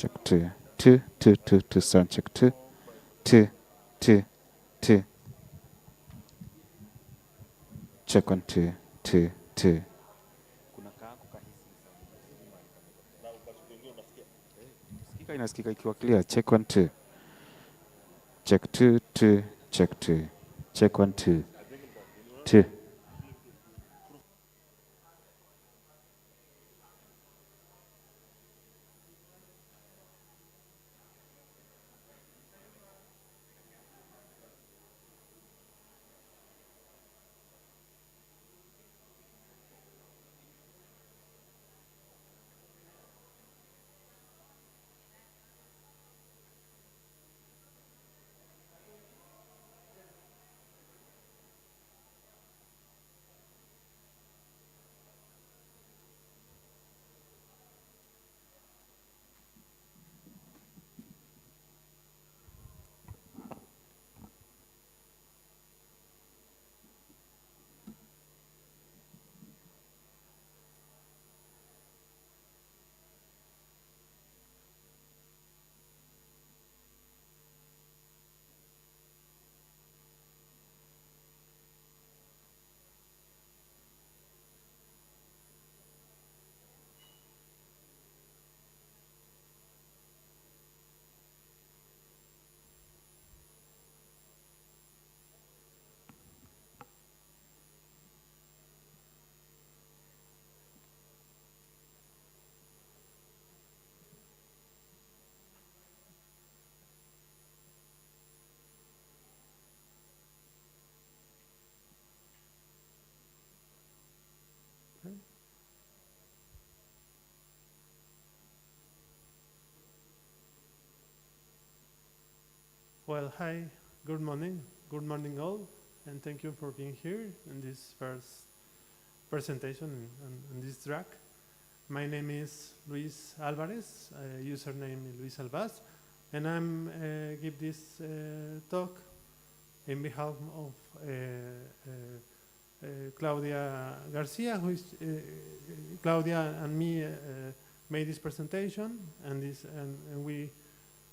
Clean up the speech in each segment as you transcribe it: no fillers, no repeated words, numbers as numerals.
check two, two, two, two, two, sound check two, two, two, two. Check one, two, two, two. Sikika inasikika ikiwa clear. Check one, two. Check two, two, check two. Check one, two, two. Well, hi, good morning all, and thank you for being here in this first presentation on this track. My name is Luis Alvarez, username is Luis Albaz, and I'm give this talk in behalf of Claudia Garcia, who is Claudia and me made this presentation, and we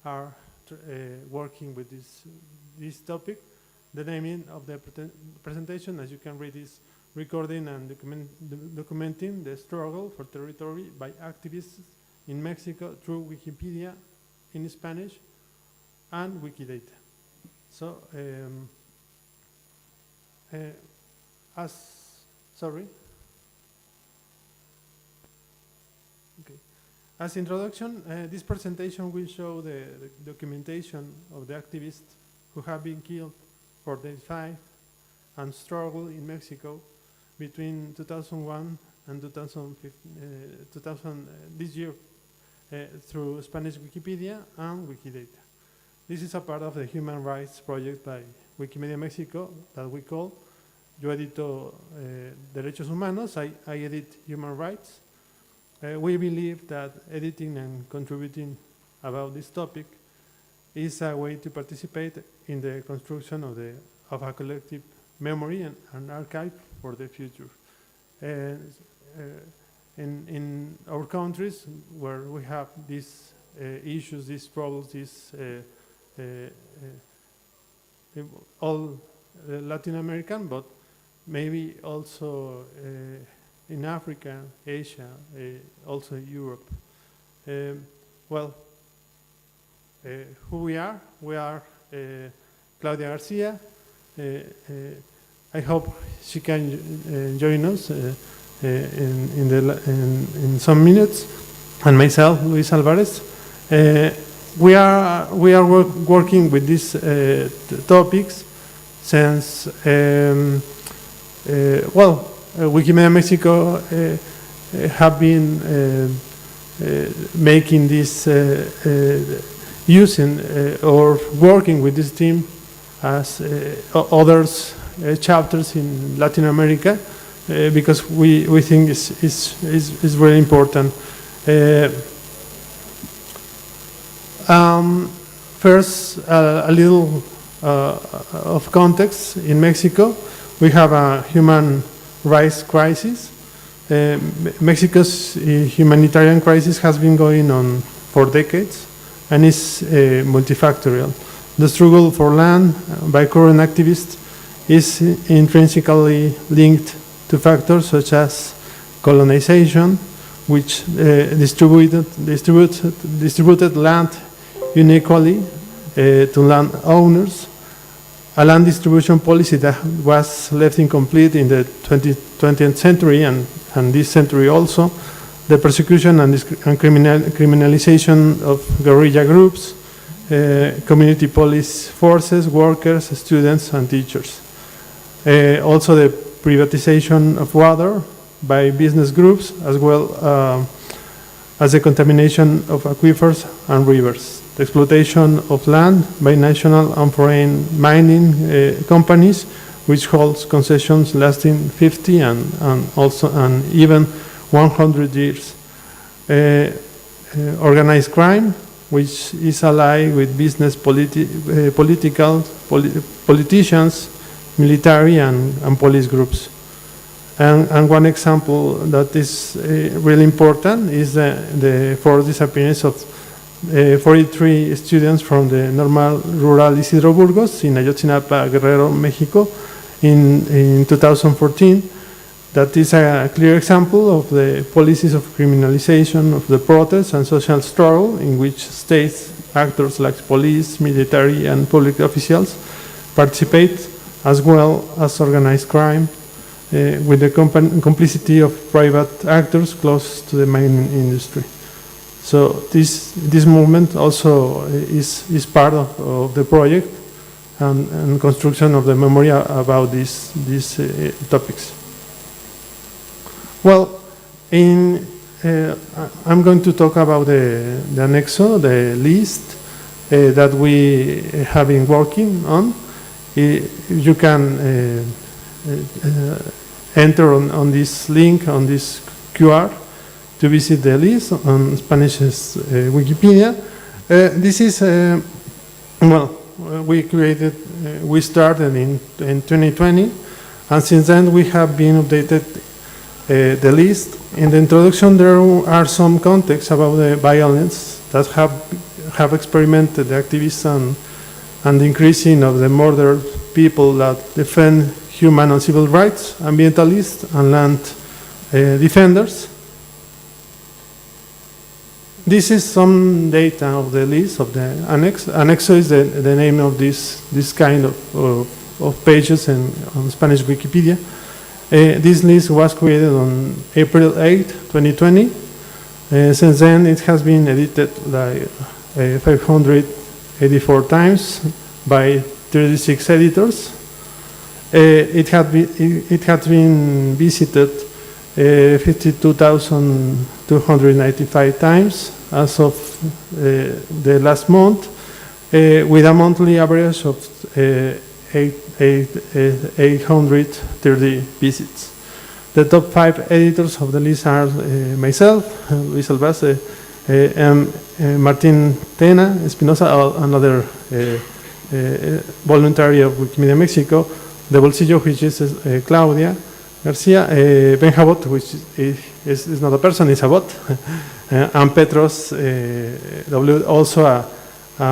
are working with this topic. The naming of the presentation, as you can read, is recording and documenting the struggle for territory by activists in Mexico through Wikipedia in Spanish and Wikidata. So, As introduction, this presentation will show the documentation of the activists who have been killed for their fight and struggle in Mexico between 2001 and 2000 this year through Spanish Wikipedia and Wikidata. This is a part of the human rights project by Wikimania Mexico that we call Yo edito Derechos Humanos, I edit human rights. We believe that editing and contributing about this topic is a way to participate in the construction of a collective memory and an archive for the future. In our countries where we have these issues, these problems, all Latin American, but maybe also in Africa, Asia, also Europe. Who we are? We are Claudia Garcia. I hope she can join us in some minutes. And myself, Luis Alvarez. We are working with these topics since Wikimania Mexico have been making this using or working with this team as others chapters in Latin America because we think is really important. First, a little of context. In Mexico, we have a human rights crisis. Mexico's humanitarian crisis has been going on for decades and is multifactorial. The struggle for land by current activists is intrinsically linked to factors such as colonization, which distributed land unequally to landowners, a land distribution policy that was left incomplete in the 20th century and this century also, the persecution and criminalization of guerrilla groups, community police forces, workers, students, and teachers. Also the privatization of water by business groups, as well as the contamination of aquifers and rivers, the exploitation of land by national and foreign mining companies, which holds concessions lasting 50 and even 100 years. Organized crime, which is allied with business, politicians, military, and police groups. And one example that is really important is the forced disappearance of 43 students from the Normal Rural Isidro Burgos in Ayotzinapa, Guerrero, Mexico in 2014. That is a clear example of the policies of criminalization of the protest and social struggle in which state actors like police, military, and public officials participate, as well as organized crime with the complicity of private actors close to the mining industry. So this movement also is part of the project and construction of the memorial about these topics. Well, I'm going to talk about the annexo, the list that we have been working on. You can enter on this link, on this QR, to visit the list on Spanish's Wikipedia. This is, we started in 2020, and since then we have been updated the list. In the introduction, there are some contexts about the violence that have experimented the activists and the increasing of the murdered people that defend human and civil rights, ambientalists, and land defenders. This is some data of the list of the annex. Annexo is the name of this kind of pages on Spanish Wikipedia. This list was created on April 8, 2020. Since then, it has been edited like 584 times by 36 editors. It had been visited 52,295 times as of the last month, with a monthly average of 830 visits. The top 5 editors of the list are myself, Luis Albace, Martin Tena Espinosa, another voluntary of Wikimedia Mexico, the Bolsillo, which is Claudia Garcia, Ben Jabot, which is not a person, it's a bot, and Petros W, also a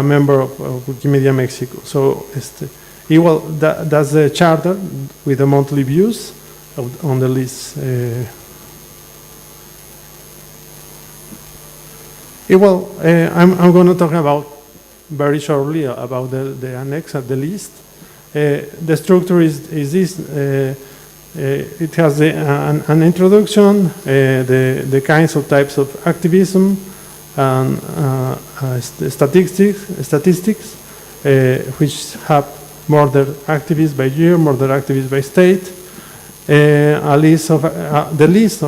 member of Wikimedia Mexico. So that's the charter with the monthly views on the list. I'm going to talk about very shortly about the annex of the list. The structure is this. It has an introduction, the kinds of types of activism, and statistics which have murder activists by year, murder activists by state, the list of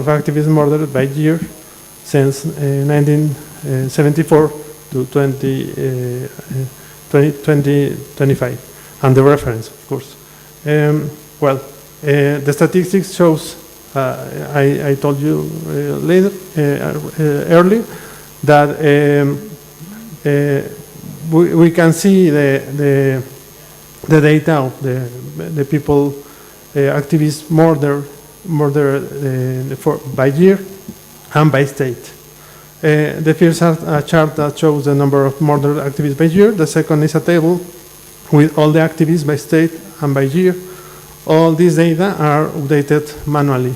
activists murdered by year since 1974 to 2025, and the reference, of course. The statistics shows, I told you earlier, that we can see the data of the people, activists murdered by year and by state. The first is a chart that shows the number of murdered activists by year. The second is a table with all the activists by state and by year. All these data are updated manually.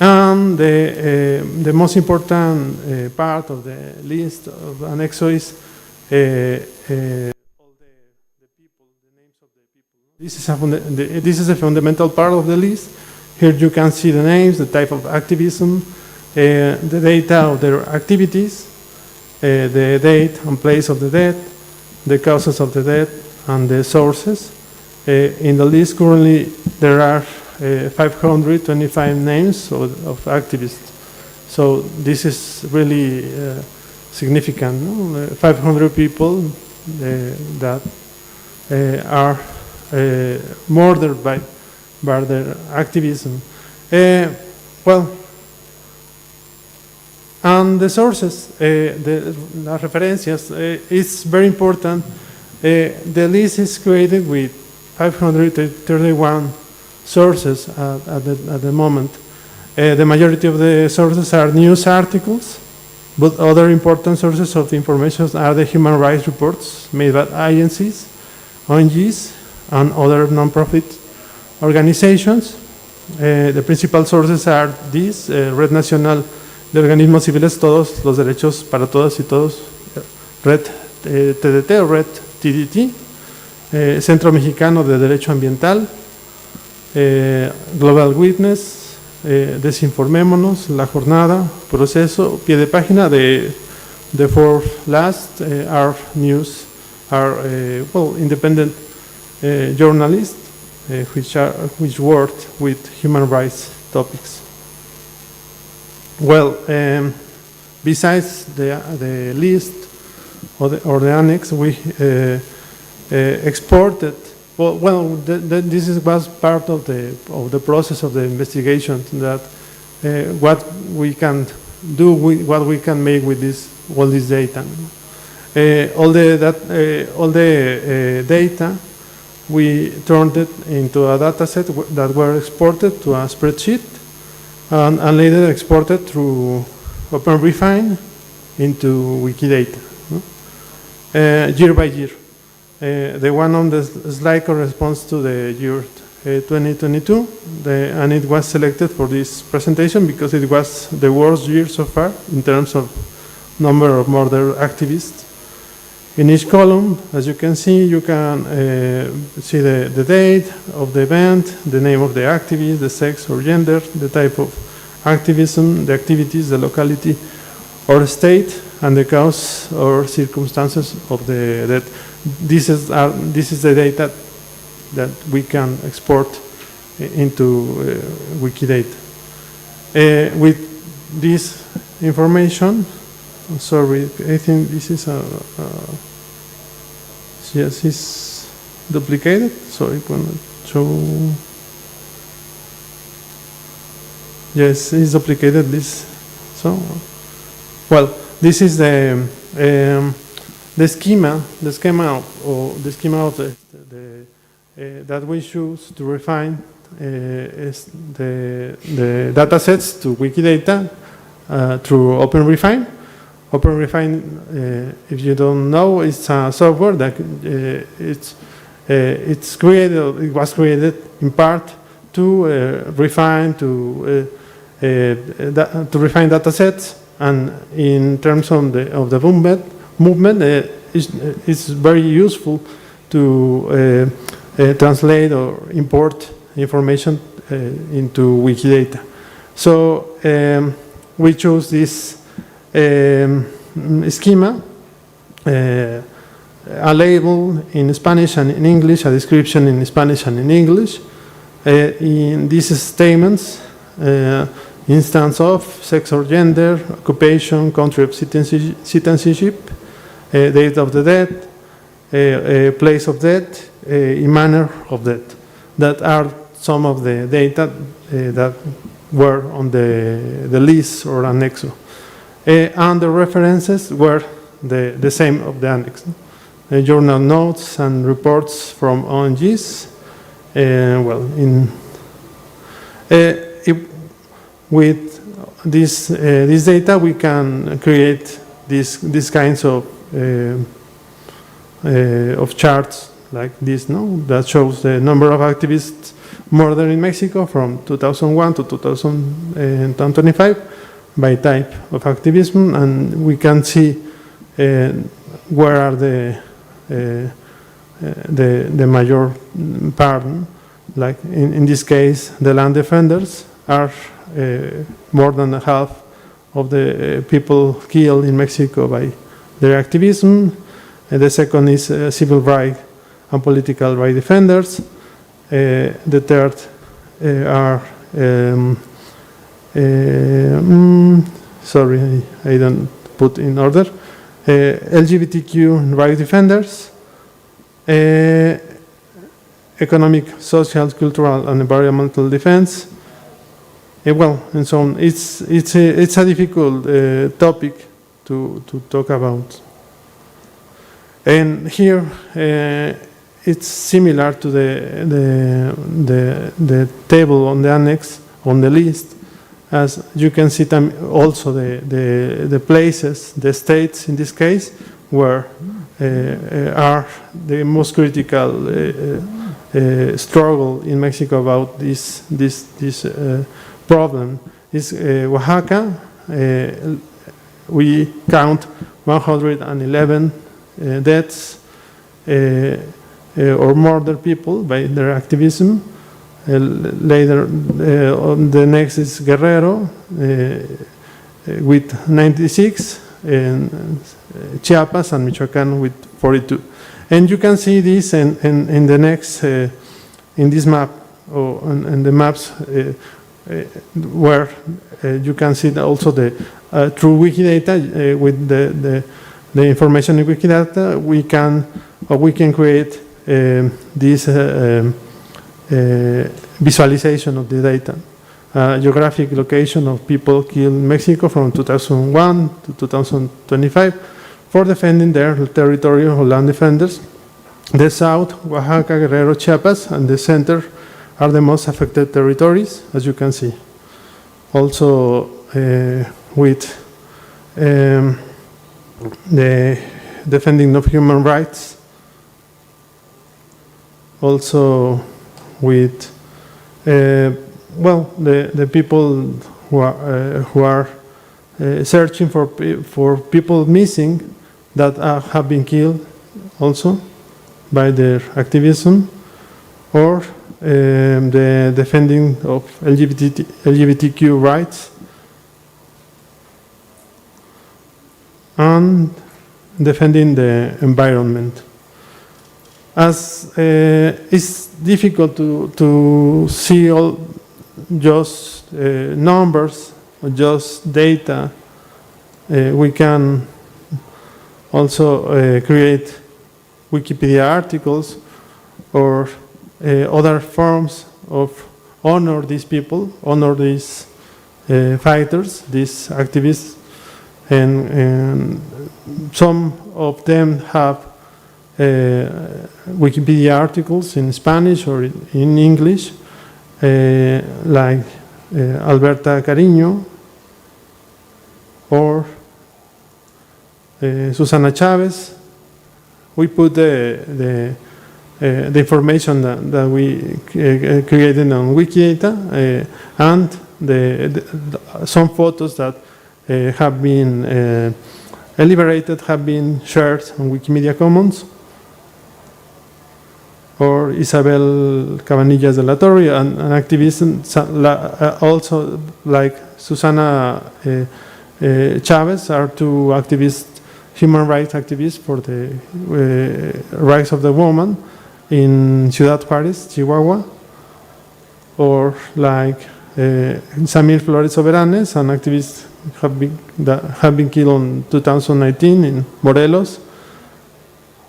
And the most important part of the list of Annexo is all the people, the names of the people. This is a fundamental part of the list. Here you can see the names, the type of activism, the data of their activities, the date and place of the death, the causes of the death, and the sources. In the list currently there are 525 names of activists. So this is really significant. No? 500 people that are murdered by their activism. Well, and the sources, las referencias, it's very important. The list is created with 531 sources at the moment. The majority of the sources are news articles, but other important sources of the information are the human rights reports made by agencies, ONGs, and other non-profit organizations. The principal sources are these: Red Nacional de Organismos Civiles, todos los derechos para todas y todos, Red TDT o Red TDT, Centro Mexicano de Derecho Ambiental, Global Witness, Desinformémonos, La Jornada, Proceso, Pie de Página. The four last are news, are independent journalists which work with human rights topics. Well, besides the list or the annex, we exported. This was part of the process of the investigation. That what we can do, what we can make with all this data. All the data, we turned it into a data set that were exported to a spreadsheet and later exported through OpenRefine into Wikidata, year by year. The one on the slide corresponds to the year 2022, and it was selected for this presentation because it was the worst year so far in terms of number of murder activists. In each column, as you can see see the date of the event, the name of the activist, the sex or gender, the type of activism, the activities, the locality or state, and the cause or circumstances of the death. This is the data that we can export into Wikidata. With this information, sorry, I think this is yes, it's duplicated. So I'm going to show. Yes, it's duplicated. This. So, well, this is the schema of that we choose to refine is the data sets to Wikidata through OpenRefine. OpenRefine, if you don't know, it's a software that it was created in part to refine data sets, and in terms of the movement, it's very useful to translate or import information into Wikidata. So we choose this schema, a label in Spanish and in English, a description in Spanish and in English. In these statements, instance of, sex or gender, occupation, country of citizenship, date of the death, place of death, manner of death. That are some of the data that were on the list or annexo. And the references were the same of the annex. Journal notes and reports from ONGs. with this data, we can create these kinds of charts like this, no? That shows the number of activists murdered in Mexico from 2001 to 2025 by type of activism, and we can see where are the major part. Like in this case, the land defenders are more than half of the people killed in Mexico by their activism. And the second is civil rights and political rights defenders. The third are, sorry, I don't put in order, LGBTQ rights defenders, economic, social, cultural, and environmental defense. Well, and so on. It's a difficult topic to talk about. And here it's similar to the table on the annex on the list. As you can see, also the places, the states in this case, where are the most critical struggle in Mexico about this problem. Is Oaxaca. We count 111 deaths or murdered people by their activism. Later, the next is Guerrero with 96, and Chiapas and Michoacán with 42. And you can see this in the next, in this map, or in the maps where you can see also the through Wikidata with the information in Wikidata, we can create this visualization of the data. Geographic location of people killed in Mexico from 2001 to 2025 for defending their territory of land defenders. The south, Oaxaca, Guerrero, Chiapas, and the center are the most affected territories, as you can see. Also with the defending of human rights, also with well, the people who are searching for people missing that have been killed also by their activism, or the defending of LGBTQ rights, and defending the environment. As it's difficult to see all just numbers or just data, we can also create Wikipedia articles or other forms of honor these people, honor these fighters, these activists, and some of them have Wikipedia articles in Spanish or in English, like Alberta Cariño or Susana Chavez. We put the information that we created on Wikidata and some photos that have been elaborated, have been shared on Wikimedia Commons. Or Isabel Cabanillas de la Torre, an activist, also like Susana Chavez, are two activists, human rights activists for the rights of the woman in Ciudad Juárez, Chihuahua. Or like Samir Flores Soberanes, an activist that have been killed in 2019 in Morelos.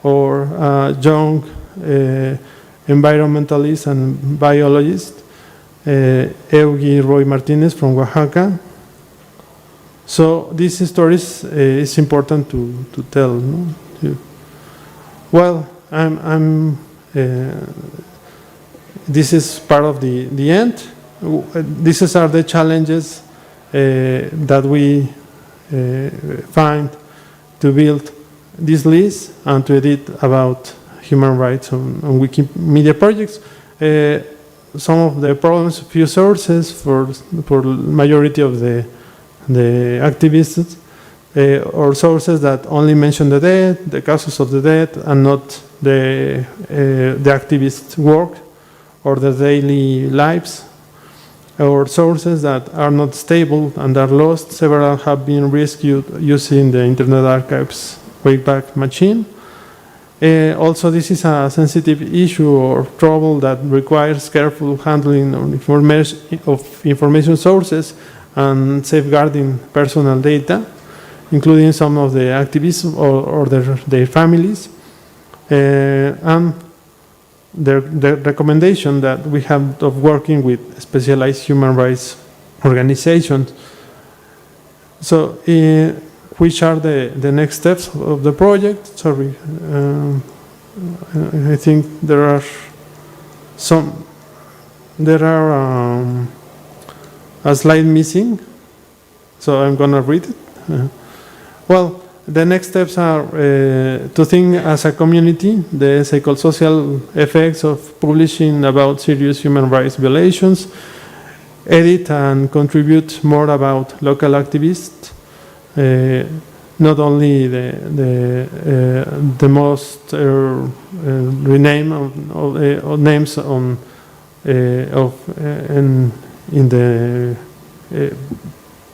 Or young environmentalist and biologist, Eugi Roy Martinez from Oaxaca. So these stories is important to tell. No? Well, this is part of the end. These are the challenges that we find to build this list and to edit about human rights on Wikimedia projects. Some of the problems, few sources for majority of the activists, or sources that only mention the death, the causes of the death, and not the activists' work or their daily lives, or sources that are not stable and are lost. Several have been rescued using the Internet Archive's Wayback Machine. Also, this is a sensitive issue or trouble that requires careful handling of information sources and safeguarding personal data, including some of the activists or their families. And the recommendation that we have of working with specialized human rights organizations. So, which are the next steps of the project? Sorry, I think there are a slide missing, so I'm gonna read it. Well, the next steps are to think as a community the psychosocial effects of publishing about serious human rights violations, edit and contribute more about local activists, not only the most rename of names on in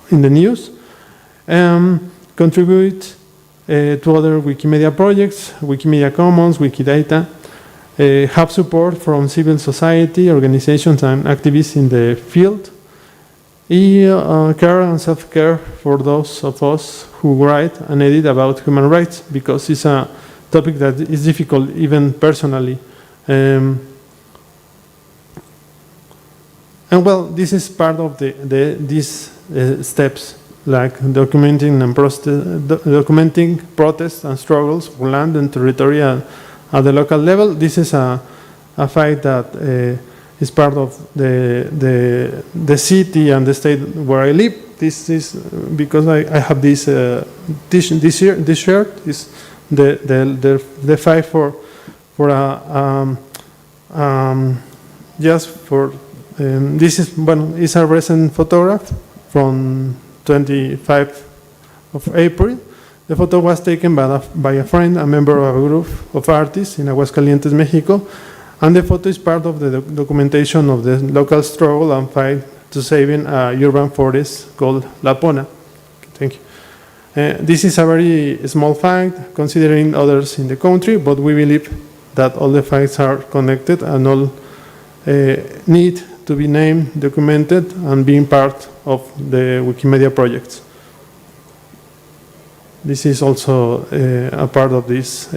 the news, contribute to other Wikimedia projects, Wikimedia Commons, Wikidata, have support from civil society, organizations and activists in the field, care and self-care for those of us who write and edit about human rights, because it's a topic that is difficult even personally. And well, this is part of these steps, like documenting protests and struggles for land and territory at the local level. This is a fight that is part of the city and the state where I live. This is because I have this shirt. Is the fight for just for this is it's a recent photograph from 25th of April. The photo was taken by a friend, a member of a group of artists in Aguascalientes, Mexico, and the photo is part of the documentation of the local struggle and fight to saving a urban forest called La Pona. Thank you. This is a very small fact, considering others in the country, but we believe that all the facts are connected and all need to be named, documented, and being part of the Wikimedia projects. This is also a part of this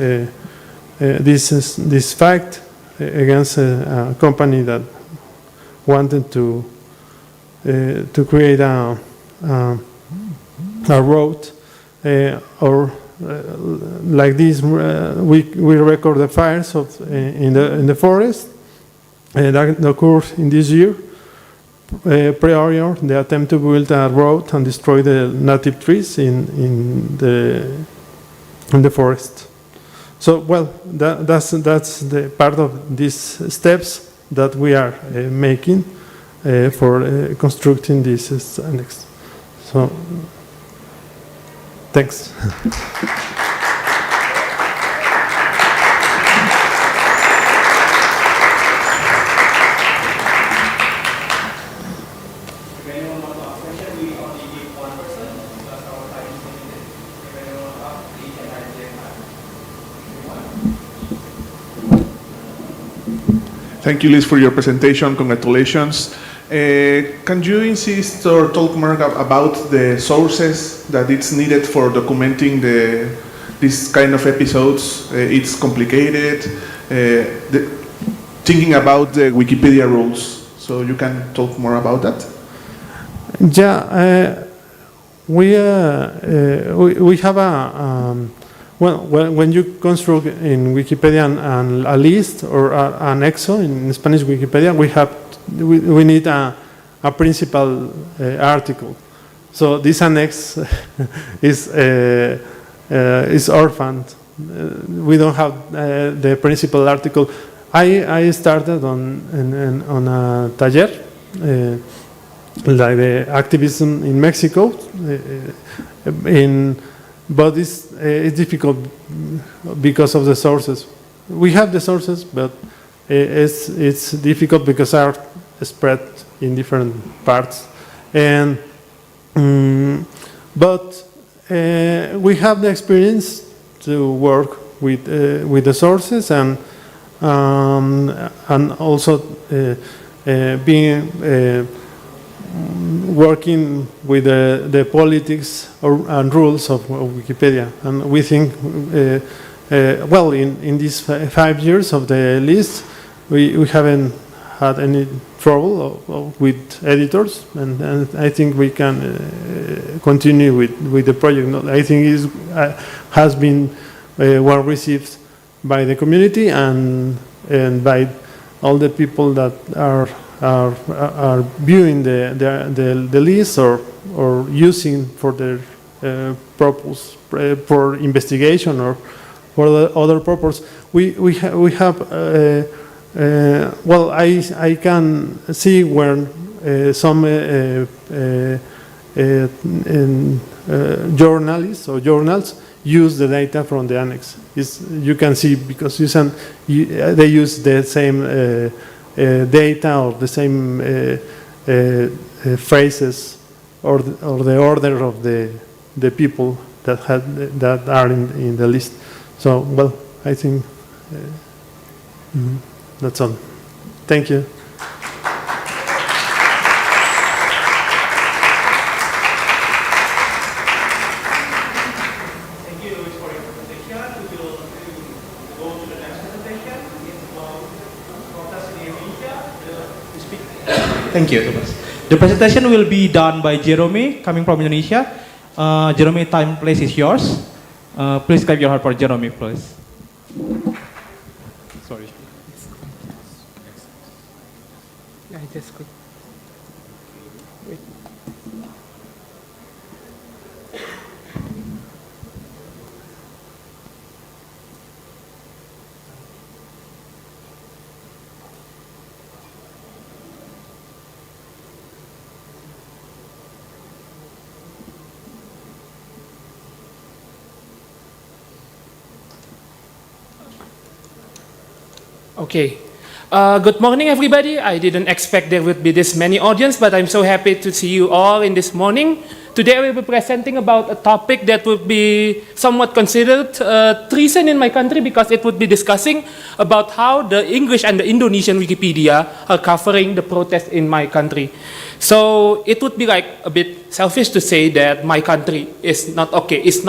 fact against a company that wanted to create a road or like this. We record the fires in the forest that occurred in this year. Prior the attempt to build a road and destroy the native trees in the forest. So, well, that's the part of these steps that we are making for constructing this annex. So, thanks. Thank you, Liz, for your presentation. Congratulations. Can you insist or talk more about the sources that it's needed for documenting this kind of episodes? It's complicated. Thinking about the Wikipedia rules, so you can talk more about that. Yeah, we have a. Well, when you construct in Wikipedia a list or an exo in Spanish Wikipedia, we need a principal article. So this annex is orphaned. We don't have the principal article. I started on a taller, like the activism in Mexico, but it's difficult because of the sources. We have the sources, but it's difficult because they are spread in different parts. And but we have the experience to work with the sources and also being working with the politics and rules of Wikipedia. And we think, well, in these 5 years of the list, we haven't had any trouble with editors, and I think we can continue with the project. I think it has been well received by the community and by all the people that are viewing the list or using for their purpose, for investigation or for the other purpose. We have well, I can see where some journalists or journals use the data from the annex. You can see because they use the same data or the same phrases or the order of the people that are in the list. So, well, I think that's all. Thank you. Thank you, Thomas. The presentation will be done by Jerome, coming from Indonesia. Jerome, time, place is yours. Please clap your hand for Jerome, please. Sorry. I just click. Wait. Okay. Good morning, everybody. I didn't expect there would be this many audience, but I'm so happy to see you all in this morning. Today, I will be presenting about a topic that would be somewhat considered treason in my country because it would be discussing about how the English and the Indonesian Wikipedia are covering the protest in my country. So it would be like a bit selfish to say that my country is not okay. It's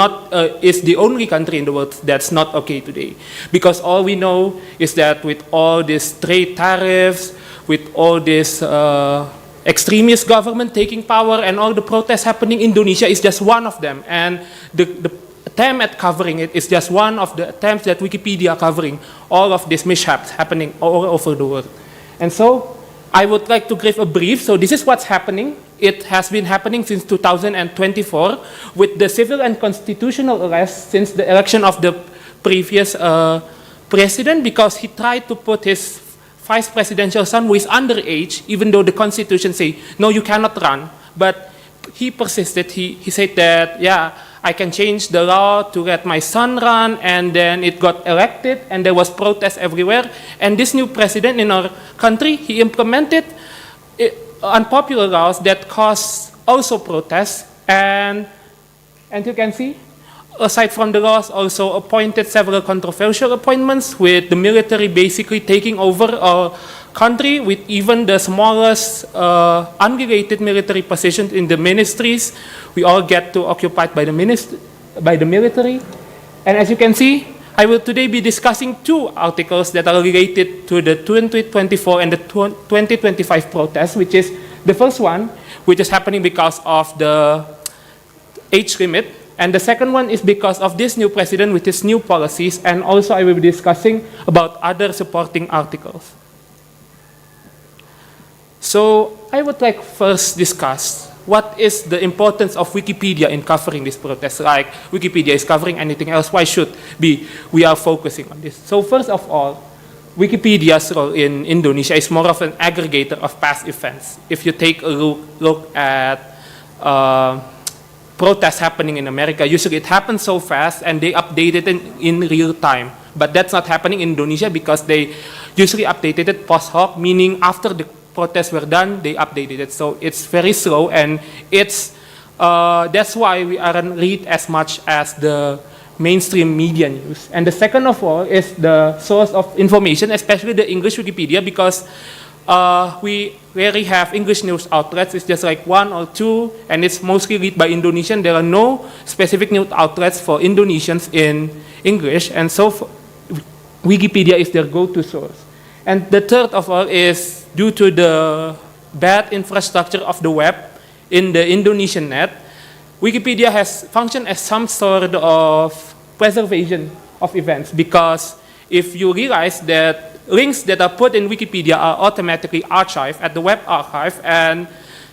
the only country in the world that's not okay today. Because all we know is that with all these trade tariffs, with all this extremist government taking power and all the protests happening, Indonesia is just one of them. And the attempt at covering it is just one of the attempts that Wikipedia are covering all of these mishaps happening all over the world. And so I would like to give a brief. So this is what's happening. It has been happening since 2024 with the civil and constitutional arrest since the election of the previous president, because he tried to put his vice presidential son who is underage, even though the constitution say, no, you cannot run. But he persisted. He said that, yeah, I can change the law to let my son run, and then it got elected, and there was protests everywhere. And this new president in our country, he implemented unpopular laws that caused also protests. And you can see, aside from the laws, also appointed several controversial appointments with the military basically taking over our country with even the smallest unrelated military positions in the ministries. We all get to occupied by the military. And as you can see, I will today be discussing two articles that are related to the 2024 and the 2025 protests, which is the first one, which is happening because of the age limit. And the second one is because of this new president with his new policies, and also I will be discussing about other supporting articles. So I would like first discuss what is the importance of Wikipedia in covering this protest? Like Wikipedia is covering anything else, why should we are focusing on this? So first of all, Wikipedia's role in Indonesia is more of an aggregator of past events. If you take a look at protests happening in America, usually it happens so fast and they update it in real time. But that's not happening in Indonesia because they usually updated it post hoc, meaning after the protests were done, they updated it. So it's very slow, and that's why we aren't read as much as the mainstream media news. And the second of all is the source of information, especially the English Wikipedia, because we rarely have English news outlets. It's just like one or two, and it's mostly read by Indonesian. There are no specific news outlets for Indonesians in English, and so Wikipedia is their go-to source. And the third of all is due to the bad infrastructure of the web in the Indonesian net, Wikipedia has functioned as some sort of preservation of events, because if you realize that links that are put in Wikipedia are automatically archived at the web archive, and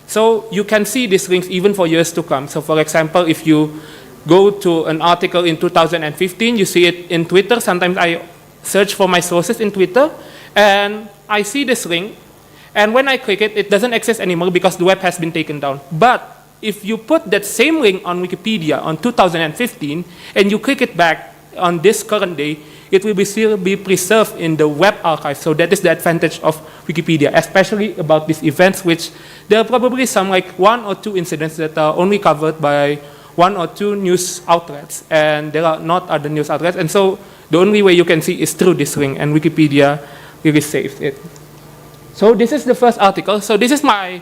so you can see these links even for years to come. So for example, if you go to an article in 2015, you see it in Twitter. Sometimes I search for my sources in Twitter, and I see this link, and when I click it, it doesn't exist anymore because the web has been taken down. But if you put that same link on Wikipedia on 2015, and you click it back on this current day, it will still be preserved in the web archive. So that is the advantage of Wikipedia, especially about these events, which there are probably some like one or two incidents that are only covered by one or two news outlets, and there are not other news outlets. And so the only way you can see is through this link, and Wikipedia really saves it. So this is the first article. So this is my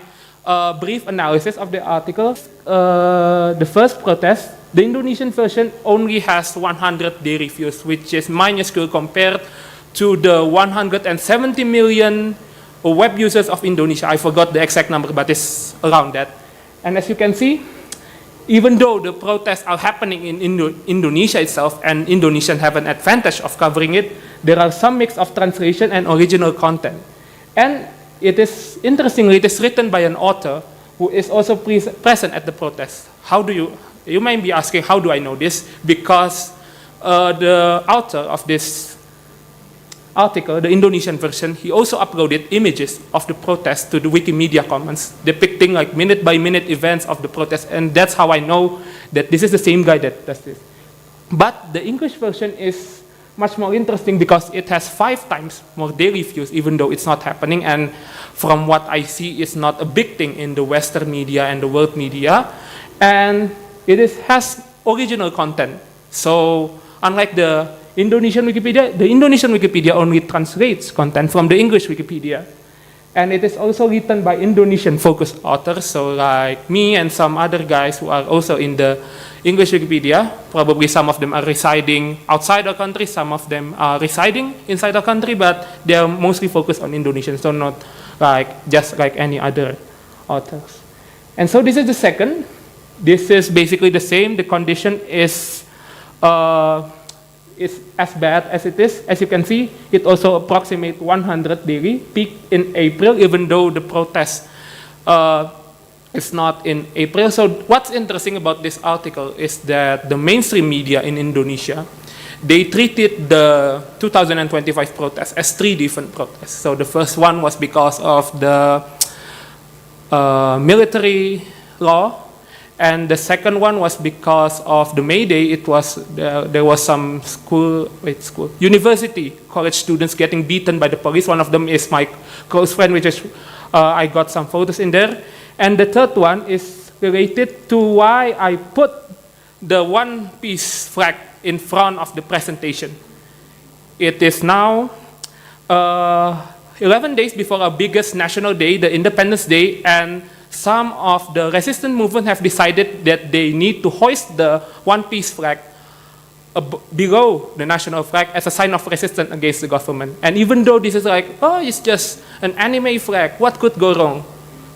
brief analysis of the article. The first protest, the Indonesian version only has 100-day reviews, which is minuscule compared to the 170 million web users of Indonesia. I forgot the exact number, but it's around that. And as you can see, even though the protests are happening in Indonesia itself, and Indonesians have an advantage of covering it, there are some mix of translation and original content. And it is, interestingly, it is written by an author who is also present at the protest. How do you might be asking, how do I know this? Because the author of this article, the Indonesian version, he also uploaded images of the protest to the Wikimedia Commons, depicting like minute-by-minute events of the protest, and that's how I know that this is the same guy that does this. But the English version is much more interesting because it has 5 times more daily views, even though it's not happening, and from what I see, it's not a big thing in the Western media and the world media, and it has original content. So unlike the Indonesian Wikipedia only translates content from the English Wikipedia. And it is also written by Indonesian-focused authors, so like me and some other guys who are also in the English Wikipedia. Probably some of them are residing outside our country, some of them are residing inside our country, but they are mostly focused on Indonesian, so not like just like any other authors. And so this is the second. This is basically the same. The condition is as bad as it is. As you can see, it also approximates 100 daily, peaked in April, even though the protest is not in April. So what's interesting about this article is that the mainstream media in Indonesia, they treated the 2025 protests as 3 different protests. So the first one was because of the military law, and the second one was because of the May Day. It was there was some university college students getting beaten by the police. One of them is my close friend, which is I got some photos in there. And the third one is related to why I put the one-piece flag in front of the presentation. It is now 11 days before our biggest national day, the Independence Day, and some of the resistance movement have decided that they need to hoist the one-piece flag below the national flag as a sign of resistance against the government. And even though this is like, oh, it's just an anime flag, what could go wrong?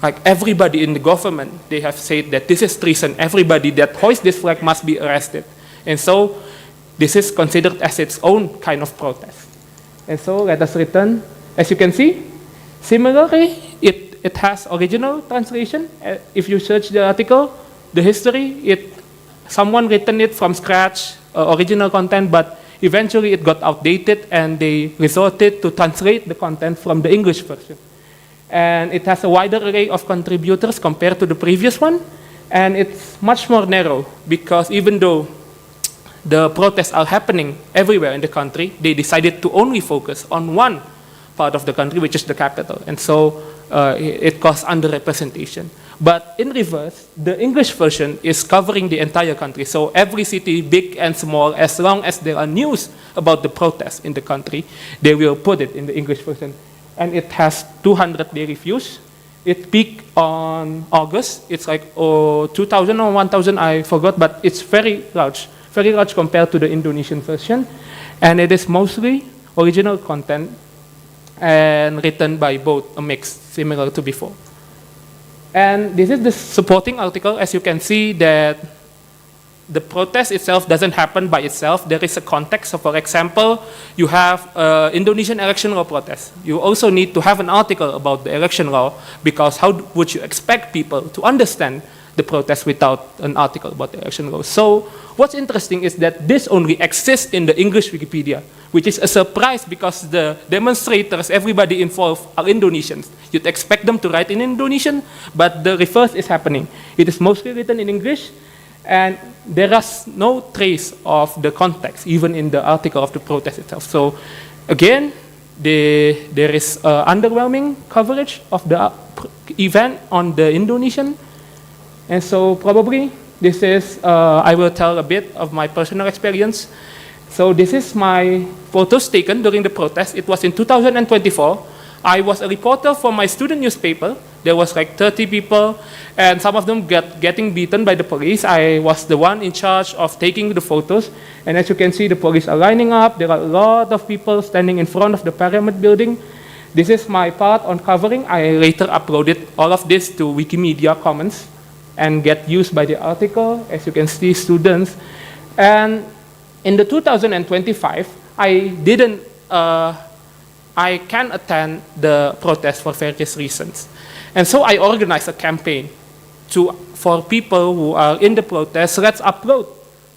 Like everybody in the government, they have said that this is treason. Everybody that hoists this flag must be arrested. And so this is considered as its own kind of protest. And so let us return. As you can see, similarly, it has original translation. If you search the article, the history, someone written it from scratch, original content, but eventually it got outdated and they resorted to translate the content from the English version. And it has a wider array of contributors compared to the previous one, and it's much more narrow because even though the protests are happening everywhere in the country, they decided to only focus on one part of the country, which is the capital. And so it caused underrepresentation. But in reverse, the English version is covering the entire country. So every city, big and small, as long as there are news about the protests in the country, they will put it in the English version. And it has 200 daily views. It peaked on August. It's like 2,000 or 1,000, I forgot, but it's very large compared to the Indonesian version. And it is mostly original content and written by both, a mix, similar to before. And this is the supporting article. As you can see that the protest itself doesn't happen by itself. There is a context. So for example, you have Indonesian election law protest. You also need to have an article about the election law because how would you expect people to understand the protest without an article about the election law? So what's interesting is that this only exists in the English Wikipedia, which is a surprise because the demonstrators, everybody involved are Indonesians. You'd expect them to write in Indonesian, but the reverse is happening. It is mostly written in English, and there is no trace of the context, even in the article of the protest itself. So again, there is underwhelming coverage of the event on the Indonesian. And so probably this is, I will tell a bit of my personal experience. So this is my photos taken during the protest. It was in 2024. I was a reporter for my student newspaper. There was like 30 people, and some of them getting beaten by the police. I was the one in charge of taking the photos. And as you can see, the police are lining up. There are a lot of people standing in front of the Parliament building. This is my part on covering. I later uploaded all of this to Wikimedia Commons and get used by the article, as you can see, students. And in the 2025, I can attend the protest for various reasons. And so I organized a campaign for people who are in the protest. Let's upload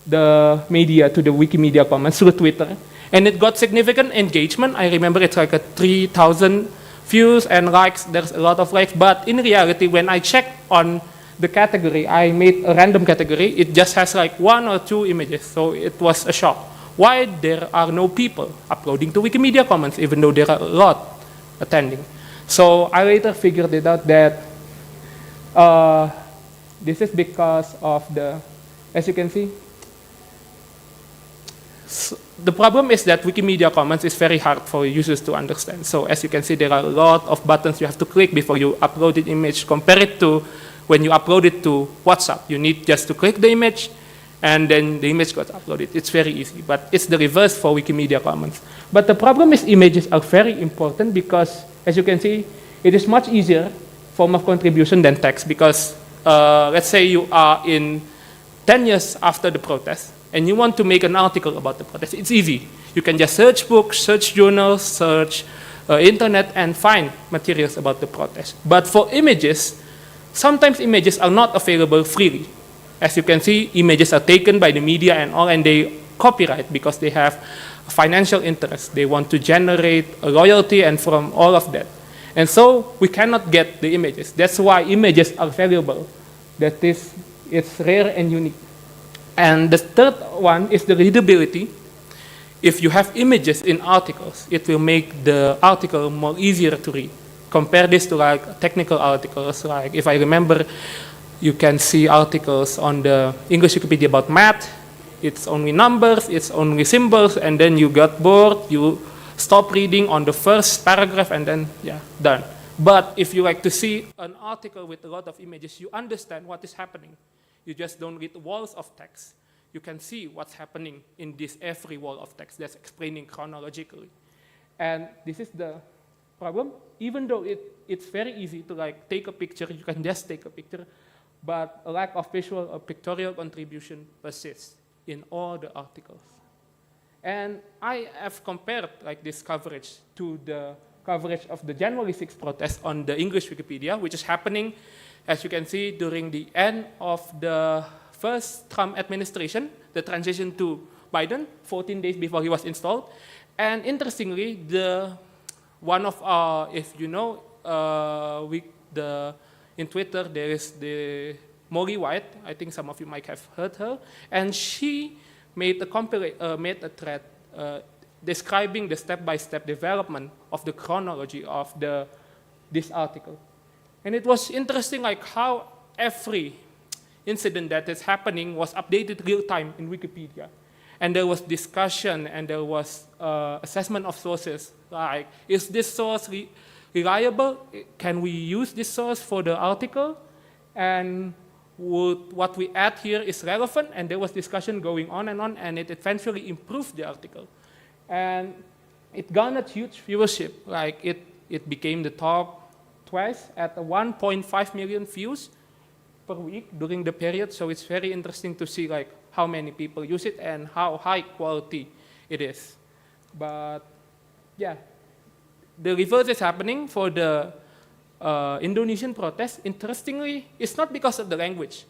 the media to the Wikimedia Commons through Twitter. And it got significant engagement. I remember it's like 3,000 views and likes. There's a lot of likes. But in reality, when I checked on the category, I made a random category. It just has like 1 or 2 images. So it was a shock. Why there are no people uploading to Wikimedia Commons, even though there are a lot attending? So I later figured it out that this is because of as you can see, the problem is that Wikimedia Commons is very hard for users to understand. So as you can see, there are a lot of buttons you have to click before you upload the image. Compare it to when you upload it to WhatsApp. You need just to click the image, and then the image got uploaded. It's very easy, but it's the reverse for Wikimedia Commons. But the problem is images are very important because, as you can see, it is much easier form of contribution than text because let's say you are in 10 years after the protest and you want to make an article about the protest. It's easy. You can just search books, search journals, search internet, and find materials about the protest. But for images, sometimes images are not available freely. As you can see, images are taken by the media and all, and they copyright because they have financial interest. They want to generate a royalty and from all of that. And so we cannot get the images. That's why images are valuable. That is, it's rare and unique. And the third one is the readability. If you have images in articles, it will make the article more easier to read. Compare this to like technical articles. Like if I remember, you can see articles on the English Wikipedia about math. It's only numbers, it's only symbols, and then you got bored, you stop reading on the first paragraph, and then, yeah, done. But if you like to see an article with a lot of images, you understand what is happening. You just don't read walls of text. You can see what's happening in this every wall of text that's explaining chronologically. And this is the problem. Even though it's very easy to like take a picture, you can just take a picture, but a lack of visual or pictorial contribution persists in all the articles. And I have compared like this coverage to the coverage of the January 6th protest on the English Wikipedia, which is happening, as you can see, during the end of the first Trump administration, the transition to Biden, 14 days before he was installed. And interestingly, one of our, if you know, in Twitter, there is the Maury White. I think some of you might have heard her. And she made a thread describing the step-by-step development of the chronology of this article. And it was interesting, like how every incident that is happening was updated real-time in Wikipedia. And there was discussion and there was assessment of sources, like, is this source reliable? Can we use this source for the article? And would what we add here is relevant? And there was discussion going on, and it eventually improved the article. And it garnered huge viewership. Like it became the talk twice at 1.5 million views per week during the period. So it's very interesting to see like how many people use it and how high quality it is. But yeah, the reverse is happening for the Indonesian protest. Interestingly, it's not because of the language.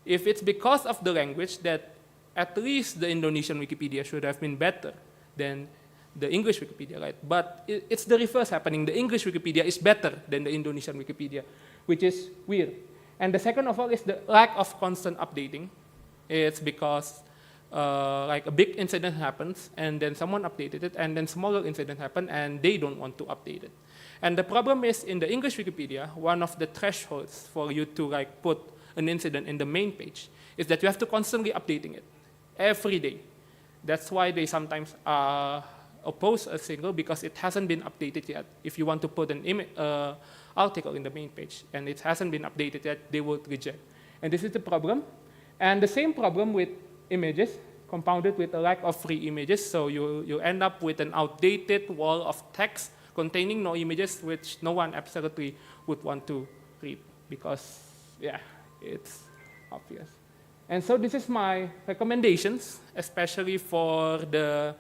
If it's because of the language, that at least the Indonesian Wikipedia should have been better than the English Wikipedia, right? But it's the reverse happening. The English Wikipedia is better than the Indonesian Wikipedia, which is weird. And the second of all is the lack of constant updating. It's because like a big incident happens, and then someone updated it, and then smaller incident happened, and they don't want to update it. And the problem is in the English Wikipedia, one of the thresholds for you to like put an incident in the main page is that you have to constantly updating it every day. That's why they sometimes oppose a single, because it hasn't been updated yet. If you want to put an article in the main page and it hasn't been updated yet, they would reject. And this is the problem. And the same problem with images, compounded with a lack of free images. So you end up with an outdated wall of text containing no images, which no one absolutely would want to read because, yeah, it's obvious. And so this is my recommendations, especially for the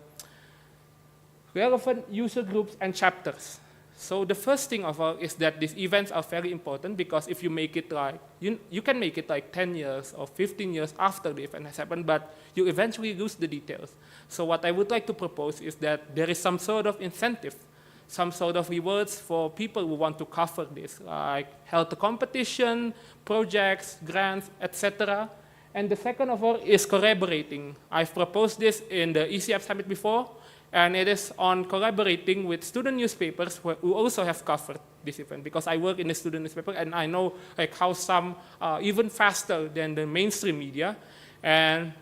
relevant user groups and chapters. So the first thing of all is that these events are very important, because if you make it like, you can make it like 10 years or 15 years after the event has happened, but you eventually lose the details. So what I would like to propose is that there is some sort of incentive, some sort of rewards for people who want to cover this, like held a competition, projects, grants, etc. And the second of all is collaborating. I've proposed this in the ECF Summit before, and it is on collaborating with student newspapers who also have covered this event, because I work in a student newspaper and I know like how some are even faster than the mainstream media. And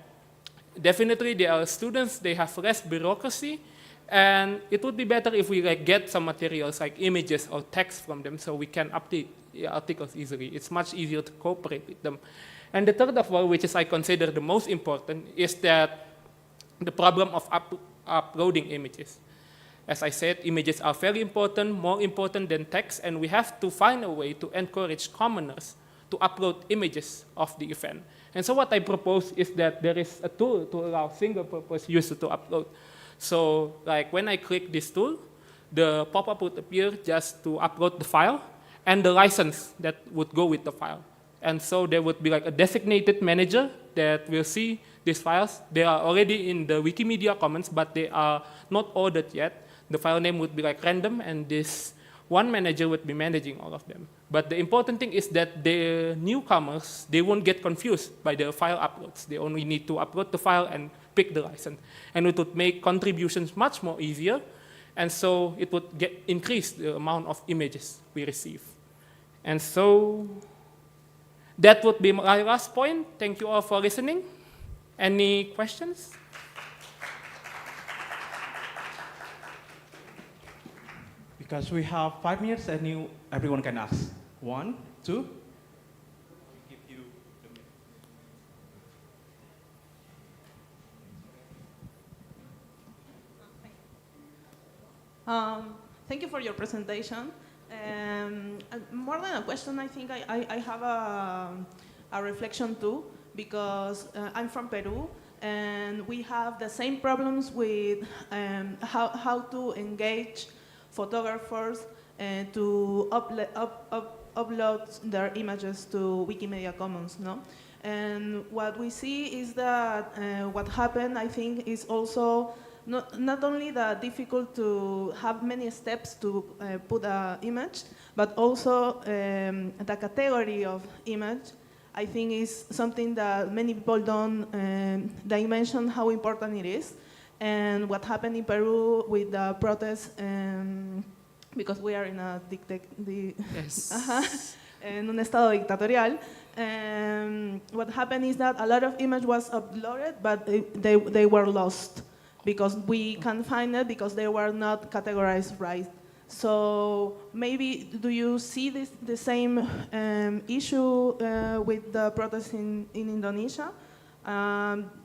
definitely there are students, they have less bureaucracy, and it would be better if we like get some materials like images or text from them so we can update articles easily. It's much easier to cooperate with them. And the third of all, which is I consider the most important, is that the problem of uploading images. As I said, images are very important, more important than text, and we have to find a way to encourage commoners to upload images of the event. And so what I propose is that there is a tool to allow single-purpose users to upload. So like when I click this tool, the pop-up would appear just to upload the file and the license that would go with the file. And so there would be like a designated manager that will see these files. They are already in the Wikimedia Commons, but they are not ordered yet. The file name would be like random, and this one manager would be managing all of them. But the important thing is that the newcomers, they won't get confused by the file uploads. They only need to upload the file and pick the license. And it would make contributions much more easier. And so it would increase the amount of images we receive. And so that would be my last point. Thank you all for listening. Any questions? Because we have 5 minutes and everyone can ask. 1, 2. Give you the mic. Thank you for your presentation. More than a question, I think I have a reflection too, because I'm from Peru, and we have the same problems with how to engage photographers to upload their images to Wikimedia Commons, no? And what we see is that what happened, I think, is also not only that difficult to have many steps to put an image, but also the category of image, I think, is something that many people don't dimension how important it is. And what happened in Peru with the protests, because we are in a Yes. en un estado dictatorial. What happened is that a lot of image was uploaded, but they were lost because we can't find it because they were not categorized right. So maybe do you see the same issue with the protests in Indonesia?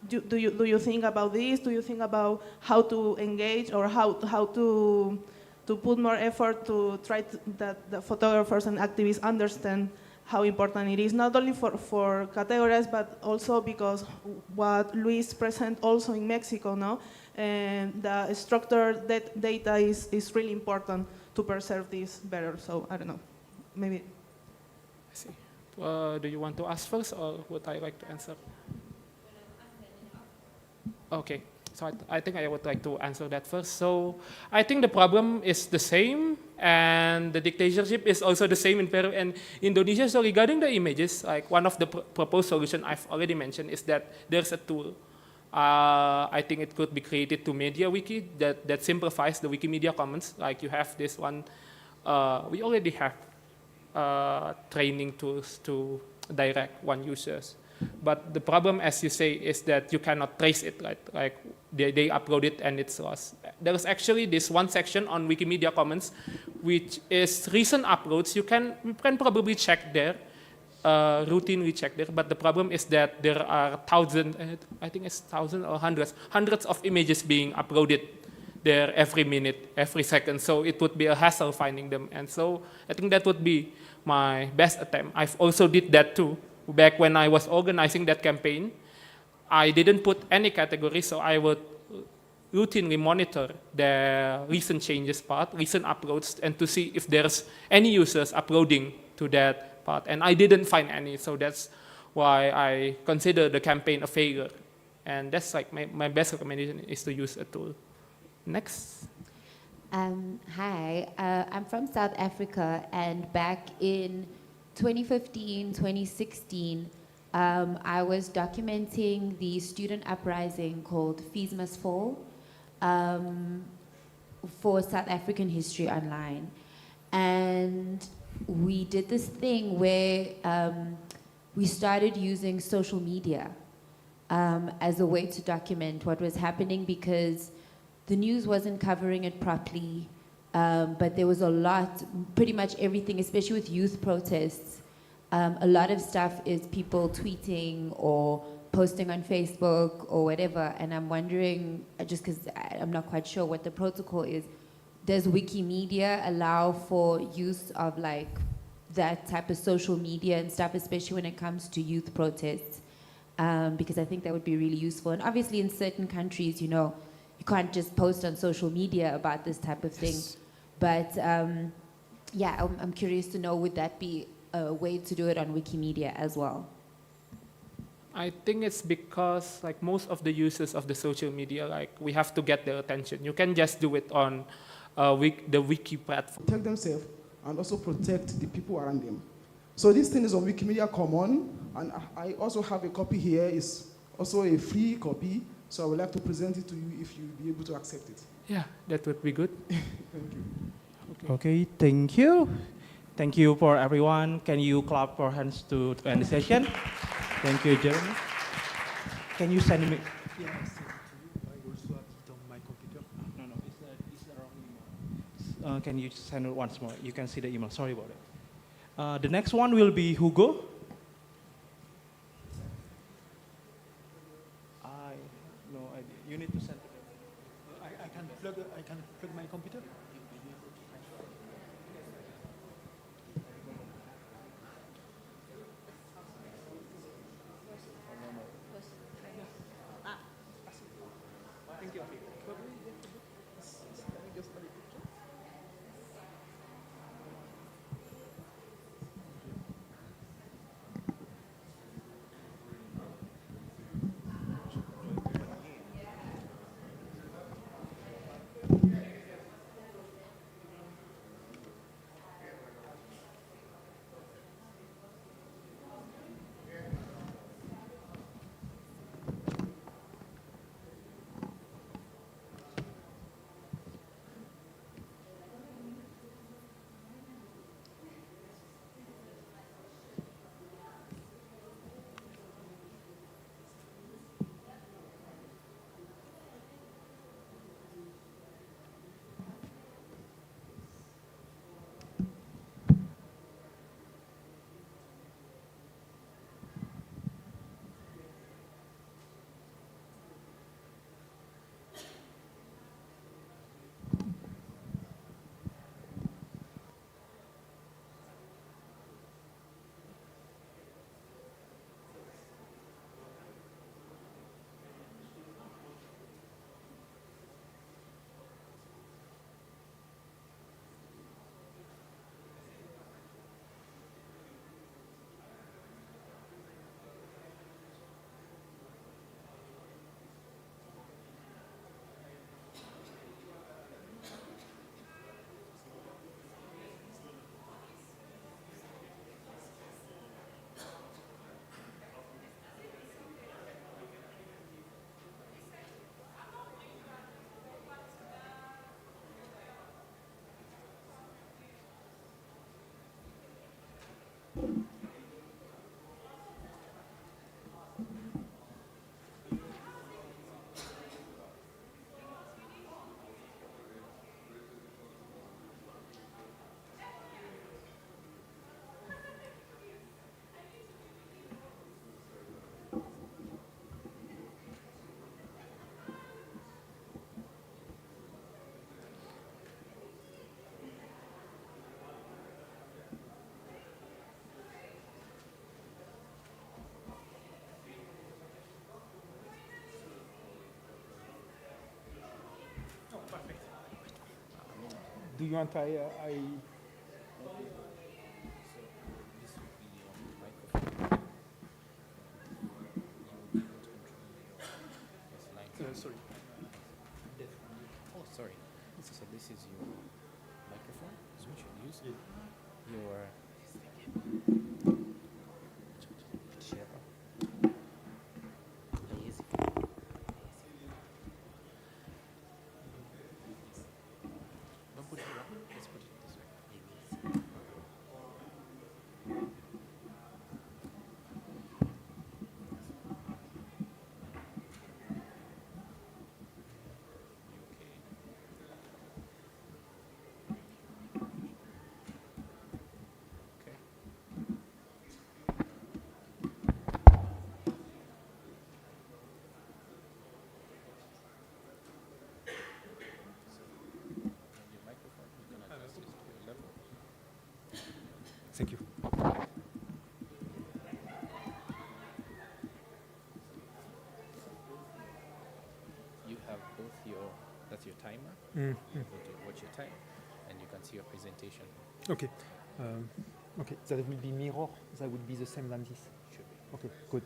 Do you think about this? Do you think about how to engage or how to put more effort to try that the photographers and activists understand how important it is, not only for categories, but also because what Luis present also in Mexico, no? And the structured data is really important to preserve this better. So I don't know, maybe. I see. Do you want to ask first, or would I like to answer? Okay, so I think I would like to answer that first. So I think the problem is the same, and the dictatorship is also the same in Peru and Indonesia. So regarding the images, like one of the proposed solution I've already mentioned is that there's a tool. I think it could be created to MediaWiki that simplifies the Wikimedia Commons. Like you have this one, we already have training tools to direct one users. But the problem, as you say, is that you cannot trace it, right? Like they upload it and it's lost. There is actually this one section on Wikimedia Commons, which is recent uploads. You can probably check there, routinely check there. But the problem is that there are thousands, I think it's thousands or hundreds of images being uploaded there every minute, every second. So it would be a hassle finding them. And so I think that would be my best attempt. I've also did that too. Back when I was organizing that campaign, I didn't put any category, so I would routinely monitor the recent changes part, recent uploads, and to see if there's any users uploading to that part. And I didn't find any, so that's why I consider the campaign a failure. And that's like my best recommendation is to use a tool. Next. Hi, I'm from South Africa, and back in 2015, 2016, I was documenting the student uprising called Fees Must Fall for South African History Online. And we did this thing where we started using social media as a way to document what was happening because the news wasn't covering it properly. But there was a lot, pretty much everything, especially with youth protests. A lot of stuff is people tweeting or posting on Facebook or whatever. And I'm wondering, just because I'm not quite sure what the protocol is, does Wikimedia allow for use of like that type of social media and stuff, especially when it comes to youth protests? Because I think that would be really useful. And obviously in certain countries, you know, you can't just post on social media about this type of thing. Yes. But yeah, I'm curious to know, would that be a way to do it on Wikimedia as well? I think it's because like most of the users of the social media, like we have to get their attention. You can just do it on the wiki platform. Protect themselves and also protect the people around them. So this thing is on Wikimedia Common, and I also have a copy here. It's also a free copy, so I would like to present it to you if you'll be able to accept it. Yeah, that would be good. Thank you. Okay, thank you. Thank you for everyone. Can you clap for hands to end the session? Thank you, Jeremy. Can you send me? Yeah, I sent it to you. I also have it on my computer. No, it's the wrong email. Can you send it once more? You can see the email. Sorry about it. The next one will be Hugo. I have no idea. You need to send it. I can plug my computer. Do you want I sorry. Oh, sorry. So this is your microphone. So you should use your share. Easy. Don't put it here. Let's put it this way. Okay. Your microphone, you can adjust it to your level. Thank you. You have both your, that's your timer. Mm, You're able to watch your time, and you can see your presentation. Okay. Okay. That will be mirror. That will be the same than this. Should be. Okay. Good.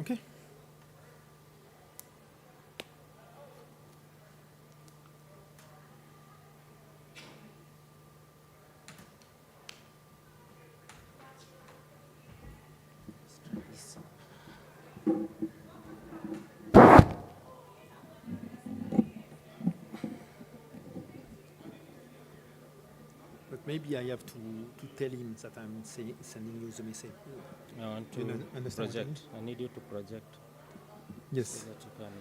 Okay. But maybe I have to tell him that I'm sending you the message. I want You to understand what I mean? project. I need you to project Yes. so that you can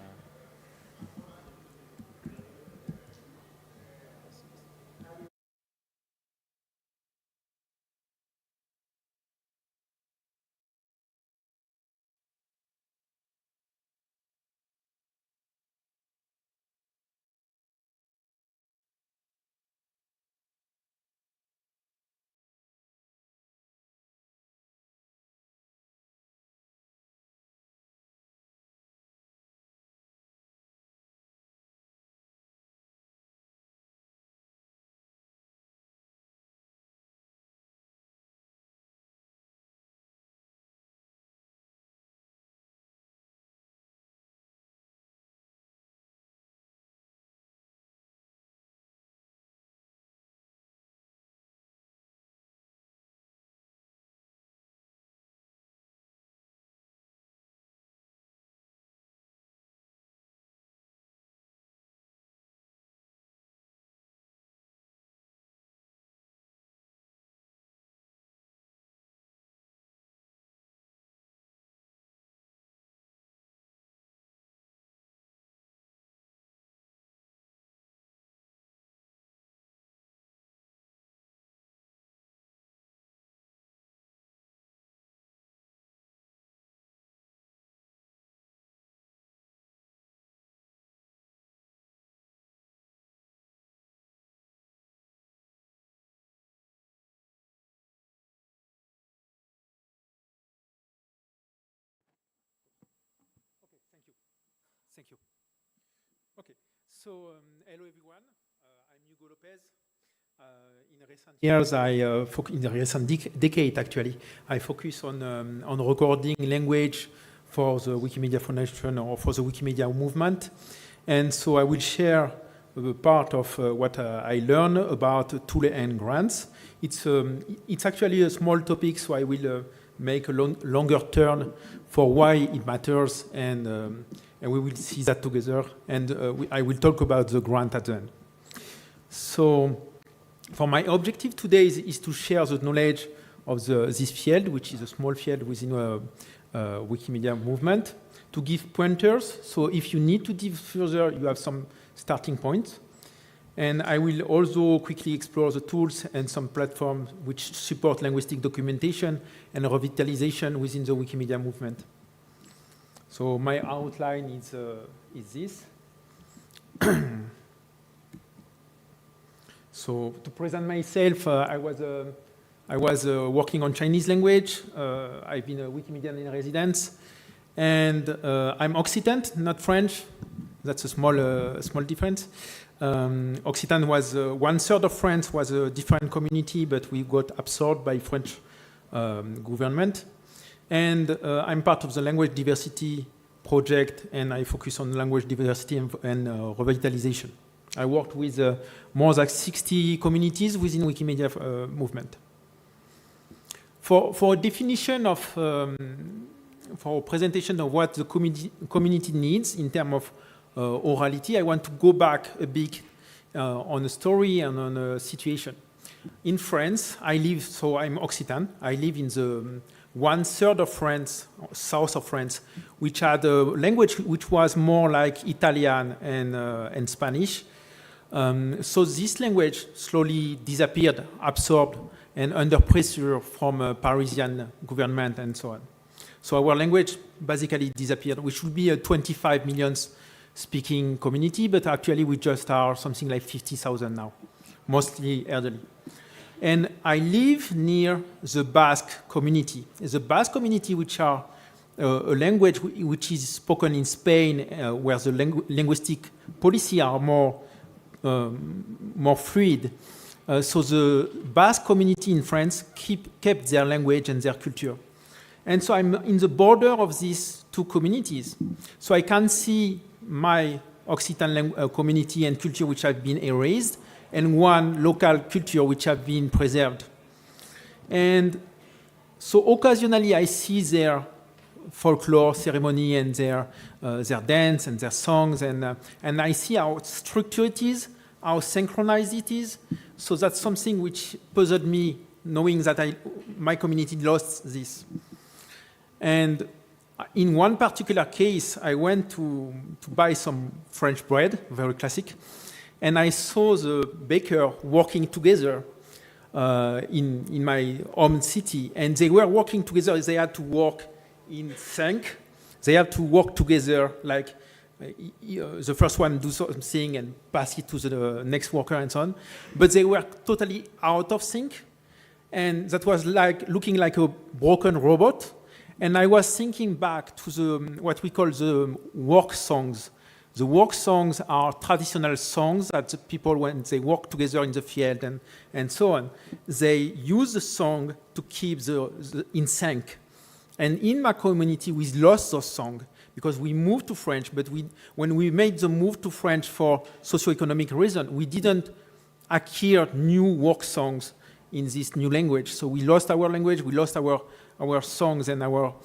Thank you. Okay, so hello everyone. I'm Hugo Lopez. In recent years, in the recent decade actually, I focus on recording language for the Wikimedia Foundation or for the Wikimedia movement. And so I will share a part of what I learned about tool and grants. It's actually a small topic, so I will make a longer turn for why it matters, and we will see that together. And I will talk about the grant at the end. So, for my objective today is to share the knowledge of this field, which is a small field within a Wikimedia movement, to give pointers. So if you need to dig further, you have some starting points. And I will also quickly explore the tools and some platforms which support linguistic documentation and revitalization within the Wikimedia movement. So my outline is this. So to present myself, I was working on Chinese language. I've been a Wikimedian in residence. And I'm Occitan, not French. That's a small difference. Occitan was 1/3 of France was a different community, but we got absorbed by French government. And I'm part of the language diversity project, and I focus on language diversity and revitalization. I worked with more than 60 communities within Wikimedia movement. For a definition of, for a presentation of what the community needs in terms of orality, I want to go back a bit on a story and on a situation. In France, I live, so I'm Occitan, I live in the 1/3 of France, south of France, which had a language which was more like Italian and Spanish. So this language slowly disappeared, absorbed, and under pressure from Parisian government and so on. So our language basically disappeared. We should be a 25 million speaking community, but actually we just are something like 50,000 now, mostly elderly. And I live near the Basque community. The Basque community, which are a language which is spoken in Spain, where the linguistic policy are more fluid. So the Basque community in France kept their language and their culture. And so I'm in the border of these two communities. So I can see my Occitan community and culture which have been erased, and one local culture which have been preserved. And so occasionally I see their folklore ceremony and their dance and their songs, and I see how structured it is, how synchronized it is. So that's something which puzzled me, knowing that my community lost this. And in one particular case, I went to buy some French bread, very classic, and I saw the baker working together in my home city, and they were working together. They had to work in sync. They have to work together, like the first one do something and pass it to the next worker and so on. But they were totally out of sync, and that was like looking like a broken robot. And I was thinking back to what we call the work songs. The work songs are traditional songs that the people, when they work together in the field and so on, they use the song to keep in sync. And in my community, we lost those songs because we moved to French, but when we made the move to French for socioeconomic reasons, we didn't acquire new work songs in this new language. So we lost our language, we lost our songs and our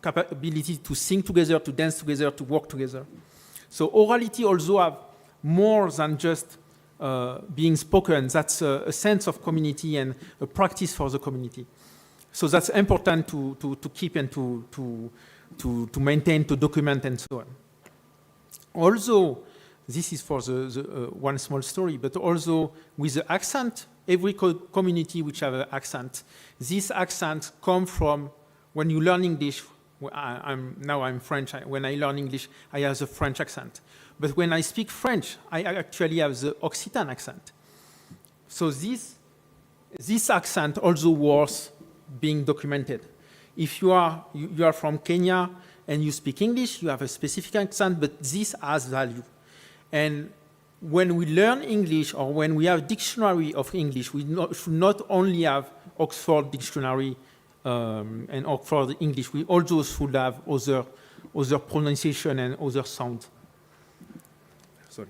capability to sing together, to dance together, to work together. So orality also have more than just being spoken. That's a sense of community and a practice for the community. So that's important to keep and to maintain, to document, and so on. Also, this is for the one small story, but also with the accent, every community which have an accent, this accent come from when you learn English. Now I'm French. When I learn English, I have the French accent. But when I speak French, I actually have the Occitan accent. So this accent also worth being documented. If you are from Kenya and you speak English, you have a specific accent, but this has value. And when we learn English or when we have dictionary of English, we should not only have Oxford Dictionary and Oxford English, we also should have other pronunciation and other sound. Sorry.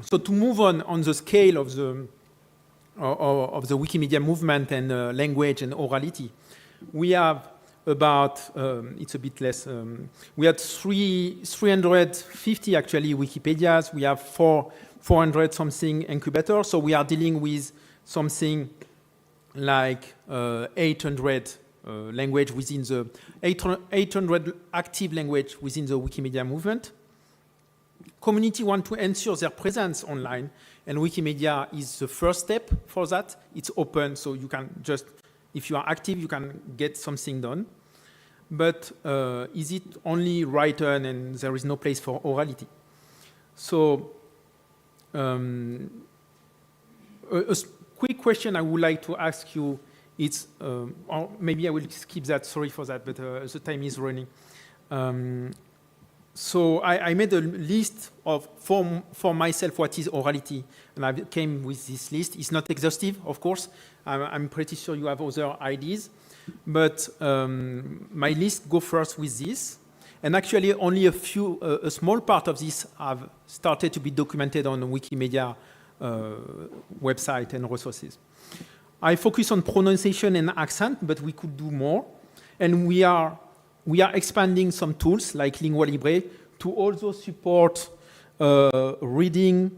So to move on the scale of the Wikimedia movement and language and orality, we have about, it's a bit less, we had 350 actually Wikipedias, we have 400 something incubators, so we are dealing with something like 800 language within the 800 active language within the Wikimedia movement. Community want to ensure their presence online, and Wikimedia is the first step for that. It's open, so you can just, if you are active, you can get something done. But is it only written and there is no place for orality? So a quick question I would like to ask you is, or maybe I will skip that, sorry for that, but the time is running. So I made a list of, for myself, what is orality, and I came with this list. It's not exhaustive, of course. I'm pretty sure you have other ideas, but my list go first with this. And actually, only a small part of this have started to be documented on the Wikimedia website and resources. I focus on pronunciation and accent, but we could do more. And we are expanding some tools like Lingua Libre to also support reading,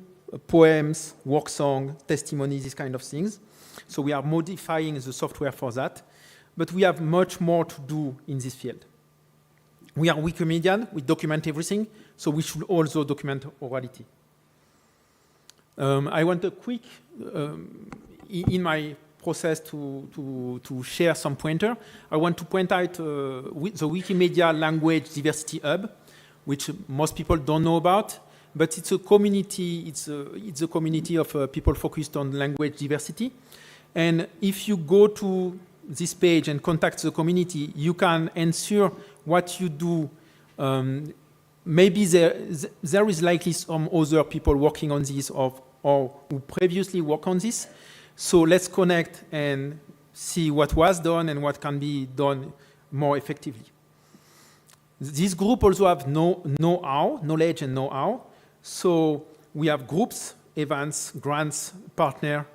poems, work song, testimonies, these kind of things. So we are modifying the software for that. But we have much more to do in this field. We are Wikimedian, we document everything, so we should also document orality. I want a quick, in my process to share some pointer. I want to point out the Wikimedia Language Diversity Hub, which most people don't know about, but it's a community. It's a community of people focused on language diversity. And if you go to this page and contact the community, you can ensure what you do. Maybe there is likely some other people working on this or who previously worked on this. So let's connect and see what was done and what can be done more effectively. This group also have knowledge and know-how. So we have groups, events, grants, partner.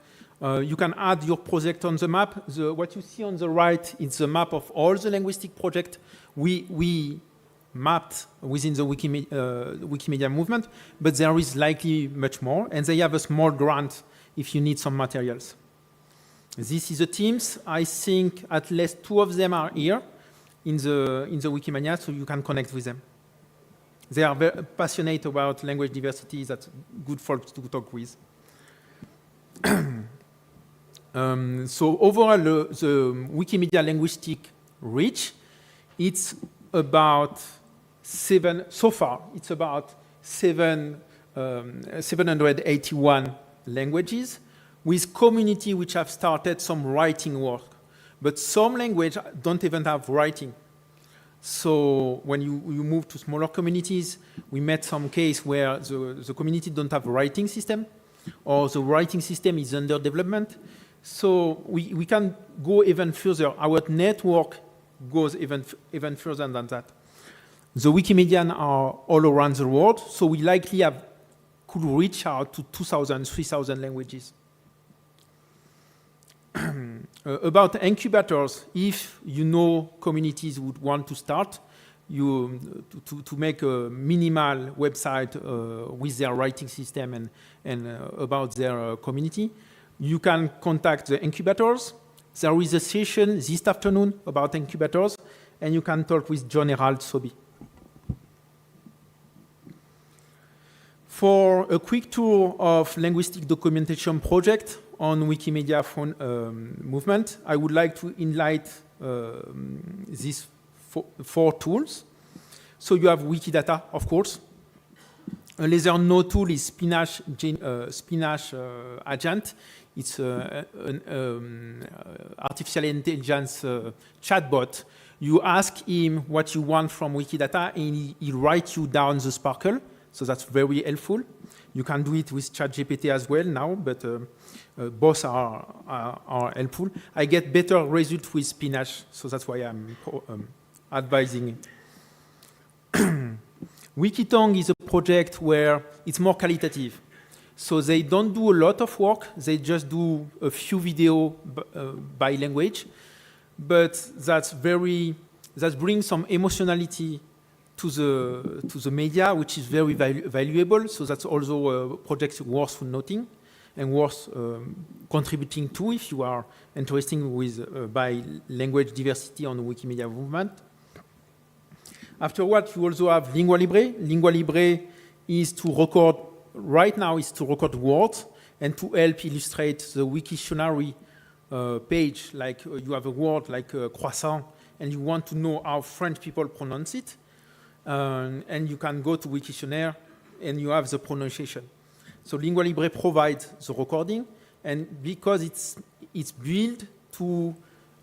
You can add your project on the map. What you see on the right is the map of all the linguistic projects we mapped within the Wikimedia movement, but there is likely much more, and they have a small grant if you need some materials. This is the teams. I think at least 2 of them are here in the Wikimania, so you can connect with them. They are very passionate about language diversity. That's good folks to talk with. So overall, the Wikimedia linguistic reach, it's about 781 languages, with community which have started some writing work. But some languages don't even have writing. So when you move to smaller communities, we met some case where the community don't have a writing system, or the writing system is under development. So we can go even further. Our network goes even further than that. The Wikimedians are all around the world, so we likely could reach out to 2,000, 3,000 languages. About incubators, if you know communities would want to start, to make a minimal website with their writing system and about their community, you can contact the incubators. There is a session this afternoon about incubators, and you can talk with John Herald Sobi. For a quick tour of linguistic documentation project on Wikimedia movement, I would like to highlight these 4 tools. So you have Wikidata, of course. A later no tool is Spinash Agent. It's an artificial intelligence chatbot. You ask him what you want from Wikidata, and he writes you down the sparkle. So that's very helpful. You can do it with ChatGPT as well now, but both are helpful. I get better results with Spinash, so that's why I'm advising it. Wikitong is a project where it's more qualitative. So they don't do a lot of work. They just do a few videos by language. But that brings some emotionality to the media, which is very valuable. So that's also a project worth noting and worth contributing to if you are interested with by language diversity on the Wikimedia movement. Afterwards, you also have Lingua Libre. Lingua Libre is to record, right now is to record words and to help illustrate the Wiktionary page. Like you have a word like croissant and you want to know how French people pronounce it. And you can go to Wiktionary and you have the pronunciation. So Lingua Libre provides the recording, and because it's built to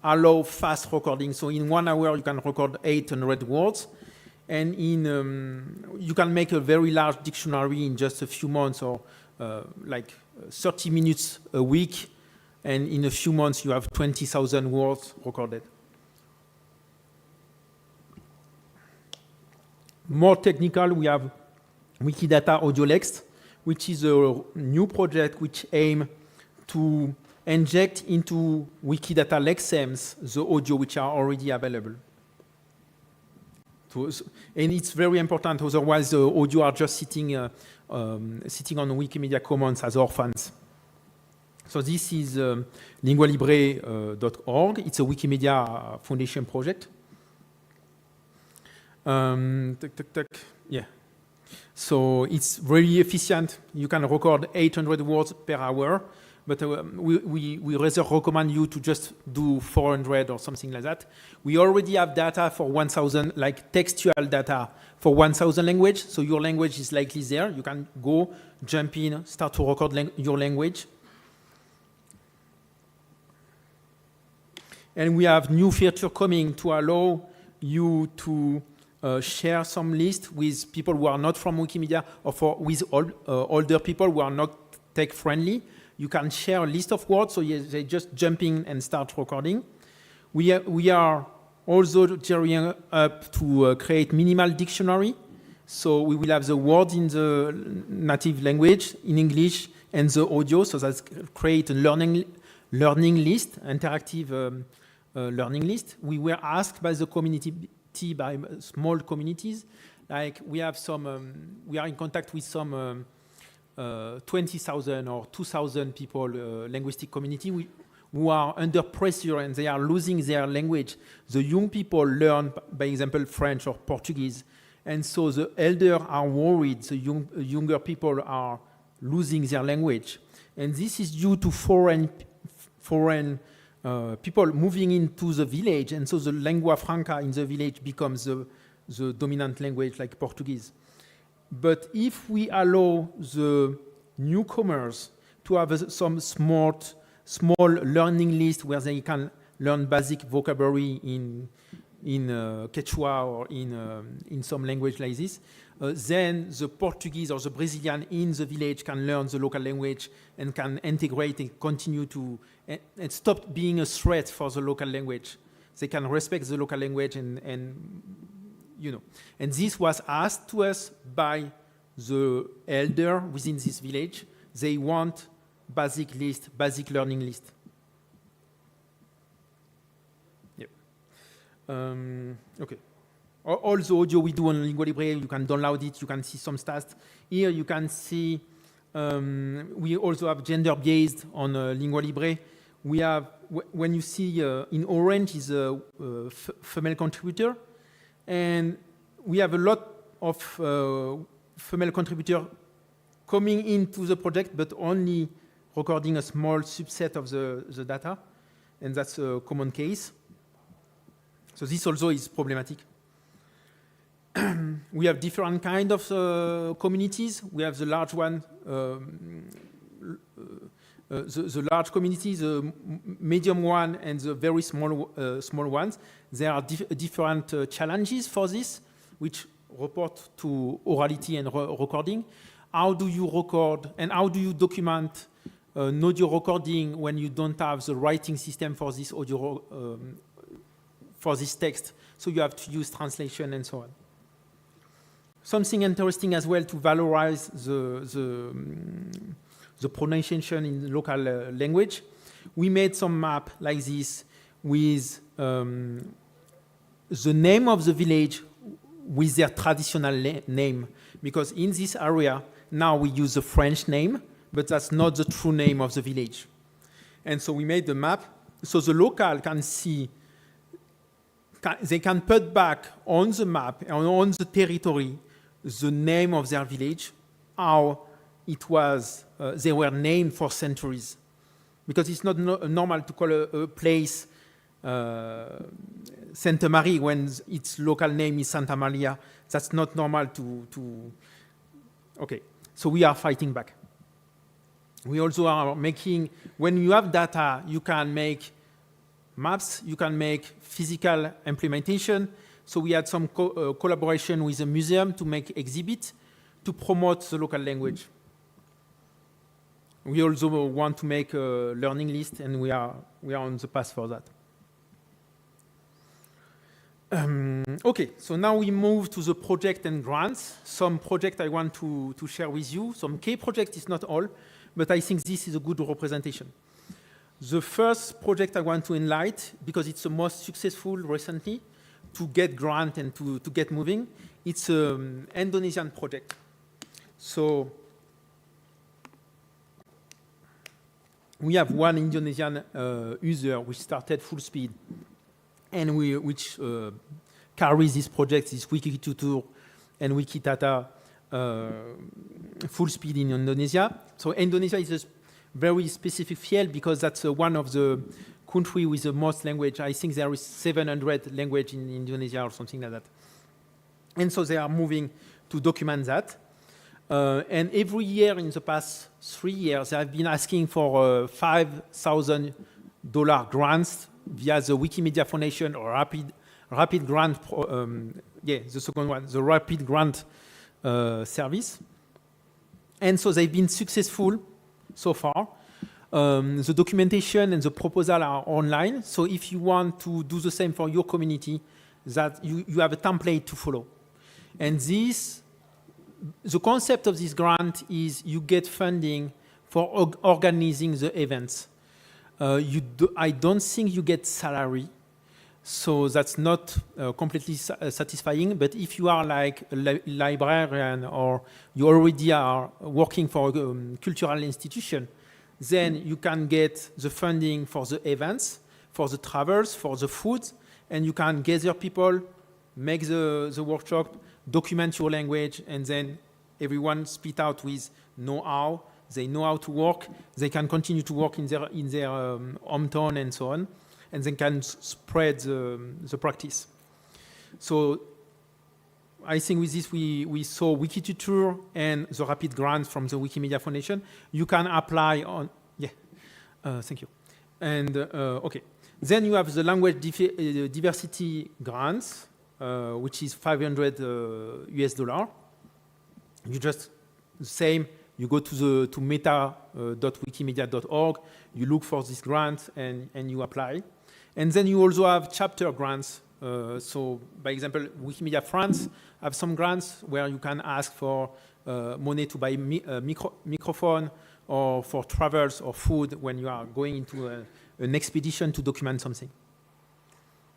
allow fast recording. So in 1 hour, you can record 800 words. And you can make a very large dictionary in just a few months, or like 30 minutes a week. And in a few months, you have 20,000 words recorded. More technical, we have Wikidata AudioLex, which is a new project which aims to inject into Wikidata lexems the audio which are already available. And it's very important, otherwise the audio are just sitting on Wikimedia Commons as orphans. So this is lingualibre.org. It's a Wikimedia Foundation project. Yeah. So it's really efficient. You can record 800 words per hour, but we rather recommend you to just do 400 or something like that. We already have data for 1,000, like textual data for 1,000 language. So your language is likely there. You can go, jump in, start to record your language. And we have new feature coming to allow you to share some list with people who are not from Wikimedia, or with older people who are not tech friendly. You can share a list of words, so they just jump in and start recording. We are also gearing up to create minimal dictionary. So we will have the word in the native language, in English, and the audio, so that's create a learning list, interactive learning list. We were asked by the community, by small communities, like we have some, we are in contact with some 20,000 or 2,000 people, linguistic community who are under pressure and they are losing their language. The young people learn, by example, French or Portuguese. And so the elders are worried, the younger people are losing their language. And this is due to foreign people moving into the village, and so the lingua franca in the village becomes the dominant language, like Portuguese. But if we allow the newcomers to have some small learning list where they can learn basic vocabulary in Quechua or in some language like this, then the Portuguese or the Brazilian in the village can learn the local language and can integrate and continue to and stop being a threat for the local language. They can respect the local language and you know. And this was asked to us by the elder within this village. They want basic learning list. Yep. Okay. All the audio we do on Lingua Libre, you can download it, you can see some stats. Here you can see, we also have gender-based on Lingua Libre. We have, when you see in orange is a female contributor, and we have a lot of female contributors coming into the project, but only recording a small subset of the data, and that's a common case. So this also is problematic. we have different kind of communities. We have the large one, the large communities, the medium one, and the very small ones. There are different challenges for this, which report to orality and recording. How do you record and how do you document an audio recording when you don't have the writing system for this audio, for this text? So you have to use translation and so on. Something interesting as well to valorize the pronunciation in local language. We made some map like this with the name of the village with their traditional name, because in this area now we use the French name, but that's not the true name of the village. And so we made the map so the local can see, they can put back on the map and on the territory the name of their village, how it was, they were named for centuries. Because it's not normal to call a place Santa Maria when its local name is Santa Maria. That's not normal to. Okay, so we are fighting back. We also are making, when you have data, you can make maps, you can make physical implementation. So we had some collaboration with a museum to make exhibits to promote the local language. We also want to make a learning list, and we are on the path for that. Okay, so now we move to the project and grants. Some project I want to share with you. Some key project is not all, but I think this is a good representation. The first project I want to highlight, because it's the most successful recently, to get grant and to get moving, it's an Indonesian project. So we have one Indonesian user which started full speed, and which carries this project, this Wikitutor and Wikidata full speed in Indonesia. So Indonesia is a very specific field because that's one of the country with the most language. I think there is 700 language in Indonesia or something like that. And so they are moving to document that. And every year in the past 3 years, they have been asking for $5,000 grants via the Wikimedia Foundation or Rapid Grant, the second one, the Rapid Grant service. And so they've been successful so far. The documentation and the proposal are online. So if you want to do the same for your community, that you have a template to follow. And the concept of this grant is you get funding for organizing the events. I don't think you get salary, so that's not completely satisfying. But if you are like a librarian or you already are working for a cultural institution, then you can get the funding for the events, for the travels, for the food, and you can gather people, make the workshop, document your language, and then everyone spit out with know-how. They know how to work. They can continue to work in their hometown and so on, and they can spread the practice. So I think with this we saw Wikitutor and the rapid grants from the Wikimedia Foundation. You can apply on, thank you. And okay, then you have the language diversity grants, which is $500 US. You just the same. You go to meta.wikimedia.org. You look for this grant and you apply. And then you also have chapter grants. So, by example, Wikimedia France have some grants where you can ask for money to buy a microphone or for travels or food when you are going into an expedition to document something.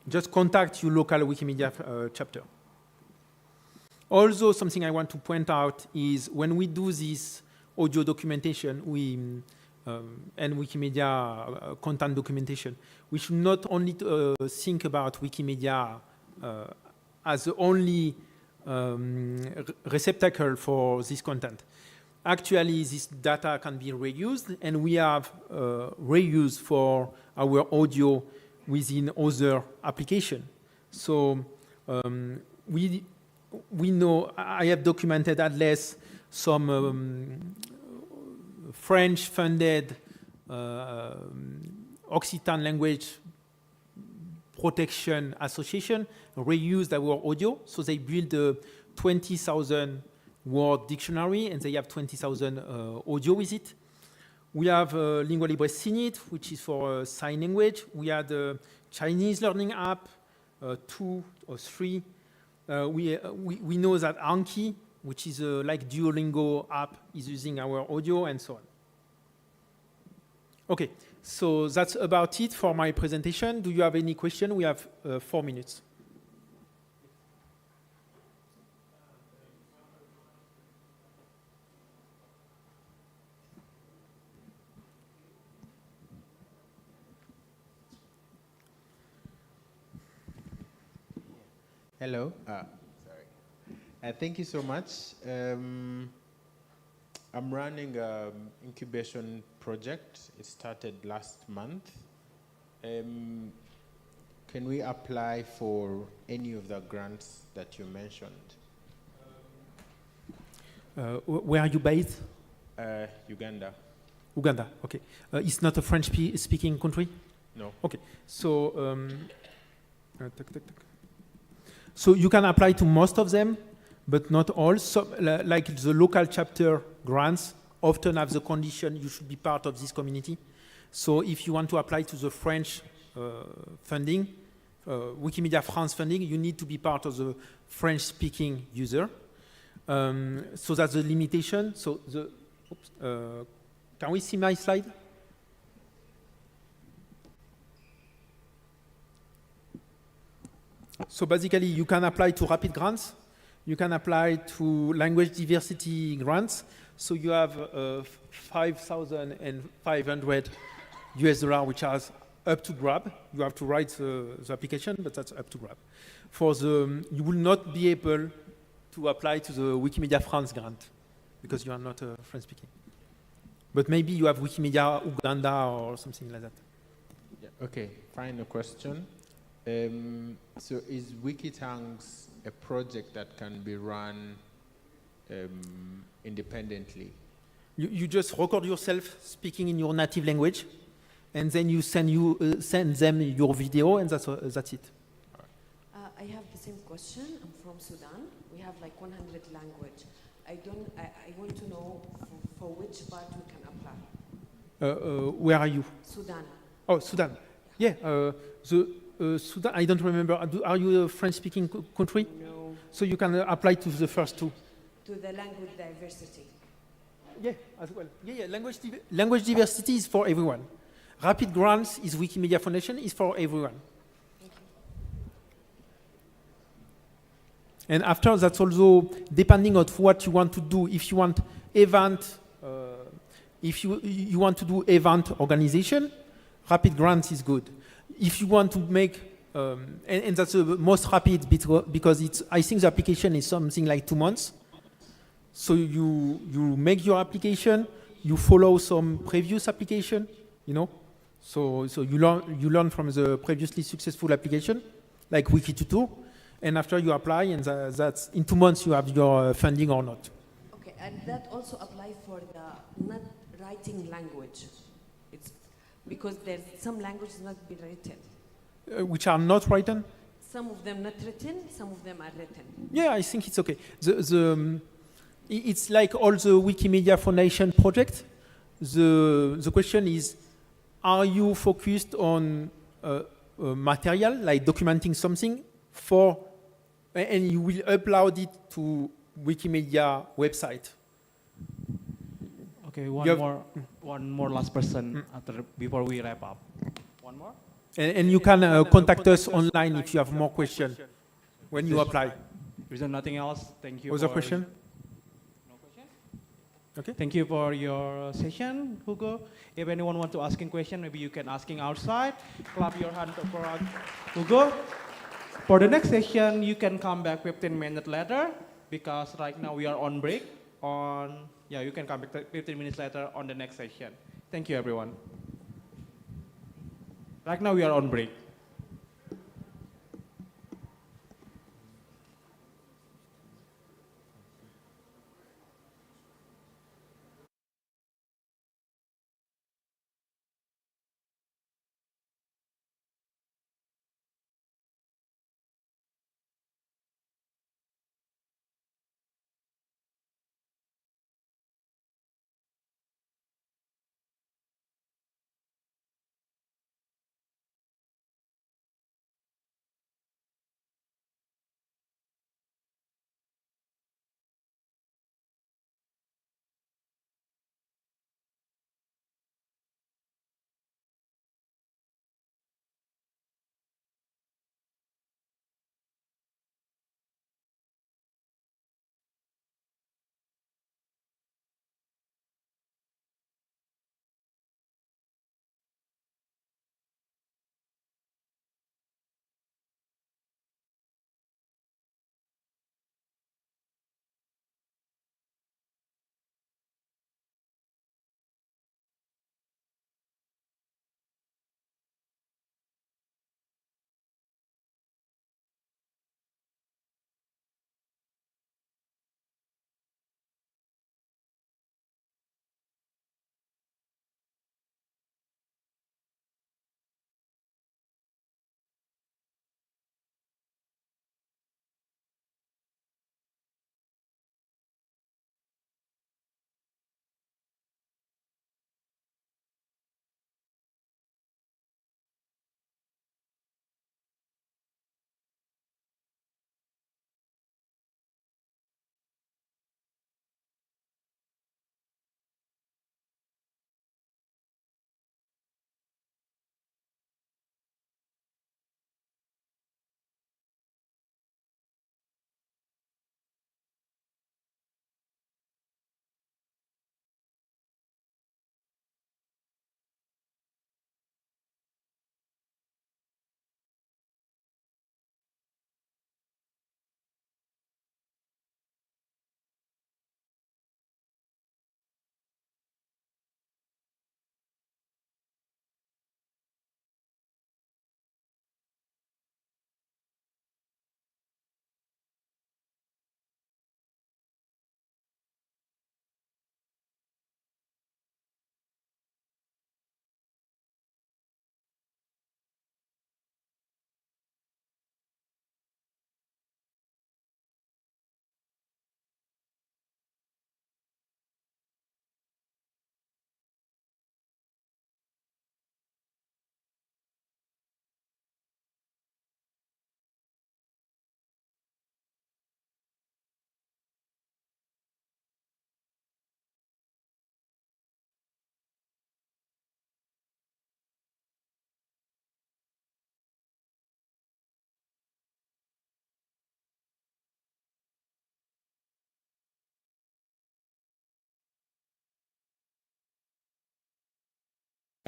Just contact your local Wikimedia chapter. Also, something I want to point out is when we do this audio documentation and Wikimedia content documentation, we should not only think about Wikimedia as the only receptacle for this content. Actually, this data can be reused, and we have reuse for our audio within other applications. So we we know, I have documented at least some French-funded Occitan language protection association reused our audio. So they built a 20,000 word dictionary and they have 20,000 audio with it. We have Lingua Libre Sinit, which is for sign language. We had a Chinese learning app, 2 or 3. We know that Anki, which is like Duolingo app, is using our audio and so on. Okay, so that's about it for my presentation. Do you have any question? We have 4 minutes. Hello. Sorry. Thank you so much. I'm running an incubation project. It started last month. Can we apply for any of the grants that you mentioned? Where are you based? Uganda. Uganda, okay. It's not a French-speaking country? No. Okay, so so you can apply to most of them, but not all. So, like the local chapter grants often have the condition you should be part of this community. So if you want to apply to the French funding, Wikimedia France funding, you need to be part of the French-speaking user. So that's the limitation. So the, can we see my slide? So basically, you can apply to rapid grants. You can apply to language diversity grants. So you have $5,500 US, which are up to grab. You have to write the application, but that's up to grab. For the, you will not be able to apply to the Wikimedia France grant because you are not French speaking. But maybe you have Wikimedia Uganda or something like that. Yeah. Okay, final question. So is Wikitangs a project that can be run You just record yourself speaking in your native language, and then you send them your video, and that's it. I have the same question. I'm from Sudan. We have like 100 language. I want to know for which part we can apply. Where are you? Sudan. Oh, Sudan. Yeah. Sudan. I don't remember. Are you a French-speaking country? No. So you can apply to the first two. To the language diversity. Yeah, as well. Yeah. Language diversity is for everyone. Rapid grants is Wikimedia Foundation is for everyone. Thank you. And after that's also depending on what you want to do. If you want event, if you want to do event organization, rapid grants is good. If you want to make, and that's the most rapid because it's, I think the application is something like 2 months. So you make your application, you follow some previous application, you know. So you learn from the previously successful application, like Wikitutor, and after you apply, and that's in 2 months you have your funding or not. Okay, and that also applies for the not writing language. It's because there's some languages not be written. Which are not written? Some of them not written, some of them are written. Yeah, I think it's okay. It's like all the Wikimedia Foundation project. The question is, are you focused on material, like documenting something and you will upload it to Wikimedia website? Okay, one more last person before we wrap up. One more? And you can contact us online if you have more questions when you apply. Is there nothing else? Thank you. Other question? No question? Okay. Thank you for your session, Hugo. If anyone wants to ask a question, maybe you can asking outside. Clap your hand for Hugo. For the next session, you can come back 15 minutes later because right now we are on break. You can come back 15 minutes later on the next session. Thank you, everyone. Right now we are on break.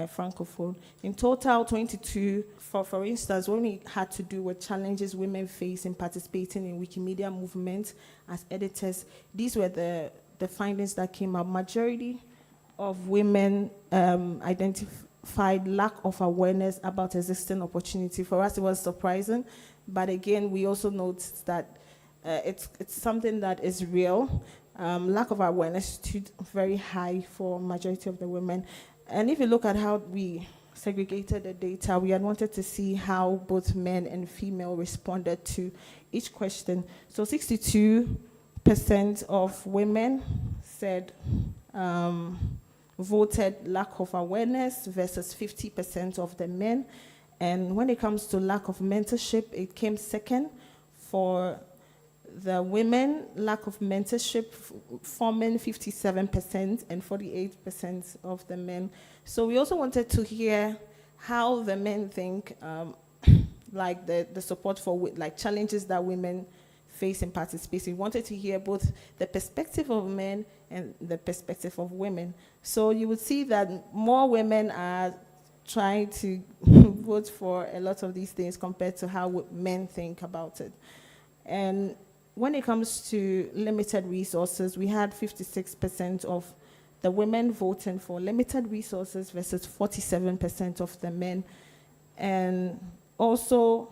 francophone. In total, 22. For instance, when we had to do with challenges women face in participating in Wikimedia movement as editors, these were the findings that came up. Majority of women identified lack of awareness about existing opportunity. For us, it was surprising, but again, we also noticed that it's something that is real. Lack of awareness stood very high for majority of the women. And if you look at how we segregated the data, we had wanted to see how both men and female responded to each question. So 62% of women said voted lack of awareness versus 50% of the men. And when it comes to lack of mentorship, it came second for the women, lack of mentorship forming 57% and 48% of the men. So we also wanted to hear how the men think, like the support for like challenges that women face in participating. We wanted to hear both the perspective of men and the perspective of women. So you would see that more women are trying to vote for a lot of these things compared to how men think about it. And when it comes to limited resources, we had 56% of the women voting for limited resources versus 47% of the men. And also,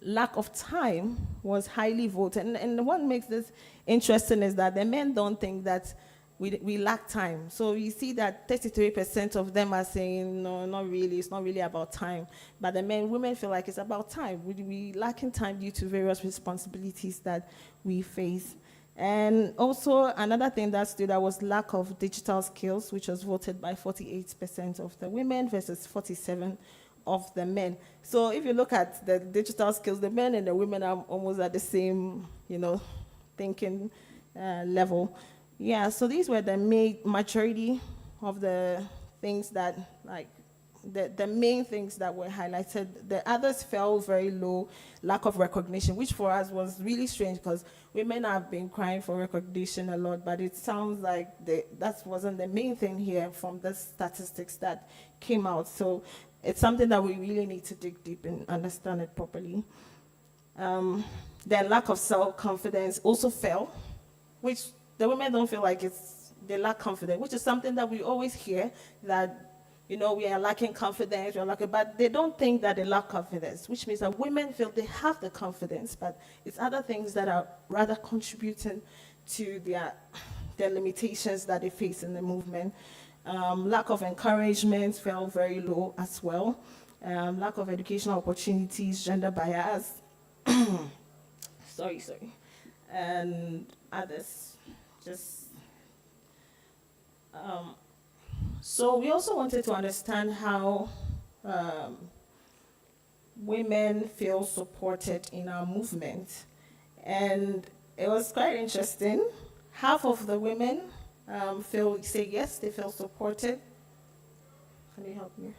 lack of time was highly voted. And what makes this interesting is that the men don't think that we lack time. So you see that 33% of them are saying, no, not really, it's not really about time. But women feel like it's about time. We lacking time due to various responsibilities that we face. And also another thing that stood out was lack of digital skills, which was voted by 48% of the women versus 47% of the men. So if you look at the digital skills, the men and the women are almost at the same, thinking level. Yeah, so these were the majority of the things that, the main things that were highlighted. The others fell very low, lack of recognition, which for us was really strange because women have been crying for recognition a lot, but it sounds like that wasn't the main thing here from the statistics that came out. So it's something that we really need to dig deep and understand it properly. Then lack of self-confidence also fell, which the women don't feel like they lack confidence, which is something that we always hear, that, we are lacking confidence, but they don't think that they lack confidence, which means that women feel they have the confidence, but it's other things that are rather contributing to their limitations that they face in the movement. Lack of encouragement fell very low as well. Lack of educational opportunities, gender bias, sorry, and others. So we also wanted to understand how women feel supported in our movement. And it was quite interesting. Half of the women say yes, they feel supported. Can you help me?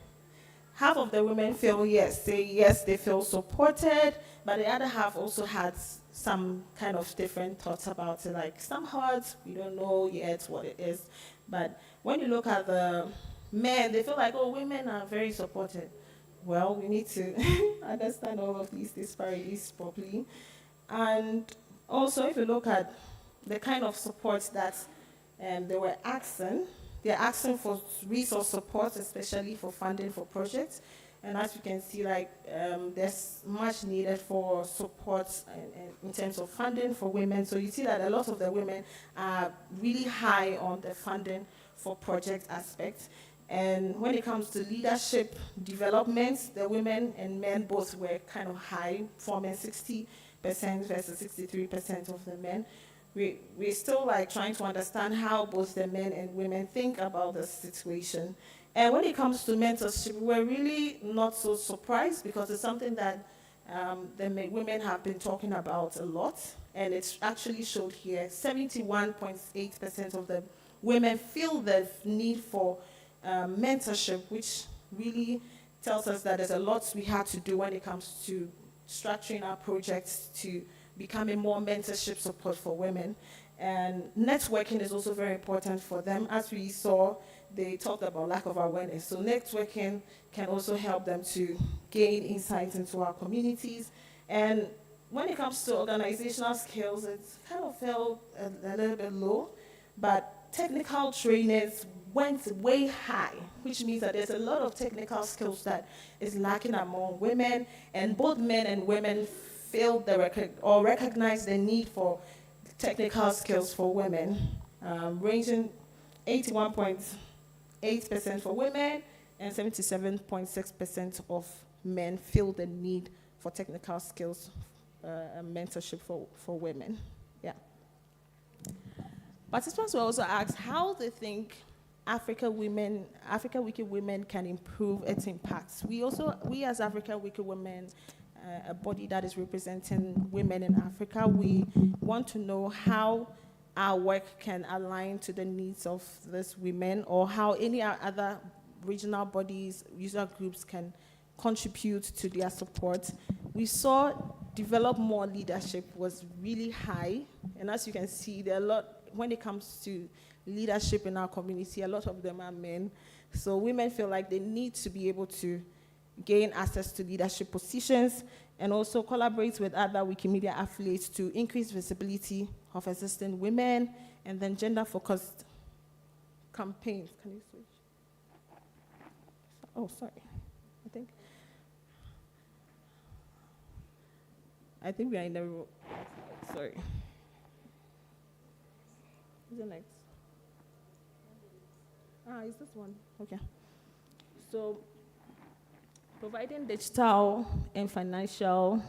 Half of the women say yes, they feel supported, but the other half also had some kind of different thoughts about it, like some hearts, we don't know yet what it is. But when you look at the men, they feel like, women are very supported. Well, we need to understand all of these disparities properly. And also, if you look at the kind of support that they were asking, they're asking for resource support, especially for funding for projects. And as you can see, there's much needed for support in terms of funding for women. So you see that a lot of the women are really high on the funding for project aspects. And when it comes to leadership developments, the women and men both were kind of high, forming 60% versus 63% of the men. We're still trying to understand how both the men and women think about the situation. And when it comes to mentorship, we're really not so surprised because it's something that the women have been talking about a lot. And it's actually showed here, 71.8% of the women feel the need for mentorship, which really tells us that there's a lot we have to do when it comes to structuring our projects to becoming more mentorship support for women. And networking is also very important for them. As we saw, they talked about lack of awareness. So networking can also help them to gain insights into our communities. And when it comes to organizational skills, it's kind of felt a little bit low, but technical trainers went way high, which means that there's a lot of technical skills that is lacking among women, and both men and women feel or recognize the need for technical skills for women, ranging 81.8% for women and 77.6% of men feel the need for technical skills and mentorship for women. Yeah. Participants were also asked how they think Africa Wiki Women can improve its impacts. We as Africa Wiki Women, a body that is representing women in Africa, we want to know how our work can align to the needs of these women, or how any other regional bodies, user groups can contribute to their support. We saw develop more leadership was really high, and as you can see, there are a lot, when it comes to leadership in our community, a lot of them are men. So women feel like they need to be able to gain access to leadership positions and also collaborate with other Wikimedia affiliates to increase visibility of existing women, and then gender-focused campaigns. Can you switch? Oh, sorry. I think we are in the room. Sorry. Is it next? Is this one? Okay. So, providing digital and financial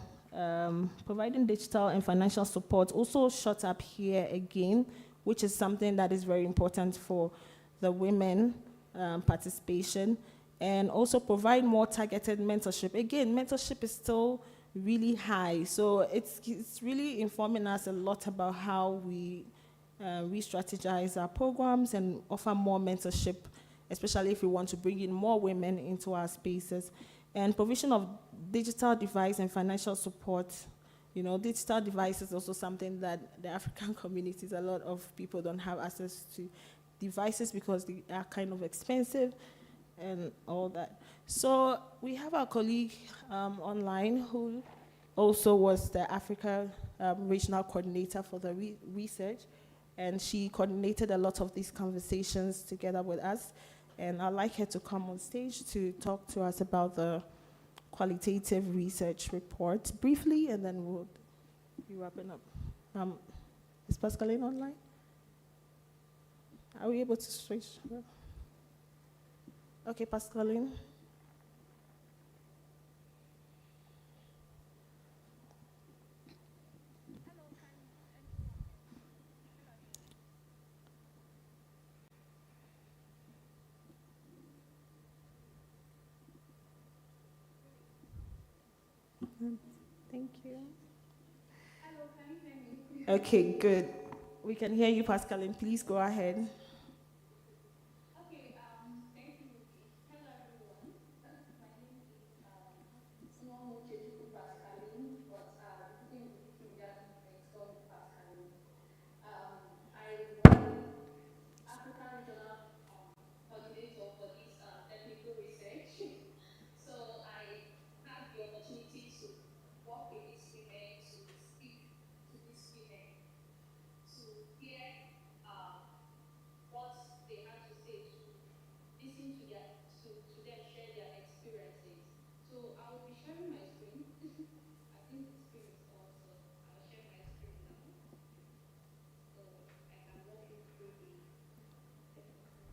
support also shot up here again, which is something that is very important for the women participation, and also provide more targeted mentorship. Again, mentorship is still really high, so it's really informing us a lot about how we re-strategize our programs and offer more mentorship, especially if we want to bring in more women into our spaces. And provision of digital device and financial support. You know, digital device is also something that the African communities, a lot of people don't have access to devices because they are kind of expensive and all that. So we have our colleague online who also was the Africa regional coordinator for the research, and she coordinated a lot of these conversations together with us. And I'd like her to come on stage to talk to us about the qualitative research report briefly, and then we'll be wrapping up. Is Pascaline online? Are we able to switch? Okay, Pascaline. Thank you. Hello, can you hear me? Okay, good. We can hear you, Pascaline. Please go ahead. Okay, thank you, Ruby. Hello, everyone. My name is Pascaline, but in Wikimedia it's called Pascaline. I run African Regional Coordinator for this technical research. So I had the opportunity to work with these women, to speak to these women, to hear what they had to say, to listen to them share their experiences. So I will be sharing my screen. I think the screen is also. I'll share my screen now, so I can walk you through the technical.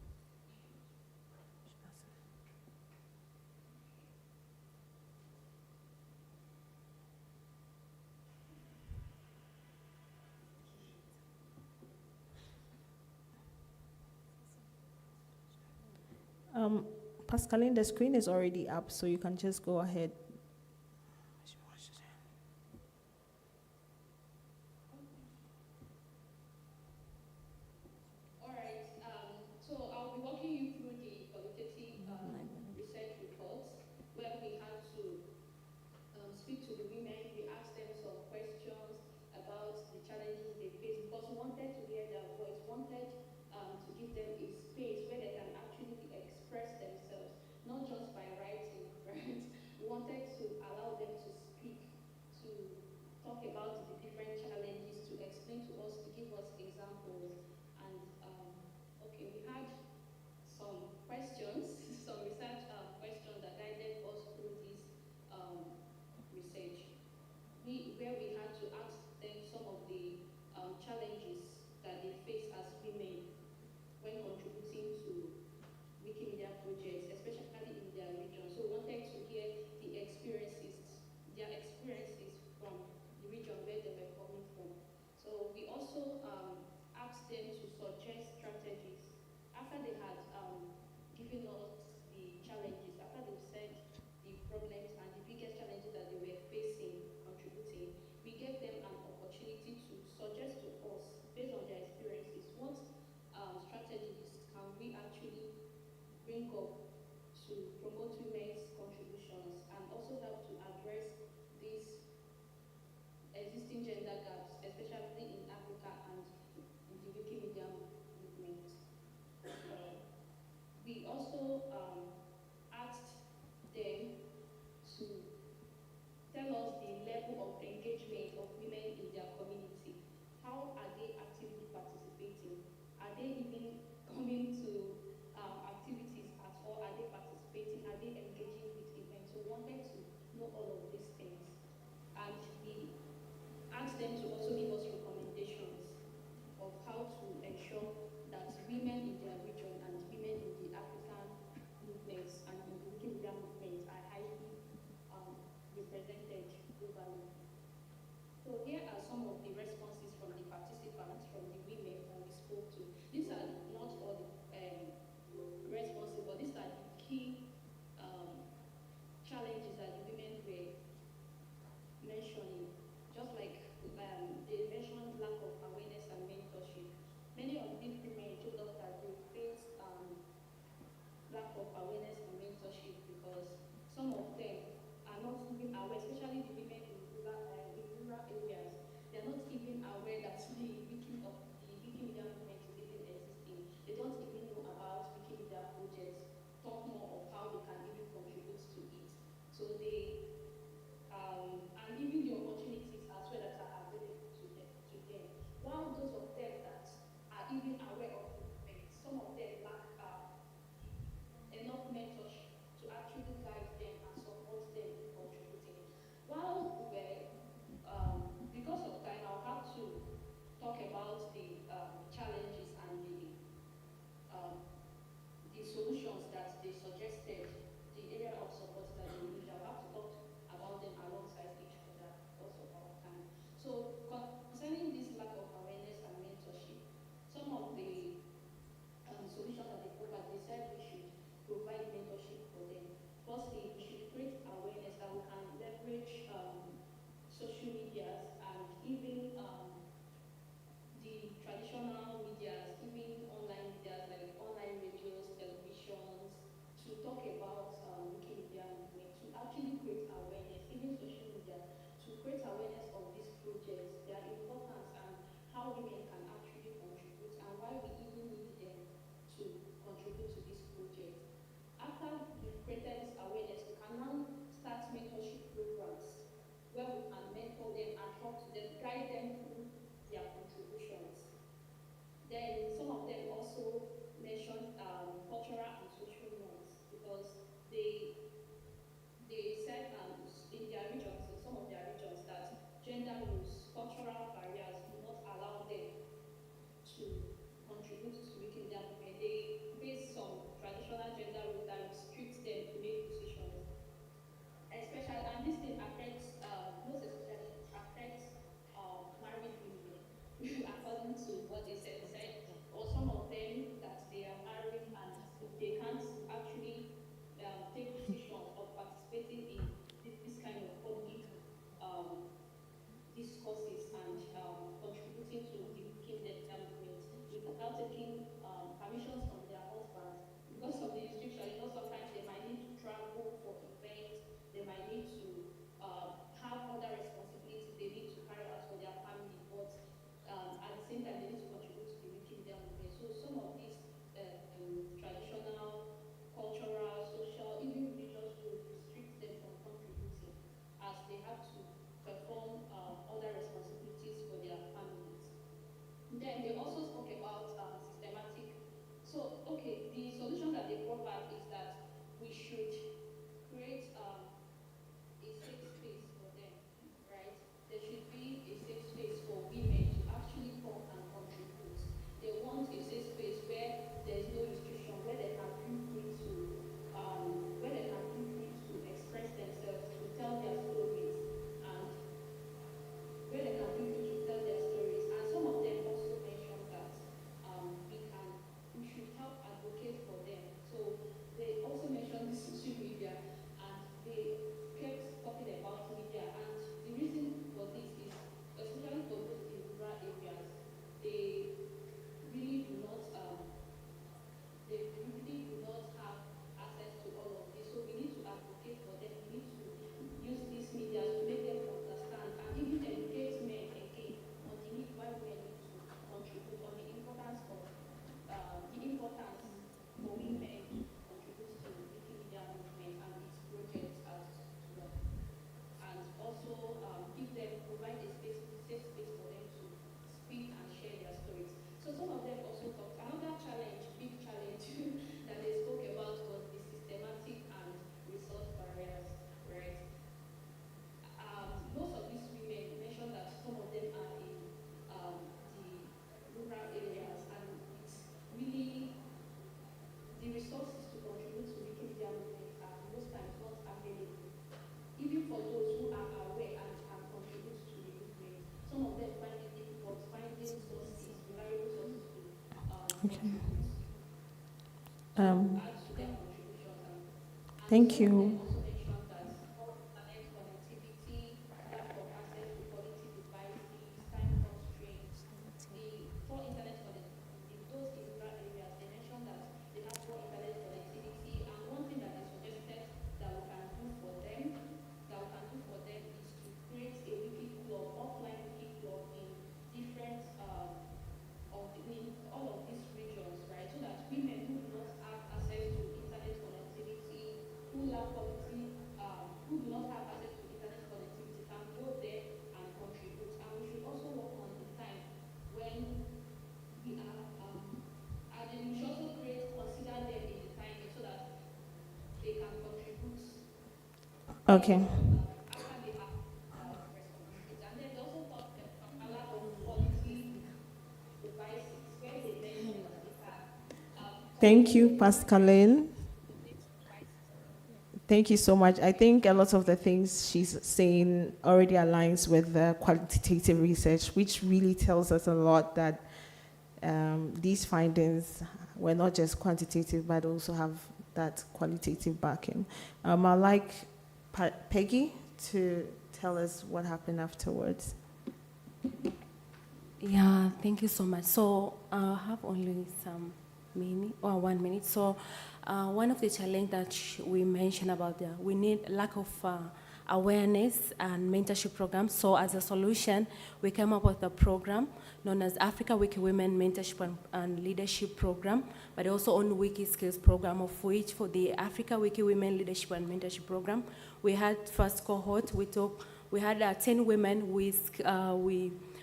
Pascaline, the screen is already up, so you can just go ahead. All right. So I'll be walking you through the qualitative research report, where we had to speak to the women. We asked them some questions about the challenges they face, because we wanted to hear to promote women's contributions and also help to address these existing gender gaps, especially in Africa and in the Wikimedia movement. We also asked them to tell us the level of engagement of women in their community. How are they actively participating? Are they even coming to activities at all? Are they participating? Are they engaging with events? So we wanted to know all of these things. And we asked them to also give us recommendations of how to ensure that women in their region and women in the African movements and in the Wikimedia movement are highly represented globally. So here are some of the responses from the participants, from the women that we spoke to. These are not all the responses, but these are the key challenges that the women were mentioning. Just like the for those who are aware and can contribute to the movement. Some of them find it difficult finding sources, reliable sources to Okay. contribute, Um, add to their contributions. thank Some of them you. also mentioned that poor internet connectivity, lack of access to quality devices, time constraints, the poor internet connectivity, in those in rural areas, they mentioned that they have poor internet connectivity, and one thing that they suggested that we can do for them, is to create a wiki club, offline wiki club in different in all of these regions, right? So that women who do not have access to internet connectivity, who lack quality, who do not have access to internet connectivity, can go there and contribute. And we should also work on the time when we are, and then we should also consider them in the timing so that they can contribute Okay. after they have responsibility. And then they also talk a lot of quality devices where they mentioned that they have Thank you, Pascaline. Thank you so much. I think a lot of the things she's saying already aligns with the quantitative research, which really tells us a lot that these findings were not just quantitative, but also have that qualitative backing. I'd like Peggy to tell us what happened afterwards. Yeah, thank you so much. So I have only some minute or 1 minute. So one of the challenges that we mentioned about we need lack of awareness and mentorship programs. So as a solution, we came up with a program known as Africa Wiki Women Mentorship and Leadership Program, but also on Wiki Skills Program, of which for the Africa Wiki Women Leadership and Mentorship Program, we had first cohort. We had 10 women. We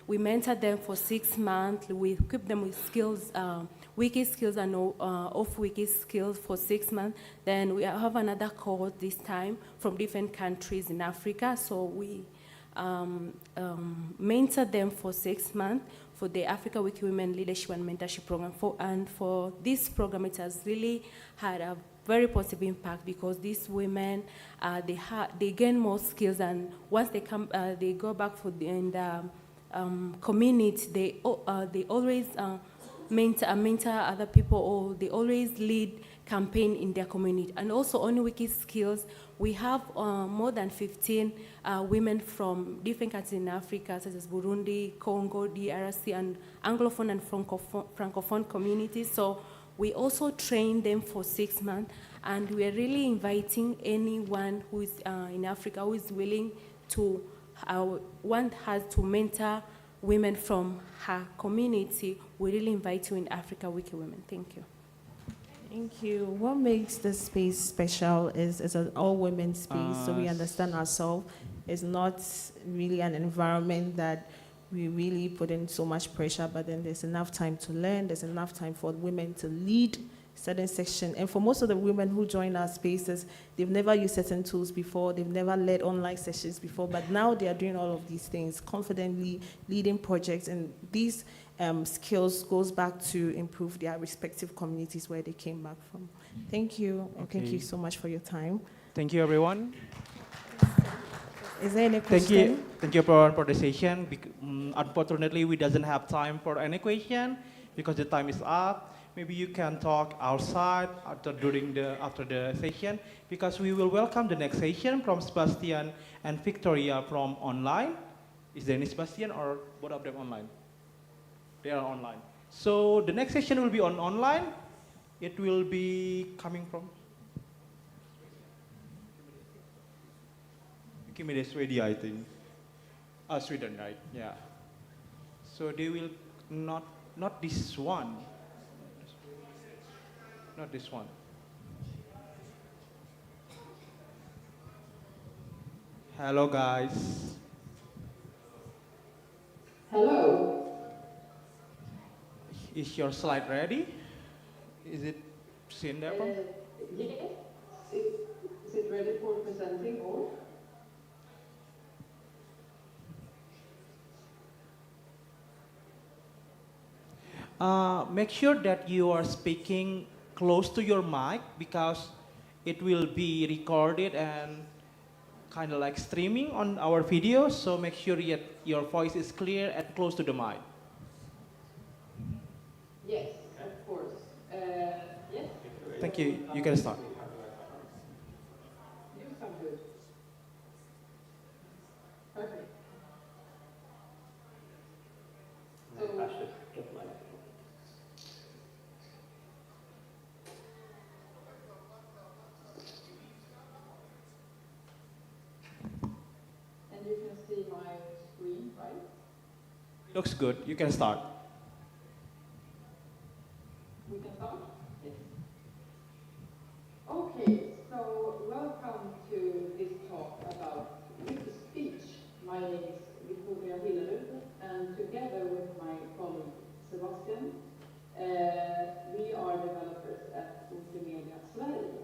mentored them for 6 months. We equipped them with skills, wiki skills and off-wiki skills for 6 months. Then we have another cohort this time from different countries in Africa. So we mentored them for 6 months for the Africa Wiki Women Leadership and Mentorship Program. And for this program, it has really had a very positive impact because these women, they gain more skills, and once they come, they go back in the community, they always mentor other people, or they always lead campaign in their community. And also on Wiki Skills, we have more than 15 women from different countries in Africa, such as Burundi, Congo, DRC, and Anglophone and Francophone communities. So we also train them for 6 months, and we are really inviting anyone who is in Africa who is willing to has to mentor women from her community. We really invite you in Africa Wiki Women. Thank you. Thank you. What makes this space special is it's an all-women space, so we understand ourselves. It's not really an environment that we really put in so much pressure, but then there's enough time to learn, there's enough time for women to lead certain section. And for most of the women who join our spaces, they've never used certain tools before, they've never led online sessions before, but now they are doing all of these things, confidently leading projects, and these skills goes back to improve their respective communities where they came back from. Thank you, and thank you so much for your time. Thank you, everyone. Is there any question? Thank you for the session. Unfortunately, we doesn't have time for any question because the time is up. Maybe you can talk outside after the session, because we will welcome the next session from Sebastian and Victoria from online. Is there any Sebastian or both of them online? They are online. So the next session will be online. It will be coming from Wikimania Sweden, I think. Sweden, right? Yeah. So they will not this one. Not this one. Hello, guys. Hello. Is your slide ready? Is it seen there? Yes. Is it ready for presenting or? Make sure that you are speaking close to your mic, because it will be recorded and kind of like streaming on our videos, so make sure that your voice is clear and close to the mic. Yes, of course. Yes? Thank you. You can start. You sound good. Perfect. So, and you can see my screen, right? Looks good. You can start. We can start? Yes. Okay, so welcome to this talk about wiki speech. My name is Victoria Hillerud, and together with my colleague Sebastian, we are developers at Wikimania Sverige.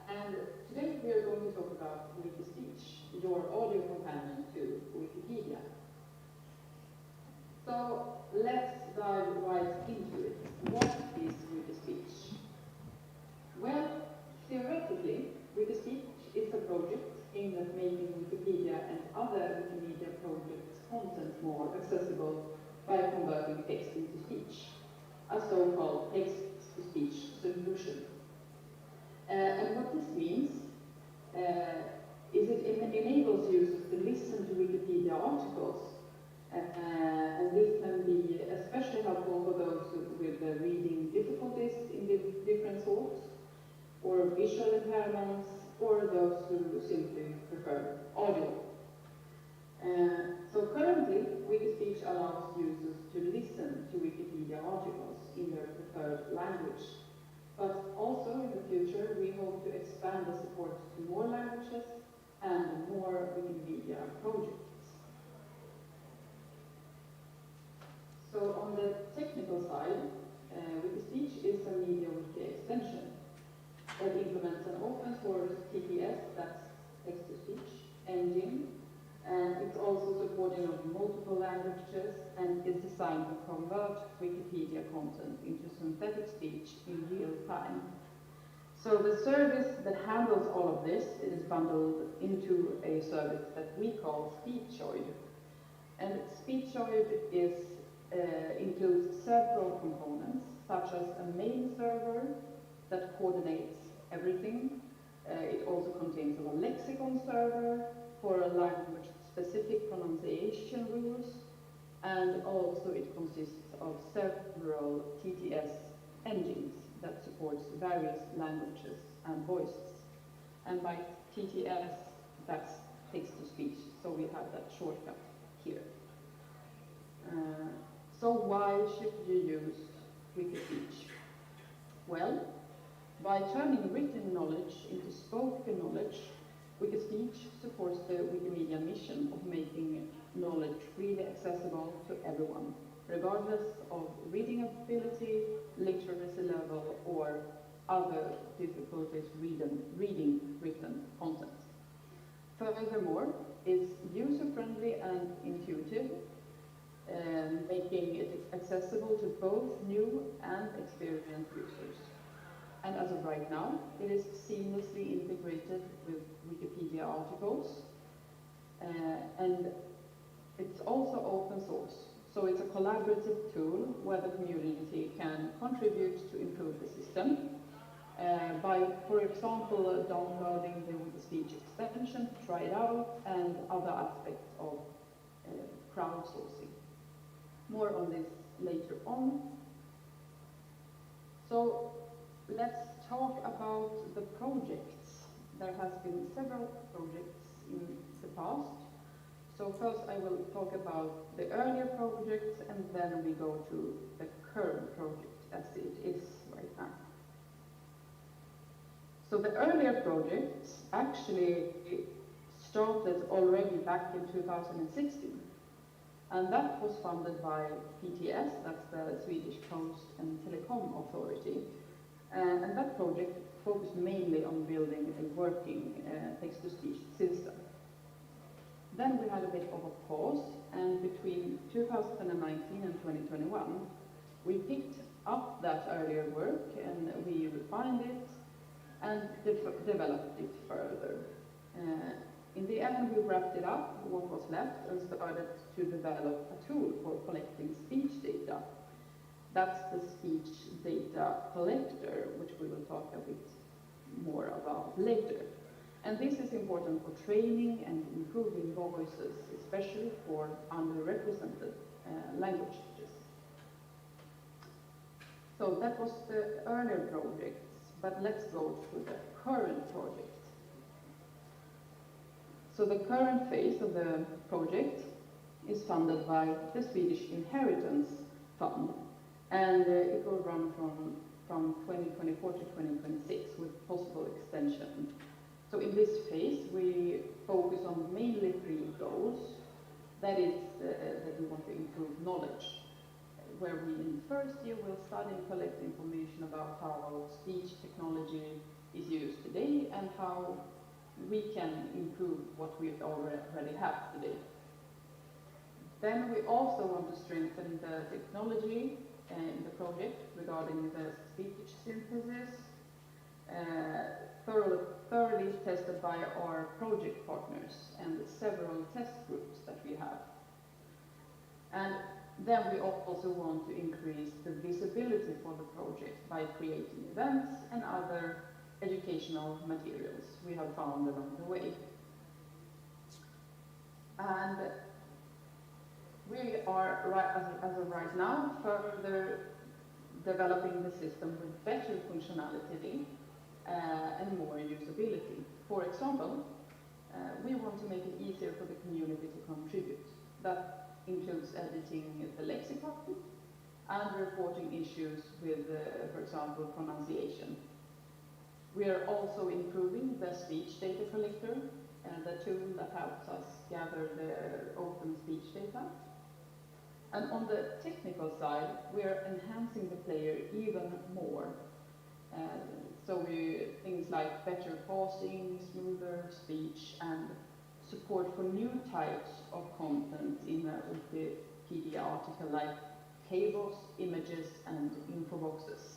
And today we are going to talk about wiki speech, your audio companion to Wikipedia. So let's dive right into it. What is wiki speech? Well, theoretically, wiki speech is a project aimed at making Wikipedia and other Wikimedia projects' content more accessible by converting text into speech, a so-called text-to-speech solution. And what this means is it enables users to listen to Wikipedia articles, and this can be especially helpful for those with reading difficulties in different sorts, or visual impairments, or those who simply prefer audio. So currently, Wikispeech allows users to listen to Wikipedia articles in their preferred language. But also in the future, we hope to expand the support to more languages and more Wikimedia projects. So on the technical side, Wikispeech is a media wiki extension that implements an open source TTS, that's text-to-speech, engine, and it's also supporting of multiple languages and is designed to convert Wikipedia content into synthetic speech in real time. So the service that handles all of this is bundled into a service that we call Speechoid. And Speechoid includes several components, such as a main server that coordinates everything. It also contains a lexicon server for a language-specific pronunciation rules, and also it consists of several TTS engines that supports various languages and voices. And by TTS, that's text-to-speech, so we have that shortcut here. So why should you use Wikispeech? Well, by turning written knowledge into spoken knowledge, Wikispeech supports the Wikimedia mission of making knowledge freely accessible to everyone, regardless of reading ability, literacy level, or other difficulties reading written content. Furthermore, it's user-friendly and intuitive, making it accessible to both new and experienced users. And as of right now, it is seamlessly integrated with Wikipedia articles, and it's also open source. So it's a collaborative tool where the community can contribute to improve the system by, for example, downloading the Wikispeech extension to try it out, and other aspects of crowdsourcing. More on this later on. So let's talk about the projects. There has been several projects in the past. So first I will talk about the earlier projects, and then we go to the current project as it is right now. So the earlier projects actually started already back in 2016. And that was funded by PTS, that's the Swedish Post and Telecom Authority. And that project focused mainly on building a working text-to-speech system. Then we had a bit of a pause, and between 2019 and 2021, we picked up that earlier work and we refined it and developed it further. In the end, we wrapped it up, what was left, and started to develop a tool for collecting speech data. That's the speech data collector, which we will talk a bit more about later. And this is important for training and improving voices, especially for underrepresented languages. So that was the earlier projects, but let's go to the current project. So the current phase of the project is funded by the Swedish Inheritance Fund, and it will run from 2024 to 2026 with possible extension. So in this phase, we focus on mainly 3 goals. That is that we want to improve knowledge, where we in the first year will study and collect information about how speech technology is used today and how we can improve what we already have today. Then we also want to strengthen the technology in the project regarding the speech synthesis, thoroughly tested by our project partners and several test groups that we have. And then we also want to increase the visibility for the project by creating events and other educational materials we have found along the way. And we are, as of right now, further developing the system with better functionality and more usability. For example, we want to make it easier for the community to contribute. That includes editing the lexicon and reporting issues with, for example, pronunciation. We are also improving the speech data collector, the tool that helps us gather the open speech data. And on the technical side, we are enhancing the player even more. So things like better pausing, smoother speech, and support for new types of content in a Wikipedia article like tables, images, and info boxes.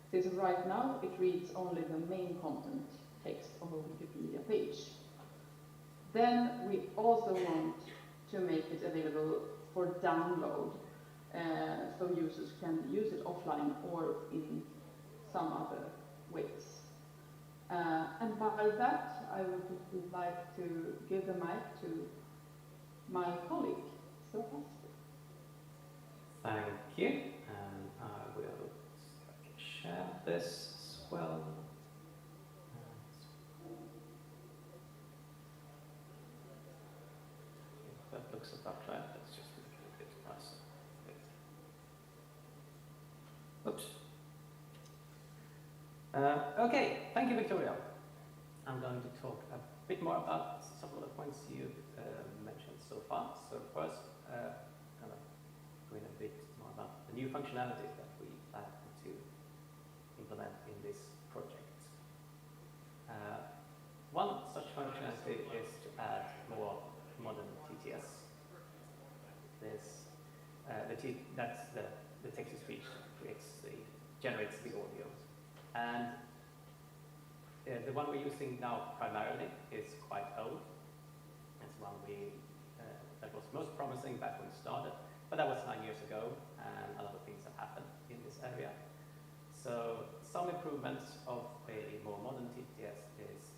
Since right now it reads only the main content text of a Wikipedia page. Then we also want to make it available for download, so users can use it offline or in some other ways. And by that, I would like to give the mic to my colleague, Sophie. Thank you, and I will share this as well. That looks about right. Let's just make it a bit nicer. Oops. Okay, thank you, Victoria. I'm going to talk a bit more about some of the points you mentioned so far. So first, kind of going a bit more about the new functionalities that we plan to implement in this project. One such functionality is to add more modern TTS. That's the text-to-speech generates the audio. And the one we're using now primarily is quite old. It's one that was most promising back when it started, but that was 9 years ago, and a lot of things have happened in this area. So some improvements of a more modern TTS is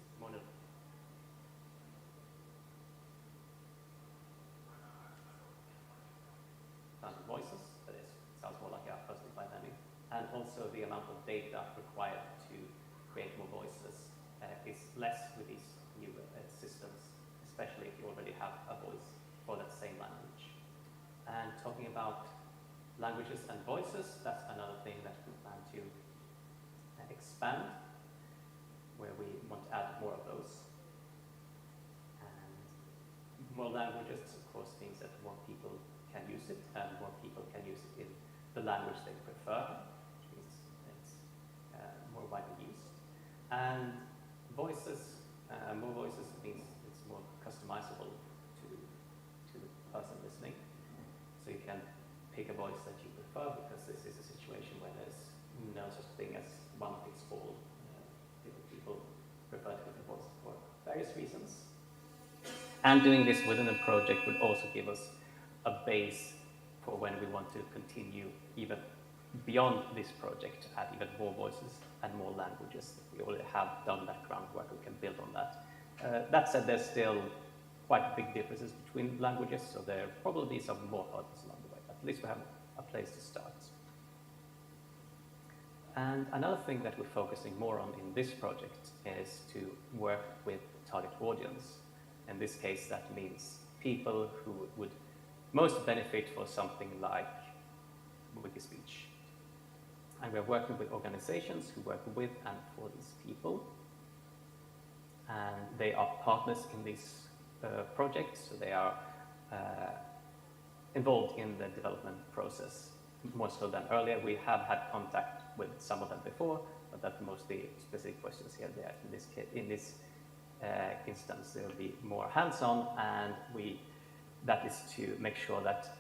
voices, that is, sounds more like a person-defined landing, and also the amount of data required to create more voices is less with these new systems, especially if you already have a voice for that same language. And talking about languages and voices, that's another thing that we plan to expand, where we want to add more of those. And more languages, of course, means that more people can use it, and more people can use it in the language they prefer, which means it's more widely used. And voices, more voices means it's more customizable to the person listening. So you can pick a voice that you prefer, because this is a situation where there's no such thing as one fits all. People prefer different voices for various reasons. And doing this within a project would also give us a base for when we want to continue even beyond this project to add even more voices and more languages. We already have done that groundwork, we can build on that. That said, there's still quite big differences between languages, so there probably be some more hurdles along the way, but at least we have a place to start. And another thing that we're focusing more on in this project is to work with target audience. In this case, that means people who would most benefit for something like Wikispeech. And we're working with organizations who work with and for these people. And they are partners in this project, so they are involved in the development process more so than earlier. We have had contact with some of them before, but that's mostly specific questions here. There. In this instance, there will be more hands-on, and that is to make sure that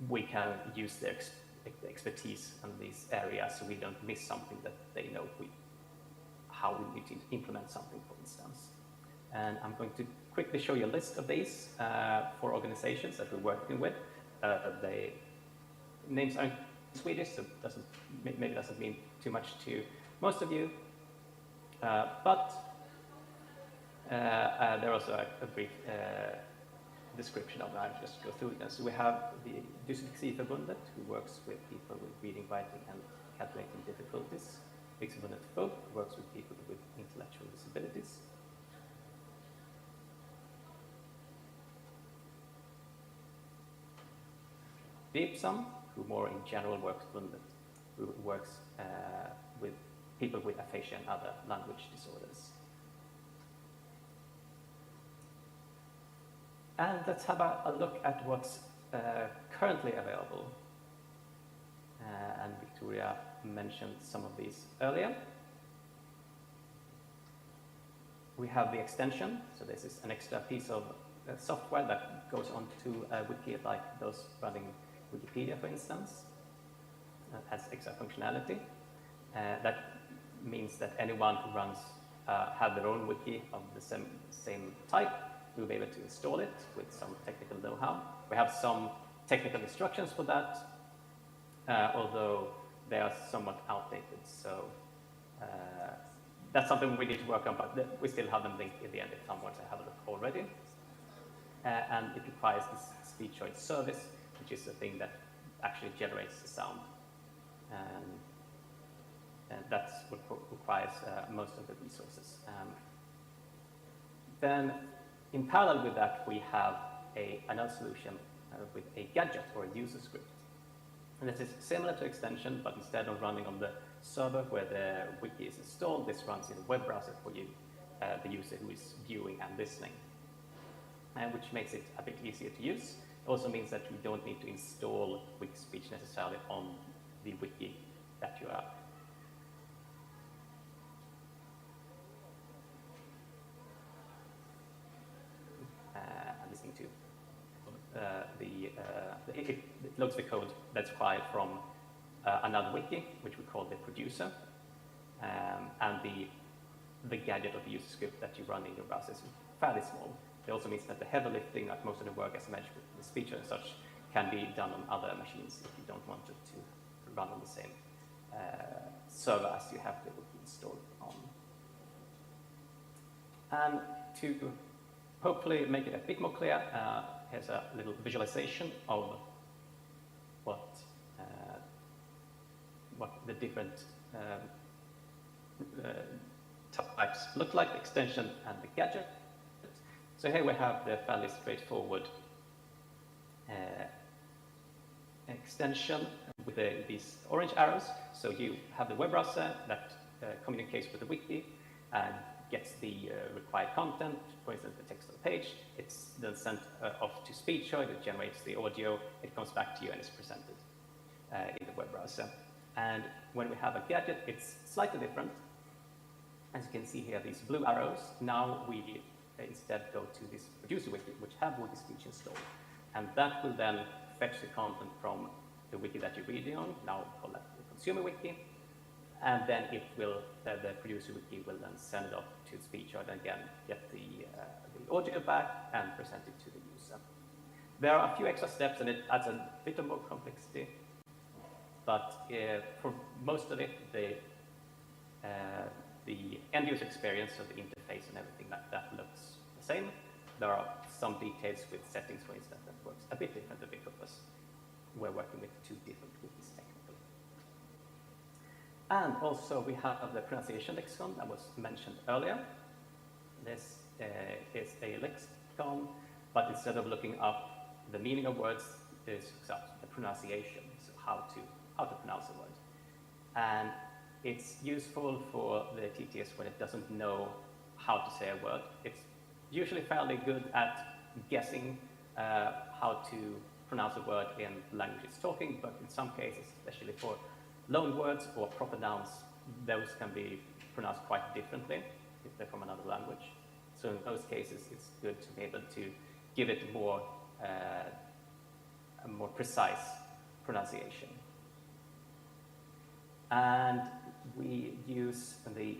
we can use their expertise in these areas, so we don't miss something that they know how we need to implement something, for instance. And I'm going to quickly show you a list of these for organizations that we're working with. The names are in Swedish, so maybe doesn't mean too much to most of you, but there also a brief description of that. I'll just go through them. So we have the Dyslexiförbundet, who works with people with reading, writing, and calculating difficulties. Riksförbundet Folk works with people with intellectual disabilities. Vipsam, who more in general works who works with people with aphasia and other language disorders. And let's have a look at what's currently available. And Victoria mentioned some of these earlier. We have the extension. So this is an extra piece of software that goes onto a wiki, like those running Wikipedia, for instance. Has extra functionality. That means that anyone who runs have their own wiki of the same type will be able to install it with some technical know-how. We have some technical instructions for that, although they are somewhat outdated. So that's something we need to work on, but we still have them linked in the end if someone wants to have a look already. And it requires this speech choice service, which is the thing that actually generates the sound. And that's what requires most of the resources. Then, in parallel with that, we have another solution with a gadget or a user script. And this is similar to extension, but instead of running on the server where the wiki is installed, this runs in a web browser for you, the user who is viewing and listening, which makes it a bit easier to use. It also means that you don't need to install Wikispeech necessarily on the wiki that you are listening to. It loads the code that's filed from another wiki, which we call the producer, and the gadget of the user script that you run in your browser is fairly small. It also means that the heavy lifting, like most of the work, as I mentioned, with the speech and such, can be done on other machines if you don't want it to run on the same server as you have the wiki installed on. And to hopefully make it a bit more clear, here's a little visualization of what the different types look like, the extension and the gadget. So here we have the fairly straightforward extension with these orange arrows. So you have the web browser that communicates with the wiki and gets the required content, for instance, the text of the page. It's then sent off to SpeechChoice, it generates the audio, it comes back to you and is presented in the web browser. And when we have a gadget, it's slightly different. As you can see here, these blue arrows, now we instead go to this producer wiki, which have Wikispeech installed. And that will then fetch the content from the wiki that you're reading on, now called that the consumer wiki, and then it will, the producer wiki will then send it off to SpeechArt and again get the audio back and present it to the user. There are a few extra steps and it adds a bit of more complexity, but for most of it, the end user experience of the interface and everything like that looks the same. There are some details with settings, for instance, that works a bit differently because we're working with two different wikis technically. And also we have the pronunciation lexicon that was mentioned earlier. This is a lexicon, but instead of looking up the meaning of words, it looks up the pronunciation, so how to pronounce a word. And it's useful for the TTS when it doesn't know how to say a word. It's usually fairly good at guessing how to pronounce a word in the language it's talking, but in some cases, especially for loan words or proper nouns, those can be pronounced quite differently if they're from another language. So in those cases, it's good to be able to give it more, a more precise pronunciation. And we use the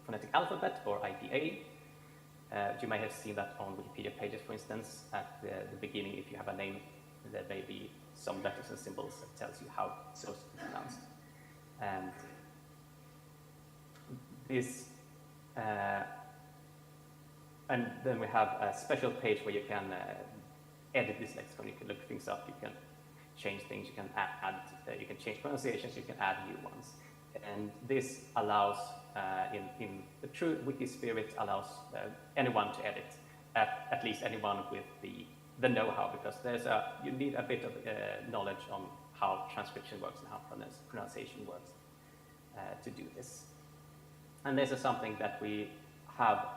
phonetic alphabet, or IPA. You may have seen that on Wikipedia pages, for instance. At the beginning, if you have a name, there may be some letters and symbols that tells you how it's supposed to be pronounced. And this, and then we have a special page where you can edit this lexicon. You can look things up, you can change things, you can add, you can change pronunciations, you can add new ones. And this allows, in the true wiki spirit, allows anyone to edit, at least anyone with the know-how, because you need a bit of knowledge on how transcription works and how pronunciation works to do this. And this is something that we have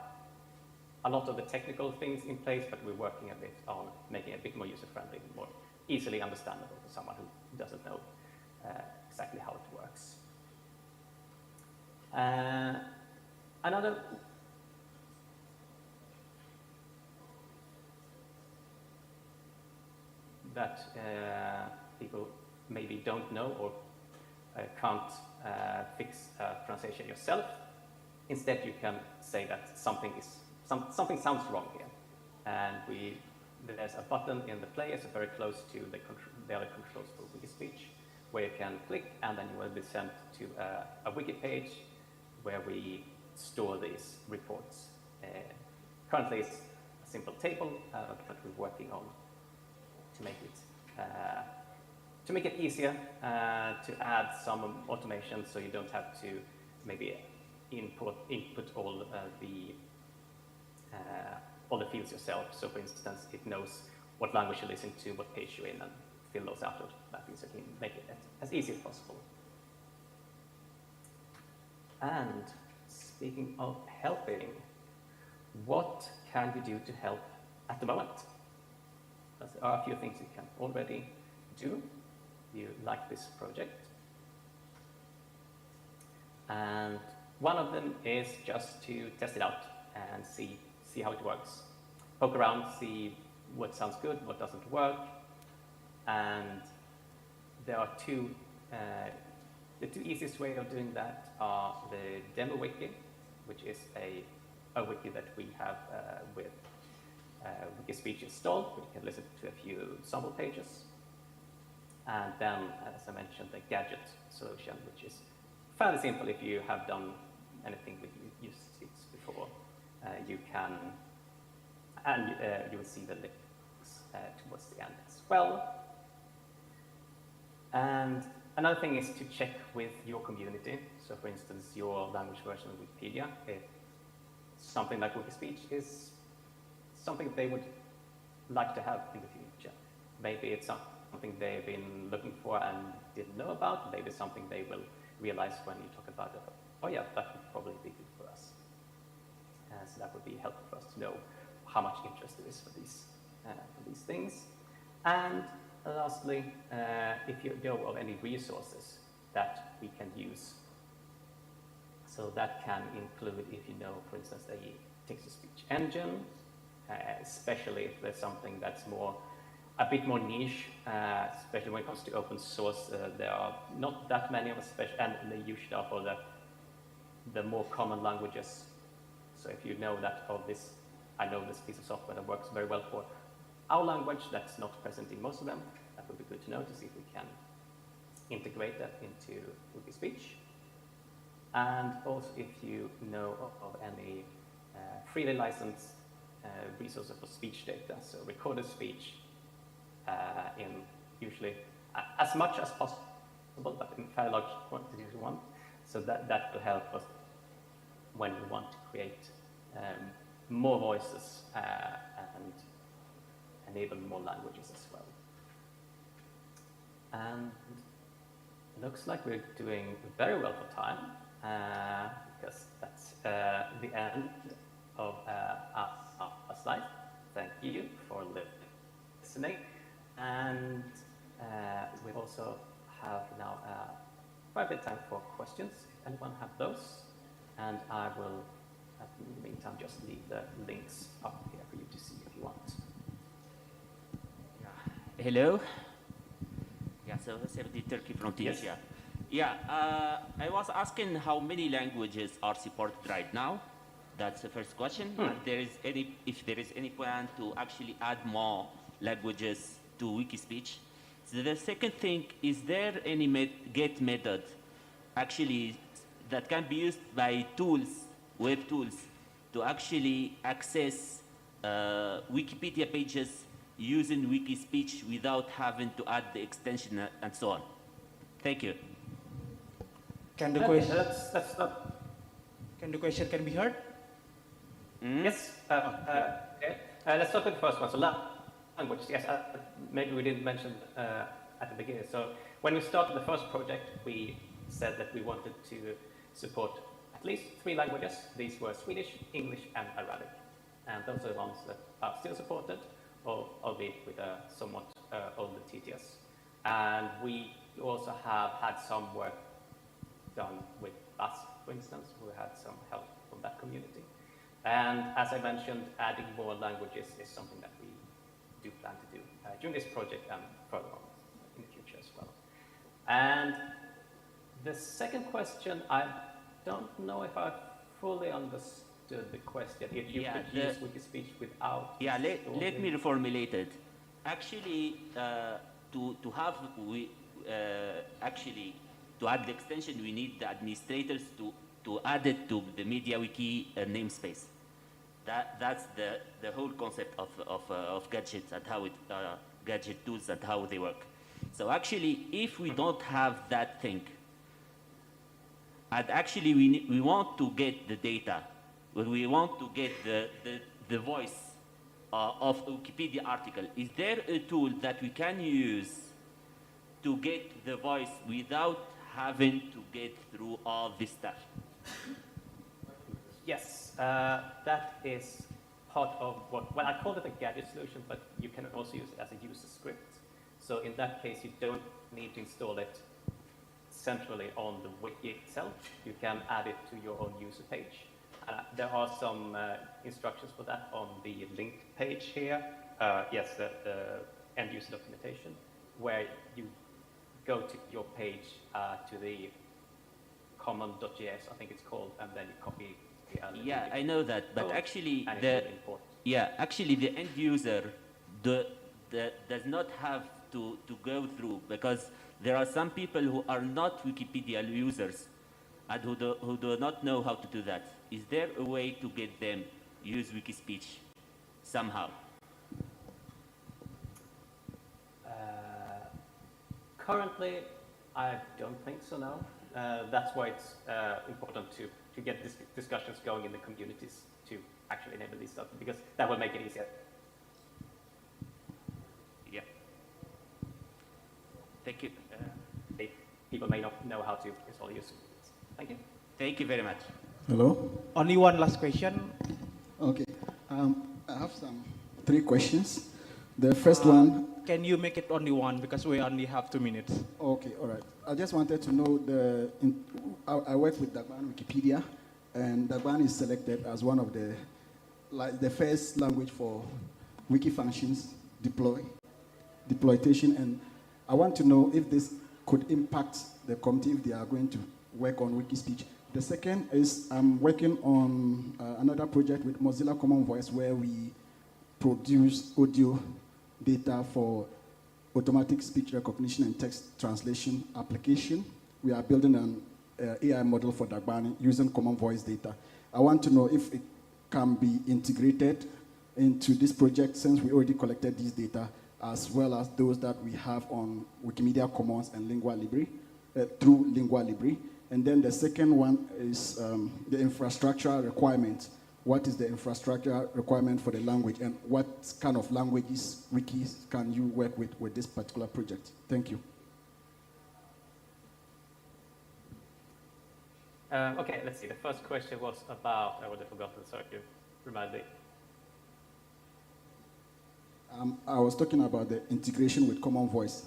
a lot of the technical things in place, but we're working a bit on making it a bit more user-friendly, more easily understandable for someone who doesn't know exactly how it works. Another that people maybe don't know or can't fix pronunciation yourself. Instead, you can say that something sounds wrong here, and there's a button in the player, so very close to the other controls for Wikispeech, where you can click, and then you will be sent to a wiki page where we store these reports. Currently, it's a simple table, but we're working on to make it easier to add some automation, so you don't have to maybe input all the fields yourself. So, for instance, it knows what language you listen to, what page you're in, and fill those out automatically, so you can make it as easy as possible. And speaking of helping, what can we do to help at the moment? There are a few things you can already do. You like this project. And one of them is just to test it out and see how it works. Poke around, see what sounds good, what doesn't work. And there are the two easiest ways of doing that are the demo wiki, which is a wiki that we have with Wikispeech installed, where you can listen to a few sample pages. And then, as I mentioned, the gadget solution, which is fairly simple if you have done anything with Wikispeech before. You can, and you will see the links towards the end as well. And another thing is to check with your community. So, for instance, your language version of Wikipedia, if something like Wikispeech is something they would like to have in the future. Maybe it's something they've been looking for and didn't know about. Maybe it's something they will realize when you talk about it. Oh yeah, that would probably be good for us. So that would be helpful for us to know how much interest there is for these things. And lastly, if you know of any resources that we can use. So that can include, if you know, for instance, a text-to-speech engine, especially if there's something that's more a bit more niche, especially when it comes to open source. There are not that many of us, and they usually are for the more common languages. So if you know that, I know this piece of software that works very well for our language that's not present in most of them, that would be good to know to see if we can integrate that into Wikispeech. And also if you know of any freely licensed resources for speech data, so recorded speech in usually as much as possible, but in fairly large quantities we want. So that will help us when we want to create more voices and enable more languages as well. And it looks like we're doing very well for time, because that's the end of our slide. Thank you for listening. And we also have now quite a bit of time for questions, if anyone have those. And I will, in the meantime, just leave the links up here for you to see if you want. Hello. Yeah, so Sevdi Turkey from Tunisia. Yes. Yeah, I was asking how many languages are supported right now. That's the first question. And if there is any plan to actually add more languages to Wikispeech. So the second thing, is there any get method actually that can be used by tools, web tools, to actually access Wikipedia pages using Wikispeech without having to add the extension and so on? Thank you. Can the question? Can the question be heard? Yes. Okay. Let's start with the first one. So language. Yes. Maybe we didn't mention at the beginning. So when we started the first project, we said that we wanted to support at least 3 languages. These were Swedish, English, and Arabic. And those are the ones that are still supported, albeit with a somewhat older TTS. And we also have had some work done with Basque, for instance. We had some help from that community. And as I mentioned, adding more languages is something that we do plan to do during this project and further on in the future as well. And the second question, I don't know if I fully understood the question. If you could use Wikispeech without... Yeah, let me reformulate it. Actually, to add the extension, we need the administrators to add it to the MediaWiki namespace. That's the whole concept of gadgets and how gadget tools and how they work. So actually, if we don't have that thing, and actually we want to get the data, we want to get the voice of a Wikipedia article, is there a tool that we can use to get the voice without having to get through all this stuff? Yes, that is part of well, I call it a gadget solution, but you can also use it as a user script. So in that case, you don't need to install it centrally on the wiki itself. You can add it to your own user page. There are some instructions for that on the link page here. Yes, the end user documentation, where you go to your page to the common.js, I think it's called, and then you copy. Yeah, I know that, but actually actually the end user does not have to go through, because there are some people who are not Wikipedia users and who do not know how to do that. Is there a way to get them use Wikispeech somehow? Currently, I don't think so now. That's why it's important to get discussions going in the communities to actually enable these stuff, because that will make it easier. Yeah. Thank you. People may not know how to install the user. Thank you. Thank you very much. Hello? Only one last question. Okay. I have 3 questions. The first one... Can you make it only one, because we only have 2 minutes? Okay, all right. I just wanted to know, I work with Dagban Wikipedia, and Dagban is selected as one of the first language for wiki functions deploy. deploytation, and I want to know if this could impact the committee if they are going to work on Wikispeech. The second is I'm working on another project with Mozilla Common Voice where we produce audio data for automatic speech recognition and text translation application. We are building an AI model for Dagbani using Common Voice data. I want to know if it can be integrated into this project since we already collected these data as well as those that we have on Wikimedia Commons and Lingua Libre, through Lingua Libre. And then the second one is the infrastructure requirement. What is the infrastructure requirement for the language, and what kind of languages, wikis, can you work with this particular project? Thank you. Okay, let's see. The first question was about, I would have forgotten, sorry, you remind me. I was talking about the integration with Common Voice.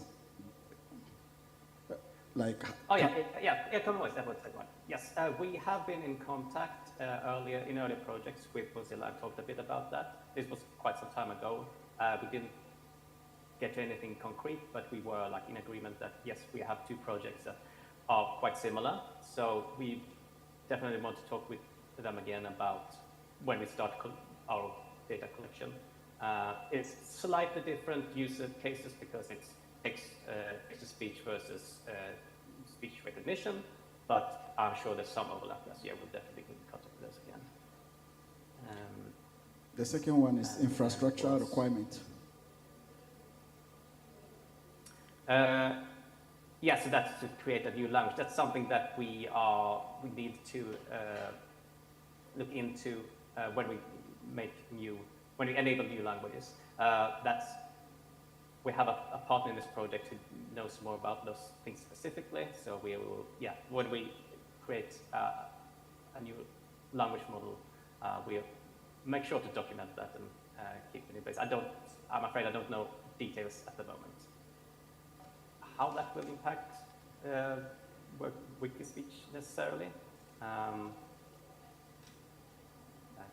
Oh yeah, Common Voice, that was that one. Yes, we have been in contact earlier projects with Mozilla. I talked a bit about that. This was quite some time ago. We didn't get to anything concrete, but we were like in agreement that yes, we have two projects that are quite similar. So we definitely want to talk with them again about when we start our data collection. It's slightly different user cases because it's text-to-speech versus speech recognition, but I'm sure there's some overlap this year. We'll definitely be in contact with those again. The second one is infrastructure requirement. Yeah, so that's to create a new language. That's something that we need to look into when we enable new languages. We have a partner in this project who knows more about those things specifically. So we will, when we create a new language model, we'll make sure to document that and keep it in place. I'm afraid I don't know details at the moment. How that will impact Wikispeech necessarily, I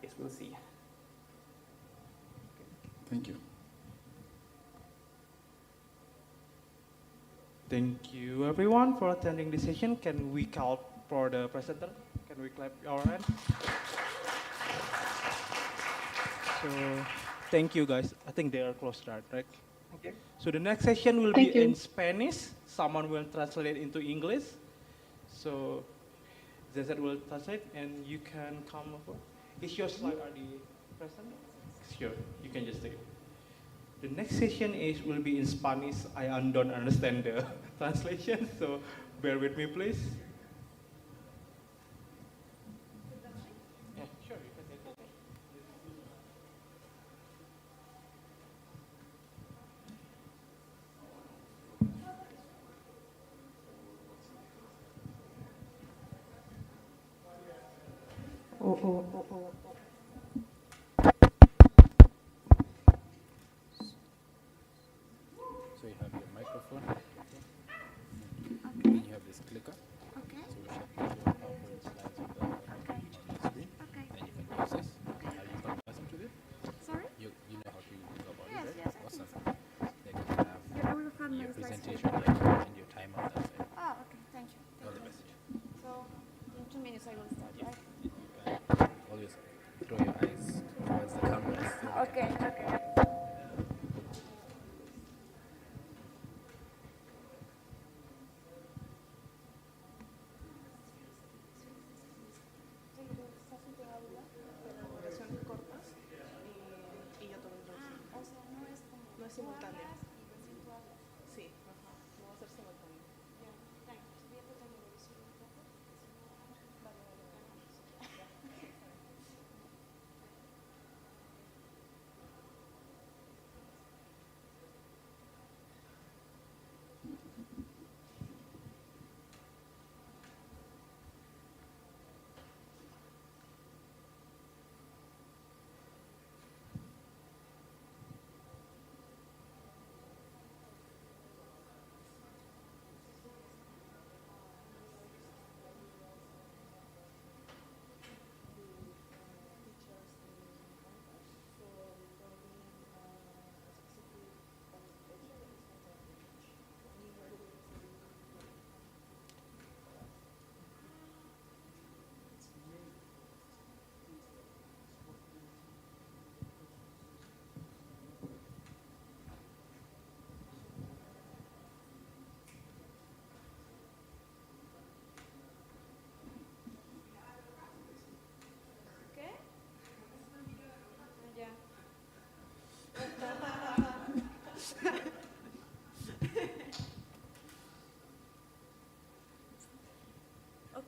guess we'll see. Thank you. Thank you, everyone, for attending this session. Can we clap for the presenter? Can we clap our hand? So, thank you, guys. I think they are close to that, right? Okay. So the next session will be in Spanish. Someone will translate into English. So, Zezet will translate, and you can come over. Is your slide already present? Sure, you can just take it. The next session will be in Spanish. I don't understand the translation, so bear with me, please. Yeah, sure, you can take it. So you have your microphone, and you have this clicker. Okay. So we shall put your PowerPoint slides on the screen, and you can use this. Are you conversant with it? Sorry? You know how to go about Yes, it, right? yes, I Awesome. think so. Then you can have I will have my your slides presentation here. here and your time on that side. Oh, okay, thank you. All the best. So, in 2 minutes I will start, right? Always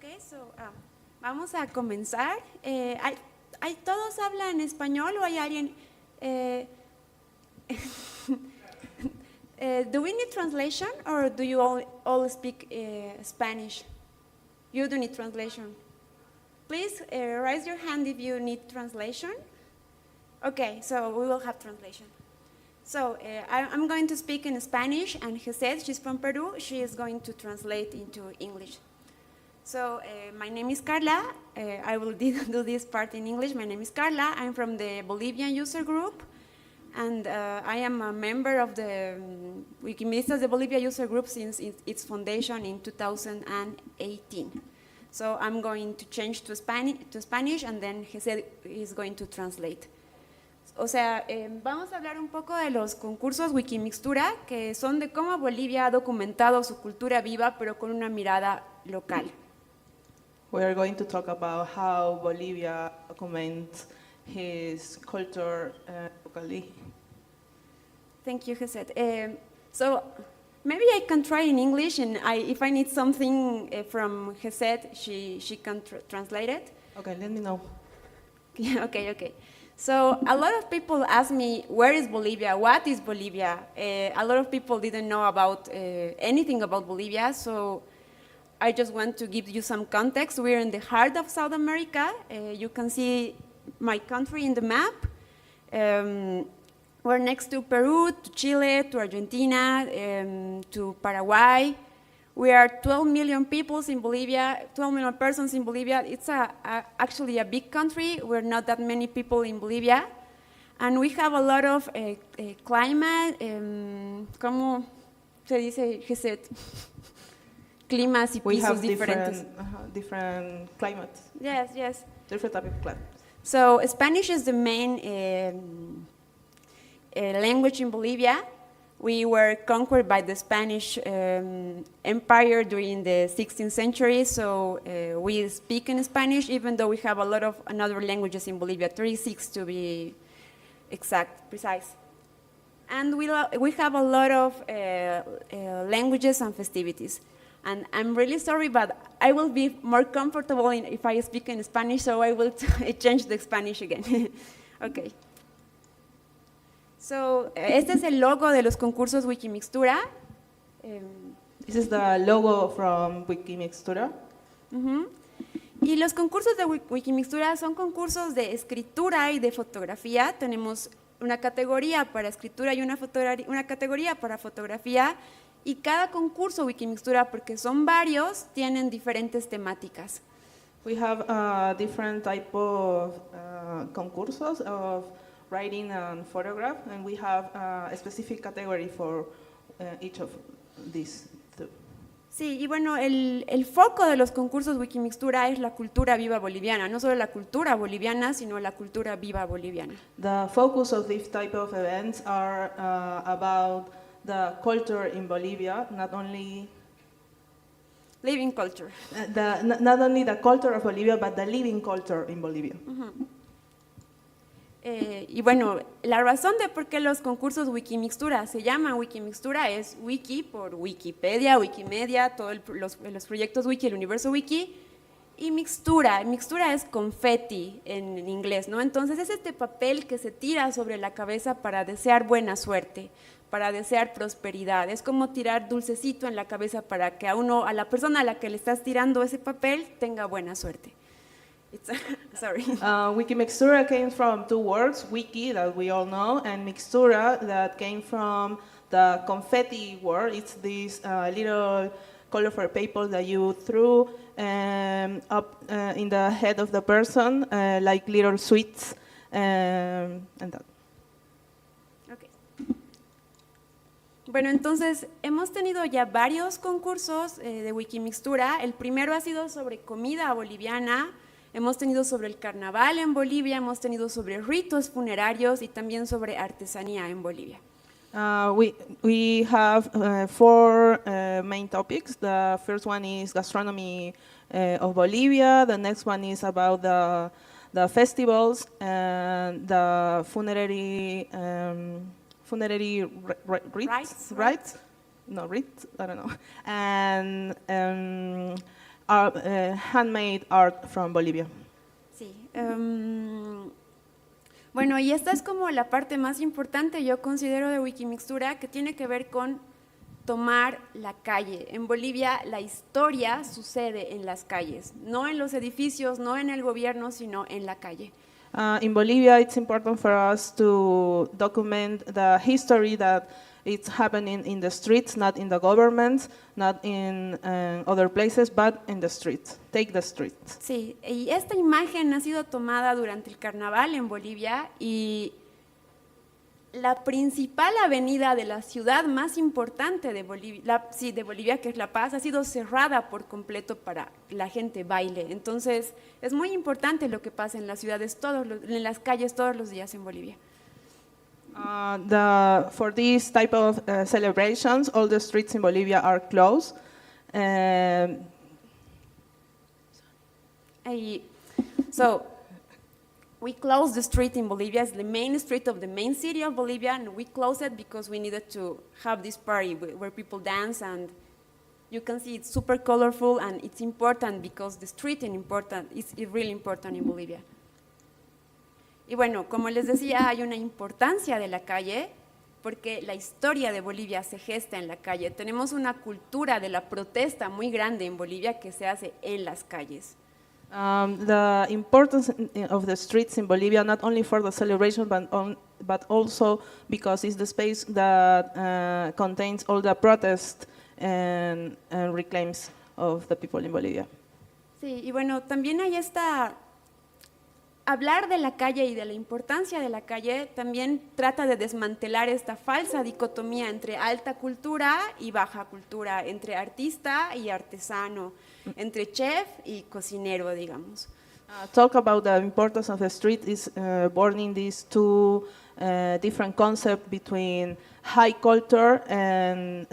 Okay, so vamos a comenzar. ¿Todos hablan español o hay alguien? Do we need translation or do you all speak Spanish? You do need translation. Please raise your hand if you need translation. Okay, so we will have translation. So I'm going to speak in Spanish, and Gisette, she's from Peru, she is going to translate into English. So my name is Carla. I will do this part in English. My name is Carla. I'm from the Bolivian user group, and I am a member of the Wikimedias de Bolivia user group since its foundation in 2018. So I'm going to change to Spanish, and then Gisette is going to translate. O sea, vamos a hablar un poco de los concursos Wikimixtura, que son de cómo Bolivia ha documentado su cultura viva, pero con una mirada local. We are going to talk about how Bolivia documents his culture locally. Thank you, Gisette. So maybe I can try in English, and if I need something from Gisette, she can translate it. Okay, let me know. Okay. So a lot of people ask me, where is Bolivia? What is Bolivia? A lot of people didn't know about anything about Bolivia, so I just want to give you some context. We're in the heart of South America. You can see my country in the map. We're next to Peru, to Chile, to Argentina, to Paraguay. We are 12 million people in Bolivia, 12 million persons in Bolivia. It's actually a big country. We're not that many people in Bolivia. And we have a lot of climate, ¿cómo se dice, Gisette? Climas y We pisos have diferentes. different climates. Yes. Different type of climate. So Spanish is the main language in Bolivia. We were conquered by the Spanish Empire during the 16th century, so we speak in Spanish, even though we have a lot of other languages in Bolivia, 36 to be precise. And we have a lot of languages and festivities. And I'm really sorry, but I will be more comfortable if I speak in Spanish, so I will change the Spanish again. Okay. So, este es el logo de los concursos Wikimixtura. This is the logo from Wikimixtura. Y los concursos de Wikimixtura son concursos de escritura y de fotografía. Tenemos una categoría para escritura y una categoría para fotografía. Y cada concurso Wikimixtura, porque son varios, tienen diferentes temáticas. We have a different type of concursos of writing and photograph, and we have a specific category for each of these two. Sí, y bueno, el foco de los concursos Wikimixtura es la cultura viva boliviana, no solo la cultura boliviana, sino la cultura viva boliviana. The focus of this type of events are about the culture in Bolivia, not only living culture. Not only the culture of Bolivia, but the living culture in Bolivia. Y bueno, la razón de por qué los concursos Wikimixtura se llaman Wikimixtura es Wiki por Wikipedia, Wikimedia, todos los proyectos Wiki, el universo Wiki, y mixtura es confeti en inglés, ¿no? Entonces es este papel que se tira sobre la cabeza para desear buena suerte, para desear prosperidad. Es como tirar dulcecito en la cabeza para que a la persona a la que le estás tirando ese papel tenga buena suerte. Sorry. Wikimixtura came from two words, wiki, that we all know, and mixtura, that came from the confetti word. It's this little colorful paper that you threw up in the head of the person, like little sweets, and that. Okay. Bueno, entonces hemos tenido ya varios concursos de Wikimixtura. El primero ha sido sobre comida boliviana. Hemos tenido sobre el carnaval en Bolivia, hemos tenido sobre ritos funerarios y también sobre artesanía en Bolivia. We have four main topics. The first one is gastronomy of Bolivia. The next one is about the festivals and the funerary rites. No, rites. I don't know. And handmade art from Bolivia. Sí. Bueno, y esta es como la parte más importante, yo considero, de Wikimixtura, que tiene que ver con tomar la calle. En Bolivia la historia sucede en las calles, no en los edificios, no en el gobierno, sino en la calle. In Bolivia, it's important for us to document the history that it's happening in the streets, not in the government, not in other places, but in the streets. Take the streets. Sí, y esta imagen ha sido tomada durante el carnaval en Bolivia y la principal avenida de la ciudad más importante de Bolivia, de Bolivia, que es La Paz, ha sido cerrada por completo para que la gente baile. Entonces, es muy importante lo que pasa en las ciudades, en las calles todos los días en Bolivia. For these type of celebrations, all the streets in Bolivia are closed. So, we closed the street in Bolivia. It's the main street of the main city of Bolivia, and we closed it because we needed to have this party where people dance, and you can see it's super colorful, and it's important because the street is really important in Bolivia. Y bueno, como les decía, hay una importancia de la calle porque la historia de Bolivia se gesta en la calle. Tenemos una cultura de la protesta muy grande en Bolivia que se hace en las calles. The importance of the streets in Bolivia, not only for the celebration, but also because it's the space that contains all the protests and reclaims of the people in Bolivia. Sí, y bueno, también hay hablar de la calle y de la importancia de la calle también trata de desmantelar esta falsa dicotomía entre alta cultura y baja cultura, entre artista y artesano, entre chef y cocinero, digamos. Talk about the importance of the street is burning these two different concepts between high culture and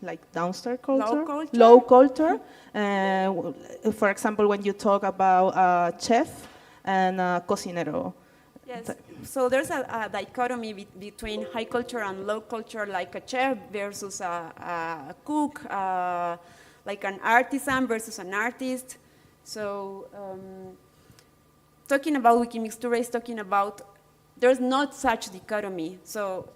like downstairs culture, low culture. For example, when you talk about chef and cocinero. Yes, so there's a dichotomy between high culture and low culture, like a chef versus a cook, like an artisan versus an artist. So talking about Wikimixtura is talking about there's not such dichotomy. So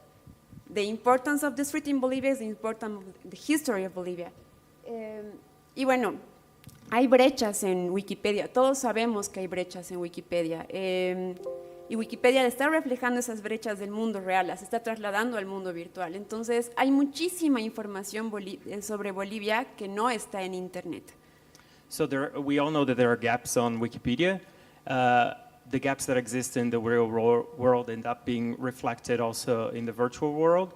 the importance of the street in Bolivia is the importance of the history of Bolivia. Y bueno, hay brechas en Wikipedia, todos sabemos que hay brechas en Wikipedia, y Wikipedia está reflejando esas brechas del mundo real, las está trasladando al mundo virtual. Entonces, hay muchísima información sobre Bolivia que no está en Internet. So we all know that there are gaps on Wikipedia. The gaps that exist in the real world end up being reflected also in the virtual world.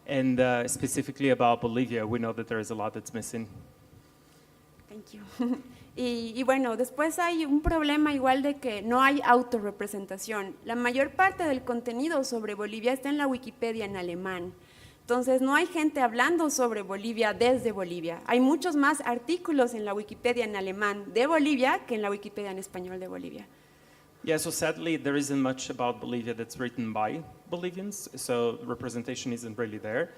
And specifically about Bolivia, we know that there is a lot that's missing. Thank you. Y bueno, después hay un problema igual de que no hay autorrepresentación. La mayor parte del contenido sobre Bolivia está en la Wikipedia en alemán. Entonces, no hay gente hablando sobre Bolivia desde Bolivia. Hay muchos más artículos en la Wikipedia en alemán de Bolivia que en la Wikipedia en español de Bolivia. Yeah, so sadly, there isn't much about Bolivia that's written by Bolivians, so representation isn't really there.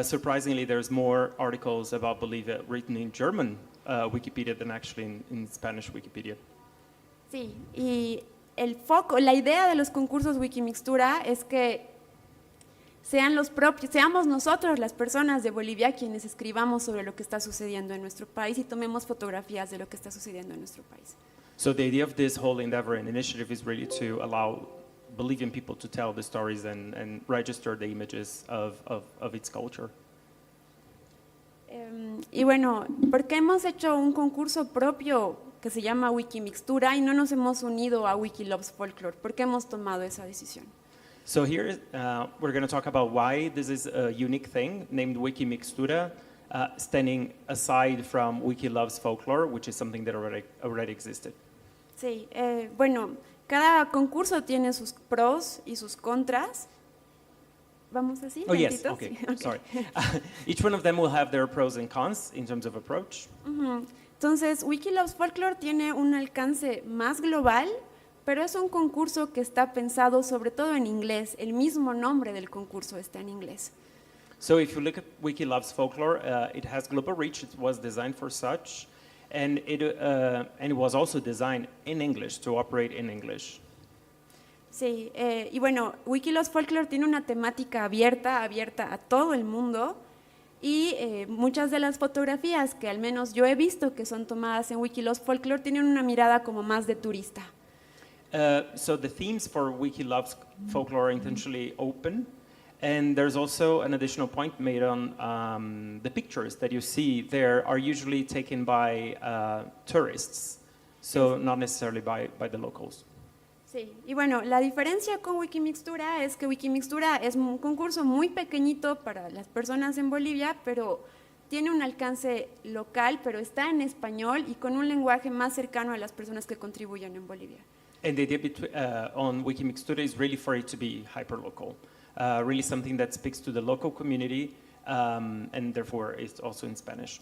Surprisingly, there's more articles about Bolivia written in German Wikipedia than actually in Spanish Wikipedia. Sí, y la idea de los concursos Wikimixtura es que seamos nosotros las personas de Bolivia quienes escribamos sobre lo que está sucediendo en nuestro país y tomemos fotografías de lo que está sucediendo en nuestro país. So the idea of this whole endeavor and initiative is really to allow Bolivian people to tell the stories and register the images of its culture. Y bueno, ¿por qué hemos hecho un concurso propio que se llama Wikimixtura y no nos hemos unido a Wiki Loves Folklore? ¿Por qué hemos tomado esa decisión? So here we're going to talk about why this is a unique thing named Wikimixtura, standing aside from Wiki Loves Folklore, which is something that already existed. Sí, bueno, cada concurso tiene sus pros y sus contras. ¿Vamos así? Oh, yes, ¿Lentitos? okay, Sí, sorry. Each one of them will have their pros and cons in terms of approach. Entonces, Wiki Loves Folklore tiene un alcance más global, pero es un concurso que está pensado sobre todo en inglés. El mismo nombre del concurso está en inglés. So if you look at Wiki Loves Folklore, it has global reach. It was designed for such. And it was also designed in English, to operate in English. Sí, y bueno, Wikiloves Folklore tiene una temática abierta a todo el mundo, y muchas de las fotografías que al menos yo he visto que son tomadas en Wikiloves Folklore tienen una mirada como más de turista. So the themes for Wikiloves Folklore are intentionally open, and there's also an additional point made on the pictures that you see there are usually taken by tourists, so not necessarily by the locals. Sí, y bueno, la diferencia con Wikimixtura es que Wikimixtura es un concurso muy pequeñito para las personas en Bolivia, pero tiene un alcance local, pero está en español y con un lenguaje más cercano a las personas que contribuyen en Bolivia. And the idea on Wikimixtura is really for it to be hyperlocal, really something that speaks to the local community, and therefore it's also in Spanish.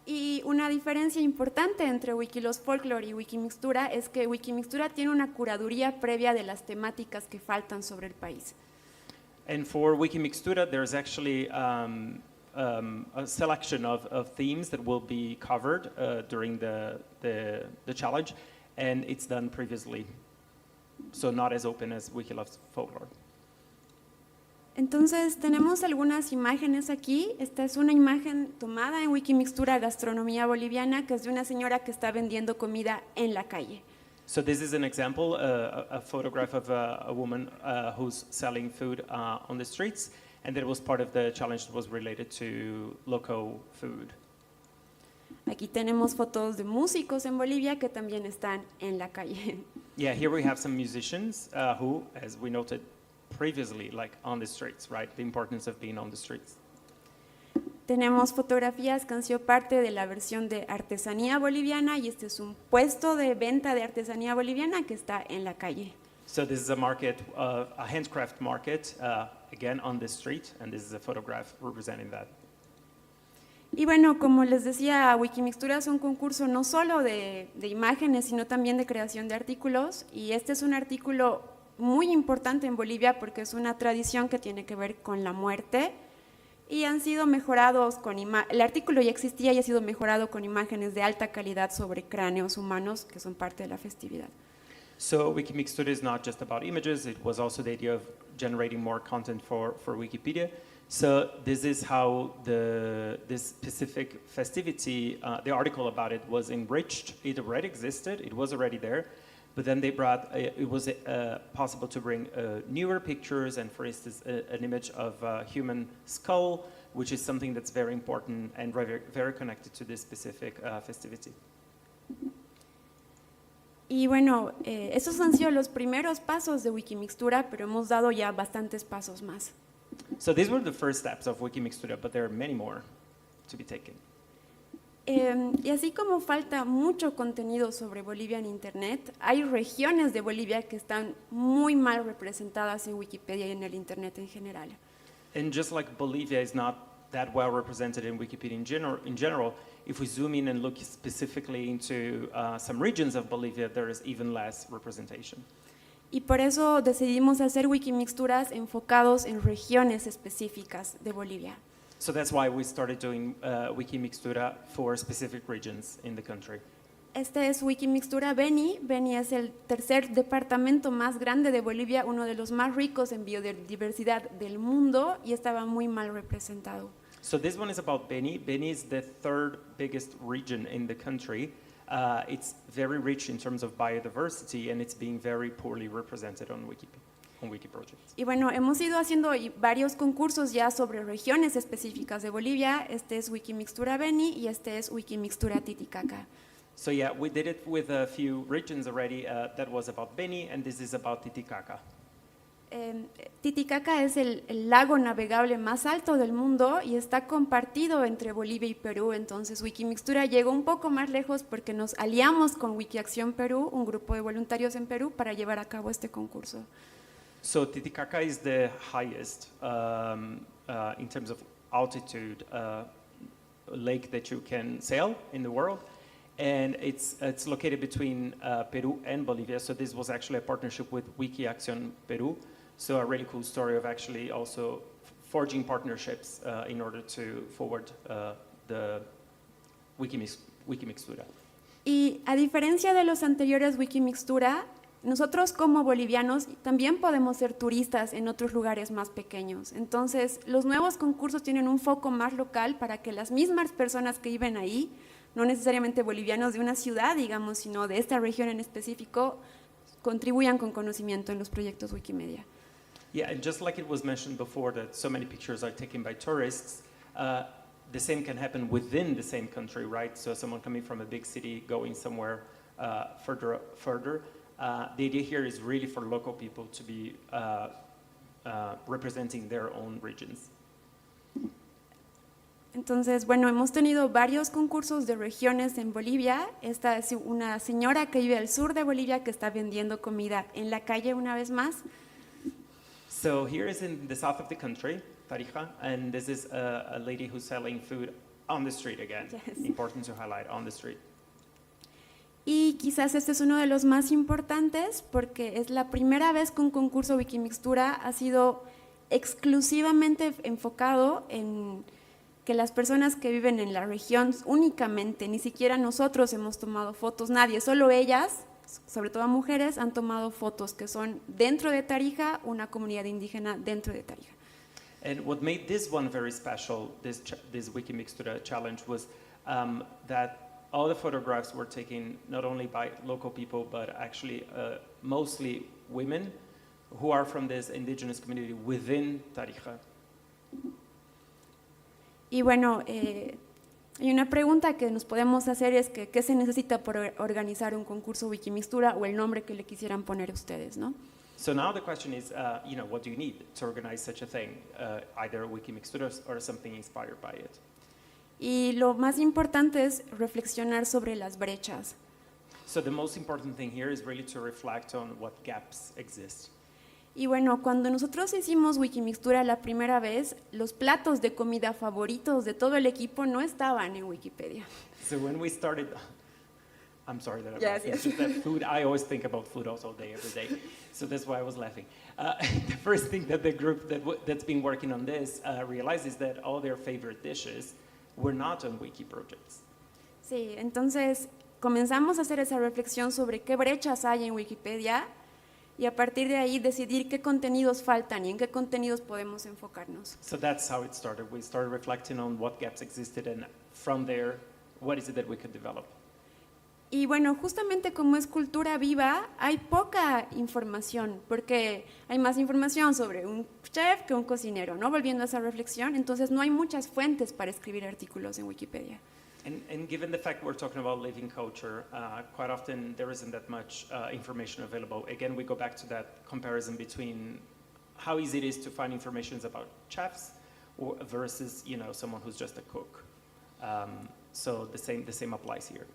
Y una diferencia importante entre Wikiloves Folklore y Wikimixtura es que Wikimixtura tiene una curaduría previa de las temáticas que faltan sobre el país. And for Wikimixtura, there's actually a selection of themes that will be covered during the challenge, and it's done previously, so not as open as Wikiloves Folklore. Entonces tenemos algunas imágenes aquí. Esta es una imagen tomada en Wikimixtura Gastronomía Boliviana, que es de una señora que está vendiendo comida en la calle. So this is an example, a photograph of a woman who's selling food on the streets, and that was part of the challenge that was related to local food. Aquí tenemos fotos de músicos en Bolivia que también están en la calle. Yeah, here we have some musicians who, as we noted previously, like on the streets, right? The importance of being on the streets. Tenemos fotografías que han sido parte de la versión de artesanía boliviana, y este es un puesto de venta de artesanía boliviana que está en la calle. So this is a market, a handcraft market, again on the street, and this is a photograph representing that. Y bueno, como les decía, Wikimixtura es un concurso no solo de imágenes, sino también de creación de artículos, y este es un artículo muy importante en Bolivia porque es una tradición que tiene que ver con la muerte, y han sido mejorados con el artículo ya existía y ha sido mejorado con imágenes de alta calidad sobre cráneos humanos que son parte de la festividad. So Wikimixtura is not just about images, it was also the idea of generating more content for Wikipedia. So this is how this specific festivity, the article about it was enriched. It already existed, it was already there, but then they brought, it was possible to bring newer pictures, and for instance, an image of a human skull, which is something that's very important and very connected to this specific festivity. Y bueno, esos han sido los primeros pasos de Wikimixtura, pero hemos dado ya bastantes pasos más. So these were the first steps of Wikimixtura, but there are many more to be taken. Y así como falta mucho contenido sobre Bolivia en Internet, hay regiones de Bolivia que están muy mal representadas en Wikipedia y en el Internet en general. And just like Bolivia is not that well represented in Wikipedia in general, if we zoom in and look specifically into some regions of Bolivia, there is even less representation. Y por eso decidimos hacer Wikimixturas enfocados en regiones específicas de Bolivia. So that's why we started doing Wikimixtura for specific regions in the country. Este es Wikimixtura Beni. Beni es el tercer departamento más grande de Bolivia, uno de los más ricos en biodiversidad del mundo, y estaba muy mal representado. So this one is about Beni. Beni is the third biggest region in the country. It's very rich in terms of biodiversity, and it's being very poorly represented on Wikiproject. Y bueno, hemos ido haciendo varios concursos ya sobre regiones específicas de Bolivia. Este es Wikimixtura Beni y este es Wikimixtura Titicaca. So yeah, we did it with a few regions already. That was about Beni, and this is about Titicaca. Titicaca es el lago navegable más alto del mundo y está compartido entre Bolivia y Perú. Entonces Wikimixtura llegó un poco más lejos porque nos aliamos con Wikiacción Perú, un grupo de voluntarios en Perú, para llevar a cabo este concurso. So Titicaca is the highest in terms of altitude lake that you can sail in the world, and it's located between Peru and Bolivia. So this was actually a partnership with Wikiacción Peru. So a really cool story of actually also forging partnerships in order to forward the Wikimixtura. Y a diferencia de los anteriores Wikimixtura, nosotros como bolivianos también podemos ser turistas en otros lugares más pequeños. Entonces, los nuevos concursos tienen un foco más local para que las mismas personas que viven ahí, no necesariamente bolivianos de una ciudad, digamos, sino de esta región en específico, contribuyan con conocimiento en los proyectos Wikimedia. Yeah, and just like it was mentioned before that so many pictures are taken by tourists, the same can happen within the same country, right? So someone coming from a big city going somewhere further. The idea here is really for local people to be representing their own regions. Entonces, bueno, hemos tenido varios concursos de regiones en Bolivia. Esta es una señora que vive al sur de Bolivia que está vendiendo comida en la calle una vez más. So here is in the south of the country, Tarija, and this is a lady who's selling food on the street again. Yes. Important to highlight, on the street. Y quizás este es uno de los más importantes porque es la primera vez que un concurso Wikimixtura ha sido exclusivamente enfocado en que las personas que viven en la región únicamente, ni siquiera nosotros hemos tomado fotos, nadie, solo ellas, sobre todo mujeres, han tomado fotos que son dentro de Tarija, una comunidad indígena dentro de Tarija. And what made this one very special, this Wikimixtura challenge, was that all the photographs were taken not only by local people, but actually mostly women who are from this indigenous community within Tarija. Y bueno, hay una pregunta que nos podemos hacer es que ¿qué se necesita para organizar un concurso Wikimixtura o el nombre que le quisieran poner ustedes, ¿no? So now the question is, what do you need to organize such a thing, either Wikimixtura or something inspired by it? Y lo más importante es reflexionar sobre las brechas. So the most important thing here is really to reflect on what gaps exist. Y bueno, cuando nosotros hicimos Wikimixtura la primera vez, los platos de comida favoritos de todo el equipo no estaban en Wikipedia. So when we started, I'm sorry that I'm Yes, laughing. yes. It's just that food, I always think about food also day, every day. So that's why I was laughing. The first thing that the group that's been working on this realized is that all their favorite dishes were not on wiki projects. Sí, entonces comenzamos a hacer esa reflexión sobre qué brechas hay en Wikipedia y a partir de ahí decidir qué contenidos faltan y en qué contenidos podemos enfocarnos. So that's how it started. We started reflecting on what gaps existed, and from there, what is it that we could develop? Y bueno, justamente como es cultura viva, hay poca información, porque hay más información sobre un chef que un cocinero, ¿no? Volviendo a esa reflexión, entonces no hay muchas fuentes para escribir artículos en Wikipedia. And given the fact we're talking about living culture, quite often there isn't that much information available. Again, we go back to that comparison between how easy it is to find information about chefs versus, someone who's just a cook. So the same applies here.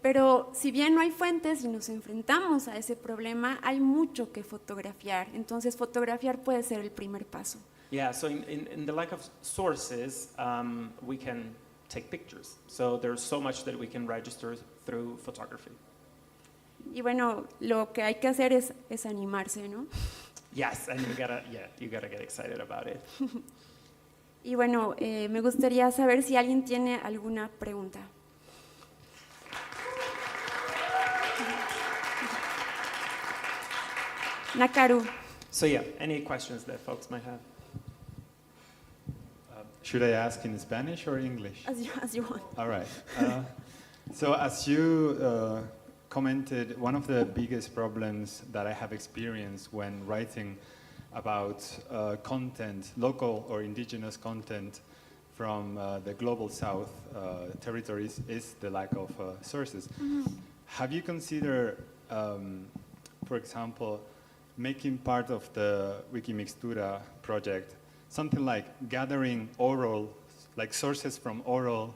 Pero si bien no hay fuentes y nos enfrentamos a ese problema, hay mucho que fotografiar. Entonces, fotografiar puede ser el primer paso. Yeah, so in the lack of sources, we can take pictures. So there's so much that we can register through photography. Y bueno, lo que hay que hacer es animarse, ¿no? Yes, and you gotta get excited about it. Y bueno, me gustaría saber si alguien tiene alguna pregunta. Nakaru. So yeah, any questions that folks might have? Should I ask in Spanish or English? As you want. All right. So as you commented, one of the biggest problems that I have experienced when writing about content, local or indigenous content from the global south territories is the lack of sources. Mm-hmm. Have you considered, for example, making part of the Wikimixtura project something like gathering oral, like sources from oral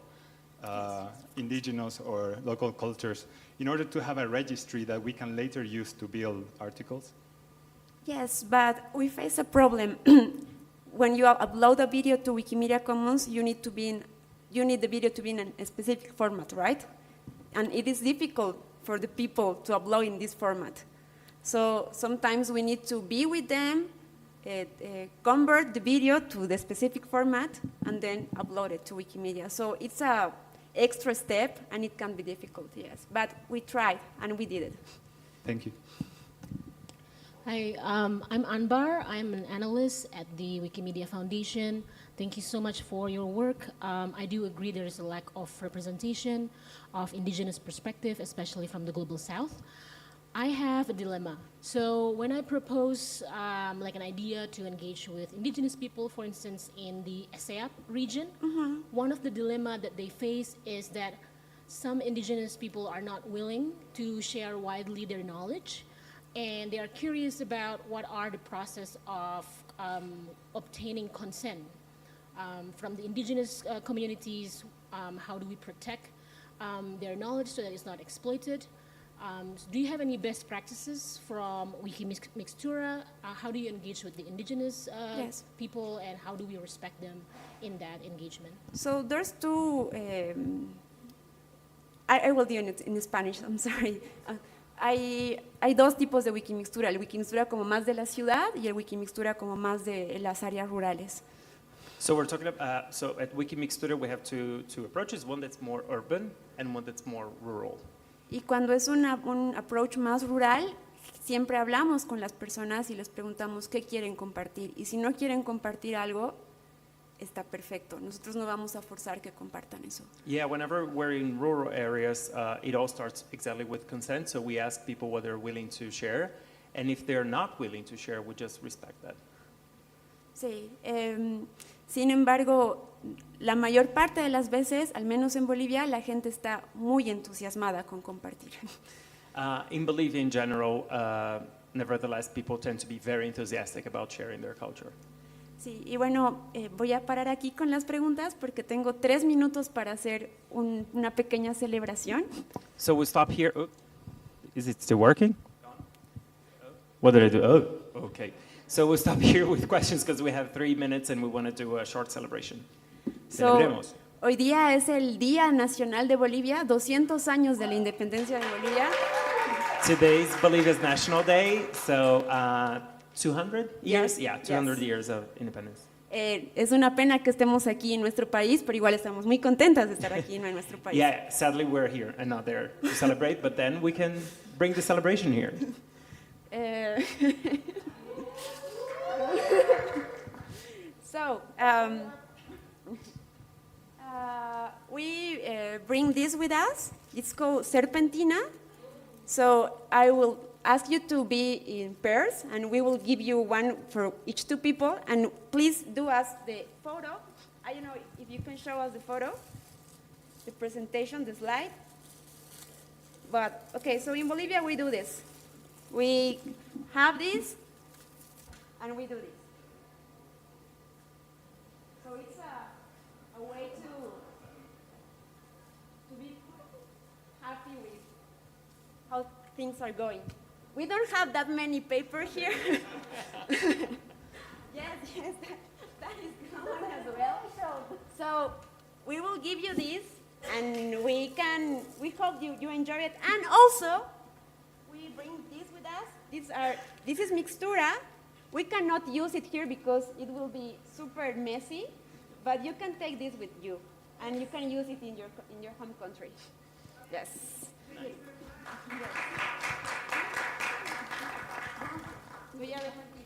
indigenous or local cultures in order to have a registry that we can later use to build articles? Yes, but we face a problem. When you upload a video to Wikimedia Commons, you need the video to be in a specific format, right? And it is difficult for the people to upload in this format. So sometimes we need to be with them, convert the video to the specific format, and then upload it to Wikimedia. So it's extra step, and it can be difficult, yes. But we tried, and we did it. Thank you. Hi, I'm Anbar. I'm an analyst at the Wikimedia Foundation. Thank you so much for your work. I do agree there is a lack of representation of indigenous perspective, especially from the Global South. I have a dilemma. So when I propose like an idea to engage with indigenous people, for instance, in the ASEAN region, one of the dilemma that they face is that some indigenous people are not willing to share widely their knowledge, and they are curious about what are the process of obtaining consent from the indigenous communities. How do we protect their knowledge so that it's not exploited? So do you have any best practices from Wikimixtura? How do you engage with the indigenous Yes. people, and how do we respect them in that engagement? So there's two, I will do it in Spanish, I'm sorry. Hay dos tipos de Wikimixtura, el Wikimixtura como más de la ciudad y el Wikimixtura como más de las áreas rurales. So we're talking about, so at Wikimixtura we have two approaches, one that's more urban and one that's more rural. Y cuando es un approach más rural, siempre hablamos con las personas y les preguntamos qué quieren compartir. Y si no quieren compartir algo, está perfecto. Nosotros no vamos a forzar que compartan eso. Yeah, whenever we're in rural areas, it all starts exactly with consent. So we ask people whether they're willing to share. And if they're not willing to share, we just respect that. Sí. Sin embargo, la mayor parte de las veces, al menos en Bolivia, la gente está muy entusiasmada con compartir. In Bolivia in general, nevertheless, people tend to be very enthusiastic about sharing their culture. Sí, y bueno, voy a parar aquí con las preguntas porque tengo 3 minutos para hacer una pequeña celebración. So we stop here. Oh, is it still working? What did I do? Oh, okay. So we'll stop here with questions because we have 3 minutes and we want to do a short celebration. Celebremos. Hoy día es el Día Nacional de Bolivia, 200 años de la independencia de Bolivia. Today's Bolivia's National Day, so 200 years? Yes, Yeah, 200 yes. years of independence. Es una pena que estemos aquí en nuestro país, pero igual estamos muy contentas de estar aquí en nuestro país. Yeah, sadly we're here and not there to celebrate, but then we can bring the celebration here. So, we bring this with us. It's called Serpentina. So I will ask you to be in pairs, and we will give you one for each 2 people. And please do us the photo. I don't know if you can show us the photo, the presentation, the slide. But, okay, so in Bolivia we do this. We have this, and we do this. So it's a way to be happy with how things are going. We don't have that many paper here. Yes, that is common as well. So we will give you this, and we hope you enjoy it. And also, we bring this with us. This is Mixtura. We cannot use it here because it will be super messy, but you can take this with you, and you can use it in your home country. Yes. Yes. Voy a ver aquí.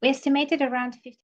We estimated around 50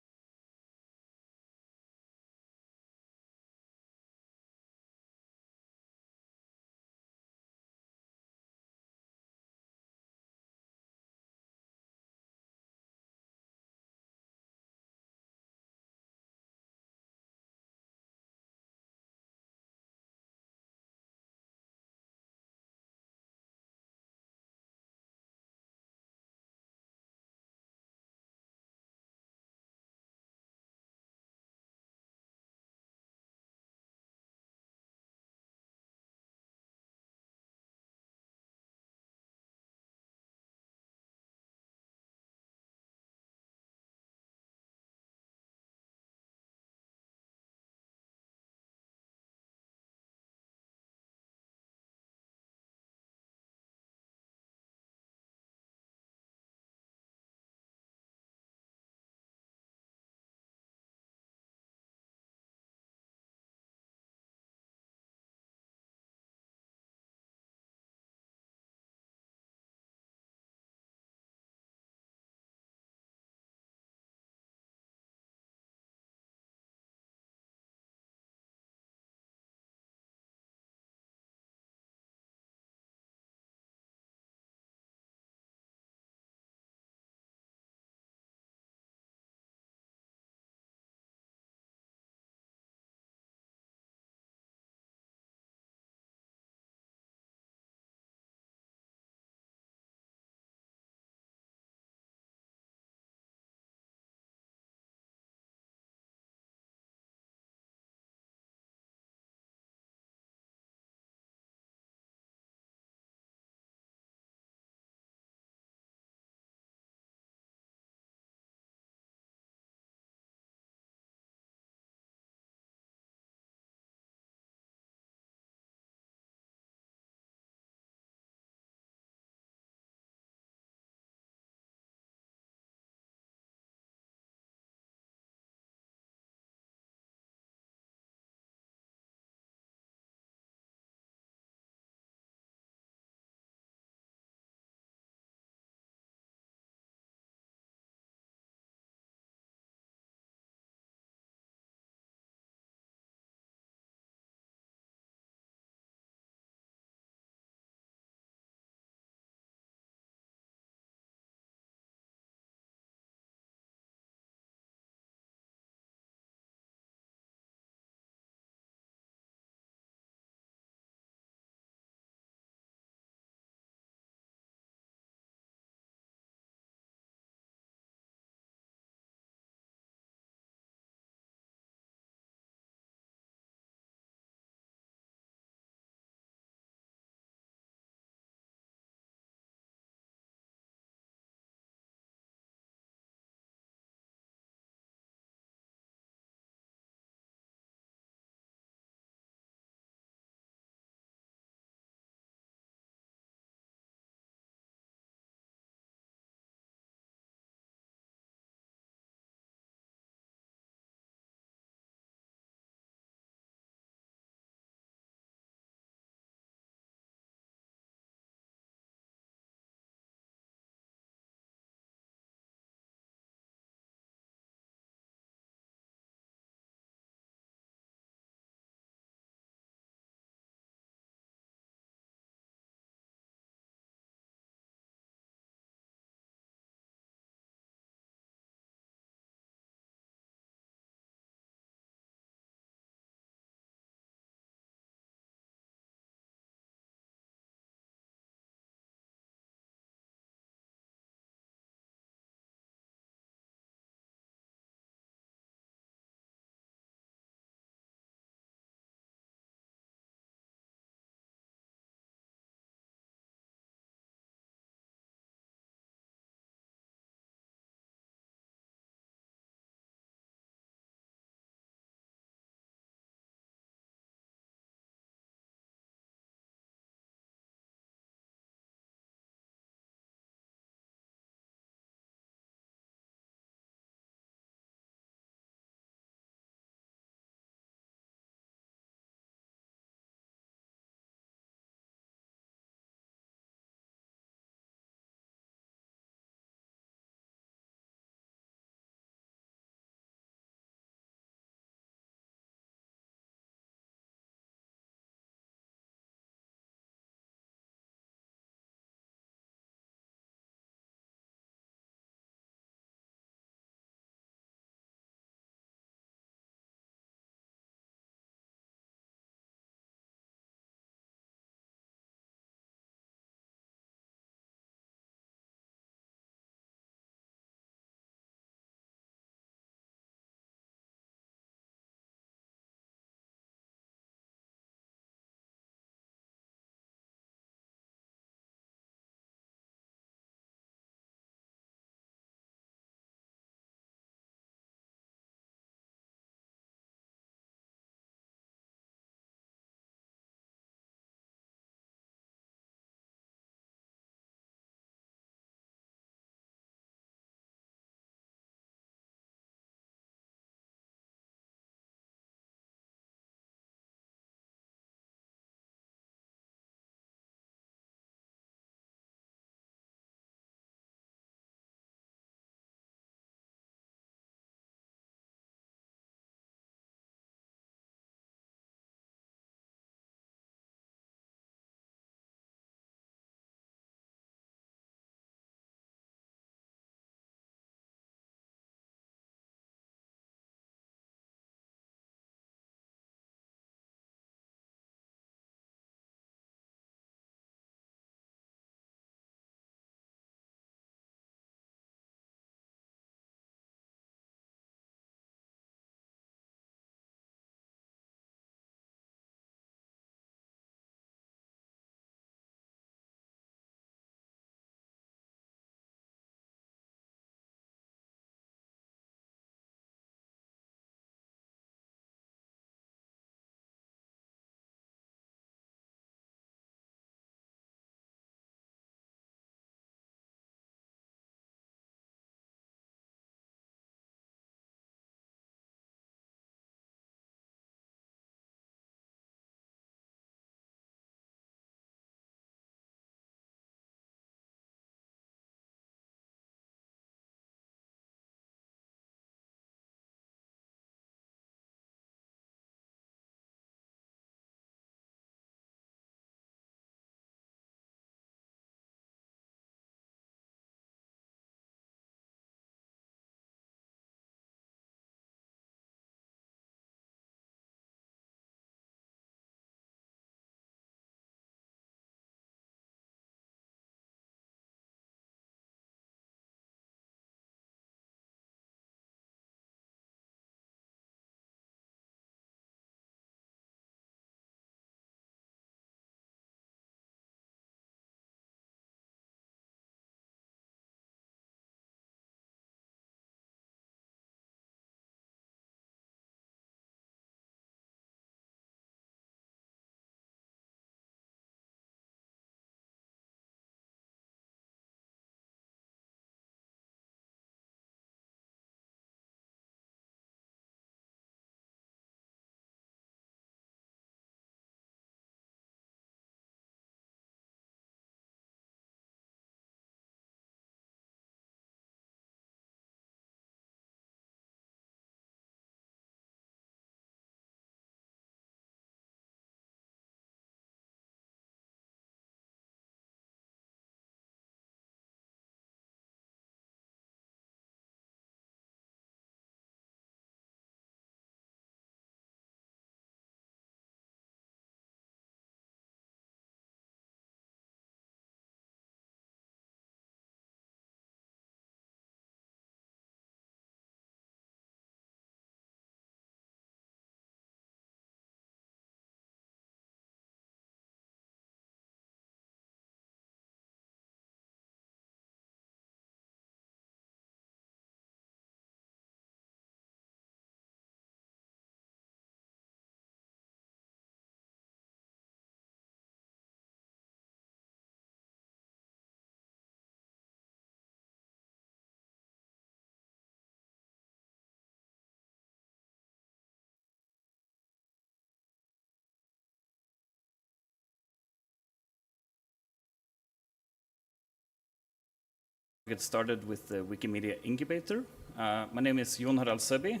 Get started with the Wikimedia Incubator. My name is Jon Harald Søby.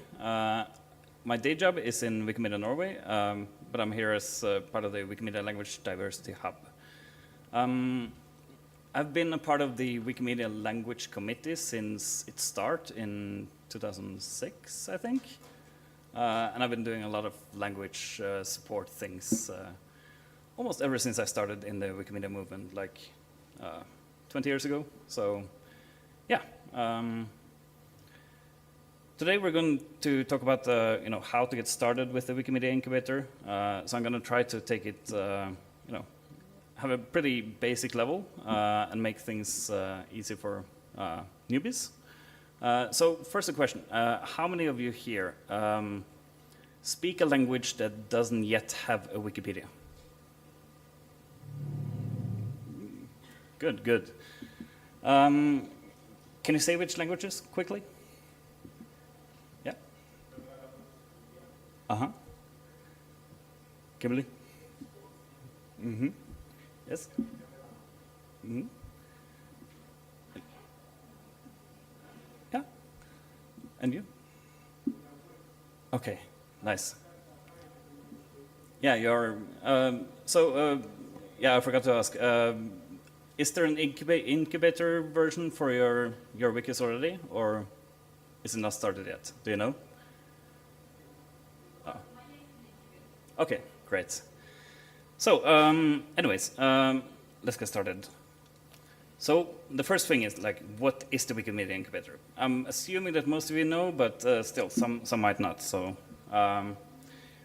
My day job is in Wikimedia Norway, but I'm here as part of the Wikimedia Language Diversity Hub. I've been a part of the Wikimedia Language Committee since its start in 2006, I think. And I've been doing a lot of language support things almost ever since I started in the Wikimedia movement, like 20 years ago. So, yeah. Today we're going to talk about how to get started with the Wikimedia Incubator. So I'm going to try to take it, have a pretty basic level and make things easy for newbies. So first a question, how many of you here speak a language that doesn't yet have a Wikipedia? Good, good. Can you say which languages quickly? Yeah. Uh-huh. Kimberly? Mm-hmm. Yes? Mm-hmm. Yeah. And you? Okay, nice. Yeah, you're, yeah, I forgot to ask. Is there an incubator version for your wikis already, or is it not started yet? Do you know? Oh. Okay, great. So, anyways, let's get started. So the first thing is, like, what is the Wikimedia Incubator? I'm assuming that most of you know, but still, some might not. So,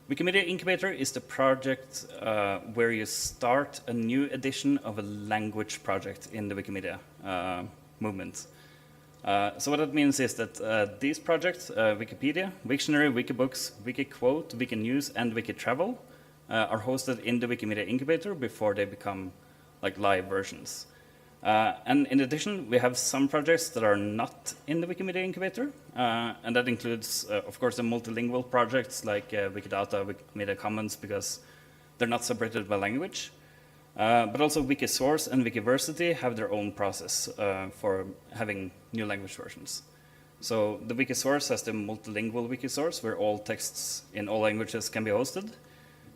Wikimedia Incubator is the project where you start a new edition of a language project in the Wikimedia movement. So what that means is that these projects, Wikipedia, Wiktionary, Wikibooks, Wikiquote, Wikinews, and Wikitravel, are hosted in the Wikimedia Incubator before they become like live versions. And in addition, we have some projects that are not in the Wikimedia Incubator, and that includes, of course, the multilingual projects like Wikidata, Wikimedia Commons, because they're not separated by language. But also Wikisource and Wikiversity have their own process for having new language versions. So the Wikisource has the multilingual Wikisource, where all texts in all languages can be hosted.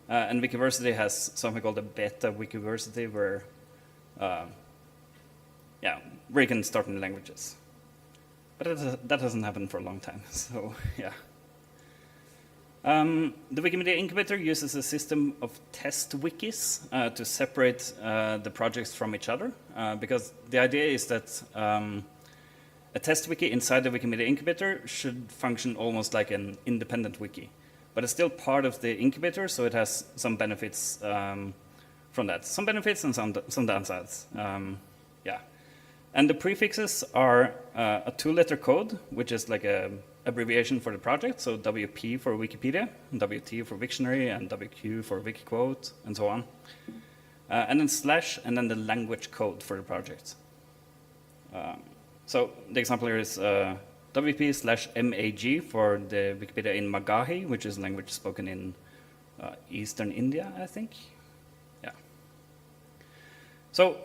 And Wikiversity has something called a beta Wikiversity, where where you can start new languages. But that hasn't happened for a long time, so yeah. The Wikimedia Incubator uses a system of test wikis to separate the projects from each other, because the idea is that a test wiki inside the Wikimedia Incubator should function almost like an independent wiki. But it's still part of the incubator, so it has some benefits from that. Some benefits and some downsides, yeah. And the prefixes are a 2-letter code, which is like a abbreviation for the project. So WP for Wikipedia, WT for Wiktionary, and WQ for Wikiquote, and so on. And then slash, and then the language code for the project. So the example here is WP/MAG for the Wikipedia in Magahi, which is a language spoken in Eastern India, I think. Yeah. So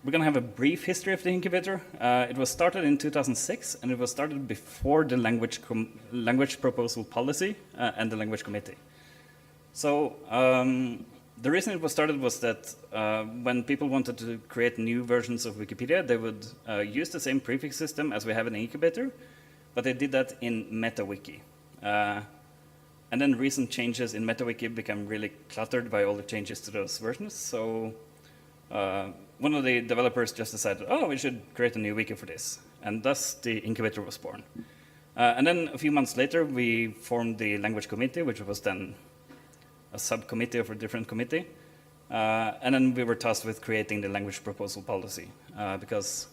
we're going to have a brief history of the incubator. It was started in 2006, and it was started before the language proposal policy and the language committee. So the reason it was started was that when people wanted to create new versions of Wikipedia, they would use the same prefix system as we have in the incubator, but they did that in MetaWiki. And then recent changes in MetaWiki became really cluttered by all the changes to those versions. So one of the developers just decided, oh, we should create a new wiki for this. And thus the incubator was born. And then a few months later, we formed the language committee, which was then a subcommittee of a different committee. And then we were tasked with creating the language proposal policy, because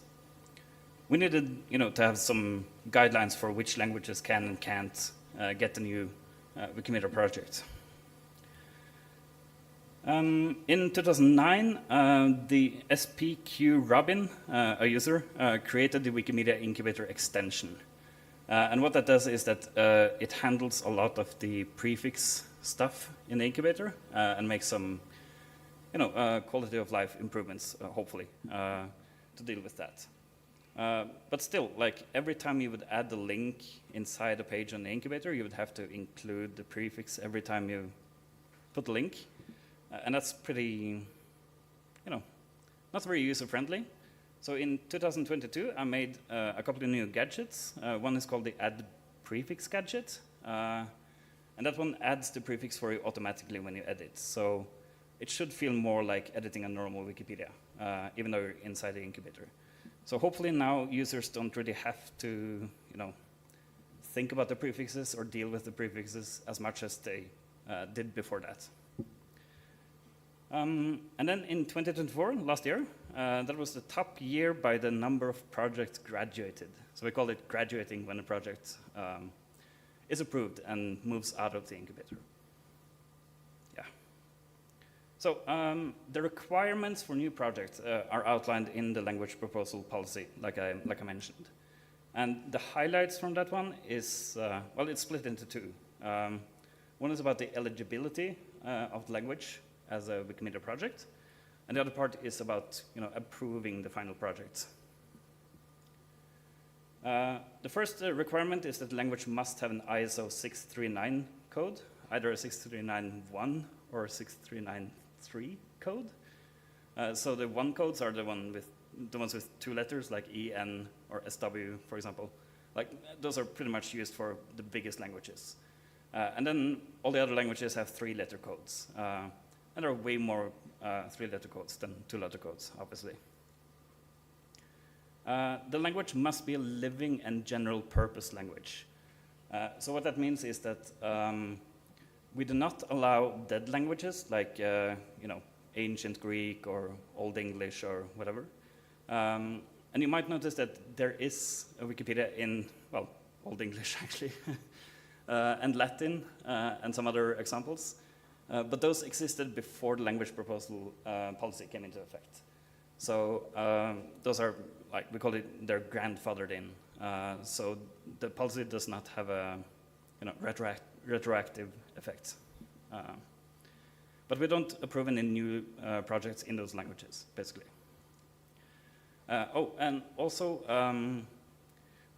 we needed to have some guidelines for which languages can and can't get the new Wikimedia project. In 2009, the SPQ Robin, a user, created the Wikimedia Incubator extension. And what that does is that it handles a lot of the prefix stuff in the incubator and makes some quality of life improvements, hopefully, to deal with that. But still, like every time you would add the link inside a page on the incubator, you would have to include the prefix every time you put the link. And that's pretty, not very user-friendly. So in 2022, I made a couple of new gadgets. One is called the Add Prefix gadget. And that one adds the prefix for you automatically when you edit. So it should feel more like editing a normal Wikipedia, even though you're inside the incubator. So hopefully now users don't really have to, think about the prefixes or deal with the prefixes as much as they did before that. And then in 2024, last year, that was the top year by the number of projects graduated. So we call it graduating when a project is approved and moves out of the incubator. Yeah. So the requirements for new projects are outlined in the language proposal policy, like I mentioned. And the highlights from that one is, well, it's split into two. One is about the eligibility of the language as a Wikimedia project, and the other part is about approving the final project. The first requirement is that the language must have an ISO 639 code, either a 6391 or a 6393 code. So the one codes are the ones with two letters, like EN or SW, for example. Like those are pretty much used for the biggest languages. And then all the other languages have three-letter codes. And there are way more three-letter codes than two-letter codes, obviously. The language must be a living and general-purpose language. So what that means is that we do not allow dead languages like ancient Greek or Old English or whatever. And you might notice that there is a Wikipedia in, well, Old English actually, and Latin, and some other examples. But those existed before the language proposal policy came into effect. So those are, like, we call it, they're grandfathered in. So the policy does not have a retroactive effect. But we don't approve any new projects in those languages, basically. And also,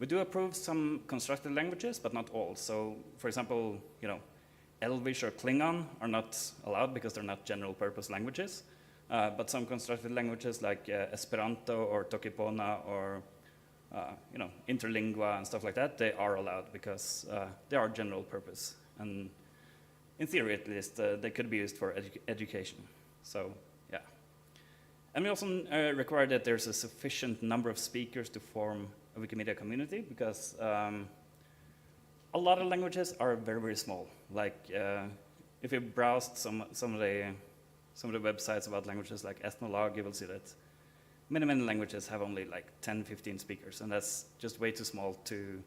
we do approve some constructed languages, but not all. So, for example, Elvish or Klingon are not allowed because they're not general-purpose languages. But some constructed languages like Esperanto or Tokipona or Interlingua and stuff like that, they are allowed because they are general-purpose. And in theory, at least, they could be used for education. So, yeah. And we also require that there's a sufficient number of speakers to form a Wikimedia community because a lot of languages are very, very small. Like if you browsed some of the websites about languages like Ethnologue, you will see that many languages have only like 10, 15 speakers, and that's just way too small to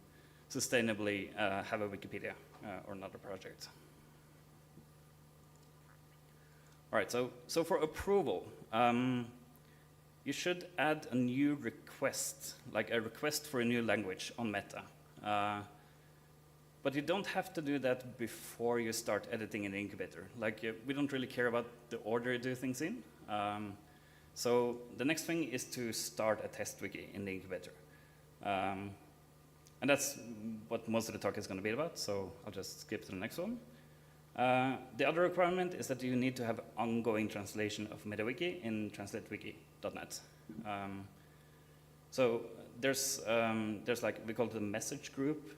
sustainably have a Wikipedia or another project. All right, so for approval, you should add a new request, like a request for a new language on Meta. But you don't have to do that before you start editing in the incubator. Like, we don't really care about the order you do things in. So the next thing is to start a test wiki in the incubator. And that's what most of the talk is going to be about, so I'll just skip to the next one. The other requirement is that you need to have ongoing translation of MetaWiki in translatewiki.net. So there's like, we call it the message group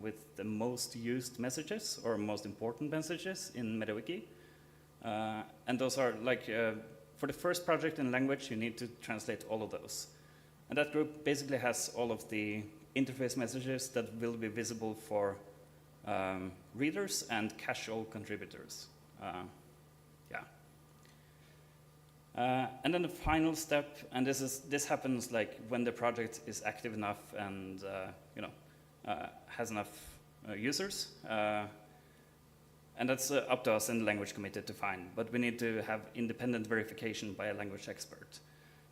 with the most used messages or most important messages in MetaWiki. And those are like, for the first project in language, you need to translate all of those. And that group basically has all of the interface messages that will be visible for readers and casual contributors. And then the final step, and this happens like when the project is active enough and has enough users, and that's up to us in the language committee to find. But we need to have independent verification by a language expert.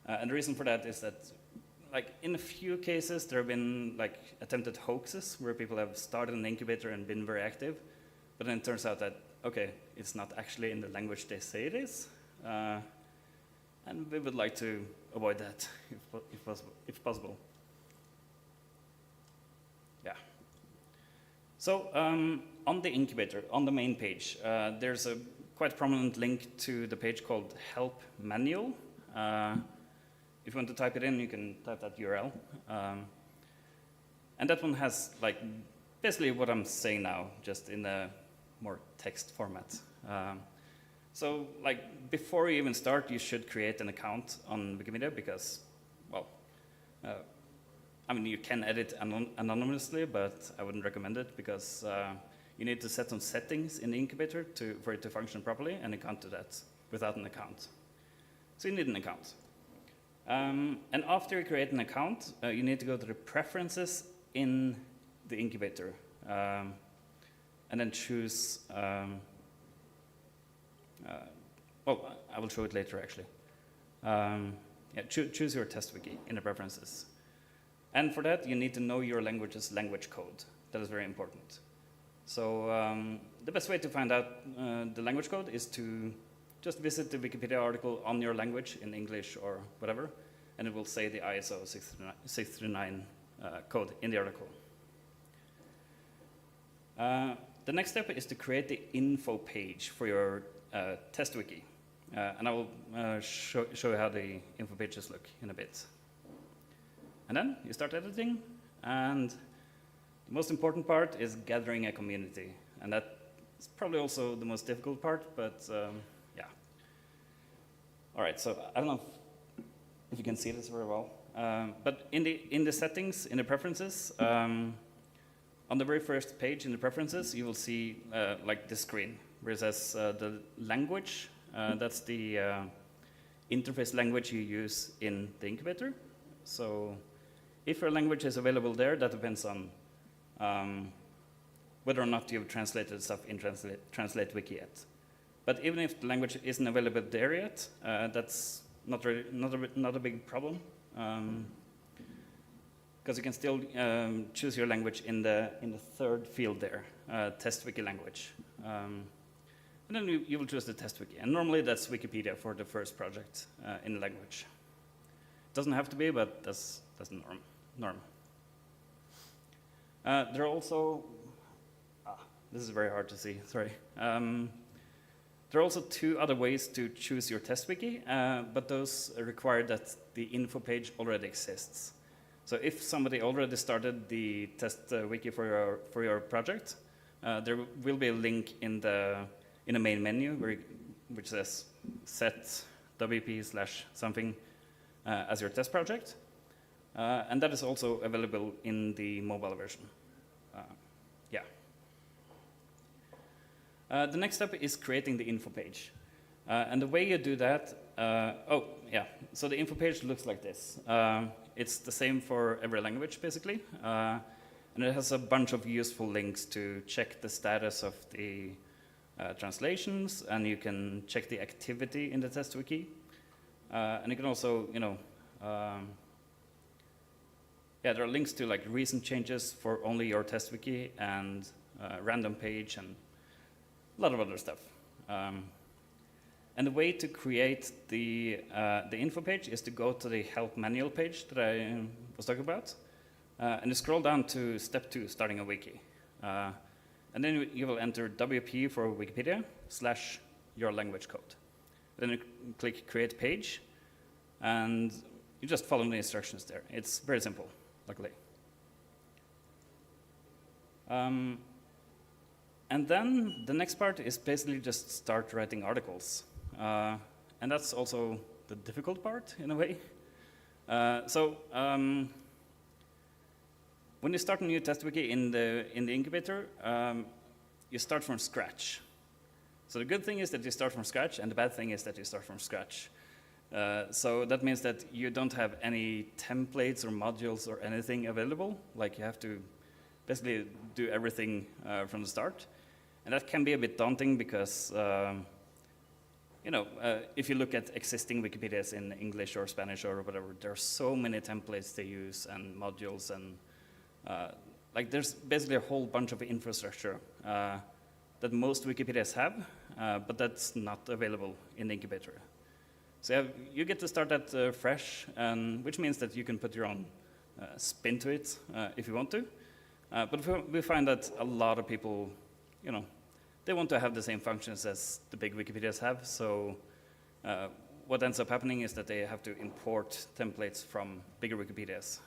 And the reason for that is that, like, in a few cases, there have been like attempted hoaxes where people have started an incubator and been very active, but then it turns out that, okay, it's not actually in the language they say it is. And we would like to avoid that if possible. Yeah. So on the incubator, on the main page, there's a quite prominent link to the page called Help Manual. If you want to type it in, you can type that URL. And that one has like basically what I'm saying now, just in a more text format. So like before you even start, you should create an account on Wikimedia because, well, I mean, you can edit anonymously, but I wouldn't recommend it because you need to set some settings in the incubator for it to function properly, and you can't do that without an account. So you need an account. And after you create an account, you need to go to the preferences in the incubator, and then choose, well, I will show it later actually. Yeah, choose your test wiki in the preferences. And for that, you need to know your language's language code. That is very important. So the best way to find out the language code is to just visit the Wikipedia article on your language in English or whatever, and it will say the ISO 639 code in the article. The next step is to create the info page for your test wiki. And I will show you how the info pages look in a bit. And then you start editing, and the most important part is gathering a community. And that is probably also the most difficult part, but yeah. All right, so I don't know if you can see this very well. But in the settings, in the preferences, on the very first page in the preferences, you will see like this screen where it says the language. That's the interface language you use in the incubator. So if your language is available there, that depends on whether or not you've translated stuff in Translate Wiki yet. But even if the language isn't available there yet, that's not a big problem. Because you can still choose your language in the third field there, test wiki language. And then you will choose the test wiki. And normally that's Wikipedia for the first project in the language. It doesn't have to be, but that's the norm. There are also, this is very hard to see, sorry. There are also two other ways to choose your test wiki, but those require that the info page already exists. So if somebody already started the test wiki for your project, there will be a link in the main menu which says set wp/something as your test project, and that is also available in the mobile version. Yeah. The next step is creating the info page, and the way you do that. Oh yeah. So the info page looks like this. It's the same for every language, basically. And it has a bunch of useful links to check the status of the translations, and you can check the activity in the test wiki. And you can also, yeah, there are links to like recent changes for only your test wiki and random page and a lot of other stuff. And the way to create the info page is to go to the help manual page that I was talking about, and you scroll down to step 2, starting a wiki. And then you will enter WP for Wikipedia / your language code. Then you click create page, and you just follow the instructions there. It's very simple, luckily. And then the next part is basically just start writing articles. And that's also the difficult part, in a way. When you start a new test wiki in the incubator, you start from scratch. So the good thing is that you start from scratch, and the bad thing is that you start from scratch. So that means that you don't have any templates or modules or anything available. Like, you have to basically do everything from the start. And that can be a bit daunting because if you look at existing Wikipedias in English or Spanish or whatever, there are so many templates they use and modules, and like there's basically a whole bunch of infrastructure that most Wikipedias have, but that's not available in the incubator. So you get to start at fresh, and which means that you can put your own spin to it if you want to. But we find that a lot of people, they want to have the same functions as the big Wikipedias have. So what ends up happening is that they have to import templates from bigger Wikipedias.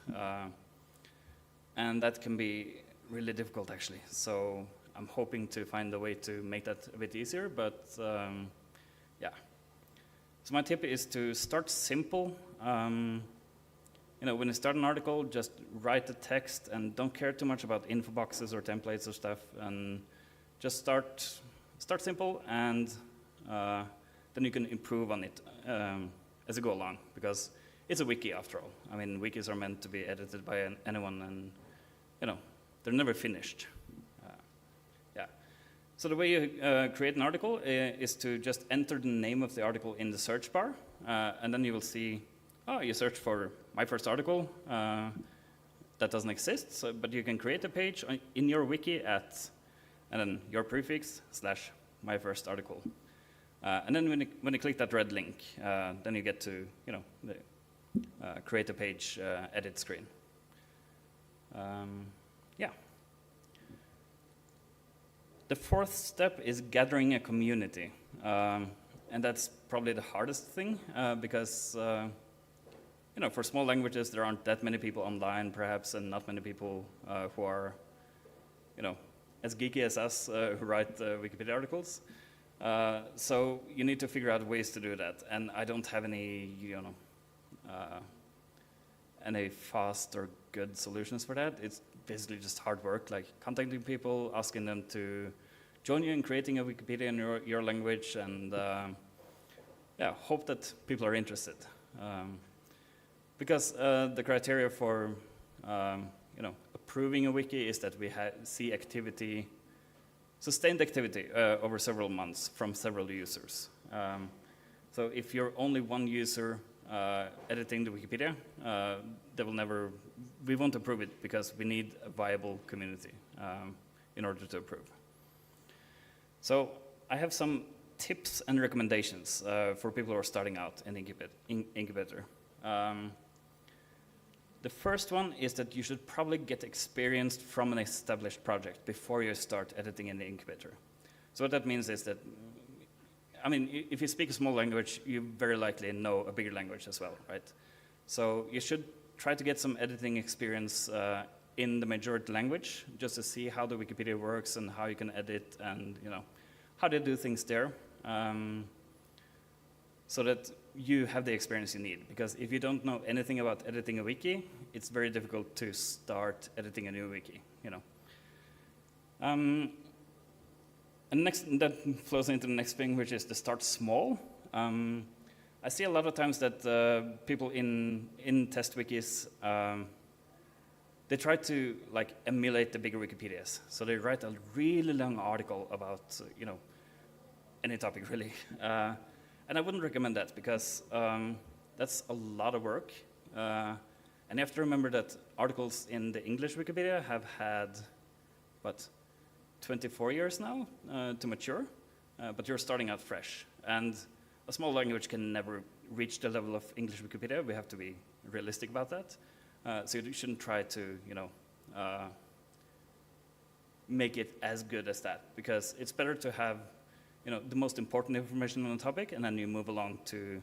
And that can be really difficult, actually. So I'm hoping to find a way to make that a bit easier, but yeah. So my tip is to start simple. When you start an article, just write the text and don't care too much about info boxes or templates or stuff, and just start simple, and then you can improve on it as you go along, because it's a wiki after all. I mean, wikis are meant to be edited by anyone, and they're never finished. Yeah. So the way you create an article is to just enter the name of the article in the search bar, and then you will see, you search for my first article. That doesn't exist, but you can create a page in your wiki and then your prefix / my first article. And then when you click that red link, then you get to the create a page edit screen. Yeah. The fourth step is gathering a community. And that's probably the hardest thing because for small languages, there aren't that many people online, perhaps, and not many people who are, as geeky as us who write Wikipedia articles. So you need to figure out ways to do that. And I don't have any, any fast or good solutions for that. It's basically just hard work, like contacting people, asking them to join you in creating a Wikipedia in your language, and hope that people are interested. Because the criteria for approving a wiki is that we see activity, sustained activity over several months from several users. So if you're only one user editing the Wikipedia, we won't approve it, because we need a viable community in order to approve. So I have some tips and recommendations for people who are starting out in Incubator. The first one is that you should probably get experience from an established project before you start editing in the Incubator. So what that means is that, if you speak a small language, you very likely know a bigger language as well, right? So you should try to get some editing experience in the majority language, just to see how the Wikipedia works and how you can edit, and how they do things there, so that you have the experience you need. Because if you don't know anything about editing a wiki, it's very difficult to start editing a new wiki. And next, that flows into the next thing, which is to start small. I see a lot of times that people in test wikis, they try to emulate the bigger Wikipedias. So they write a really long article about any topic really, and I wouldn't recommend that, because that's a lot of work. And you have to remember that articles in the English Wikipedia have had 24 years now to mature, but you're starting out fresh. And a small language can never reach the level of English Wikipedia. We have to be realistic about that. So you shouldn't try to, make it as good as that, because it's better to have, the most important information on the topic, and then you move along to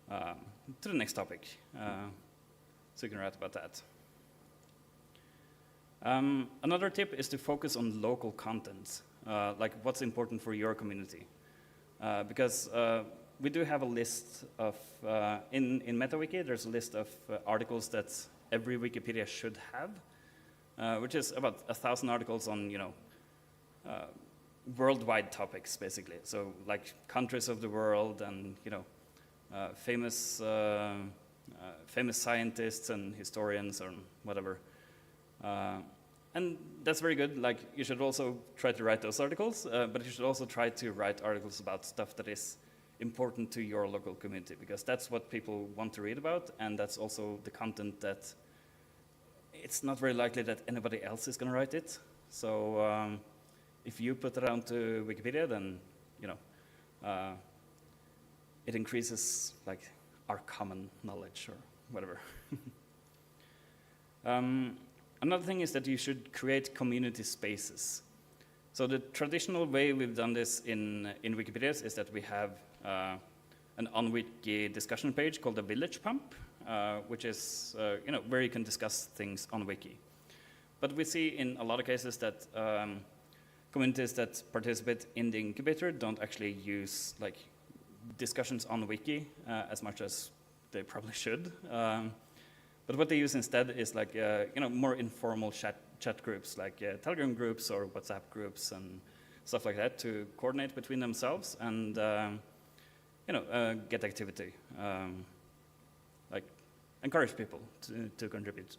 the next topic. So you can write about that. Another tip is to focus on local content, like what's important for your community. Because we do have a list of, in MetaWiki, there's a list of articles that every Wikipedia should have, which is about 1,000 articles on, worldwide topics, basically. So like countries of the world, and, famous scientists and historians or whatever. And that's very good. Like, you should also try to write those articles, but you should also try to write articles about stuff that is important to your local community, because that's what people want to read about, and that's also the content that it's not very likely that anybody else is going to write it. So if you put it onto Wikipedia, then it increases like our common knowledge or whatever. Another thing is that you should create community spaces. So the traditional way we've done this in Wikipedia is that we have an on-wiki discussion page called the Village Pump, which is where you can discuss things on wiki. But we see in a lot of cases that communities that participate in the incubator don't actually use like discussions on wiki as much as they probably should. But what they use instead is like more informal chat groups, like Telegram groups or WhatsApp groups and stuff like that, to coordinate between themselves and get activity, like encourage people to contribute.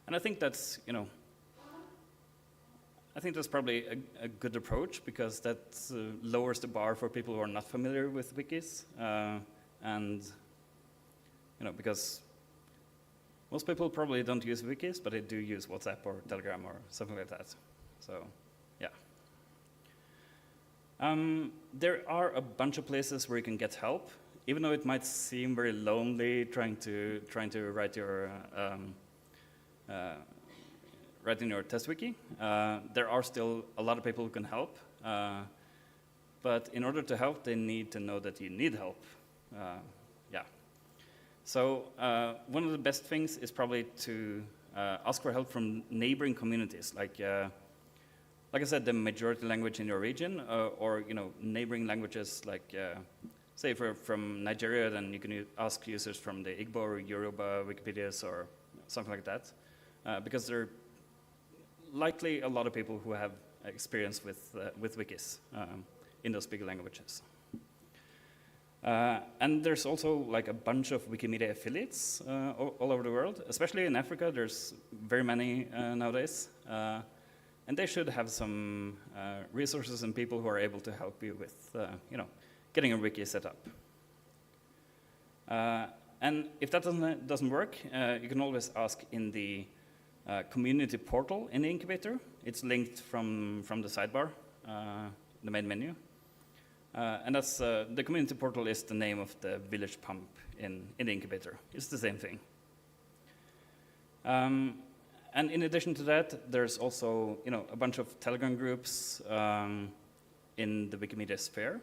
And I think that's probably a good approach, because that lowers the bar for people who are not familiar with wikis, and because most people probably don't use wikis, but they do use WhatsApp or Telegram or something like that. So, yeah. There are a bunch of places where you can get help, even though it might seem very lonely trying to write your writing your test wiki. There are still a lot of people who can help, but in order to help, they need to know that you need help. So one of the best things is probably to ask for help from neighboring communities, like I said, the majority language in your region, or neighboring languages, like say if we're from Nigeria, then you can ask users from the Igbo or Yoruba Wikipedias or something like that, because there are likely a lot of people who have experience with wikis in those big languages. And there's also like a bunch of Wikimedia affiliates all over the world, especially in Africa. There's very many nowadays. And they should have some resources and people who are able to help you with getting a wiki set up. And if that doesn't work, you can always ask in the community portal in the incubator. It's linked from the sidebar, the main menu. And that's the community portal is the name of the Village Pump in the incubator. It's the same thing. And in addition to that, there's also a bunch of Telegram groups in the Wikimedia sphere.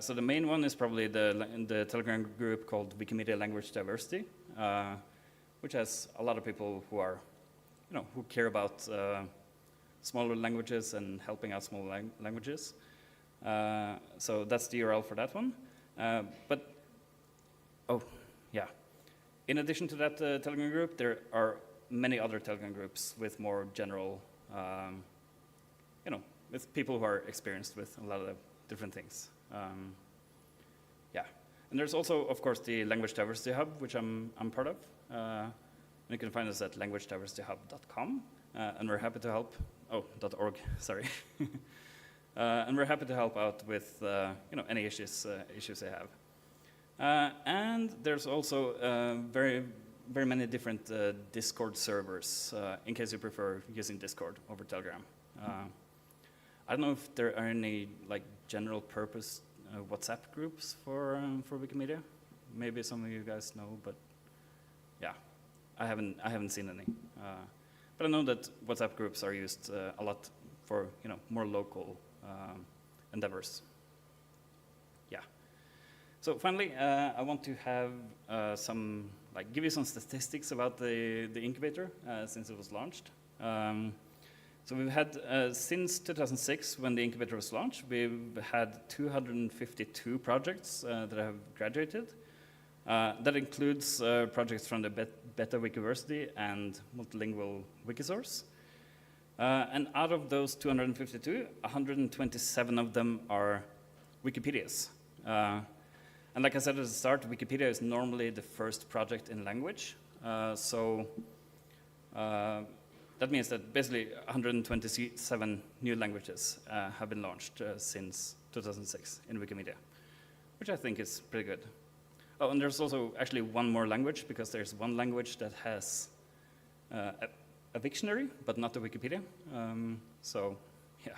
So the main one is probably the Telegram group called Wikimedia Language Diversity, which has a lot of people who are who care about smaller languages and helping out small languages. So that's the URL for that one. In addition to that Telegram group, there are many other Telegram groups with more general, with people who are experienced with a lot of different things. And there's also, of course, the Language Diversity Hub, which I'm part of. And you can find us at languagediversityhub.com, and we're happy to help. .org, sorry. And we're happy to help out with any issues they have. And there's also very many different Discord servers, in case you prefer using Discord over Telegram. I don't know if there are any like general purpose WhatsApp groups for Wikimedia. Maybe some of you guys know, but yeah, I haven't seen any. But I know that WhatsApp groups are used a lot for more local endeavors. Yeah. So finally, I want to have give you some statistics about the incubator since it was launched. So we've had, since 2006, when the incubator was launched, we've had 252 projects that have graduated. That includes projects from the Beta Wikiversity and Multilingual Wikisource. And out of those 252, 127 of them are Wikipedias. And like I said at the start, Wikipedia is normally the first project in language. That means that basically 127 new languages have been launched since 2006 in Wikimedia, which I think is pretty good. Oh, and there's also actually one more language, because there's one language that has a dictionary, but not the Wikipedia. So, yeah.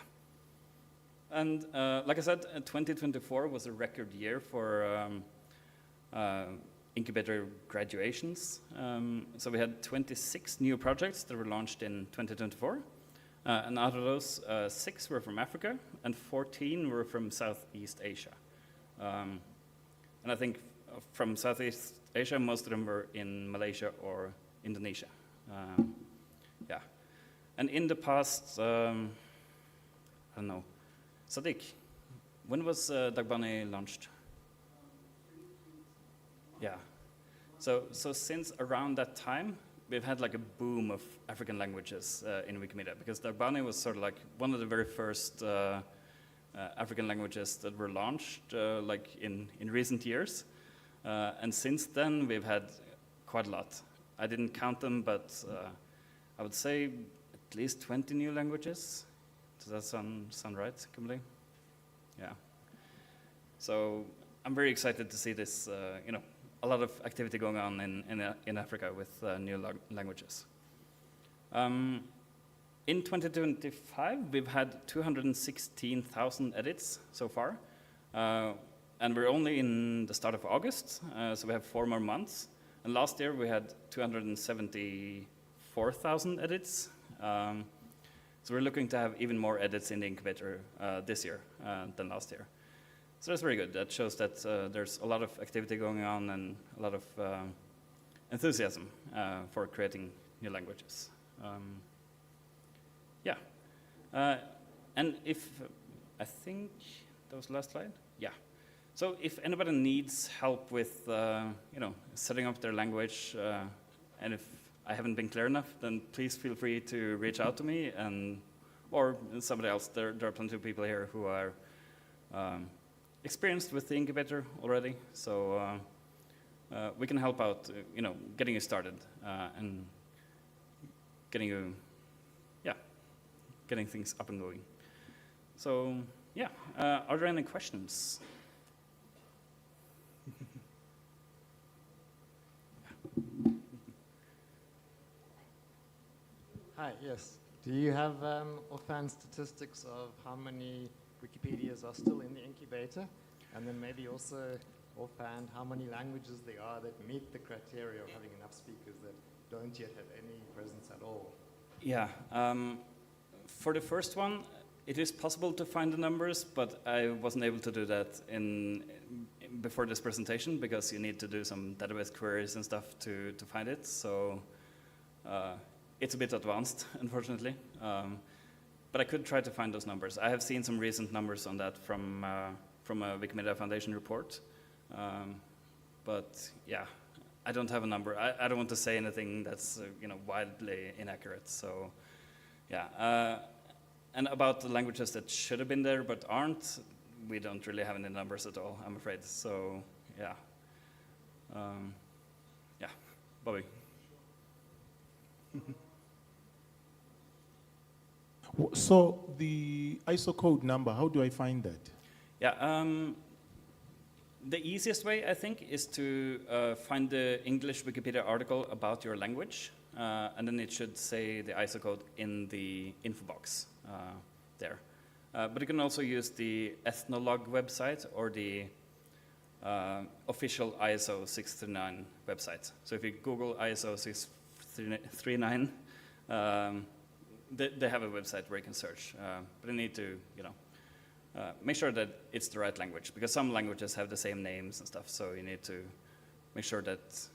And like I said, 2024 was a record year for incubator graduations. So we had 26 new projects that were launched in 2024. And out of those, 6 were from Africa and 14 were from Southeast Asia. And I think from Southeast Asia, most of them were in Malaysia or Indonesia. Yeah. And in the past, I don't know, Sadiq, when was Dagbani launched? Yeah. So since around that time, we've had like a boom of African languages in Wikimedia, because Dagbani was sort of like one of the very first African languages that were launched like in recent years. And since then, we've had quite a lot. I didn't count them, but I would say at least 20 new languages. Does that sound right, Kimberly? Yeah. So I'm very excited to see this, a lot of activity going on in Africa with new languages. In 2025, we've had 216,000 edits so far. And we're only in the start of August, so we have 4 more months. And last year we had 274,000 edits. So we're looking to have even more edits in the incubator this year than last year. So that's very good. That shows that there's a lot of activity going on and a lot of enthusiasm for creating new languages. Yeah. And I think that was the last slide? Yeah. So if anybody needs help with, setting up their language, and if I haven't been clear enough, then please feel free to reach out to me or somebody else. There are plenty of people here who are experienced with the incubator already, so we can help out, getting you started and getting things up and going. So yeah, are there any questions? Hi, yes. Do you have offhand statistics of how many Wikipedias are still in the incubator? And then maybe also offhand how many languages there are that meet the criteria of having enough speakers that don't yet have any presence at all? Yeah. For the first one, it is possible to find the numbers, but I wasn't able to do that before this presentation because you need to do some database queries and stuff to find it. So it's a bit advanced, unfortunately. But I could try to find those numbers. I have seen some recent numbers on that from a Wikimedia Foundation report. But yeah, I don't have a number. I don't want to say anything that's wildly inaccurate. So yeah. And about the languages that should have been there but aren't, we don't really have any numbers at all, I'm afraid. So yeah. Yeah, Bobby. So the ISO code number, how do I find that? Yeah, the easiest way, I think, is to find the English Wikipedia article about your language, and then it should say the ISO code in the info box there. But you can also use the Ethnologue website or the official ISO 639 website. So if you Google ISO 639, they have a website where you can search. But you need to, make sure that it's the right language, because some languages have the same names and stuff, so you need to make sure that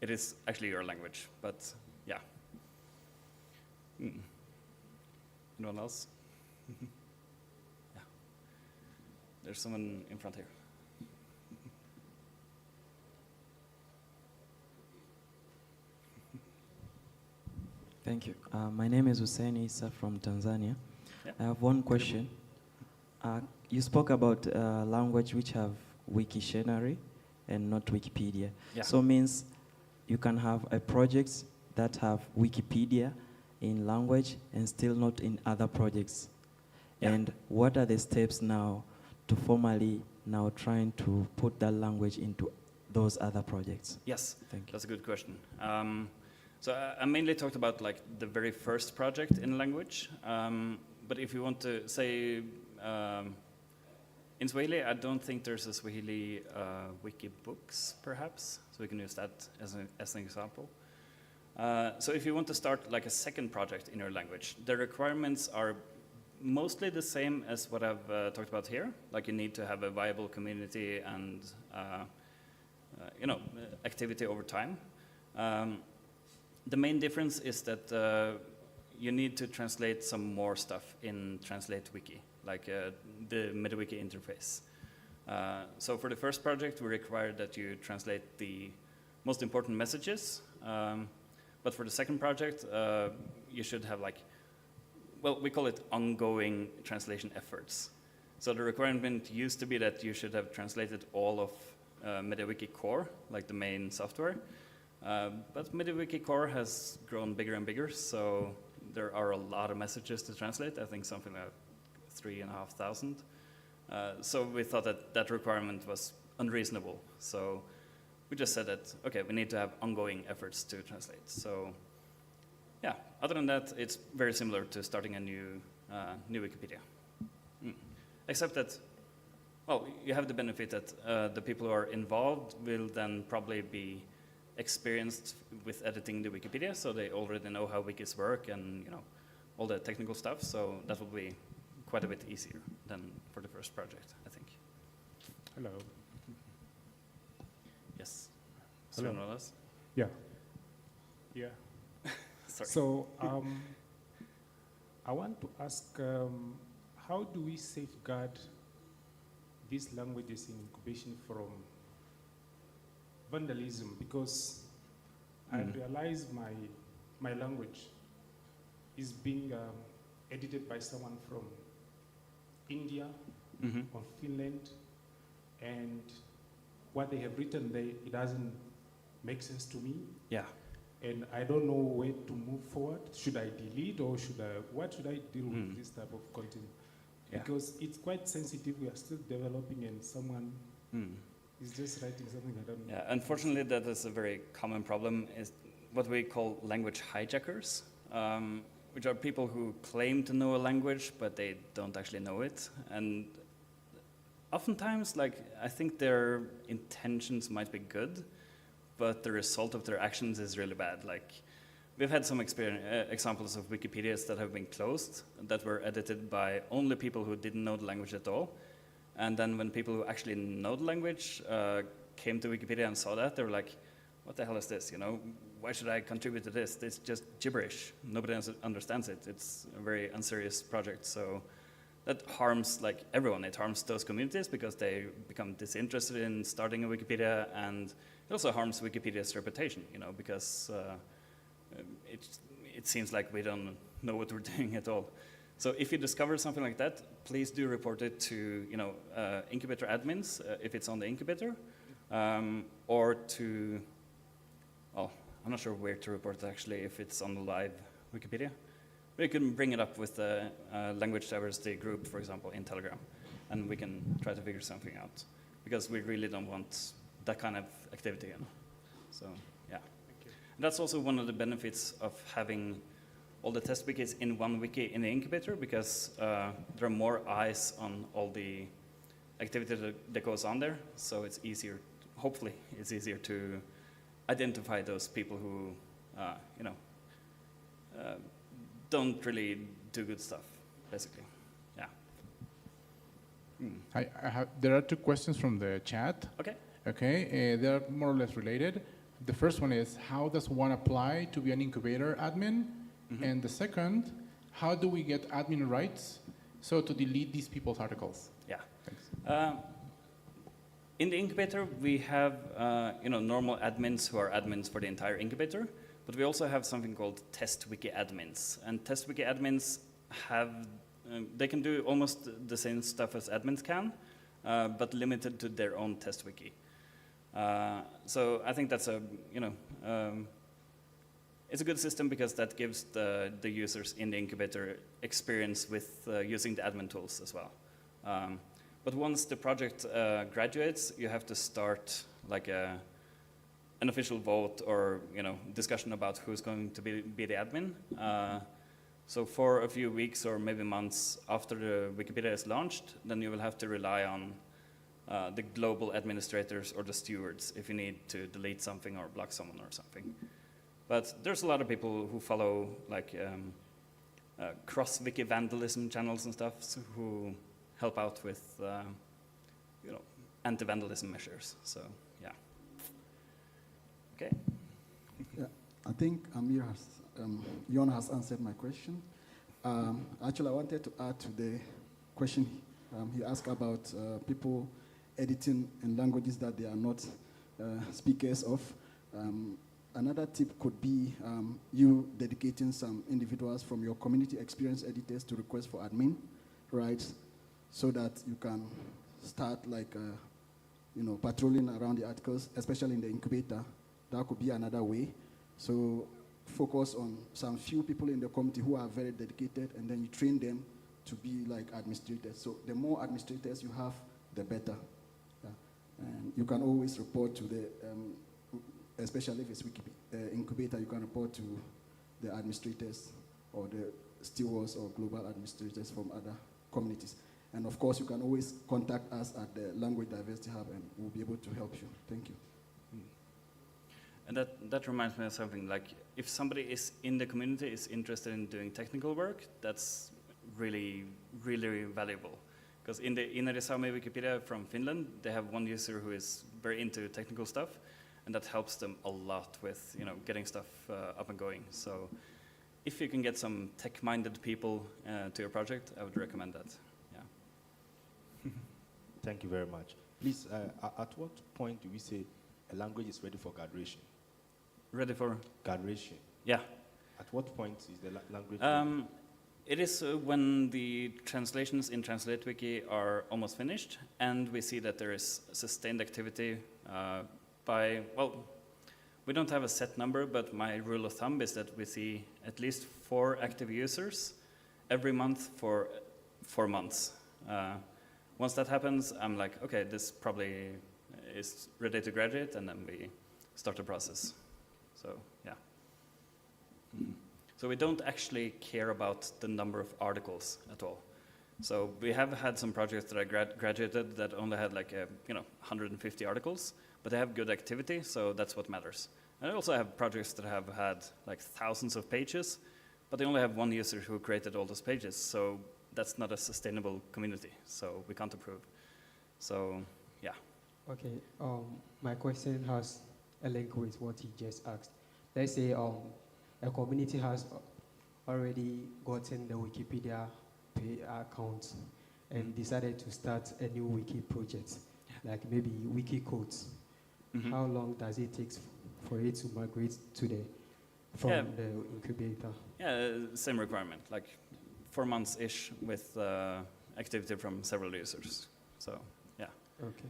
it is actually your language. But yeah. Anyone else? Yeah. There's someone in front here. Thank you. My name is Hussein Issa from Tanzania. Yeah. I have one question. You spoke about language which have Wiktionary and not Wikipedia. Yeah. So means you can have a project that have Wikipedia in language and still not in other projects. Yeah. And what are the steps now to formally now trying to put that language into those other projects? Yes, Thank you. That's a good question. So I mainly talked about like the very first project in language, but if you want to say, in Swahili, I don't think there's a Swahili wiki books, perhaps, so we can use that as an example. So if you want to start like a second project in your language, the requirements are mostly the same as what I've talked about here. Like you need to have a viable community and activity over time. The main difference is that you need to translate some more stuff in Translate Wiki, like the MediWiki interface. So for the first project, we require that you translate the most important messages. But for the second project, you should have we call it ongoing translation efforts. So the requirement used to be that you should have translated all of MediWiki Core, like the main software. But MediWiki Core has grown bigger and bigger, so there are a lot of messages to translate. I think something like 3,500. So we thought that requirement was unreasonable. So we just said that, okay, we need to have ongoing efforts to translate. So yeah, other than that, it's very similar to starting a new Wikipedia. Except that, well, you have the benefit that the people who are involved will then probably be experienced with editing the Wikipedia, so they already know how wikis work and all the technical stuff. So that will be quite a bit easier than for the first project, I think. Hello. Yes. Hello. Someone else? Yeah. Yeah. Sorry. So I want to ask, how do we safeguard these languages in incubation from vandalism? Because I realize my language is being edited by someone from India or Finland, and what they have written there, it doesn't make sense to me. Yeah. And I don't know where to move forward. Should I delete or what should I do with this type of content? Yeah. Because it's quite sensitive, we are still developing and someone is just writing something I don't know. Yeah, unfortunately that is a very common problem, is what we call language hijackers, which are people who claim to know a language, but they don't actually know it. And oftentimes, I think their intentions might be good, but the result of their actions is really bad. We've had some examples of Wikipedias that have been closed, that were edited by only people who didn't know the language at all. And then when people who actually know the language came to Wikipedia and saw that, they were like, what the hell is this? Why should I contribute to this? It's just gibberish. Nobody understands it. It's a very unserious project. So that harms everyone. It harms those communities because they become disinterested in starting a Wikipedia, and it also harms Wikipedia's reputation, because it seems like we don't know what we're doing at all. So if you discover something like that, please do report it to incubator admins if it's on the incubator, or to, well, I'm not sure where to report it actually if it's on the live Wikipedia. But you can bring it up with the language diversity group, for example, in Telegram, and we can try to figure something out, because we really don't want that kind of activity. So yeah. And that's also one of the benefits of having all the test wikis in one wiki in the incubator, because there are more eyes on all the activity that goes on there. So it's easier, hopefully, it's easier to identify those people who, don't really do good stuff, basically. Yeah. There are two questions from the chat. Okay. Okay, they're more or less related. The first one is, how does one apply to be an incubator admin? And the second, how do we get admin rights to delete these people's articles? Yeah. Thanks. In the incubator, we have normal admins who are admins for the entire incubator, but we also have something called test wiki admins. And test wiki admins they can do almost the same stuff as admins can, but limited to their own test wiki. So I think that's it's a good system, because that gives the users in the incubator experience with using the admin tools as well. But once the project graduates, you have to start an official vote or discussion about who's going to be the admin. So for a few weeks or maybe months after the Wikipedia is launched, then you will have to rely on the global administrators or the stewards if you need to delete something or block someone or something. But there's a lot of people who follow like cross-wiki vandalism channels and stuff who help out with anti-vandalism measures. So yeah. Okay. Yeah, I think Amir has, Jon has answered my question. Actually, I wanted to add to the question he asked about people editing in languages that they are not speakers of. Another tip could be you dedicating some individuals from your community experience editors to request for admin rights, so that you can start like patrolling around the articles, especially in the incubator. That could be another way. So focus on some few people in the community who are very dedicated, and then you train them to be like administrators. So the more administrators you have, the better. Yeah. And you can always report to the, especially if it's incubator, you can report to the administrators or the stewards or global administrators from other communities. And of course, you can always contact us at the Language Diversity Hub, and we'll be able to help you. Thank you. And that reminds me of something, like if somebody is in the community is interested in doing technical work, that's really, really valuable. Because in the Inarisaami Wikipedia from Finland, they have one user who is very into technical stuff, and that helps them a lot with getting stuff up and going. So if you can get some tech-minded people to your project, I would recommend that. Yeah. Thank you very much. Please, at what point do we say a language is ready for graduation? Ready for? Graduation. Yeah. At what point is the language ready? It is when the translations in TranslateWiki are almost finished, and we see that there is sustained activity we don't have a set number, but my rule of thumb is that we see at least 4 active users every month for 4 months. Once that happens, I'm like, okay, this probably is ready to graduate, and then we start the process. So, yeah. So we don't actually care about the number of articles at all. So we have had some projects that I graduated that only had like 150 articles, but they have good activity, so that's what matters. And I also have projects that have had like thousands of pages, but they only have one user who created all those pages, so that's not a sustainable community, so we can't approve. So, yeah. Okay, my question has a link with what he just asked. Let's say a community has already gotten the Wikipedia pay account and decided to start a new wiki project, like maybe wiki codes. Mm-hmm. How long does it take for it to migrate to from the incubator? Yeah, same requirement, like 4 months-ish with activity from several users. So, yeah. Okay.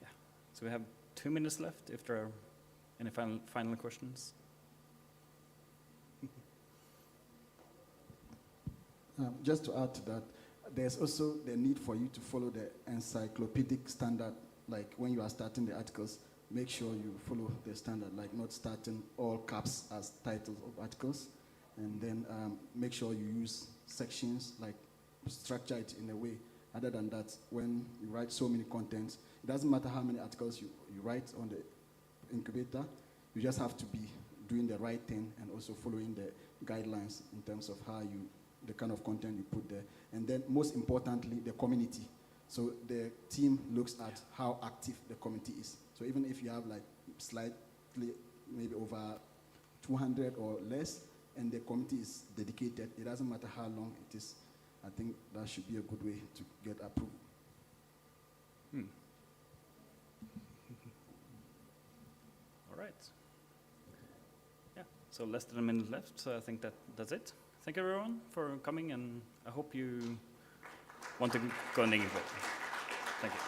Yeah. So we have 2 minutes left if there are any final questions. Just to add to that, there's also the need for you to follow the encyclopedic standard. Like when you are starting the articles, make sure you follow the standard, like not starting all caps as titles of articles. And then make sure you use sections, like structure it in a way. Other than that, when you write so many contents, it doesn't matter how many articles you write on the incubator, you just have to be doing the right thing and also following the guidelines in terms of the kind of content you put there. And then most importantly, the community. So the team looks at how active the community is. So even if you have like slightly, maybe over 200 or less, and the community is dedicated, it doesn't matter how long it is. I think that should be a good way to get approval. All right. Yeah, so less than a minute left, so I think that's it. Thank you everyone for coming, and I hope you want to go and incubator. Thank you.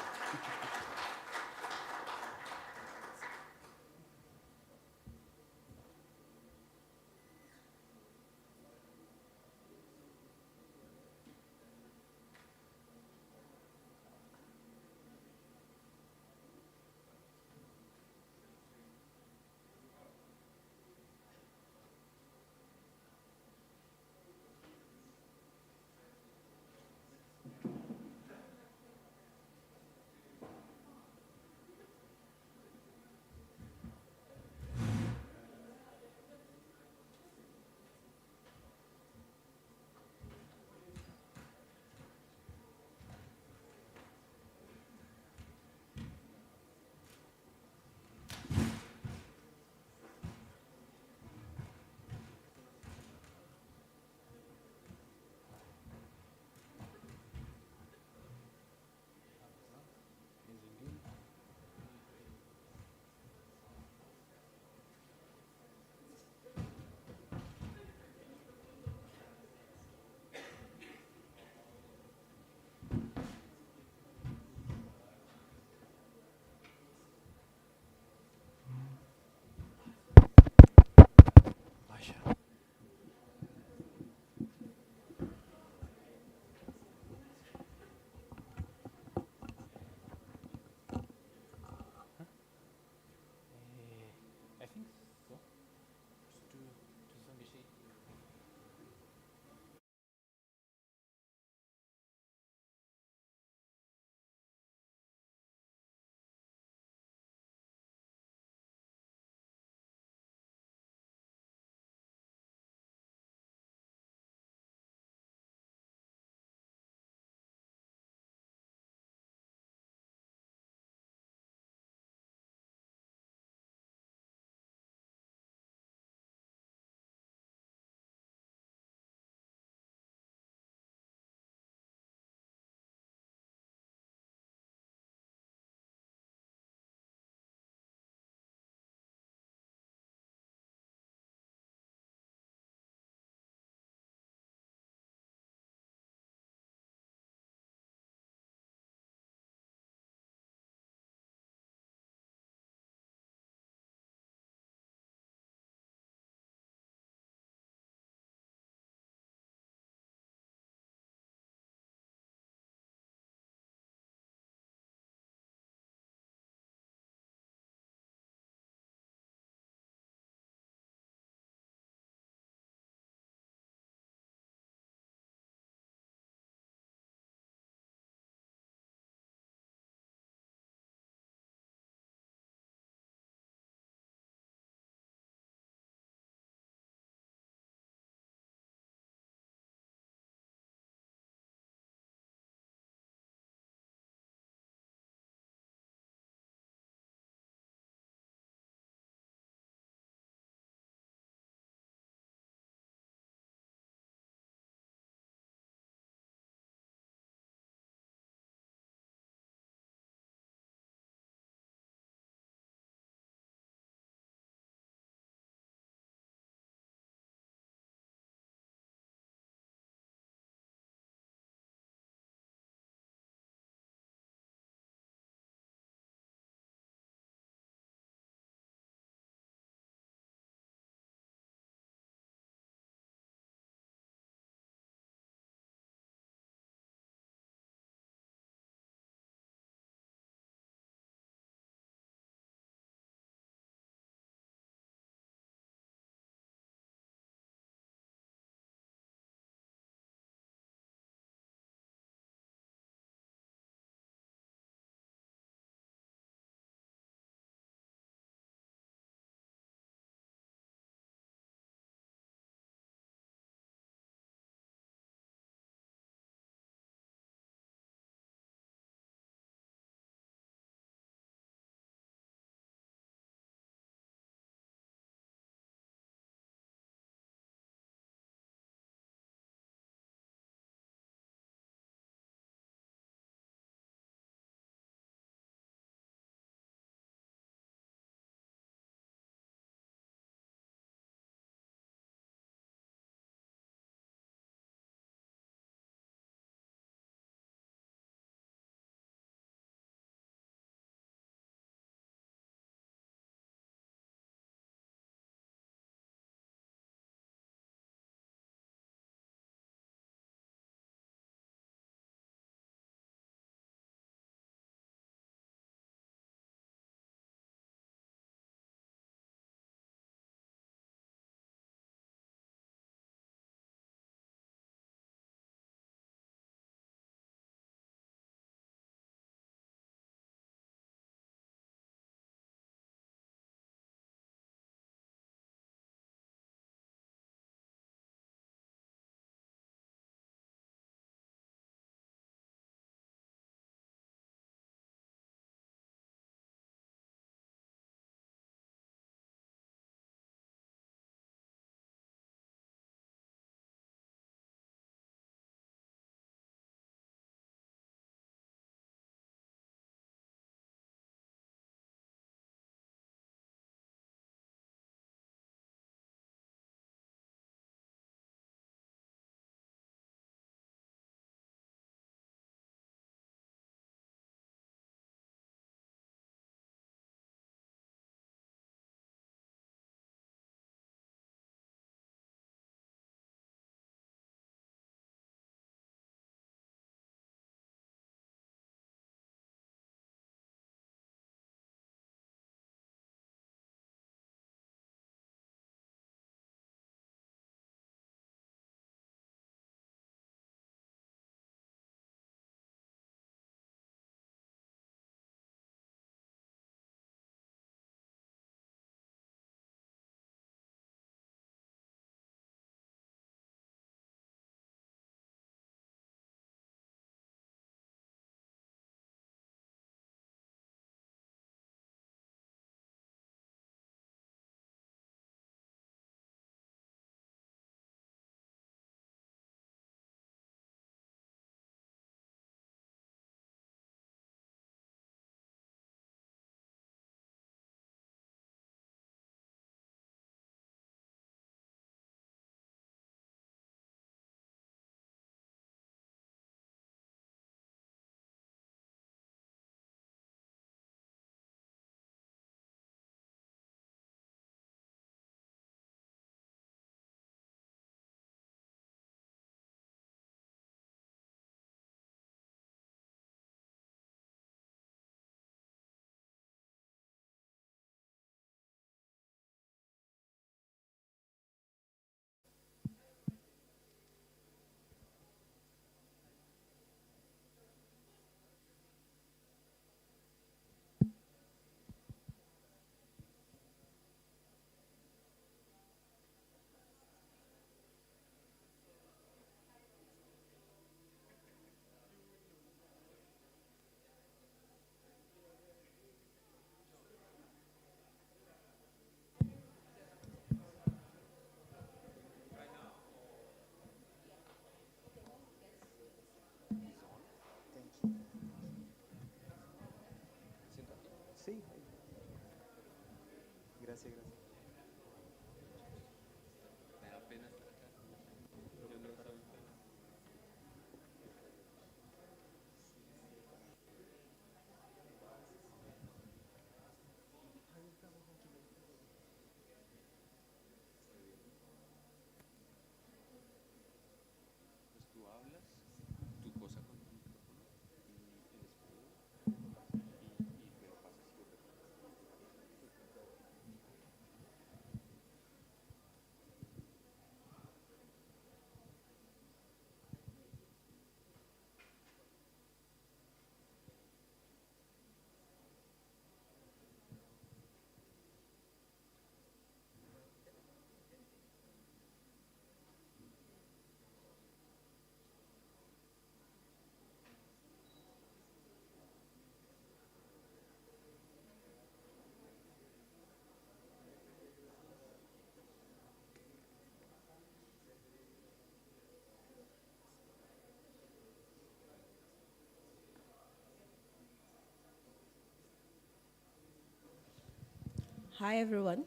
Hi everyone.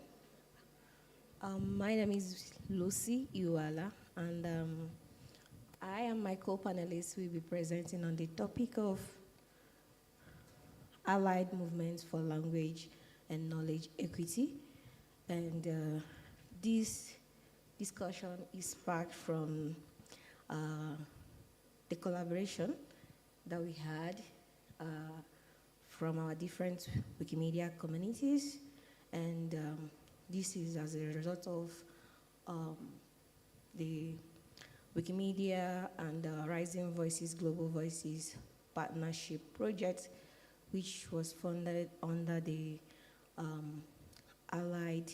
My name is Lucy Iwala, and I and my co-panelists will be presenting on the topic of allied movements for language and knowledge equity. And this discussion is sparked from the collaboration that we had from our different Wikimedia communities, and this is as a result of the Wikimedia and Rising Voices Global Voices Partnership Project, which was funded under the Allied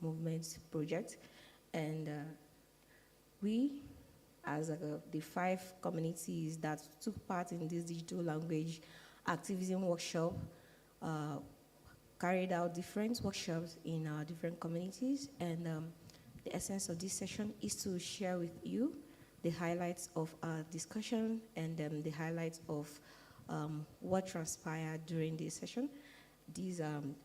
Movements Project. And we, as the 5 communities that took part in this digital language activism workshop, carried out different workshops in our different communities, and the essence of this session is to share with you the highlights of our discussion and the highlights of what transpired during this session, these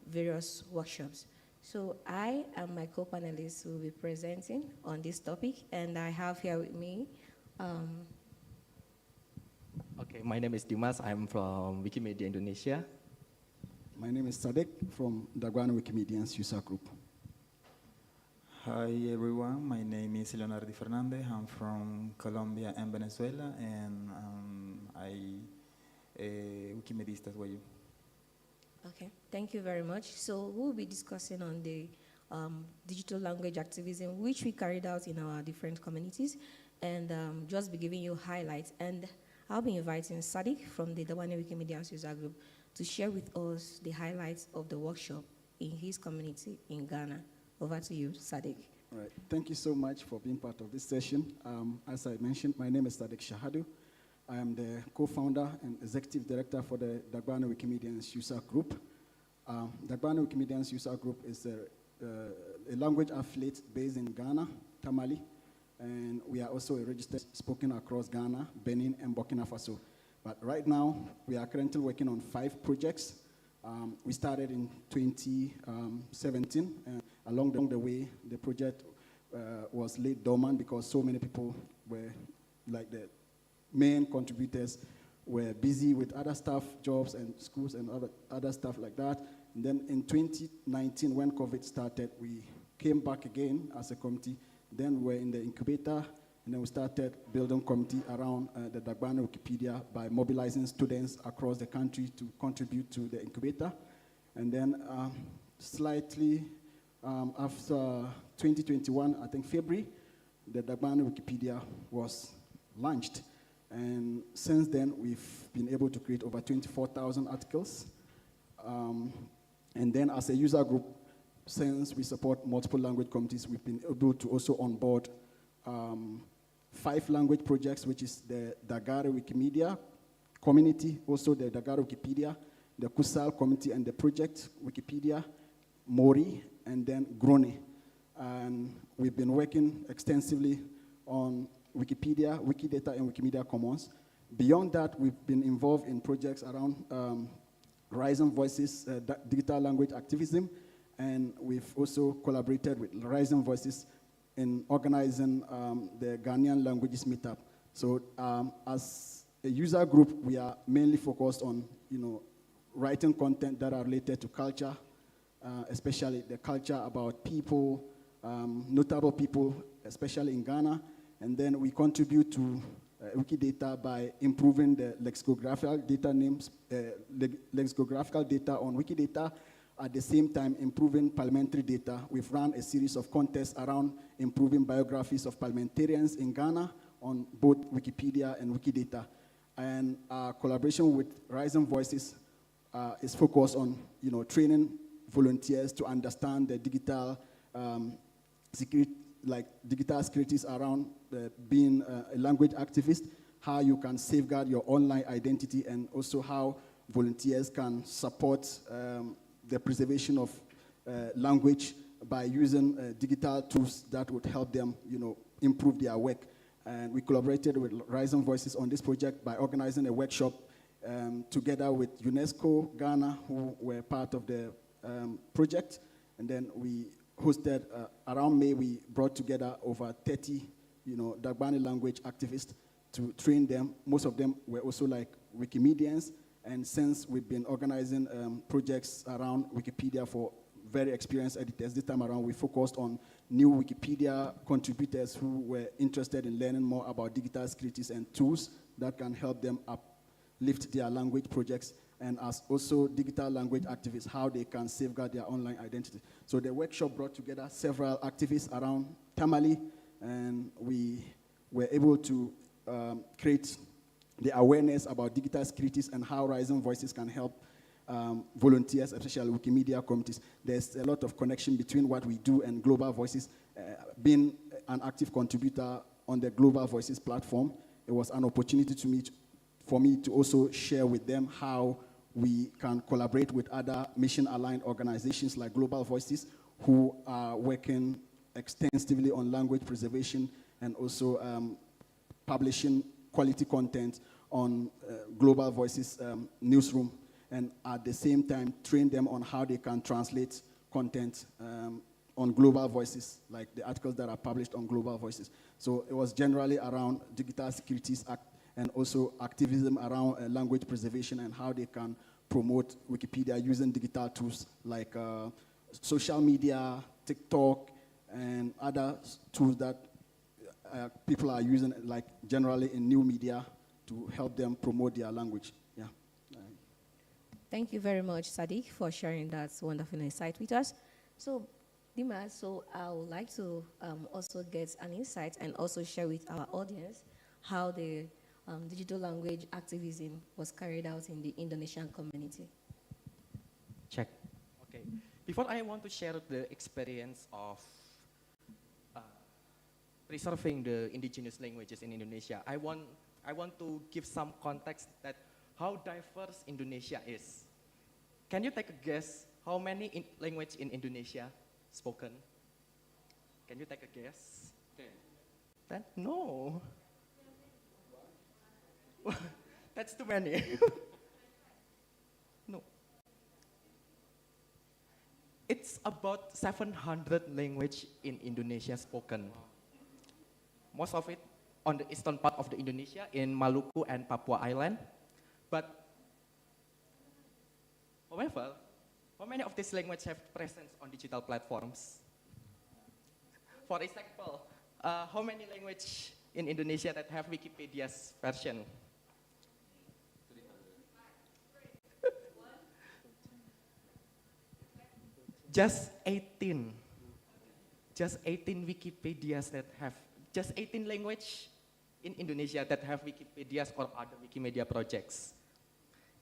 various workshops. So I and my co-panelists will be presenting on this topic, and I have here with me Okay, my name is Dimas. I'm from Wikimedia Indonesia. My name is Sadek from Daguana Wikimedians User Group. Hi everyone, my name is Leonardo Fernandez. I'm from Colombia and Venezuela, and I Wikimedista as well. Okay, thank you very much. So we'll be discussing on the digital language activism, which we carried out in our different communities, and just be giving you highlights. And I'll be inviting Sadiq from the Dawane Wikimedia User Group to share with us the highlights of the workshop in his community in Ghana. Over to you, Sadiq. All right. Thank you so much for being part of this session. As I mentioned, my name is Sadiq Shahadu. I am the co-founder and executive director for the Dagbana Wikimedians User Group. Dagbana Wikimedians User Group is a language affiliate based in Ghana, Tamale, and we are also a registered spoken across Ghana, Benin, and Burkina Faso. But right now, we are currently working on 5 projects. We started in 2017, and along the way, the project was laid dormant because so many people were, like the main contributors, were busy with other stuff, jobs and schools and other stuff like that. And then in 2019, when COVID started, we came back again as a committee. Then we were in the incubator, and then we started building committee around the Dagbana Wikipedia by mobilizing students across the country to contribute to the incubator. And then slightly after 2021, I think February, the Dagbana Wikipedia was launched. And since then, we've been able to create over 24,000 articles. And then as a user group, since we support multiple language communities, we've been able to also onboard 5 language projects, which is the Dagare Wikimedia community, also the Dagare Wikipedia, the Kusal community and the project Wikipedia, Mori, and then Grone. And we've been working extensively on Wikipedia, Wikidata, and Wikimedia Commons. Beyond that, we've been involved in projects around Rising Voices, digital language activism, and we've also collaborated with Rising Voices in organizing the Ghanaian languages meetup. So as a user group, we are mainly focused on, writing content that are related to culture, especially the culture about people, notable people, especially in Ghana. And then we contribute to Wikidata by improving the lexicographical data names, lexicographical data on Wikidata. At the same time, improving parliamentary data. We've run a series of contests around improving biographies of parliamentarians in Ghana on both Wikipedia and Wikidata. And our collaboration with Rising Voices is focused on, training volunteers to understand the digital digital securities around being a language activist, how you can safeguard your online identity, and also how volunteers can support the preservation of language by using digital tools that would help them, improve their work. And we collaborated with Rising Voices on this project by organizing a workshop together with UNESCO Ghana, who were part of the project. And then we hosted, around May, we brought together over 30, Dagbani language activists to train them. Most of them were also like Wikimedians. And since we've been organizing projects around Wikipedia for very experienced editors, this time around we focused on new Wikipedia contributors who were interested in learning more about digital securities and tools that can help them uplift their language projects, and as also digital language activists, how they can safeguard their online identity. So the workshop brought together several activists around Tamale, and we were able to create the awareness about digital securities and how Rising Voices can help volunteers, especially Wikimedia communities. There's a lot of connection between what we do and Global Voices. Being an active contributor on the Global Voices platform, it was an opportunity for me to also share with them how we can collaborate with other mission-aligned organizations like Global Voices, who are working extensively on language preservation and also publishing quality content on Global Voices newsroom, and at the same time train them on how they can translate content on Global Voices, like the articles that are published on Global Voices. So it was generally around digital securities and also activism around language preservation and how they can promote Wikipedia using digital tools like social media, TikTok, and other tools that people are using, like generally in new media, to help them promote their language. Yeah. Thank you very much, Sadiq, for sharing that wonderful insight with us. So, Dima, I would like to also get an insight and also share with our audience how the digital language activism was carried out in the Indonesian community. Check. Okay. Before I want to share the experience of preserving the indigenous languages in Indonesia, I want to give some context that how diverse Indonesia is. Can you take a guess how many languages in Indonesia spoken? Can you take a guess? 10? No. That's too many. No. It's about 700 languages in Indonesia spoken. Most of it on the eastern part of the Indonesia, in Maluku and Papua Island. But, however, how many of these languages have presence on digital platforms? For example, how many languages in Indonesia that have Wikipedia's version? Just 18. Just 18 Wikipedias that have, just 18 language in Indonesia that have Wikipedias or other Wikimedia projects.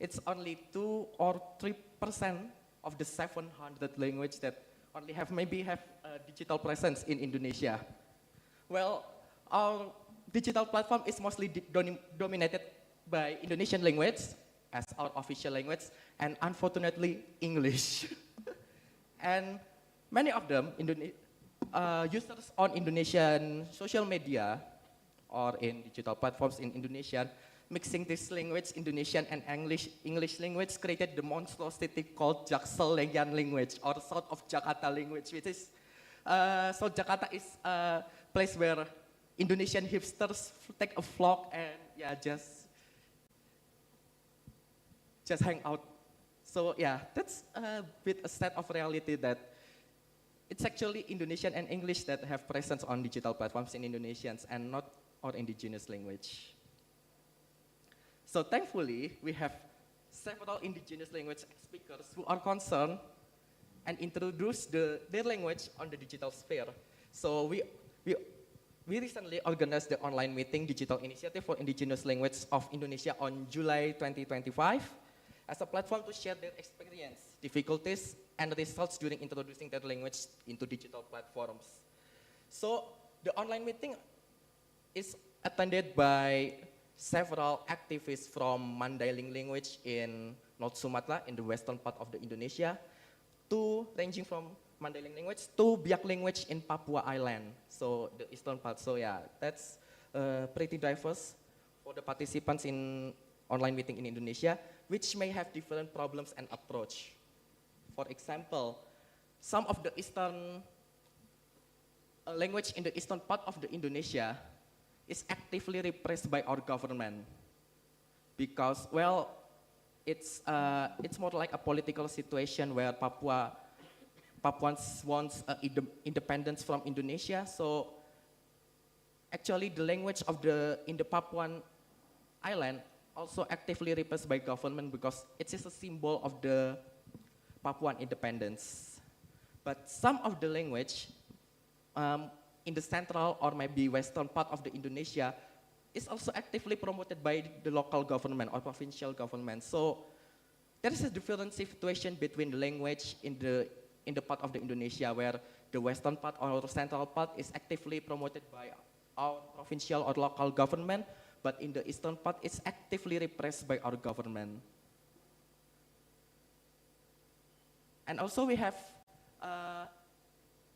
It's only 2 or 3% of the 700 language that only have, maybe have a digital presence in Indonesia. Well, our digital platform is mostly dominated by Indonesian language as our official language, and unfortunately, English. And many of them, users on Indonesian social media or in digital platforms in Indonesian, mixing this language, Indonesian and English language, created the monstrosity called Jaksel-Lengian language, or South of Jakarta language, which is, South Jakarta is a place where Indonesian hipsters take a flock and just hang out. So yeah, that's a bit a set of reality that it's actually Indonesian and English that have presence on digital platforms in Indonesians and not our indigenous language. So thankfully, we have several indigenous language speakers who are concerned and introduce their language on the digital sphere. So we recently organized the online meeting Digital Initiative for Indigenous Language of Indonesia on July 2025 as a platform to share their experience, difficulties, and results during introducing their language into digital platforms. So the online meeting is attended by several activists from Mandailing language in North Sumatra, in the western part of the Indonesia, to ranging from Mandailing language to Biak language in Papua Island, so the eastern part. So yeah, that's pretty diverse for the participants in online meeting in Indonesia, which may have different problems and approach. For example, some of the eastern language in the eastern part of the Indonesia is actively repressed by our government because, well, it's more like a political situation where Papuans wants independence from Indonesia. So actually the language of in the Papuan island also actively repressed by government because it is a symbol of the Papuan independence. But some of the language in the central or maybe western part of the Indonesia is also actively promoted by the local government or provincial government. So there is a different situation between the language in the part of the Indonesia where the western part or central part is actively promoted by our provincial or local government, but in the eastern part it's actively repressed by our government. And also we have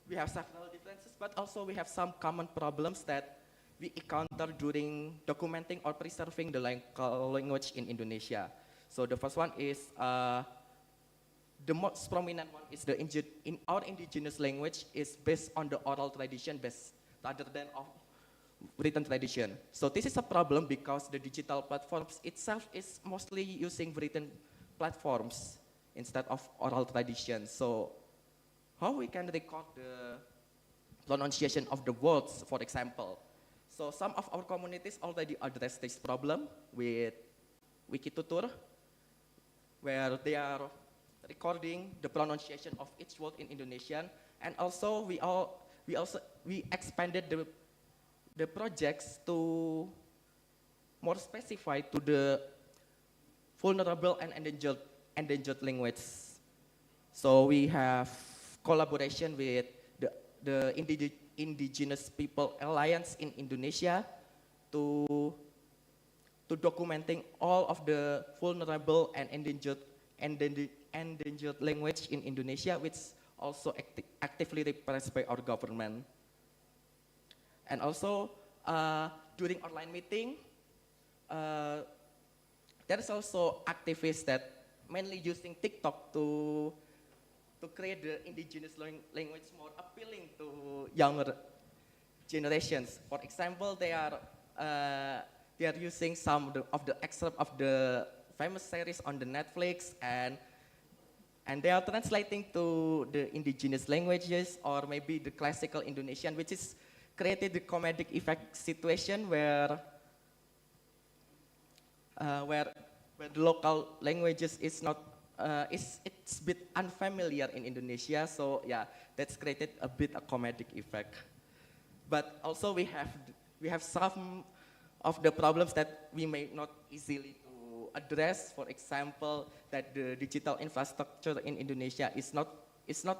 several differences, but also we have some common problems that we encounter during documenting or preserving the local language in Indonesia. So the first one is, the most prominent one is in our indigenous language is based on the oral tradition rather than of written tradition. So this is a problem because the digital platforms itself is mostly using written platforms instead of oral tradition. So how we can record the pronunciation of the words, for example. So some of our communities already address this problem with Wikitutur, where they are recording the pronunciation of each word in Indonesian, and also we expanded the projects to more specify to the vulnerable and endangered language. So we have collaboration with the Indigenous People Alliance in Indonesia to documenting all of the vulnerable and endangered language in Indonesia, which also actively repressed by our government. And also during online meeting, there is also activists that mainly using TikTok to create the indigenous language more appealing to younger generations. For example, they are using some of the excerpt of the famous series on the Netflix, and they are translating to the indigenous languages or maybe the classical Indonesian, which is created the comedic effect situation where the local languages is not it's a bit unfamiliar in Indonesia. So yeah, that's created a bit a comedic effect. But also we have some of the problems that we may not easily to address. For example, that the digital infrastructure in Indonesia is not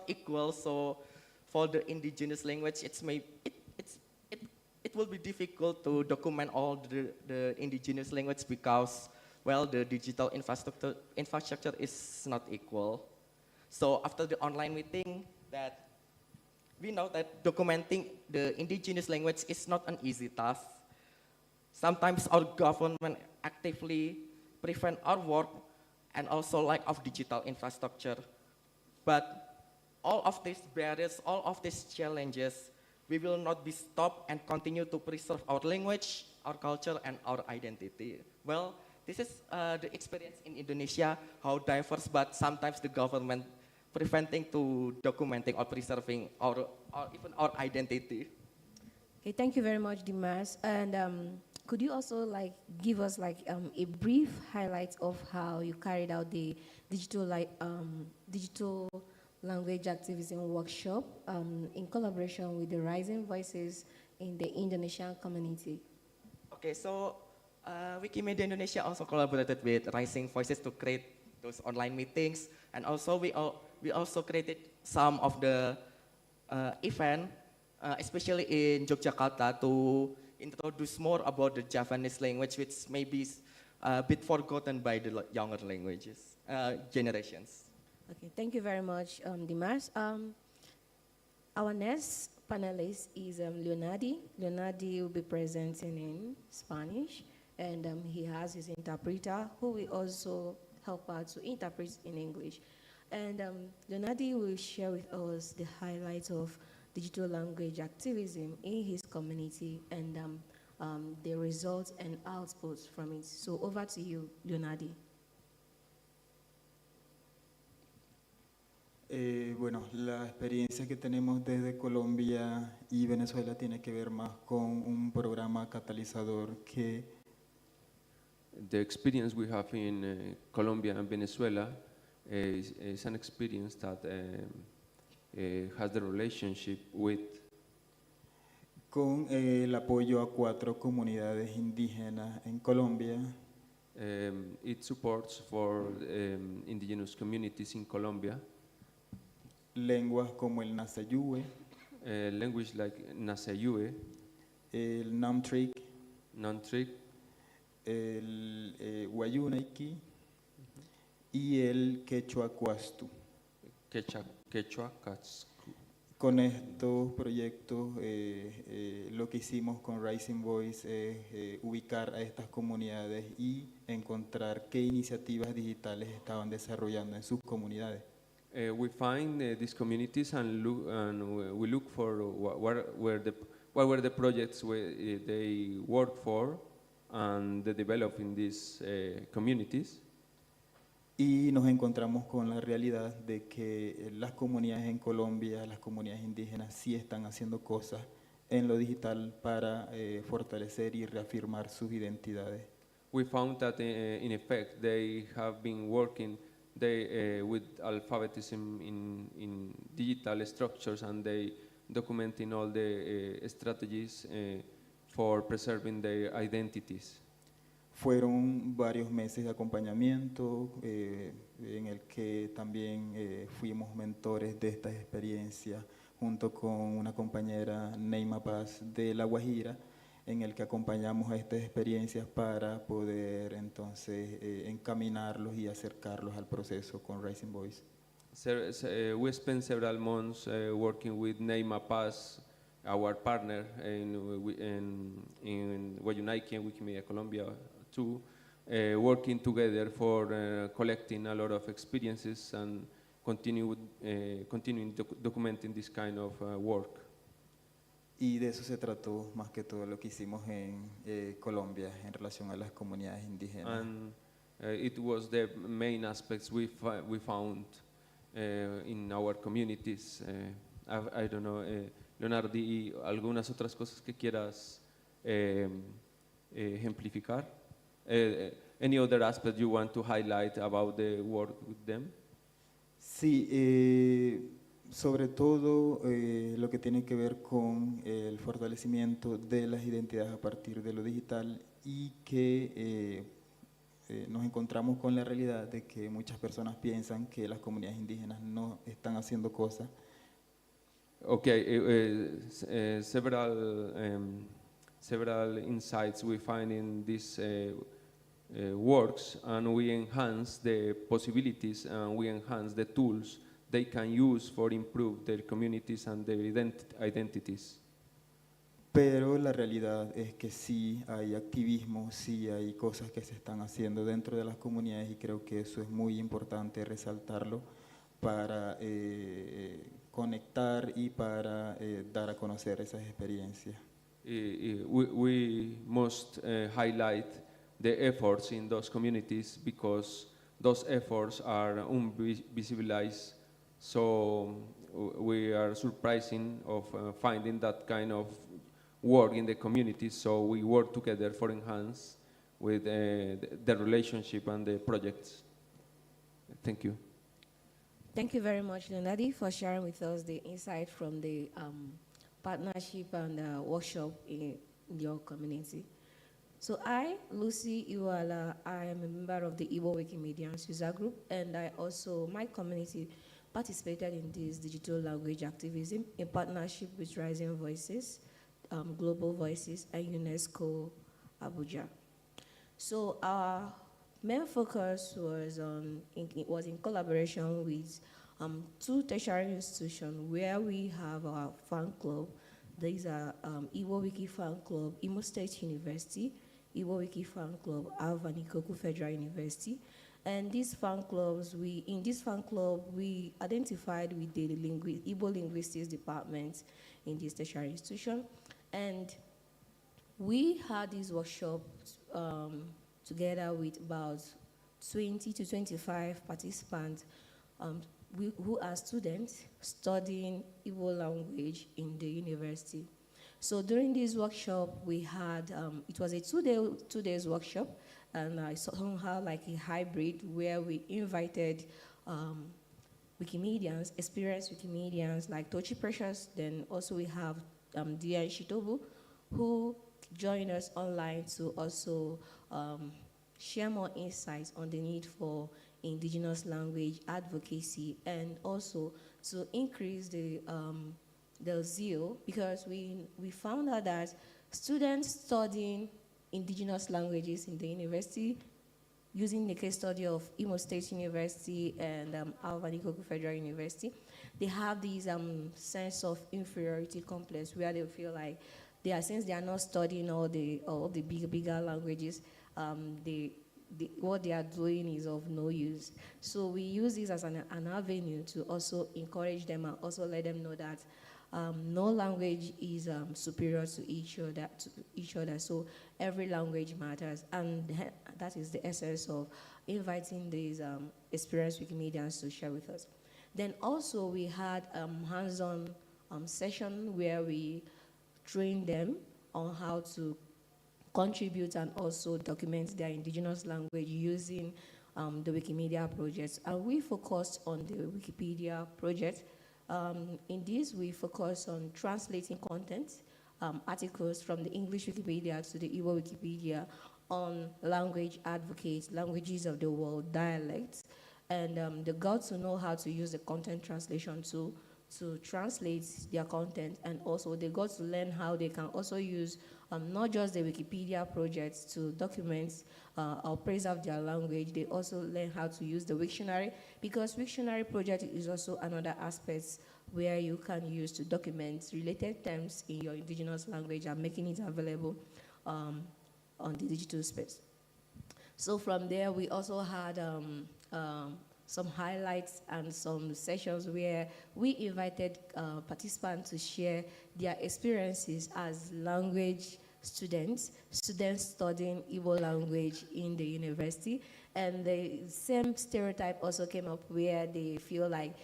equal. So for the indigenous language, it will be difficult to document all the indigenous language because, well, the digital infrastructure is not equal. So after the online meeting, that we know that documenting the indigenous language is not an easy task. Sometimes our government actively prevent our work and also lack of digital infrastructure. But all of these barriers, all of these challenges, we will not be stopped and continue to preserve our language, our culture, and our identity. Well, this is the experience in Indonesia, how diverse, but sometimes the government preventing to documenting or preserving even our identity. Okay, thank you very much, Dimas. And could you also give us a brief highlight of how you carried out the digital language activism workshop in collaboration with the Rising Voices in the Indonesian community? Okay, so Wikimedia Indonesia also collaborated with Rising Voices to create those online meetings, and also we also created some of the event, especially in Yogyakarta, to introduce more about the Javanese language, which may be a bit forgotten by the younger generations. Okay, thank you very much, Dimas. Our next panelist is Leonardi. Leonardi will be presenting in Spanish, and he has his interpreter who will also help out to interpret in English. And Leonardi will share with us the highlights of digital language activism in his community and the results and outputs from it. So over to you, Leonardi. Bueno, la experiencia que tenemos desde Colombia y Venezuela tiene que ver más con un programa catalizador que the experience we have in Colombia and Venezuela is an experience that has the relationship with con el apoyo a 4 comunidades indígenas en Colombia. It supports for indigenous communities in Colombia. Lenguas como el Nasayue, language like Nasayue, el Namtrik, el Wayunaiki y el Quechua Cuastu. Quechua Cuastu. Con estos proyectos lo que hicimos con Rising Voice es ubicar a estas comunidades y encontrar qué iniciativas digitales estaban desarrollando en sus comunidades. We find these communities and we look for what were the projects they work for and they develop in these communities. Y nos encontramos con la realidad de que las comunidades en Colombia, las comunidades indígenas, sí están haciendo cosas en lo digital para fortalecer y reafirmar sus identidades. We found that in effect they have been working with alphabetism in digital structures, and they documenting all the strategies for preserving their identities. Fueron varios meses de acompañamiento en el que también fuimos mentores de estas experiencias junto con una compañera, Neima Paz, de La Guajira, en el que acompañamos a estas experiencias para poder entonces encaminarlos y acercarlos al proceso con Rising Voice. We spent several months working with Neima Paz, our partner in Wayunaiki and Wikimedia Colombia too, working together for collecting a lot of experiences and continuing documenting this kind of work. Y de eso se trató más que todo lo que hicimos en Colombia en relación a las comunidades indígenas. And it was the main aspects we found in our communities. I don't know, Leonardi, algunas otras cosas que quieras ejemplificar? Any other aspect you want to highlight about the work with them? Sí, sobre todo lo que tiene que ver con el fortalecimiento de las identidades a partir de lo digital y que nos encontramos con la realidad de que muchas personas piensan que las comunidades indígenas no están haciendo cosas. Okay, several insights we find in these works, and we enhance the possibilities and we enhance the tools they can use for improve their communities and their identities. Pero la realidad es que sí hay activismo, sí hay cosas que se están haciendo dentro de las comunidades y creo que eso es muy importante resaltarlo para conectar y para dar a conocer esas experiencias. We must highlight the efforts in those communities because those efforts are invisibilized. So we are surprising of finding that kind of work in the community. So we work together for enhance with the relationship and the projects. Thank you. Thank you very much, Leonardi, for sharing with us the insight from the partnership and workshop in your community. So I, Lucy Iwala, I am a member of the Igbo Wikimedians user group, and I also, my community participated in this digital language activism in partnership with Rising Voices, Global Voices, and UNESCO Abuja. So our main focus was in collaboration with 2 tertiary institutions where we have our fan club. These are Igbo Wiki Fan Club, Imo State University, Igbo Wiki Fan Club, Alvanikoku Federal University, And these fan clubs, in this fan club, we identified with the Igbo Linguistics Department in this tertiary institution. And we had this workshop together with about 20 to 25 participants who are students studying Igbo language in the university. So during this workshop, we had, it was a two days workshop, and I somehow like a hybrid where we invited Wikimedians, experienced Wikimedians like Tochi Precious, then also we have Dian Shitobu, who joined us online to also share more insights on the need for indigenous language advocacy, and also to increase the zeal, because we found out that students studying indigenous languages in the university, using the case study of Imo State University and Alvani Kogu Federal University, they have these sense of inferiority complex where they feel like since they are not studying all the bigger languages, what they are doing is of no use. So we use this as an avenue to also encourage them and also let them know that no language is superior to each other. So every language matters, and that is the essence of inviting these experienced Wikimedians to share with us. Then also we had hands-on session where we trained them on how to contribute and also document their indigenous language using the Wikimedia project. And we focused on the Wikipedia project. In this, we focus on translating content, articles from the English Wikipedia to the Igbo Wikipedia on language advocates, languages of the world, dialects, and they got to know how to use the content translation tool to translate their content, and also they got to learn how they can also use not just the Wikipedia project to document or preserve their language. They also learn how to use the Wiktionary, because Wiktionary project is also another aspect where you can use to document related terms in your indigenous language and making it available on the digital space. So from there, we also had some highlights and some sessions where we invited participants to share their experiences as language students studying Igbo language in the university. And the same stereotype also came up where they feel like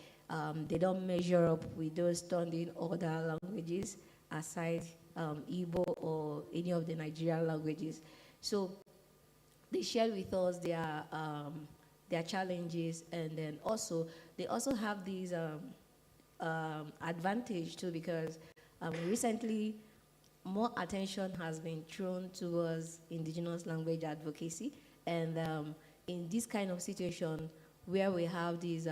they don't measure up with those studying other languages aside Igbo or any of the Nigerian languages. So they shared with us their challenges, and then also they also have these advantage too, because recently more attention has been thrown towards indigenous language advocacy, and in this kind of situation where we have this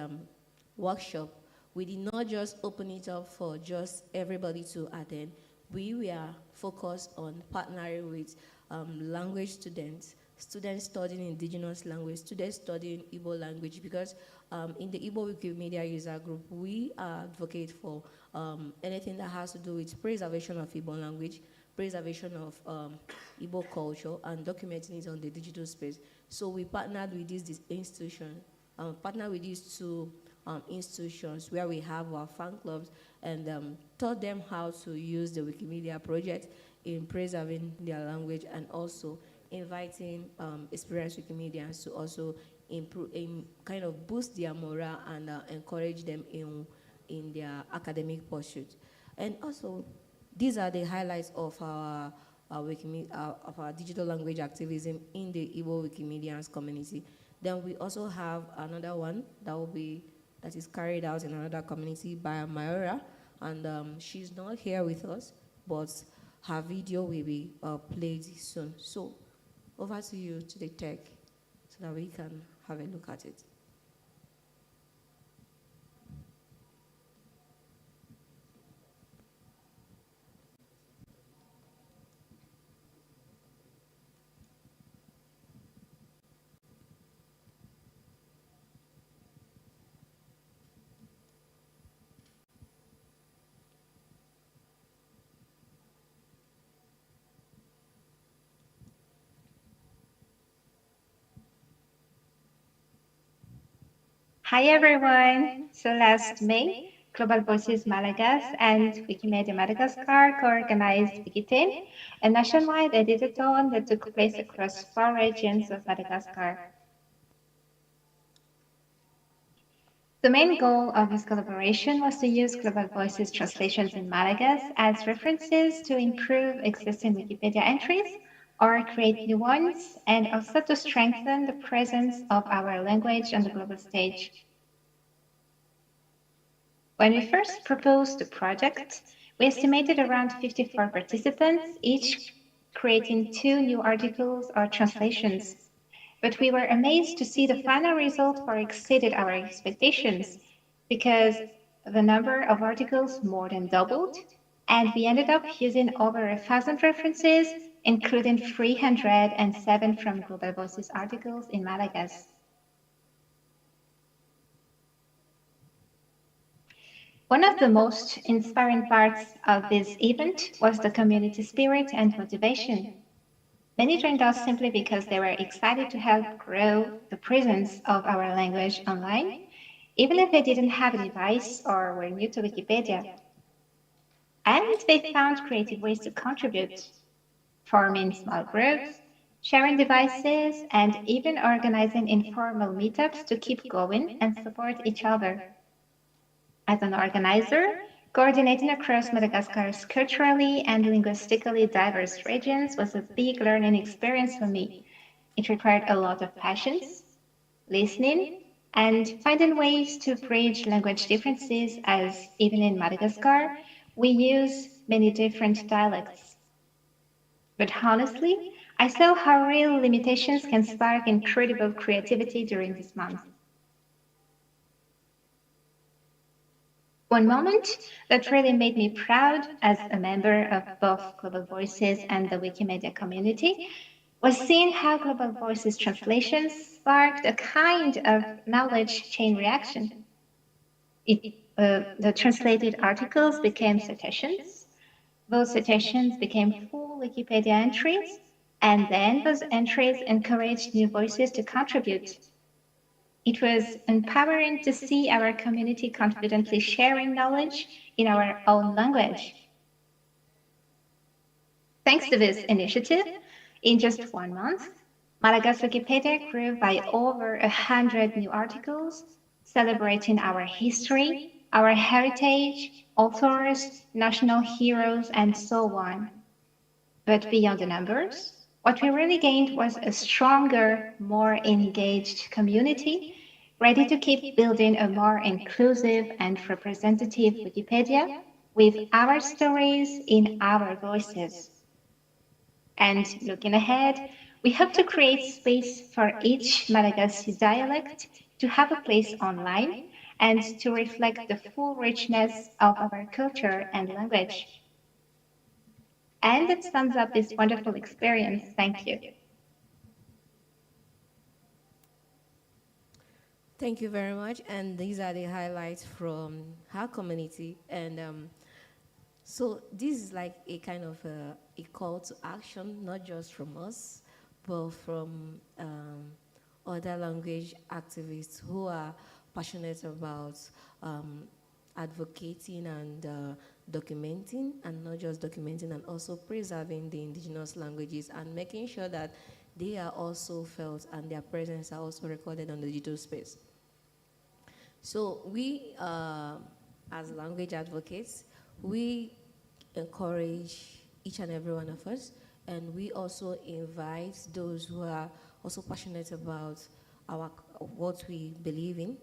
workshop, we did not just open it up for just everybody to attend. We were focused on partnering with language students studying indigenous language, students studying Igbo language, because in the Igbo Wikimedia user group, we advocate for anything that has to do with preservation of Igbo language, preservation of Igbo culture, and documenting it on the digital space. So we partnered with this institution, partnered with these two institutions where we have our fan clubs, and taught them how to use the Wikimedia project in preserving their language, and also inviting experienced Wikimedians to also improve, kind of boost their morale and encourage them in their academic pursuit. And also, these are the highlights of our digital language activism in the Igbo Wikimedians community. Then we also have another one that is carried out in another community by Mayora, and she's not here with us, but her video will be played soon. So over to you, to the tech, so that we can have a look at it. Hi everyone! So last May, Global Voices Malagas and Wikimedia Madagascar co-organized Wikitin, a nationwide editathon that took place across 4 regions of Madagascar. The main goal of this collaboration was to use Global Voices translations in Malagas as references to improve existing Wikipedia entries or create new ones, and also to strengthen the presence of our language on the global stage. When we first proposed the project, we estimated around 54 participants, each creating 2 new articles or translations. But we were amazed to see the final result far exceeded our expectations, because the number of articles more than doubled, and we ended up using over 1,000 references, including 307 from Global Voices articles in Malagas. One of the most inspiring parts of this event was the community spirit and motivation. Many joined us simply because they were excited to help grow the presence of our language online, even if they didn't have a device or were new to Wikipedia. And they found creative ways to contribute, forming small groups, sharing devices, and even organizing informal meetups to keep going and support each other. As an organizer, coordinating across Madagascar's culturally and linguistically diverse regions was a big learning experience for me. It required a lot of patience, listening, and finding ways to bridge language differences, as even in Madagascar, we use many different dialects. But honestly, I saw how real limitations can spark incredible creativity during this month. One moment that really made me proud as a member of both Global Voices and the Wikimedia community was seeing how Global Voices translations sparked a kind of knowledge chain reaction. The translated articles became citations, those citations became full Wikipedia entries, and then those entries encouraged new voices to contribute. It was empowering to see our community confidently sharing knowledge in our own language. Thanks to this initiative, in just 1 month, Malagas Wikipedia grew by over 100 new articles, celebrating our history, our heritage, authors, national heroes, and so on. But beyond the numbers, what we really gained was a stronger, more engaged community, ready to keep building a more inclusive and representative Wikipedia with our stories in our voices. And looking ahead, we hope to create space for each Malagasy dialect to have a place online and to reflect the full richness of our culture and language. And it sums up this wonderful experience. Thank you. Thank you very much. And these are the highlights from our community. And so this is like a kind of a call to action, not just from us, but from other language activists who are passionate about advocating and documenting, and not just documenting, and also preserving the indigenous languages and making sure that they are also felt and their presence are also recorded on the digital space. So we, as language advocates, we encourage each and every one of us, and we also invite those who are also passionate about what we believe in,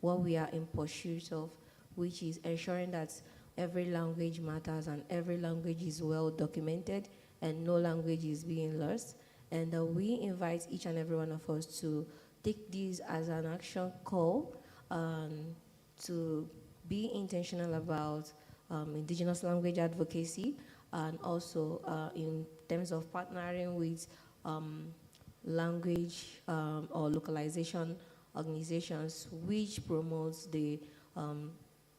what we are in pursuit of, which is ensuring that every language matters and every language is well documented and no language is being lost. And we invite each and every one of us to take this as an action call, to be intentional about indigenous language advocacy, and also in terms of partnering with language or localization organizations which promotes the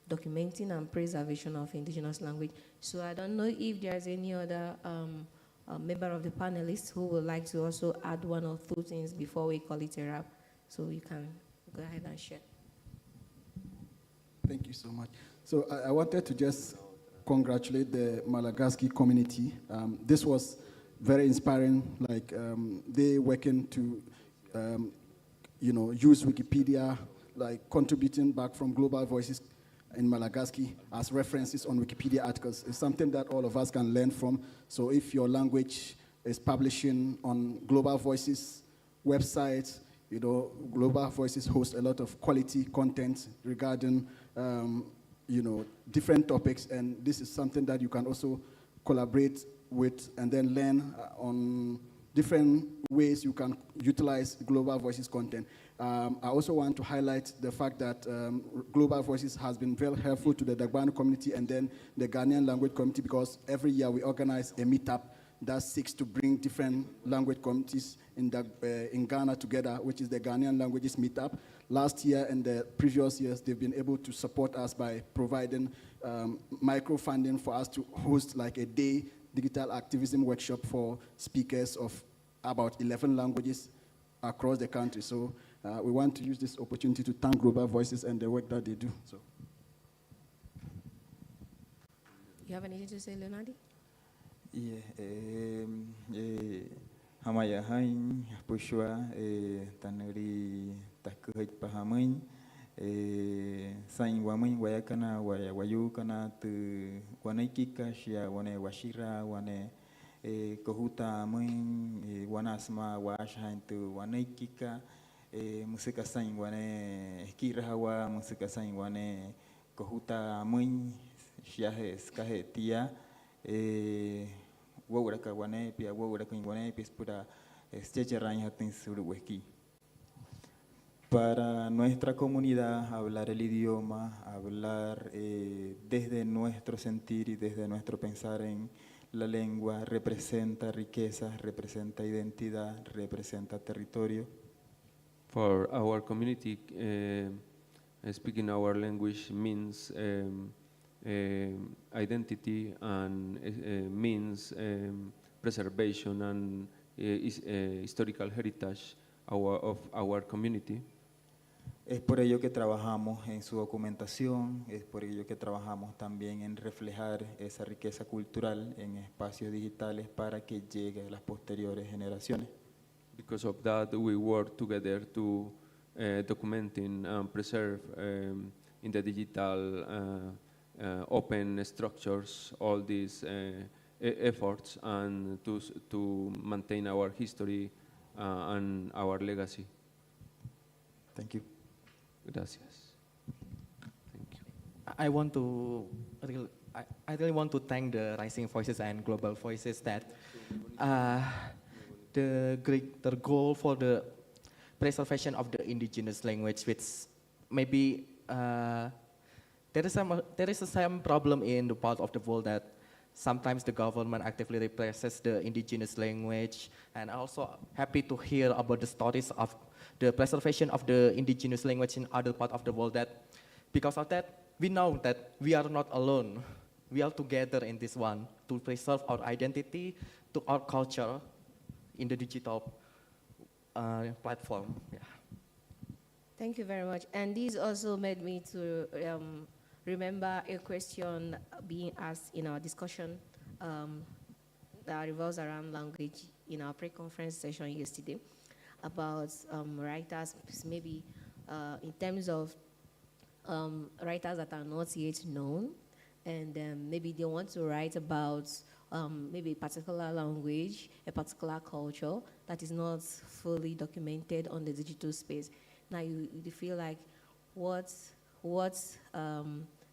documenting and preservation of indigenous language. So I don't know if there's any other member of the panelists who would like to also add one or two things before we call it a wrap. So you can go ahead and share. Thank you so much. So I wanted to just congratulate the Malagasy community. This was very inspiring. Like they working to, use Wikipedia, like contributing back from global voices in Malagasy as references on Wikipedia articles. It's something that all of us can learn from. So if your language is publishing on Global Voices websites, Global Voices host a lot of quality content regarding, different topics, and this is something that you can also collaborate with and then learn on different ways you can utilize Global Voices content. I also want to highlight the fact that Global Voices has been very helpful to the Dagbani community and then the Ghanaian language community, because every year we organize a meetup that seeks to bring different language communities in Ghana together, which is the Ghanaian Languages Meetup. Last year and the previous years, they've been able to support us by providing micro-funding for us to host like a day digital activism workshop for speakers of about 11 languages across the country. So we want to use this opportunity to thank Global Voices and the work that they do. So. You have anything to say, Leonardo? Yeah, hamaya hain pushwa tanuri takuhit pahamin sain wamin wayakana wayukana tu wanaikika shia wane washira wane kohuta min wanasma washain tu wanaikika musika sain wane kirahawa musika sain wane kohuta min shia skahe tia wawraka wane pia wawraka wane pispura stecherraña hatin suruweki. Para nuestra comunidad, hablar el idioma, hablar desde nuestro sentir y desde nuestro pensar en la lengua representa riqueza, representa identidad, representa territorio. For our community, speaking our language means identity and means preservation and historical heritage of our community. Es por ello que trabajamos en su documentación, es por ello que trabajamos también en reflejar esa riqueza cultural en espacios digitales para que llegue a las posteriores generaciones. Because of that, we work together to documenting and preserve in the digital open structures all these efforts and to maintain our history and our legacy. Thank you. Gracias. Thank you. I really want to thank the Rising Voices and Global Voices that the goal for the preservation of the indigenous language, which maybe there is some problem in the part of the world that sometimes the government actively represses the indigenous language, and also happy to hear about the stories of the preservation of the indigenous language in other parts of the world. That because of that, we know that we are not alone. We are together in this one to preserve our identity, to our culture in the digital platform. Yeah. Thank you very much. And this also made me to remember a question being asked in our discussion that revolves around language in our pre-conference session yesterday about writers, maybe in terms of writers that are not yet known, and maybe they want to write about maybe a particular language, a particular culture that is not fully documented on the digital space. Now you feel like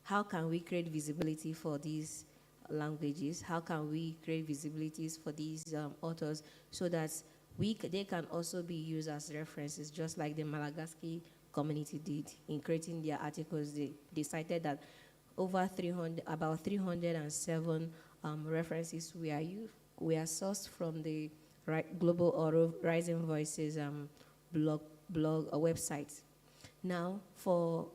how can we create visibility for these languages? How can we create visibilities for these authors so that they can also be used as references, just like the Malagasy community did in creating their articles. They cited that about 307 references were sourced from the Global or Rising Voices blog websites. Now, for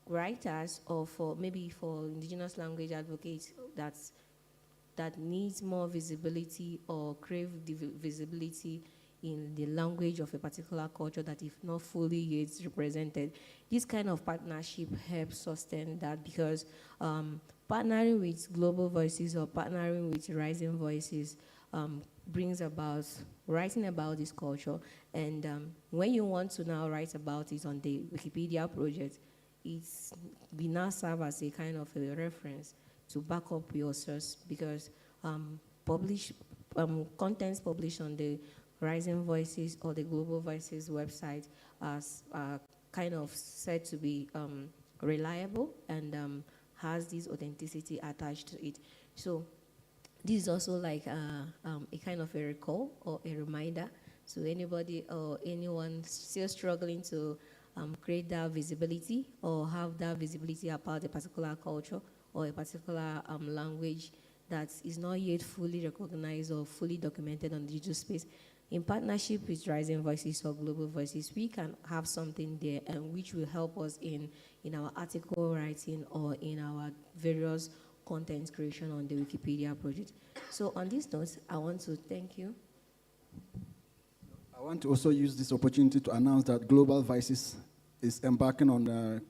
writers or for indigenous language advocates that needs more visibility or crave visibility in the language of a particular culture that if not fully yet represented. This kind of partnership helps sustain that because partnering with global voices or partnering with rising voices brings about writing about this culture. And when you want to now write about it on the Wikipedia project, we now serve as a kind of a reference to back up your source because contents published on the Rising Voices or the Global Voices website are kind of said to be reliable and has this authenticity attached to it. So this is also like a kind of a recall or a reminder to anybody or anyone still struggling to create that visibility or have that visibility about a particular culture or a particular language that is not yet fully recognized or fully documented on the digital space. In partnership with Rising Voices or Global Voices, we can have something there and which will help us in our article writing or in our various content creation on the Wikipedia project. So on this note, I want to thank you. I want to also use this opportunity to announce that Global Voices is embarking on a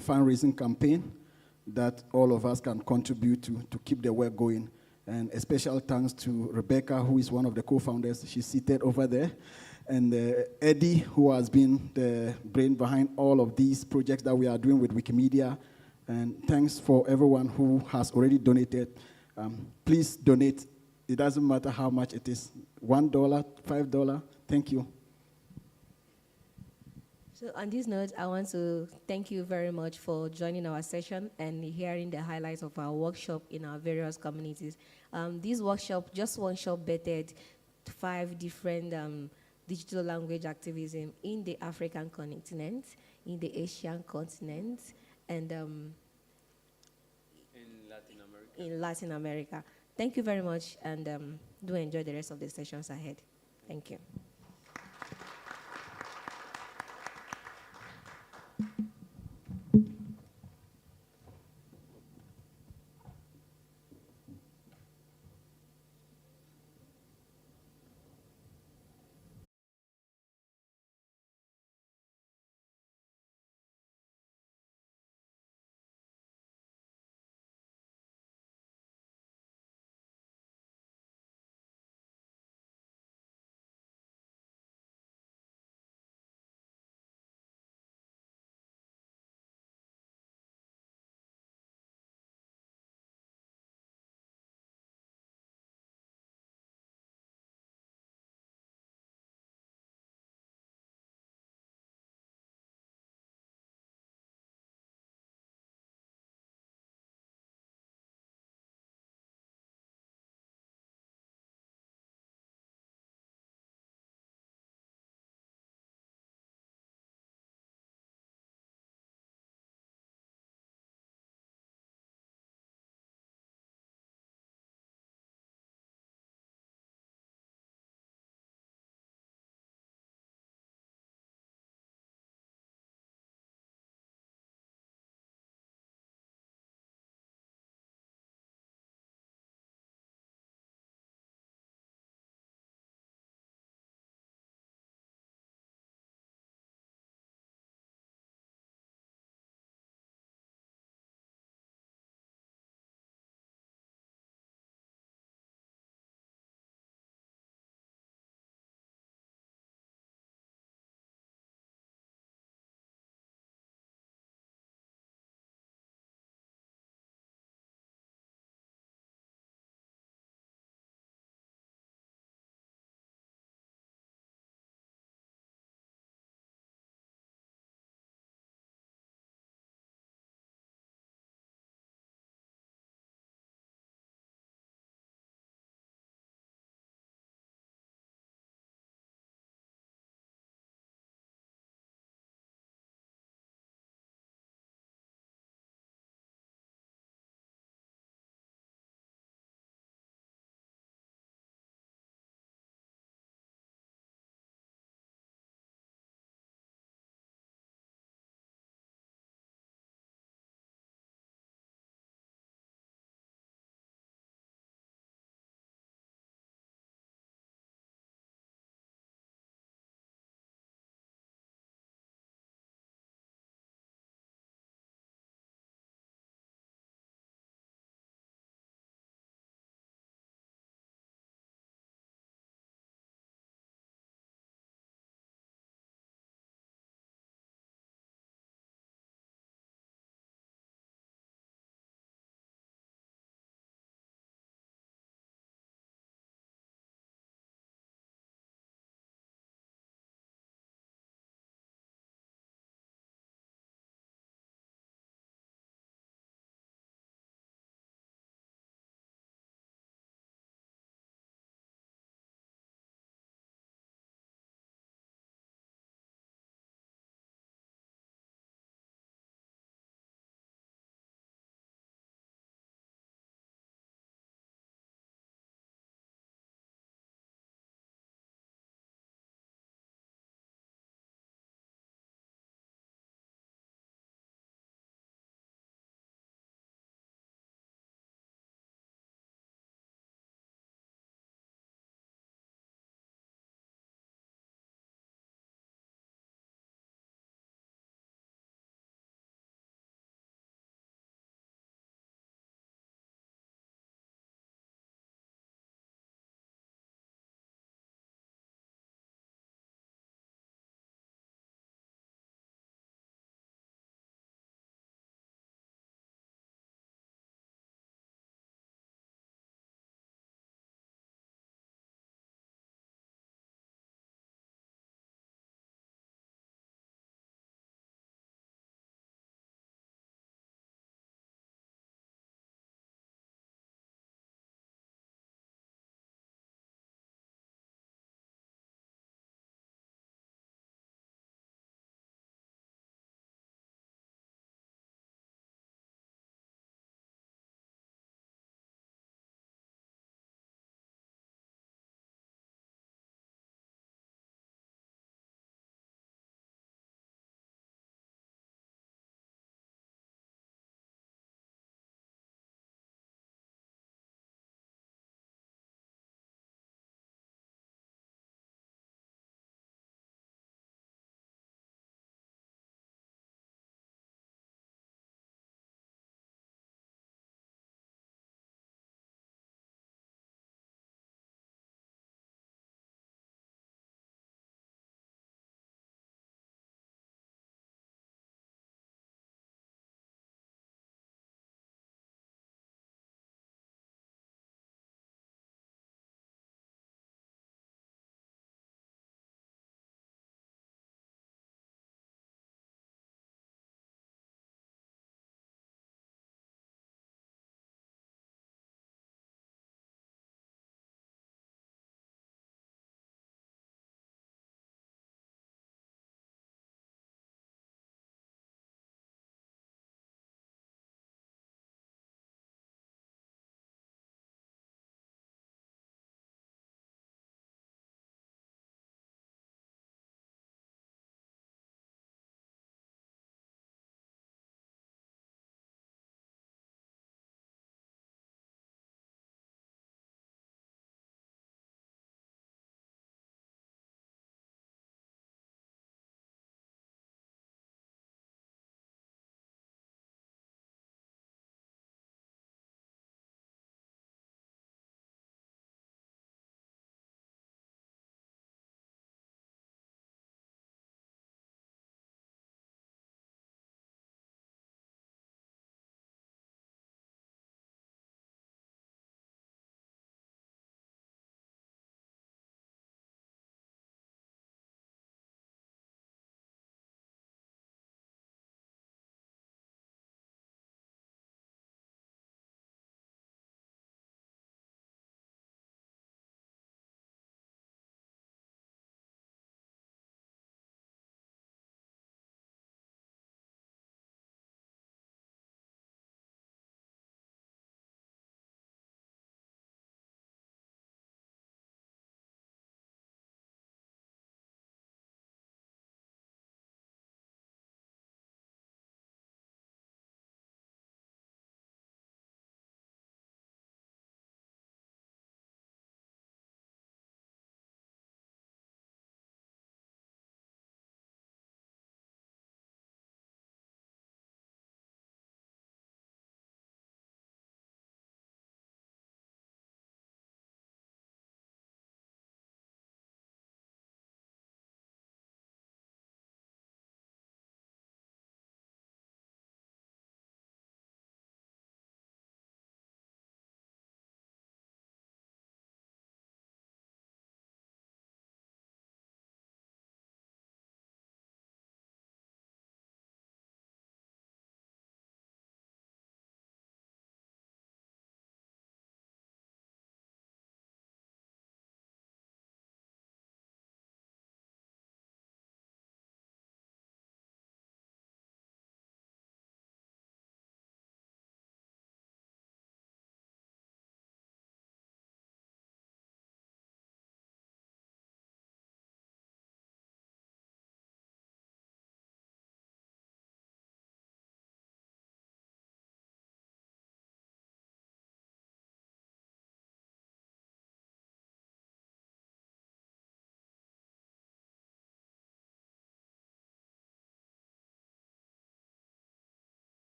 fundraising campaign that all of us can contribute to keep the work going. And a special thanks to Rebecca, who is one of the co-founders. She's seated over there. And Eddie, who has been the brain behind all of these projects that we are doing with Wikimedia. And thanks for everyone who has already donated. Please donate. It doesn't matter how much it is. $1, $5. Thank you. So on this note, I want to thank you very much for joining our session and hearing the highlights of our workshop in our various communities. This workshop, just one shop, bettered 5 different digital language activism in the African continent, in the Asian continent, and in Latin America. Thank you very much, and do enjoy the rest of the sessions ahead. Thank you.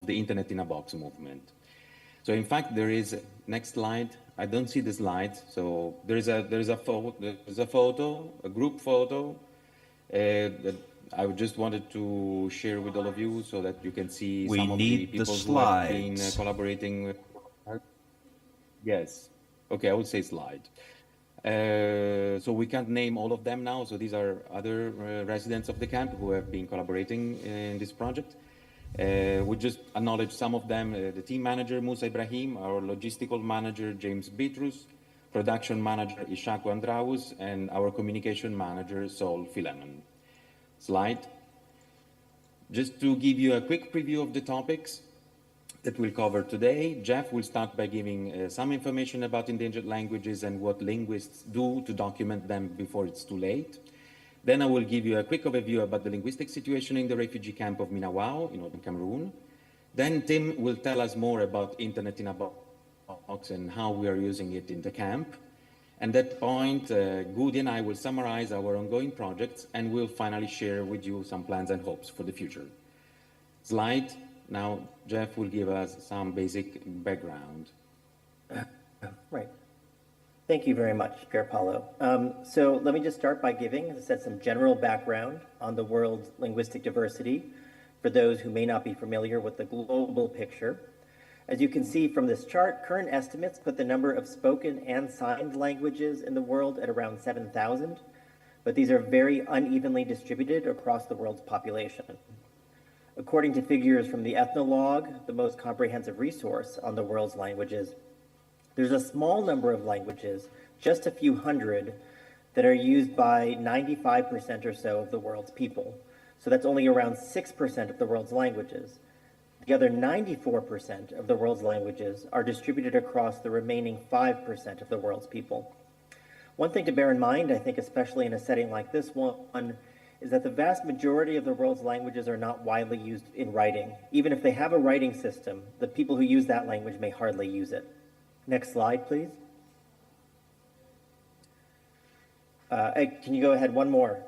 the Internet in a Box movement. So in fact, there is, next slide, I don't see the slides, so there is a photo, a group photo, that I just wanted to share with all of you so that you can see We some of the need the people who have been slides. collaborating with. Yes, okay, I would say slide. So we can't name all of them now, so these are other residents of the camp who have been collaborating in this project. We just acknowledge some of them, the team manager Musa Ibrahim, our logistical manager James Bitrus, production manager Ishaku Andraus, and our communication manager Sol Philemon. Slide. Just to give you a quick preview of the topics that we'll cover today, Jeff will start by giving some information about endangered languages and what linguists do to document them before it's too late. Then I will give you a quick overview about the linguistic situation in the refugee camp of Minawao in northern Cameroon. Then Tim will tell us more about Internet in a Box and how we are using it in the camp. At that point, Gudi and I will summarize our ongoing projects and we'll finally share with you some plans and hopes for the future. Slide. Now, Jeff will give us some basic background. Right. Thank you very much, Pier Paolo. So let me just start by giving, as I said, some general background on the world's linguistic diversity for those who may not be familiar with the global picture. As you can see from this chart, current estimates put the number of spoken and signed languages in the world at around 7,000, but these are very unevenly distributed across the world's population. According to figures from the Ethnologue, the most comprehensive resource on the world's languages, there's a small number of languages, just a few hundred, that are used by 95% or so of the world's people. So that's only around 6% of the world's languages. The other 94% of the world's languages are distributed across the remaining 5% of the world's people. One thing to bear in mind, I think especially in a setting like this one, is that the vast majority of the world's languages are not widely used in writing. Even if they have a writing system, the people who use that language may hardly use it. Next slide, please. Can you go ahead one more?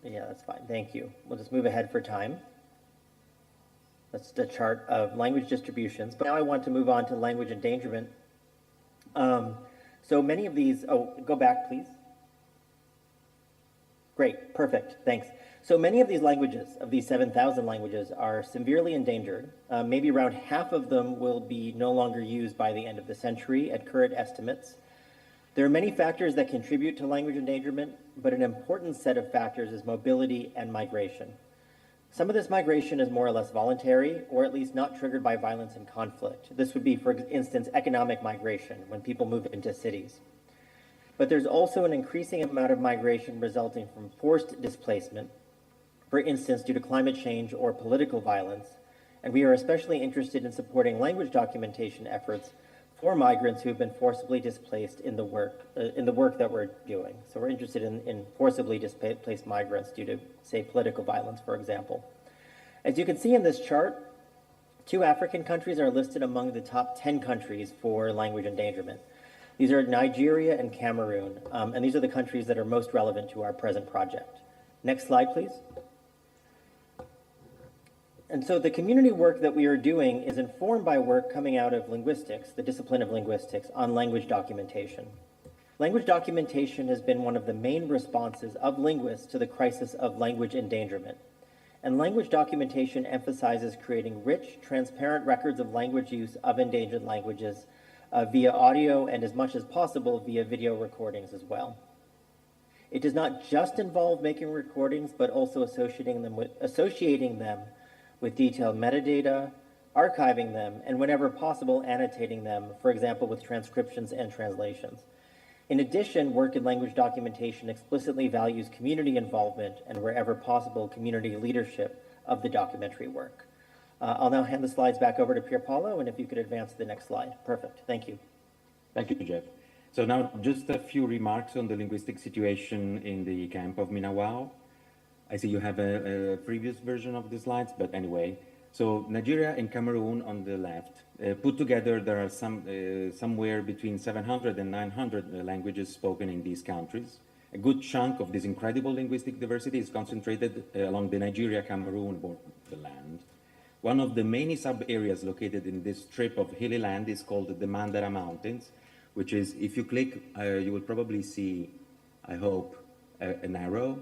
Yeah, that's fine. Thank you. We'll just move ahead for time. That's the chart of language distributions. But now I want to move on to language endangerment. So many of these, go back, please. Great, perfect, thanks. So many of these languages, of these 7,000 languages, are severely endangered. Maybe around half of them will be no longer used by the end of the century at current estimates. There are many factors that contribute to language endangerment, but an important set of factors is mobility and migration. Some of this migration is more or less voluntary, or at least not triggered by violence and conflict. This would be, for instance, economic migration, when people move into cities. But there's also an increasing amount of migration resulting from forced displacement, for instance, due to climate change or political violence. And we are especially interested in supporting language documentation efforts for migrants who have been forcibly displaced in the work that we're doing. So we're interested in forcibly displaced migrants due to, say, political violence, for example. As you can see in this chart, 2 African countries are listed among the top 10 countries for language endangerment. These are Nigeria and Cameroon, and these are the countries that are most relevant to our present project. Next slide, please. And so the community work that we are doing is informed by work coming out of linguistics, the discipline of linguistics, on language documentation. Language documentation has been one of the main responses of linguists to the crisis of language endangerment. And language documentation emphasizes creating rich, transparent records of language use of endangered languages via audio and, as much as possible, via video recordings as well. It does not just involve making recordings, but also associating them with detailed metadata, archiving them, and whenever possible, annotating them, for example, with transcriptions and translations. In addition, work in language documentation explicitly values community involvement and, wherever possible, community leadership of the documentary work. I'll now hand the slides back over to Pier Paolo, and if you could advance to the next slide. Perfect, thank you. Thank you, Jeff. So now just a few remarks on the linguistic situation in the camp of Minawao. I see you have a previous version of the slides, but anyway. So Nigeria and Cameroon on the left. Put together, there are somewhere between 700 and 900 languages spoken in these countries. A good chunk of this incredible linguistic diversity is concentrated along the Nigeria-Cameroon borderland. One of the many sub-areas located in this strip of hilly land is called the Mandara Mountains, which is, if you click, you will probably see, I hope, an arrow.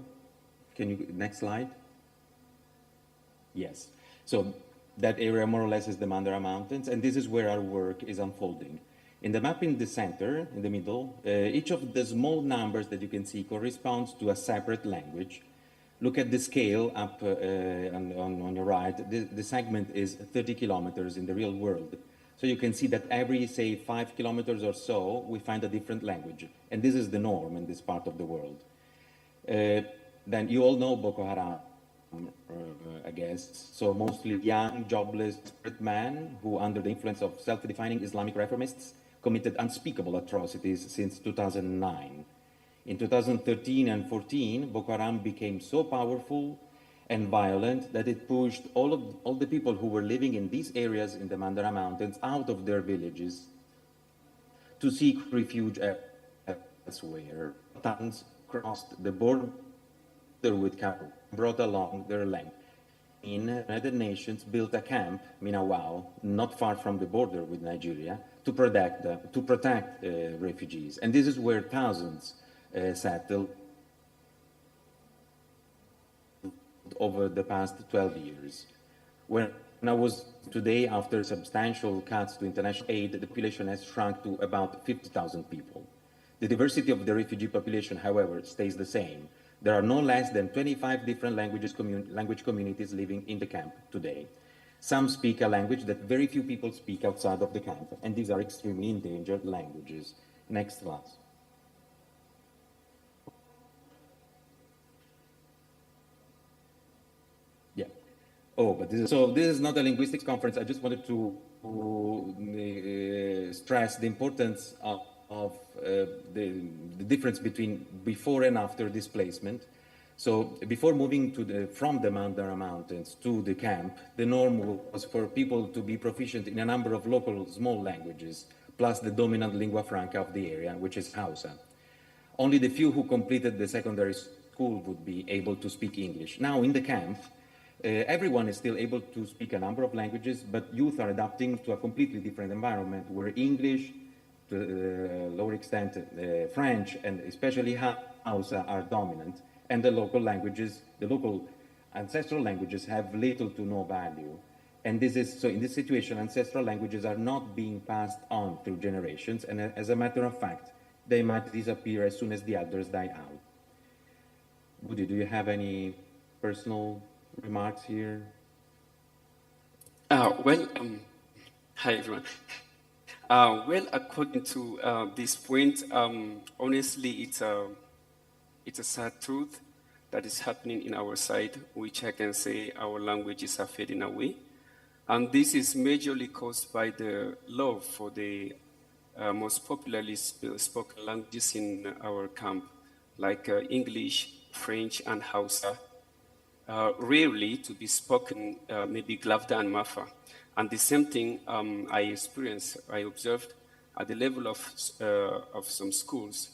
Can you, next slide? Yes. So that area more or less is the Mandara Mountains, and this is where our work is unfolding. In the map in the center, in the middle, each of the small numbers that you can see corresponds to a separate language. Look at the scale up on your right. The segment is 30 kilometers in the real world. So you can see that every, say, 5 kilometers or so, we find a different language. And this is the norm in this part of the world. Then you all know Boko Haram, I guess. So mostly young, jobless, desperate men who, under the influence of self-defining Islamic reformists, committed unspeakable atrocities since 2009. In 2013 and 14, Boko Haram became so powerful and violent that it pushed all the people who were living in these areas in the Mandara Mountains out of their villages to seek refuge elsewhere. Towns crossed the border with Cameroon, brought along their land. The United Nations built a camp, Minawao, not far from the border with Nigeria, to protect refugees. And this is where thousands settled over the past 12 years. When I was today, after substantial cuts to international aid, the population has shrunk to about 50,000 people. The diversity of the refugee population, however, stays the same. There are no less than 25 different language communities living in the camp today. Some speak a language that very few people speak outside of the camp, and these are extremely endangered languages. Next slide. Yeah. Oh, but this is not a linguistics conference. I just wanted to stress the importance of the difference between before and after displacement. So before moving from the Mandara Mountains to the camp, the norm was for people to be proficient in a number of local small languages, plus the dominant lingua franca of the area, which is Hausa. Only the few who completed the secondary school would be able to speak English. Now in the camp, everyone is still able to speak a number of languages, but youth are adapting to a completely different environment where English, to a lower extent French, and especially Hausa are dominant. And the local languages, the local ancestral languages have little to no value. And this is, so in this situation, ancestral languages are not being passed on through generations. And as a matter of fact, they might disappear as soon as the elders die out. Woody, do you have any personal remarks here? Well, hi everyone. Well, according to this point, honestly, it's a sad truth that is happening in our side, which I can say our languages are fading away. And this is majorly caused by the love for the most popularly spoken languages in our camp, like English, French, and Hausa. Rarely to be spoken, maybe Glavda and Mafa. And the same thing I observed at the level of some schools.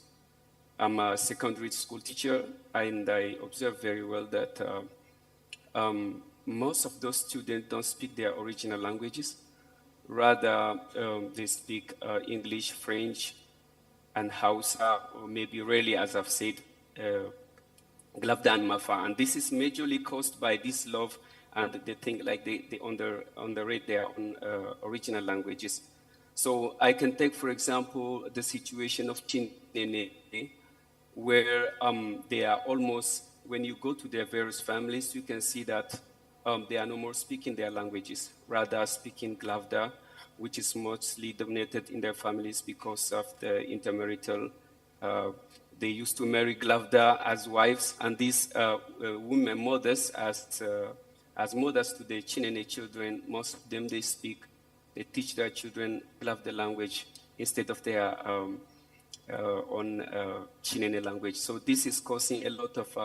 I'm a secondary school teacher, and I observe very well that most of those students don't speak their original languages. Rather, they speak English, French, and Hausa, or maybe rarely, as I've said, Glavda and Mafa. And this is majorly caused by this love, and they think like they underrate their own original languages. So I can take, for example, the situation of Chinene, where they are almost, when you go to their various families, you can see that they are no more speaking their languages, rather speaking Glavda, which is mostly dominated in their families because of the intermarital. They used to marry Glavda as wives, and these women, mothers, as mothers to the Chinene children, most of them they teach their children Glavda language instead of their on Chinene language. So this is causing a lot of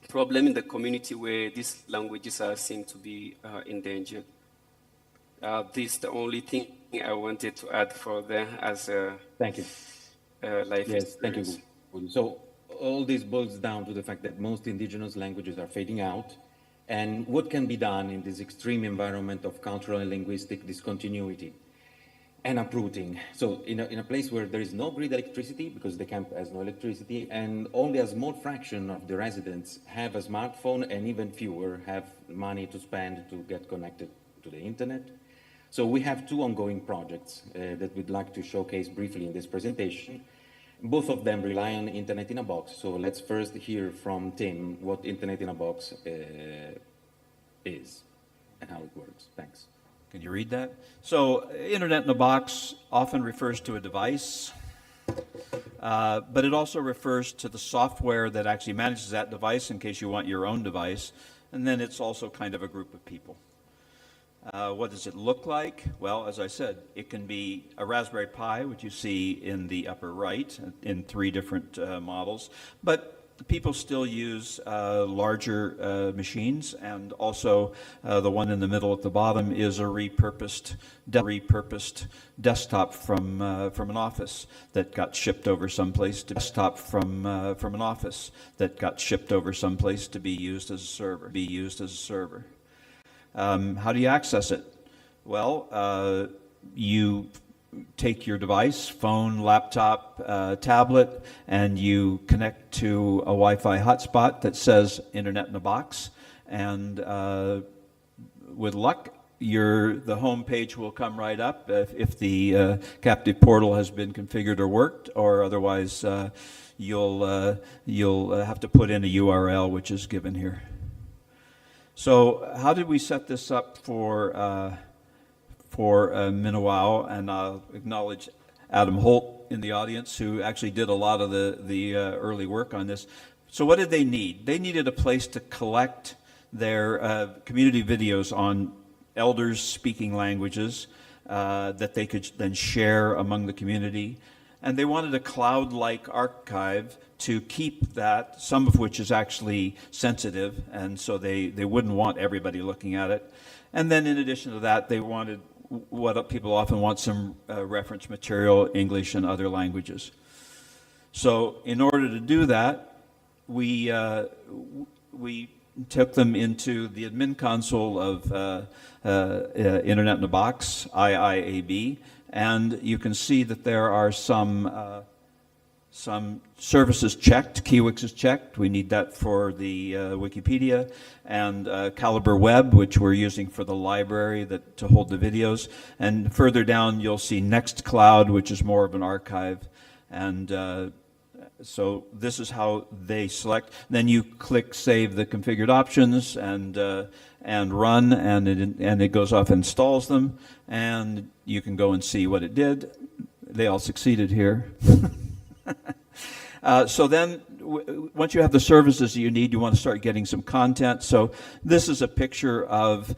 problem in the community where these languages are seen to be endangered. This is the only thing I wanted to add for them as Thank you. life Yes, thank you. experience. So all this boils down to the fact that most indigenous languages are fading out, and what can be done in this extreme environment of cultural and linguistic discontinuity and uprooting. So in a place where there is no grid electricity, because the camp has no electricity, and only a small fraction of the residents have a smartphone, and even fewer have money to spend to get connected to the internet. So we have two ongoing projects that we'd like to showcase briefly in this presentation. Both of them rely on Internet in a Box. So let's first hear from Tim what Internet in a Box is and how it works. Thanks. Can you read that? So, Internet in a Box often refers to a device, but it also refers to the software that actually manages that device in case you want your own device. And then it's also kind of a group of people. What does it look like? Well, as I said, it can be a Raspberry Pi, which you see in the upper right in 3 different models. But people still use larger machines, and also the one in the middle at the bottom is a repurposed desktop from an office that got shipped over someplace to be used as a server. How do you access it? Well, you take your device, phone, laptop, tablet, and you connect to a Wi-Fi hotspot that says Internet in a Box. And with luck, the home page will come right up if the captive portal has been configured or worked, or otherwise you'll have to put in a URL, which is given here. So how did we set this up for Minawao? And I'll acknowledge Adam Holt in the audience, who actually did a lot of the early work on this. So what did they need? They needed a place to collect their community videos on elders speaking languages that they could then share among the community. And they wanted a cloud-like archive to keep that, some of which is actually sensitive, and so they wouldn't want everybody looking at it. And then in addition to that, they wanted what people often want, some reference material, English and other languages. So in order to do that, we took them into the admin console of Internet in a Box, IIAB, and you can see that there are some services checked. Kiwix is checked. We need that for the Wikipedia, and Calibre Web, which we're using for the library to hold the videos. And further down, you'll see Nextcloud, which is more of an archive. And so this is how they select. Then you click Save the configured options and run, and it goes off and installs them. And you can go and see what it did. They all succeeded here. So then, once you have the services you need, you want to start getting some content. So this is a picture of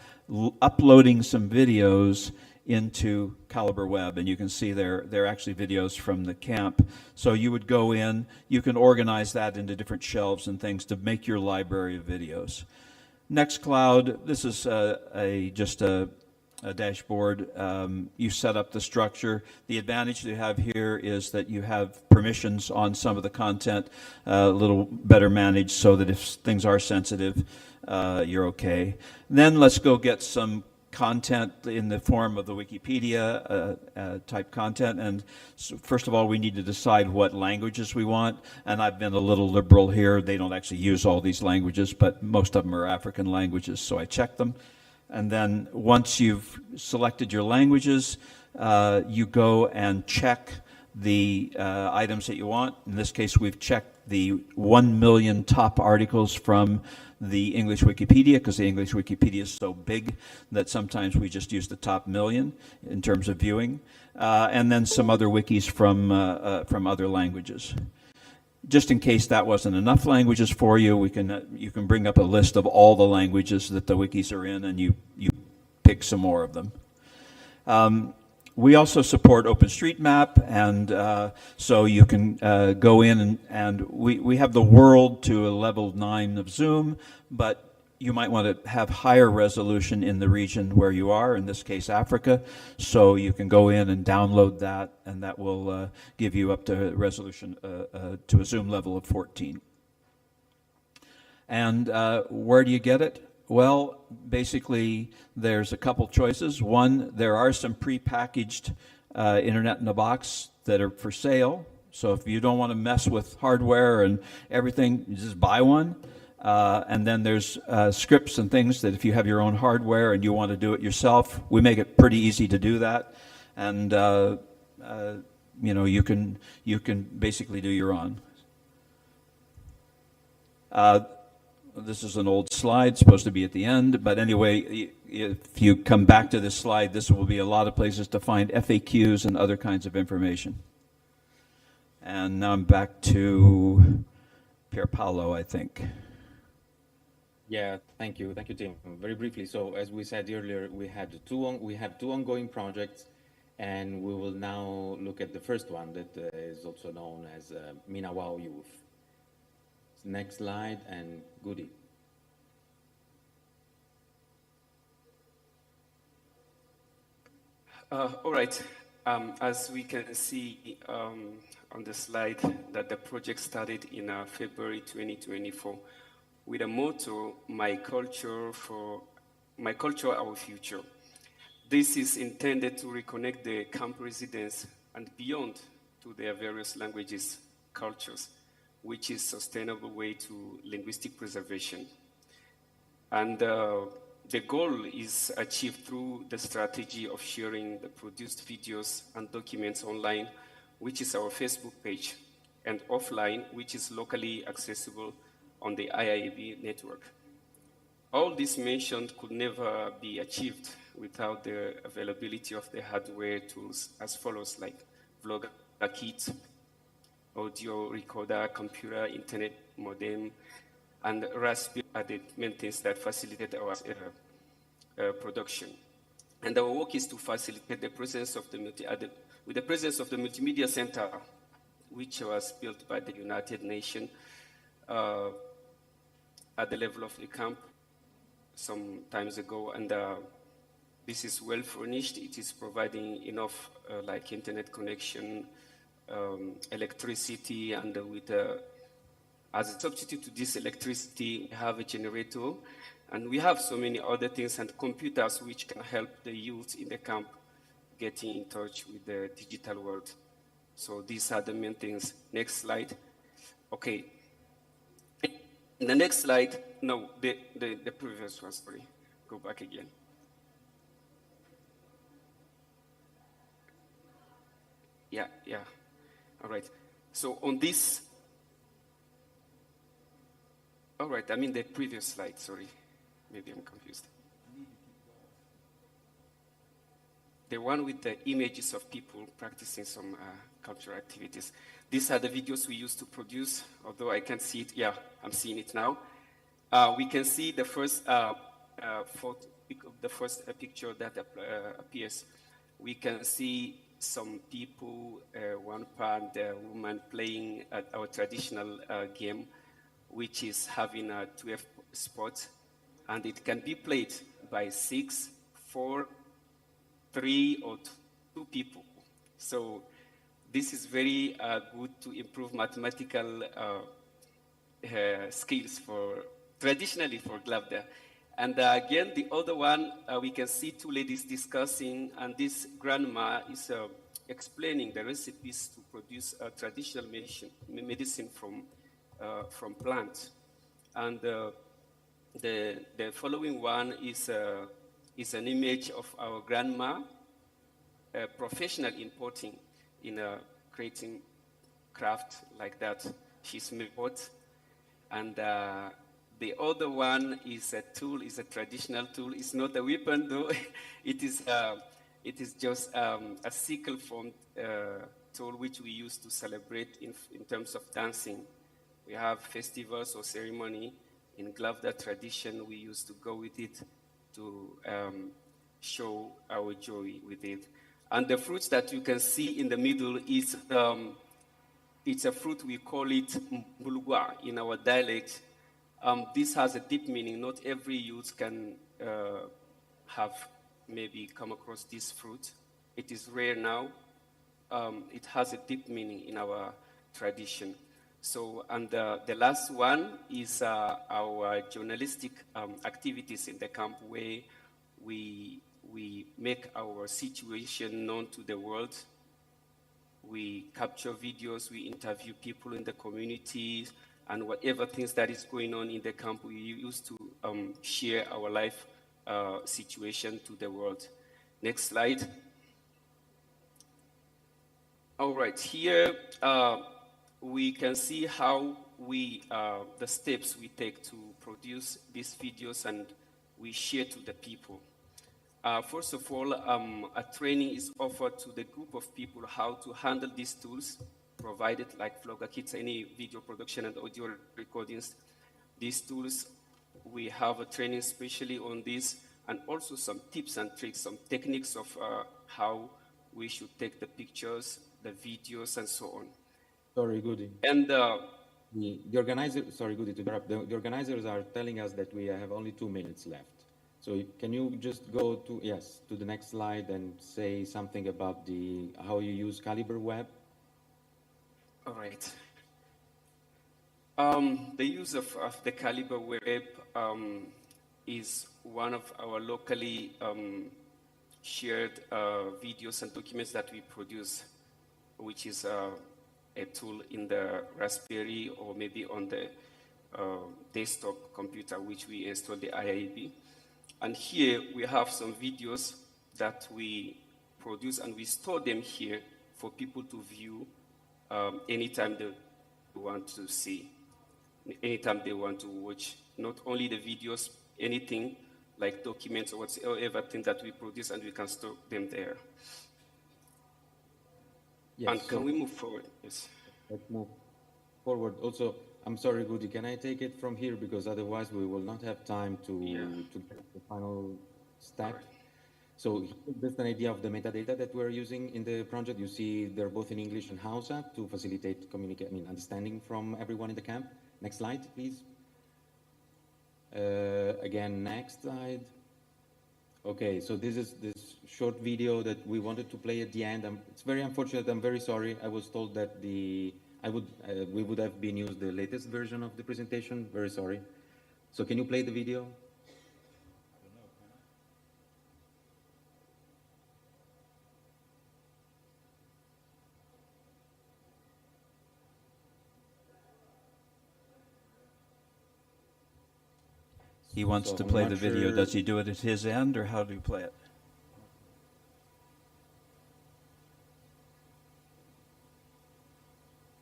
uploading some videos into Calibre Web, and you can see they're actually videos from the camp. So you would go in, you can organize that into different shelves and things to make your library of videos. Nextcloud, this is just a dashboard. You set up the structure. The advantage you have here is that you have permissions on some of the content, a little better managed, so that if things are sensitive, you're okay. Then let's go get some content in the form of the Wikipedia type content. And so first of all, we need to decide what languages we want. And I've been a little liberal here. They don't actually use all these languages, but most of them are African languages, so I check them. And then once you've selected your languages, you go and check the items that you want. In this case, we've checked the 1 million top articles from the English Wikipedia, because the English Wikipedia is so big that sometimes we just use the top 1 million in terms of viewing, and then some other wikis from other languages. Just in case that wasn't enough languages for you, you can bring up a list of all the languages that the wikis are in, and you pick some more of them. We also support OpenStreetMap, and so you can go in and we have the world to a level 9 of zoom, but you might want to have higher resolution in the region where you are, in this case Africa, so you can go in and download that, and that will give you up to resolution to a zoom level of 14. And where do you get it? Well, basically there's a couple choices. One, there are some pre-packaged internet in a box that are for sale, so if you don't want to mess with hardware and everything, you just buy one. And then there's scripts and things that if you have your own hardware and you want to do it yourself, we make it pretty easy to do that. And you know, you can basically do your own. This is an old slide, supposed to be at the end, but anyway, if you come back to this slide, this will be a lot of places to find FAQs and other kinds of information. And now I'm back to Pier Paolo, I think. Yeah, thank you, Tim. Very briefly, so as we said earlier, we have two ongoing projects, and we will now look at the first one that is also known as Minawao Youth. Next slide, and Goody. All right. As we can see on the slide, that the project started in February 2024 with a motto, my culture, our future. This is intended to reconnect the camp residents and beyond to their various languages, cultures, which is a sustainable way to linguistic preservation. And the goal is achieved through the strategy of sharing the produced videos and documents online, which is our Facebook page, and offline, which is locally accessible on the IIB network. All this mentioned could never be achieved without the availability of the hardware tools as follows, like Vlogger kit, audio recorder, computer, internet modem, and Raspberry added maintenance that facilitate our production. And our work is to facilitate the presence of the Multimedia Center, which was built by the United Nations at the level of the camp some times ago, and this is well furnished. It is providing enough like internet connection, electricity, and with as a substitute to this electricity, we have a generator, and we have so many other things and computers which can help the youth in the camp getting in touch with the digital world. So these are the main things. Next slide. Okay. The next slide, no, the previous one, sorry. Go back again. Yeah. All right. So on this, all right, I mean the previous slide, sorry. Maybe I'm confused. The one with the images of people practicing some cultural activities. These are the videos we used to produce, although I can't see it. Yeah, I'm seeing it now. We can see the first photo, the first picture that appears. We can see some people, one part, the woman playing our traditional game, which is having 12 spots, and it can be played by 6, 4, 3, or 2 people. So this is very good to improve mathematical skills traditionally for Glavda. And again, the other one, we can see 2 ladies discussing, and this grandma is explaining the recipes to produce traditional medicine from plants. And the following one is an image of our grandma, professional in potting, in creating craft like that. She's made pot. And the other one is a tool, is a traditional tool. It's not a weapon though. It is just a sickle formed tool which we use to celebrate in terms of dancing. We have festivals or ceremony. In Glavda tradition, we used to go with it to show our joy with it. And the fruits that you can see in the middle is, it's a fruit, we call it mbulugwa in our dialect. This has a deep meaning. Not every youth can have maybe come across this fruit. It is rare now. It has a deep meaning in our tradition. So, and the last one is our journalistic activities in the camp, where we make our situation known to the world. We capture videos, we interview people in the communities, and whatever things that is going on in the camp, we use to share our life situation to the world. Next slide. All right, here we can see how the steps we take to produce these videos and we share to the people. First of all, a training is offered to the group of people how to handle these tools provided, like Vlogger Kits, any video production and audio recordings. These tools, we have a training especially on this, and also some tips and tricks, some techniques of how we should take the pictures, the videos, and so on. Sorry, Goody. And the organizer, sorry, Goody, to interrupt. The organizers are telling us that we have only 2 minutes left. So can you just go to, yes, to the next slide and say something about how you use Calibre Web? All right. The use of the Calibre Web is one of our locally shared videos and documents that we produce, which is a tool in the Raspberry or maybe on the desktop computer, which we install the IIB. And here we have some videos that we produce and we store them here for people to view anytime they want to see, anytime they want to watch. Not only the videos, anything like documents or whatever thing that we produce, and we can store them there. Yes, and can we move forward? Yes. Let's move forward. Also, I'm sorry, Goody, can I take it from here? Because otherwise we will not have time to get the final step. Right. So just an idea of the metadata that we're using in the project. You see they're both in English and Hausa to facilitate understanding from everyone in the camp. Next slide, please. Again, next slide. Okay, so this is this short video that we wanted to play at the end. It's very unfortunate, I'm very sorry. I was told that we would have been used the latest version of the presentation. Very sorry. So can you play the video? He wants to play the video. Does he do it at his end, or how do you play it?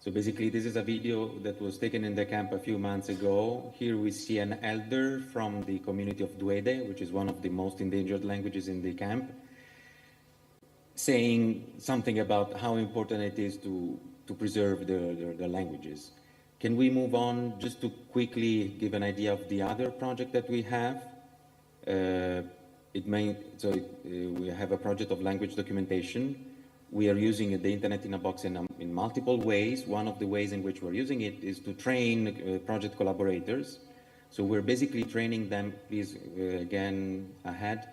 So basically, this is a video that was taken in the camp a few months ago. Here we see an elder from the community of Duede, which is one of the most endangered languages in the camp, saying something about how important it is to preserve the languages. Can we move on just to quickly give an idea of the other project that we have? We have a project of language documentation. We are using the internet in a box in multiple ways. One of the ways in which we're using it is to train project collaborators. So we're basically training them, please, again, ahead.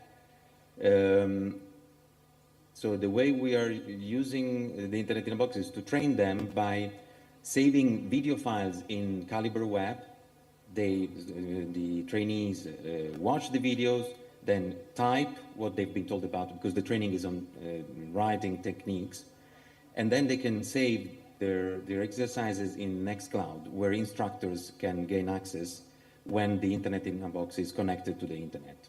So the way we are using the internet in a box is to train them by saving video files in Calibre Web. The trainees watch the videos, then type what they've been told about, because the training is on writing techniques, and then they can save their exercises in Nextcloud, where instructors can gain access when the internet in a box is connected to the internet.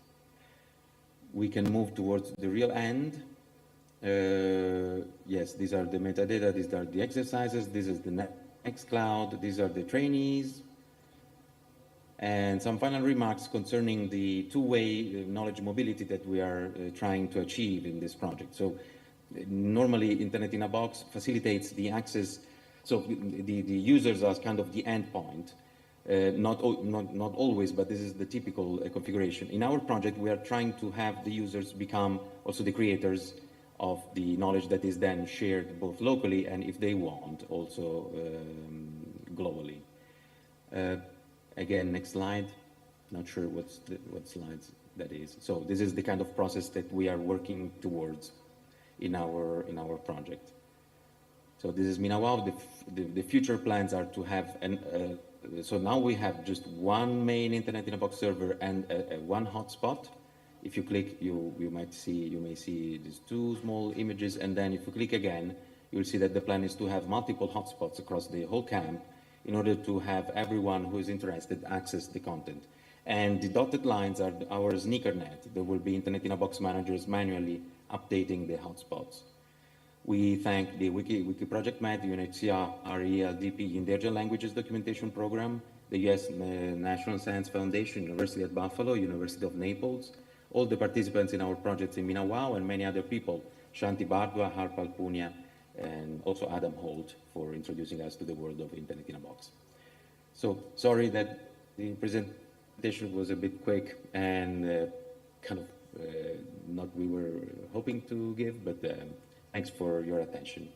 We can move towards the real end. Yes, these are the metadata, these are the exercises, this is the Nextcloud, these are the trainees. And some final remarks concerning the two-way knowledge mobility that we are trying to achieve in this project. So normally Internet in a Box facilitates the access, so the users are kind of the endpoint. Not always, but this is the typical configuration. In our project, we are trying to have the users become also the creators of the knowledge that is then shared both locally and, if they want, also globally. Again, next slide. Not sure what slides that is. So this is the kind of process that we are working towards in our project. So this is Minawao. The future plans are to have so now we have just one main Internet in a Box server and one hotspot. If you click, you may see these two small images, and then if you click again, you will see that the plan is to have multiple hotspots across the whole camp in order to have everyone who is interested access the content. And the dotted lines are our sneaker net. There will be Internet in a Box managers manually updating the hotspots. We thank the Wiki Project Med, UNHCR, RELDP Indigenous Languages Documentation Program, the US National Science Foundation, University at Buffalo, University of Naples, all the participants in our projects in Minawao, and many other people, Shanti Bardwa, Harpal Punya, and also Adam Holt for introducing us to the world of Internet in a Box. So sorry that the presentation was a bit quick and kind of not we were hoping to give, but thanks for your attention.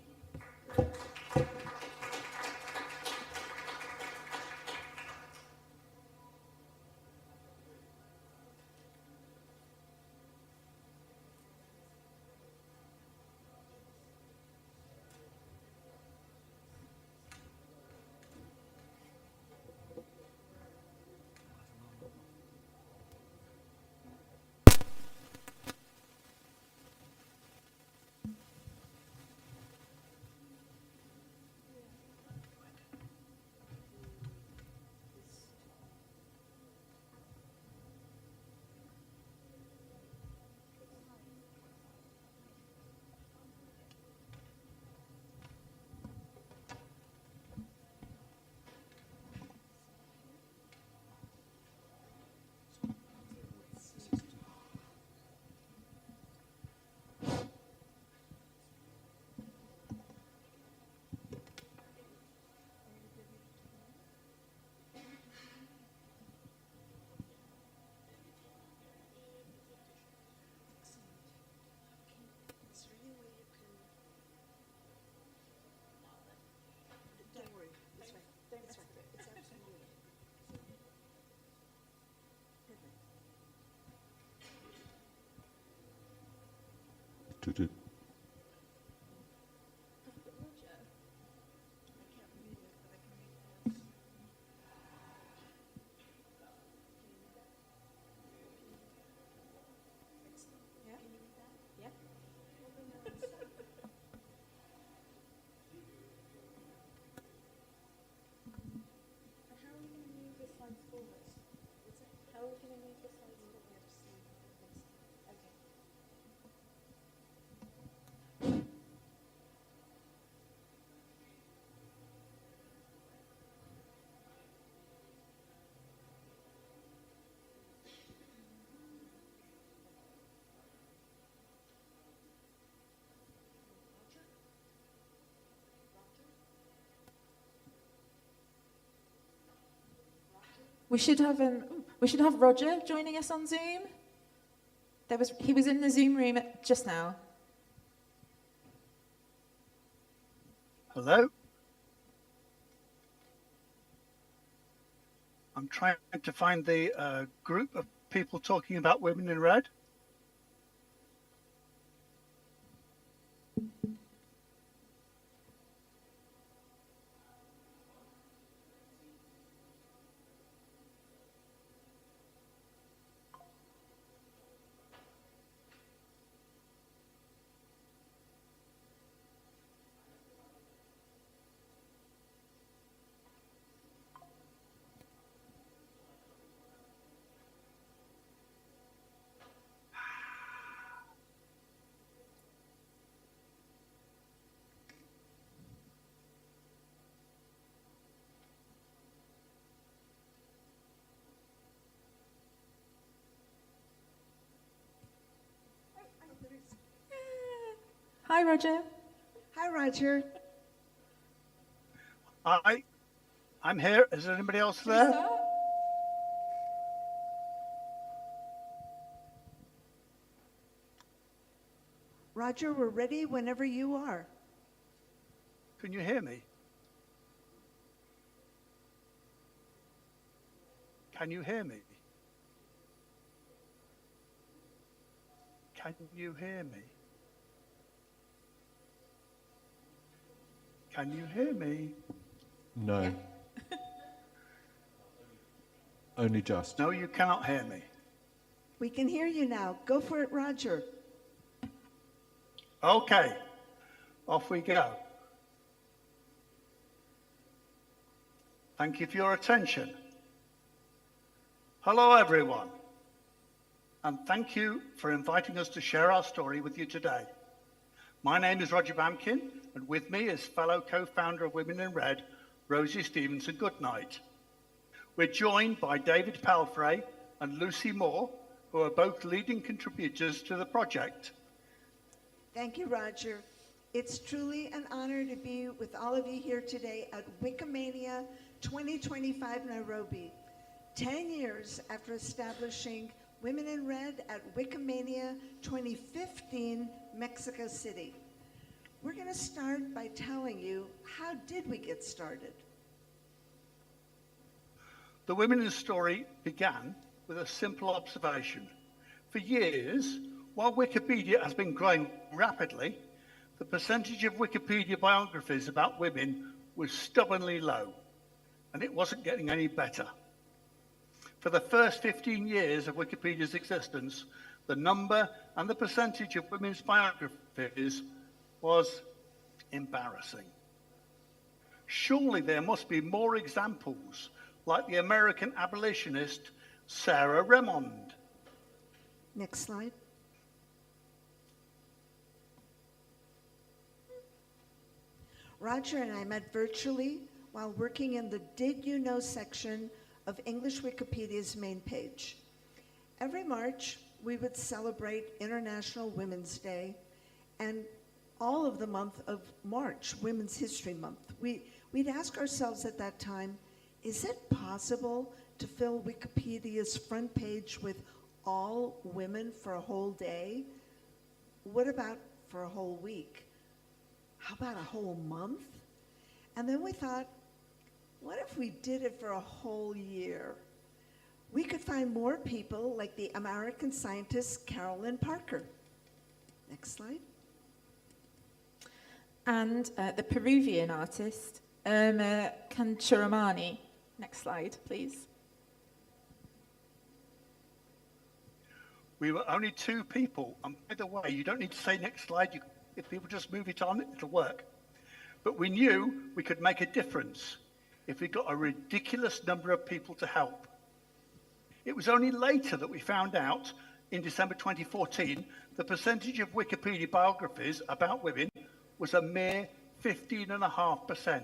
We should have Roger joining us on Zoom. He was in the Zoom room just now. Hello? I'm trying to find the group of people talking about women in red. Hi, Roger. Hi, Roger. I'm here. Is there anybody else there? Roger, we're ready whenever you are. Can you hear me? Can you hear me? Can you hear me? Can you hear me? No. Only just. No, you cannot hear me. We can hear you now. Go for it, Roger. Okay, off we go. Thank you for your attention. Hello, everyone, and thank you for inviting us to share our story with you today. My name is Roger Bamkin, and with me is fellow co-founder of Women in Red, Rosie Stevenson Goodnight. We're joined by David Palfrey and Lucy Moore, who are both leading contributors to the project. Thank you, Roger. It's truly an honor to be with all of you here today at Wikimania 2025 Nairobi, 10 years after establishing Women in Red at Wikimania 2015 Mexico City. We're going to start by telling you, how did we get started? The Women's story began with a simple observation. For years, while Wikipedia has been growing rapidly, the percentage of Wikipedia biographies about women was stubbornly low, and it wasn't getting any better. For the first 15 years of Wikipedia's existence, the number and the percentage of women's biographies was embarrassing. Surely there must be more examples, like the American abolitionist Sarah Remond. Next slide. Roger and I met virtually while working in the Did You Know section of English Wikipedia's main page. Every March, we would celebrate International Women's Day, and all of the month of March, Women's History Month. We'd ask ourselves at that time, is it possible to fill Wikipedia's front page with all women for a whole day? What about for a whole week? How about a whole month? And then we thought, what if we did it for a whole year? We could find more people like the American scientist Carolyn Parker. Next slide. And the Peruvian artist, Irma Kanchuramani. Next slide, please. We were only 2 people, and by the way, you don't need to say next slide. If people just move it on, it'll work. But we knew we could make a difference if we got a ridiculous number of people to help. It was only later that we found out, in December 2014, the percentage of Wikipedia biographies about women was a mere 15.5%.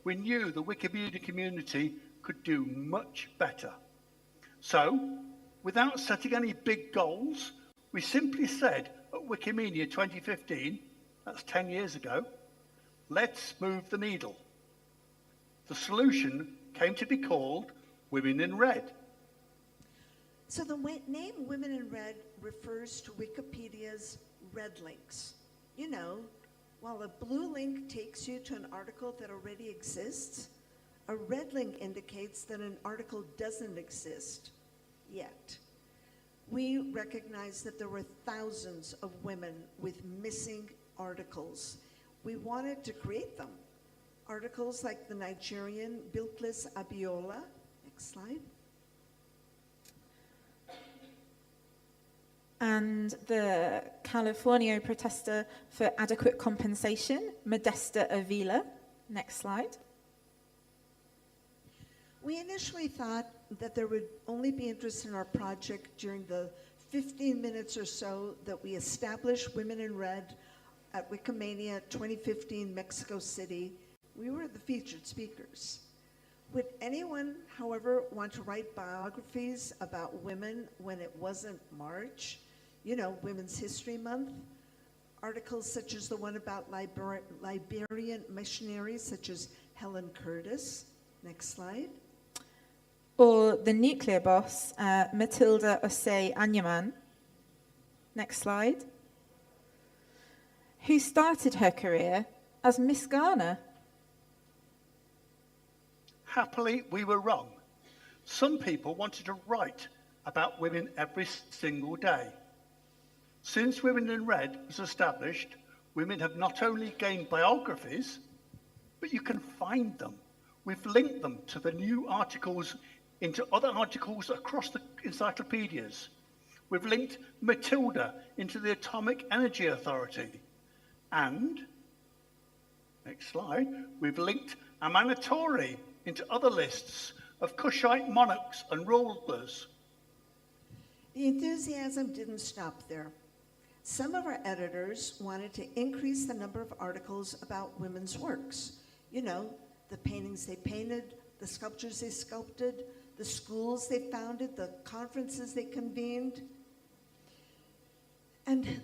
We knew the Wikipedia community could do much better. So, without setting any big goals, we simply said at Wikimania 2015, that's 10 years ago, let's move the needle. The solution came to be called Women in Red. So the name Women in Red refers to Wikipedia's red links. You know, while a blue link takes you to an article that already exists, a red link indicates that an article doesn't exist yet. We recognize that there were thousands of women with missing articles. We wanted to create them. Articles like the Nigerian Bilkis Abiola. Next slide. And the California protester for adequate compensation, Modesta Avila. Next slide. We initially thought that there would only be interest in our project during the 15 minutes or so that we established Women in Red at Wikimania 2015 Mexico City. We were the featured speakers. Would anyone, however, want to write biographies about women when it wasn't March? You know, Women's History Month. Articles such as the one about Liberian missionaries such as Helen Curtis. Next slide. Or the nuclear boss, Matilda Osei Anyaman. Next slide. Who started her career as Miss Ghana. Happily, we were wrong. Some people wanted to write about women every single day. Since Women in Red was established, women have not only gained biographies, but you can find them. We've linked them to the new articles into other articles across the encyclopedias. We've linked Matilda into the Atomic Energy Authority. And, next slide, we've linked Amanitore into other lists of Kushite monarchs and rulers. The enthusiasm didn't stop there. Some of our editors wanted to increase the number of articles about women's works. You know, the paintings they painted, the sculptures they sculpted, the schools they founded, the conferences they convened. And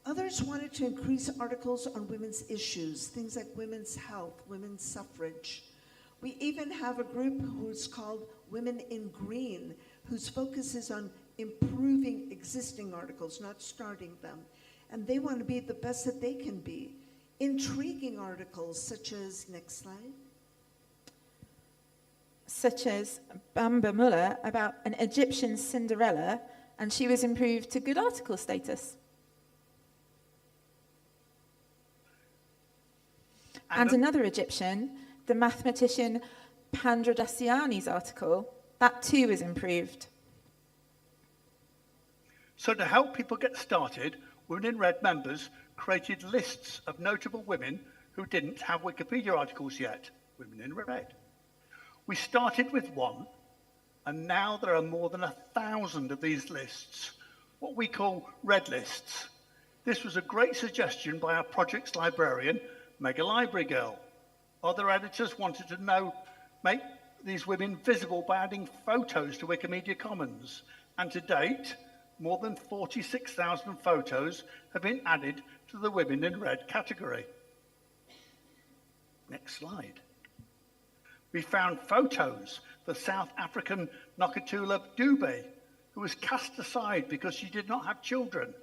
others wanted to increase articles on women's issues, things like women's health, women's suffrage. We even have a group who's called Women in Green, whose focus is on improving existing articles, not starting them. And they want to be the best that they can be. Intriguing articles such as, next slide. Such as Bamba Mullah about an Egyptian Cinderella, and she was improved to good article status. And another Egyptian, the mathematician Pandradasiani's article, that too is improved. So to help people get started, Women in Red members created lists of notable women who didn't have Wikipedia articles yet, Women in Red. We started with one, and now there are more than 1,000 of these lists, what we call red lists. This was a great suggestion by our project's librarian, Mega Library Girl. Other editors wanted to make these women visible by adding photos to Wikimedia Commons, and to date, more than 46,000 photos have been added to the Women in Red category. Next slide. We found photos for South African Nokutula Dube, who was cast aside because she did not have children.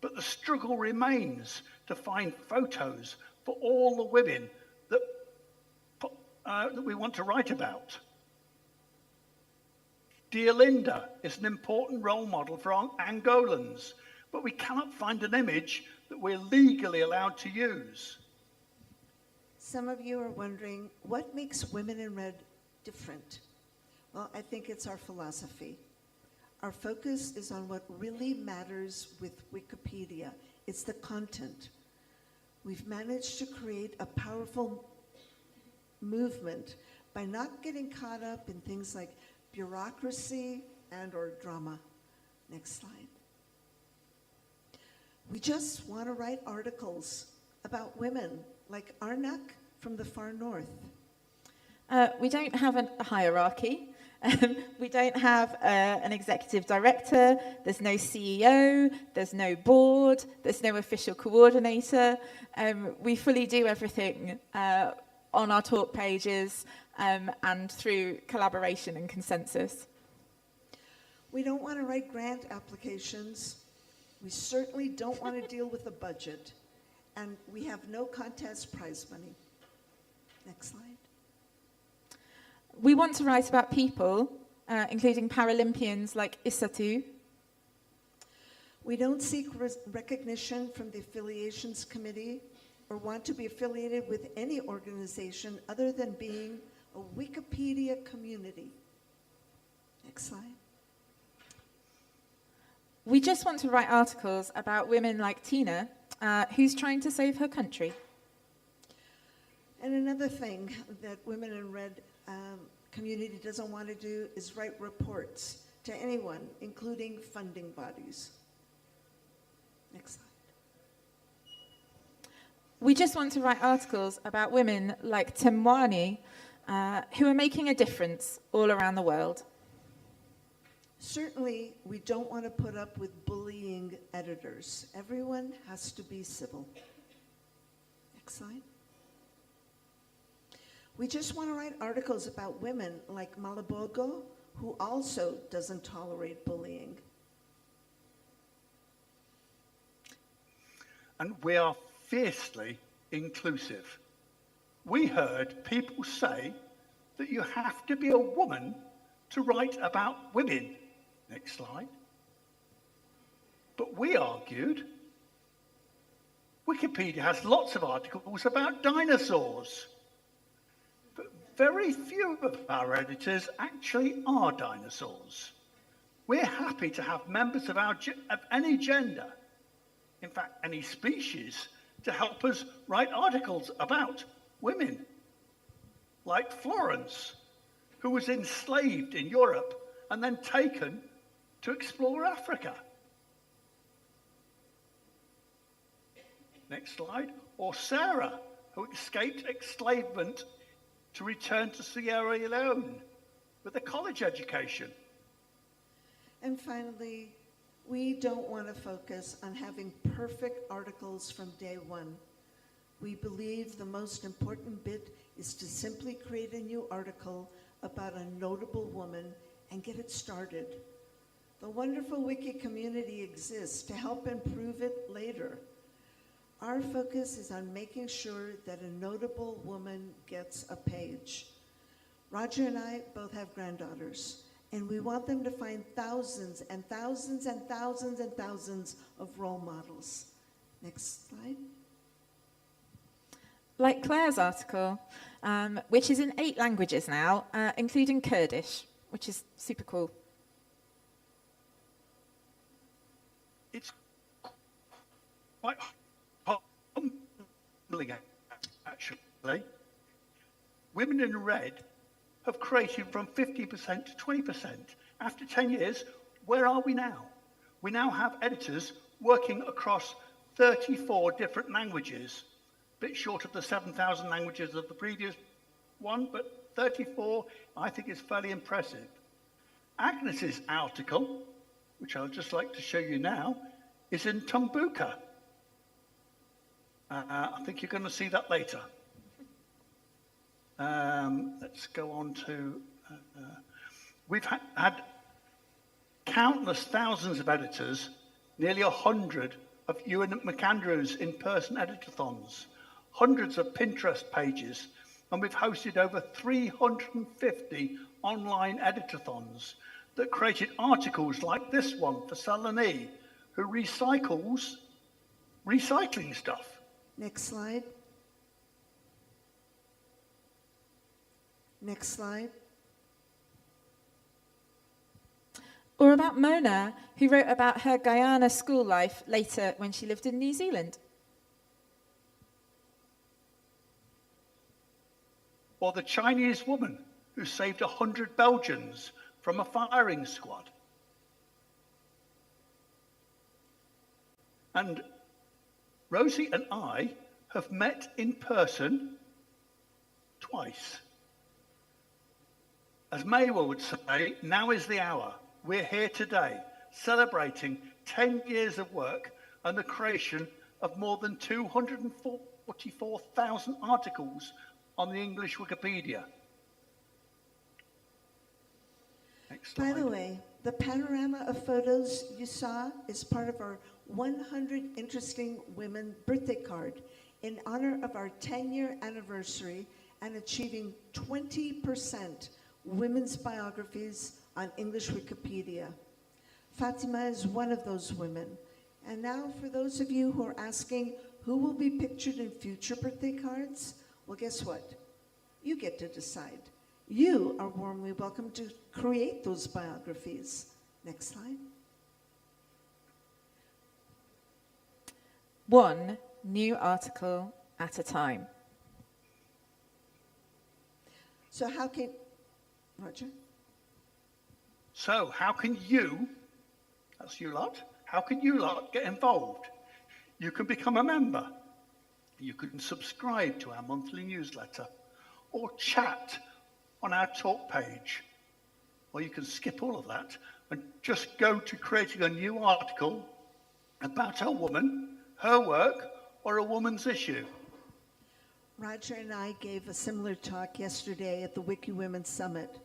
But the struggle remains to find photos for all the women that we want to write about. Dear Linda is an important role model for Angolans, but we cannot find an image that we're legally allowed to use. Some of you are wondering, what makes Women in Red different? Well, I think it's our philosophy. Our focus is on what really matters with Wikipedia. It's the content. We've managed to create a powerful movement by not getting caught up in things like bureaucracy and/or drama. Next slide. We just want to write articles about women, like Arnak from the far north. We don't have a hierarchy. We don't have an executive director. There's no CEO. There's no board. There's no official coordinator. We fully do everything on our talk pages and through collaboration and consensus. We don't want to write grant applications. We certainly don't want to deal with a budget. And we have no contest prize money. Next slide. We want to write about people, including Paralympians like Isatu. We don't seek recognition from the affiliations committee or want to be affiliated with any organization other than being a Wikipedia community. Next slide. We just want to write articles about women like Tina, who's trying to save her country. And another thing that Women in Red community doesn't want to do is write reports to anyone, including funding bodies. Next slide. We just want to write articles about women like Timwani, who are making a difference all around the world. Certainly, we don't want to put up with bullying editors. Everyone has to be civil. Next slide. We just want to write articles about women like Malabogo, who also doesn't tolerate bullying. And we are fiercely inclusive. We heard people say that you have to be a woman to write about women. Next slide. But we argued, Wikipedia has lots of articles about dinosaurs, but very few of our editors actually are dinosaurs. We're happy to have members of any gender, in fact, any species, to help us write articles about women, like Florence, who was enslaved in Europe and then taken to explore Africa. Next slide. Or Sarah, who escaped enslavement to return to Sierra Leone with a college education. And finally, we don't want to focus on having perfect articles from day one. We believe the most important bit is to simply create a new article about a notable woman and get it started. The wonderful Wiki community exists to help improve it later. Our focus is on making sure that a notable woman gets a page. Roger and I both have granddaughters, and we want them to find thousands and thousands and thousands and thousands of role models. Next slide. Like Claire's article, which is in 8 languages now, including Kurdish, which is super cool. It's quite humbling, actually. Women in Red have created from 50% to 20%. After 10 years, where are we now? We now have editors working across 34 different languages, a bit short of the 7,000 languages of the previous one, but 34 I think is fairly impressive. Agnes's article, which I'll just like to show you now, is in Tumbuka. I think you're going to see that later. Let's go on to, we've had countless thousands of editors, nearly 100 of Ewan McAndrews in-person editathons, hundreds of Pinterest pages, and we've hosted over 350 online editathons that created articles like this one for Saloni, who recycles recycling stuff. Next slide. Next slide. Or about Mona, who wrote about her Guyana school life later when she lived in New Zealand. Or the Chinese woman who saved 100 Belgians from a firing squad. And Rosie and I have met in person twice. As Maywa would say, now is the hour. We're here today, celebrating 10 years of work and the creation of more than 244,000 articles on the English Wikipedia. Next slide. By the way, the panorama of photos you saw is part of our 100 Interesting Women birthday card in honor of our 10-year anniversary and achieving 20% women's biographies on English Wikipedia. Fatima is one of those women. And now for those of you who are asking who will be pictured in future birthday cards, well, guess what? You get to decide. You are warmly welcome to create those biographies. Next slide. One new article at a time. So how can, Roger? So how can you, that's you lot, how can you lot get involved? You can become a member. You can subscribe to our monthly newsletter or chat on our talk page. Or you can skip all of that and just go to creating a new article about a woman, her work, or a woman's issue. Roger and I gave a similar talk yesterday at the Wiki Women Summit,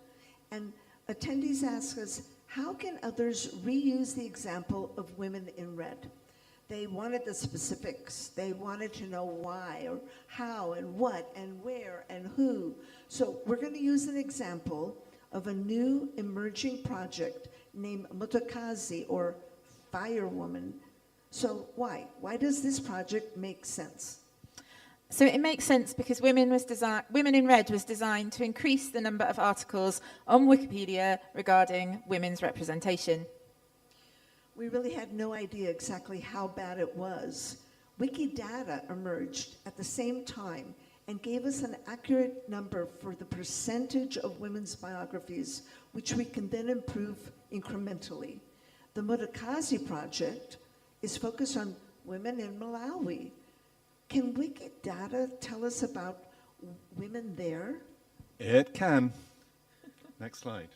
and attendees asked us, how can others reuse the example of women in red? They wanted the specifics. They wanted to know why, or how, and what, and where, and who. So we're going to use an example of a new emerging project named Mutakazi, or Firewoman. So why? Why does this project make sense? So it makes sense because Women in Red was designed to increase the number of articles on Wikipedia regarding women's representation. We really had no idea exactly how bad it was. Wikidata emerged at the same time and gave us an accurate number for the percentage of women's biographies, which we can then improve incrementally. The Mutakazi project is focused on women in Malawi. Can Wikidata tell us about women there? It can. Next slide.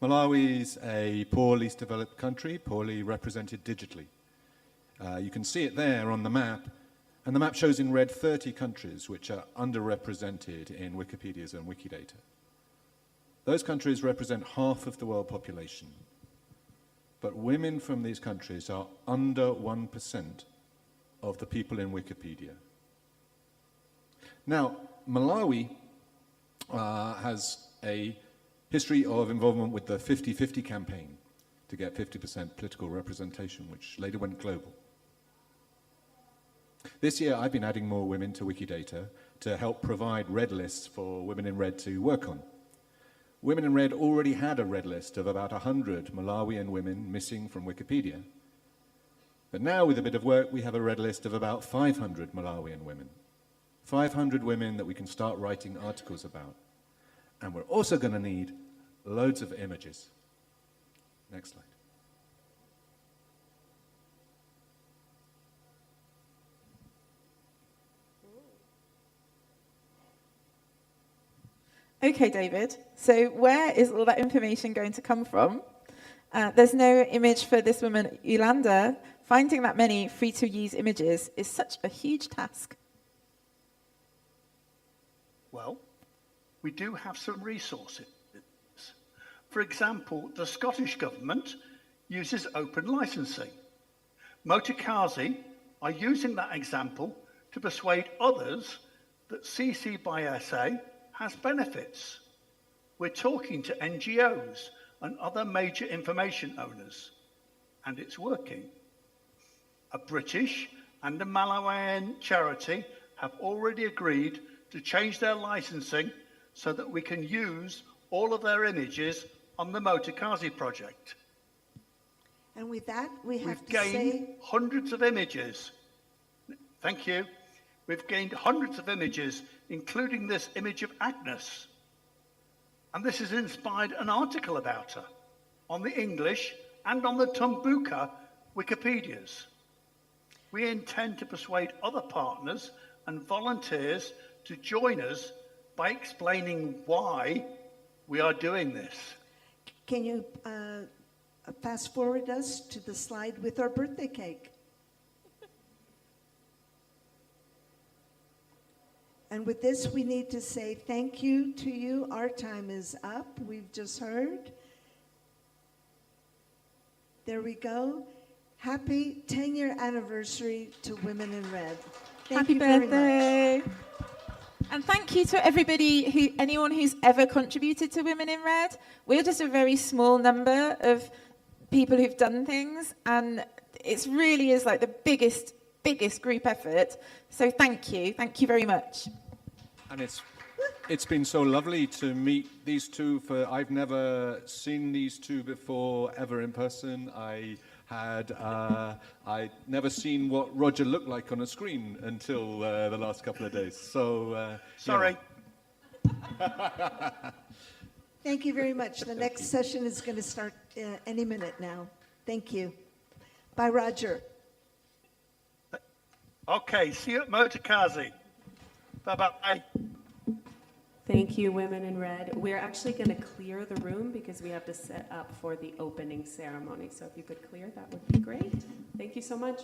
Malawi is a poor, least developed country, poorly represented digitally. You can see it there on the map, and the map shows in red 30 countries which are underrepresented in Wikipedia's and Wikidata. Those countries represent half of the world population, but women from these countries are under 1% of the people in Wikipedia. Now, Malawi has a history of involvement with the 50-50 campaign to get 50% political representation, which later went global. This year, I've been adding more women to Wikidata to help provide red lists for Women in Red to work on. Women in Red already had a red list of about 100 Malawian women missing from Wikipedia. But now, with a bit of work, we have a red list of about 500 Malawian women. 500 women that we can start writing articles about. And we're also going to need loads of images. Next slide. Okay, David, so where is all that information going to come from? There's no image for this woman, Yolanda. Finding that many free-to-use images is such a huge task. Well, we do have some resources. For example, the Scottish government uses open licensing. Motikazi are using that example to persuade others that CC by SA has benefits. We're talking to NGOs and other major information owners, and it's working. A British and a Malawian charity have already agreed to change their licensing so that we can use all of their images on the Motikazi project. And with that, we've gained hundreds of images. Thank you. We've gained hundreds of images, including this image of Agnes. And this has inspired an article about her on the English and on the Tumbuka Wikipedias. We intend to persuade other partners and volunteers to join us by explaining why we are doing this. Can you fast forward us to the slide with our birthday cake? And with this, we need to say thank you to you. Our time is up, we've just heard. There we go. Happy 10-year anniversary to Women in Red. Thank Happy you very birthday. much. And thank you to everybody, anyone who's ever contributed to Women in Red. We're just a very small number of people who've done things, and it really is like the biggest group effort. So thank you very much. And it's been so lovely to meet these two. I've never seen these two before ever in person. I'd never seen what Roger looked like on a screen until the last couple of days. So sorry. Thank you very much. The next session is going to start any minute now. Thank you. Bye, Roger. Okay, see you at Motikazi. Bye-bye. Thank you, Women in Red. We're actually going to clear the room because we have to set up for the opening ceremony. So if you could clear, that would be great. Thank you so much.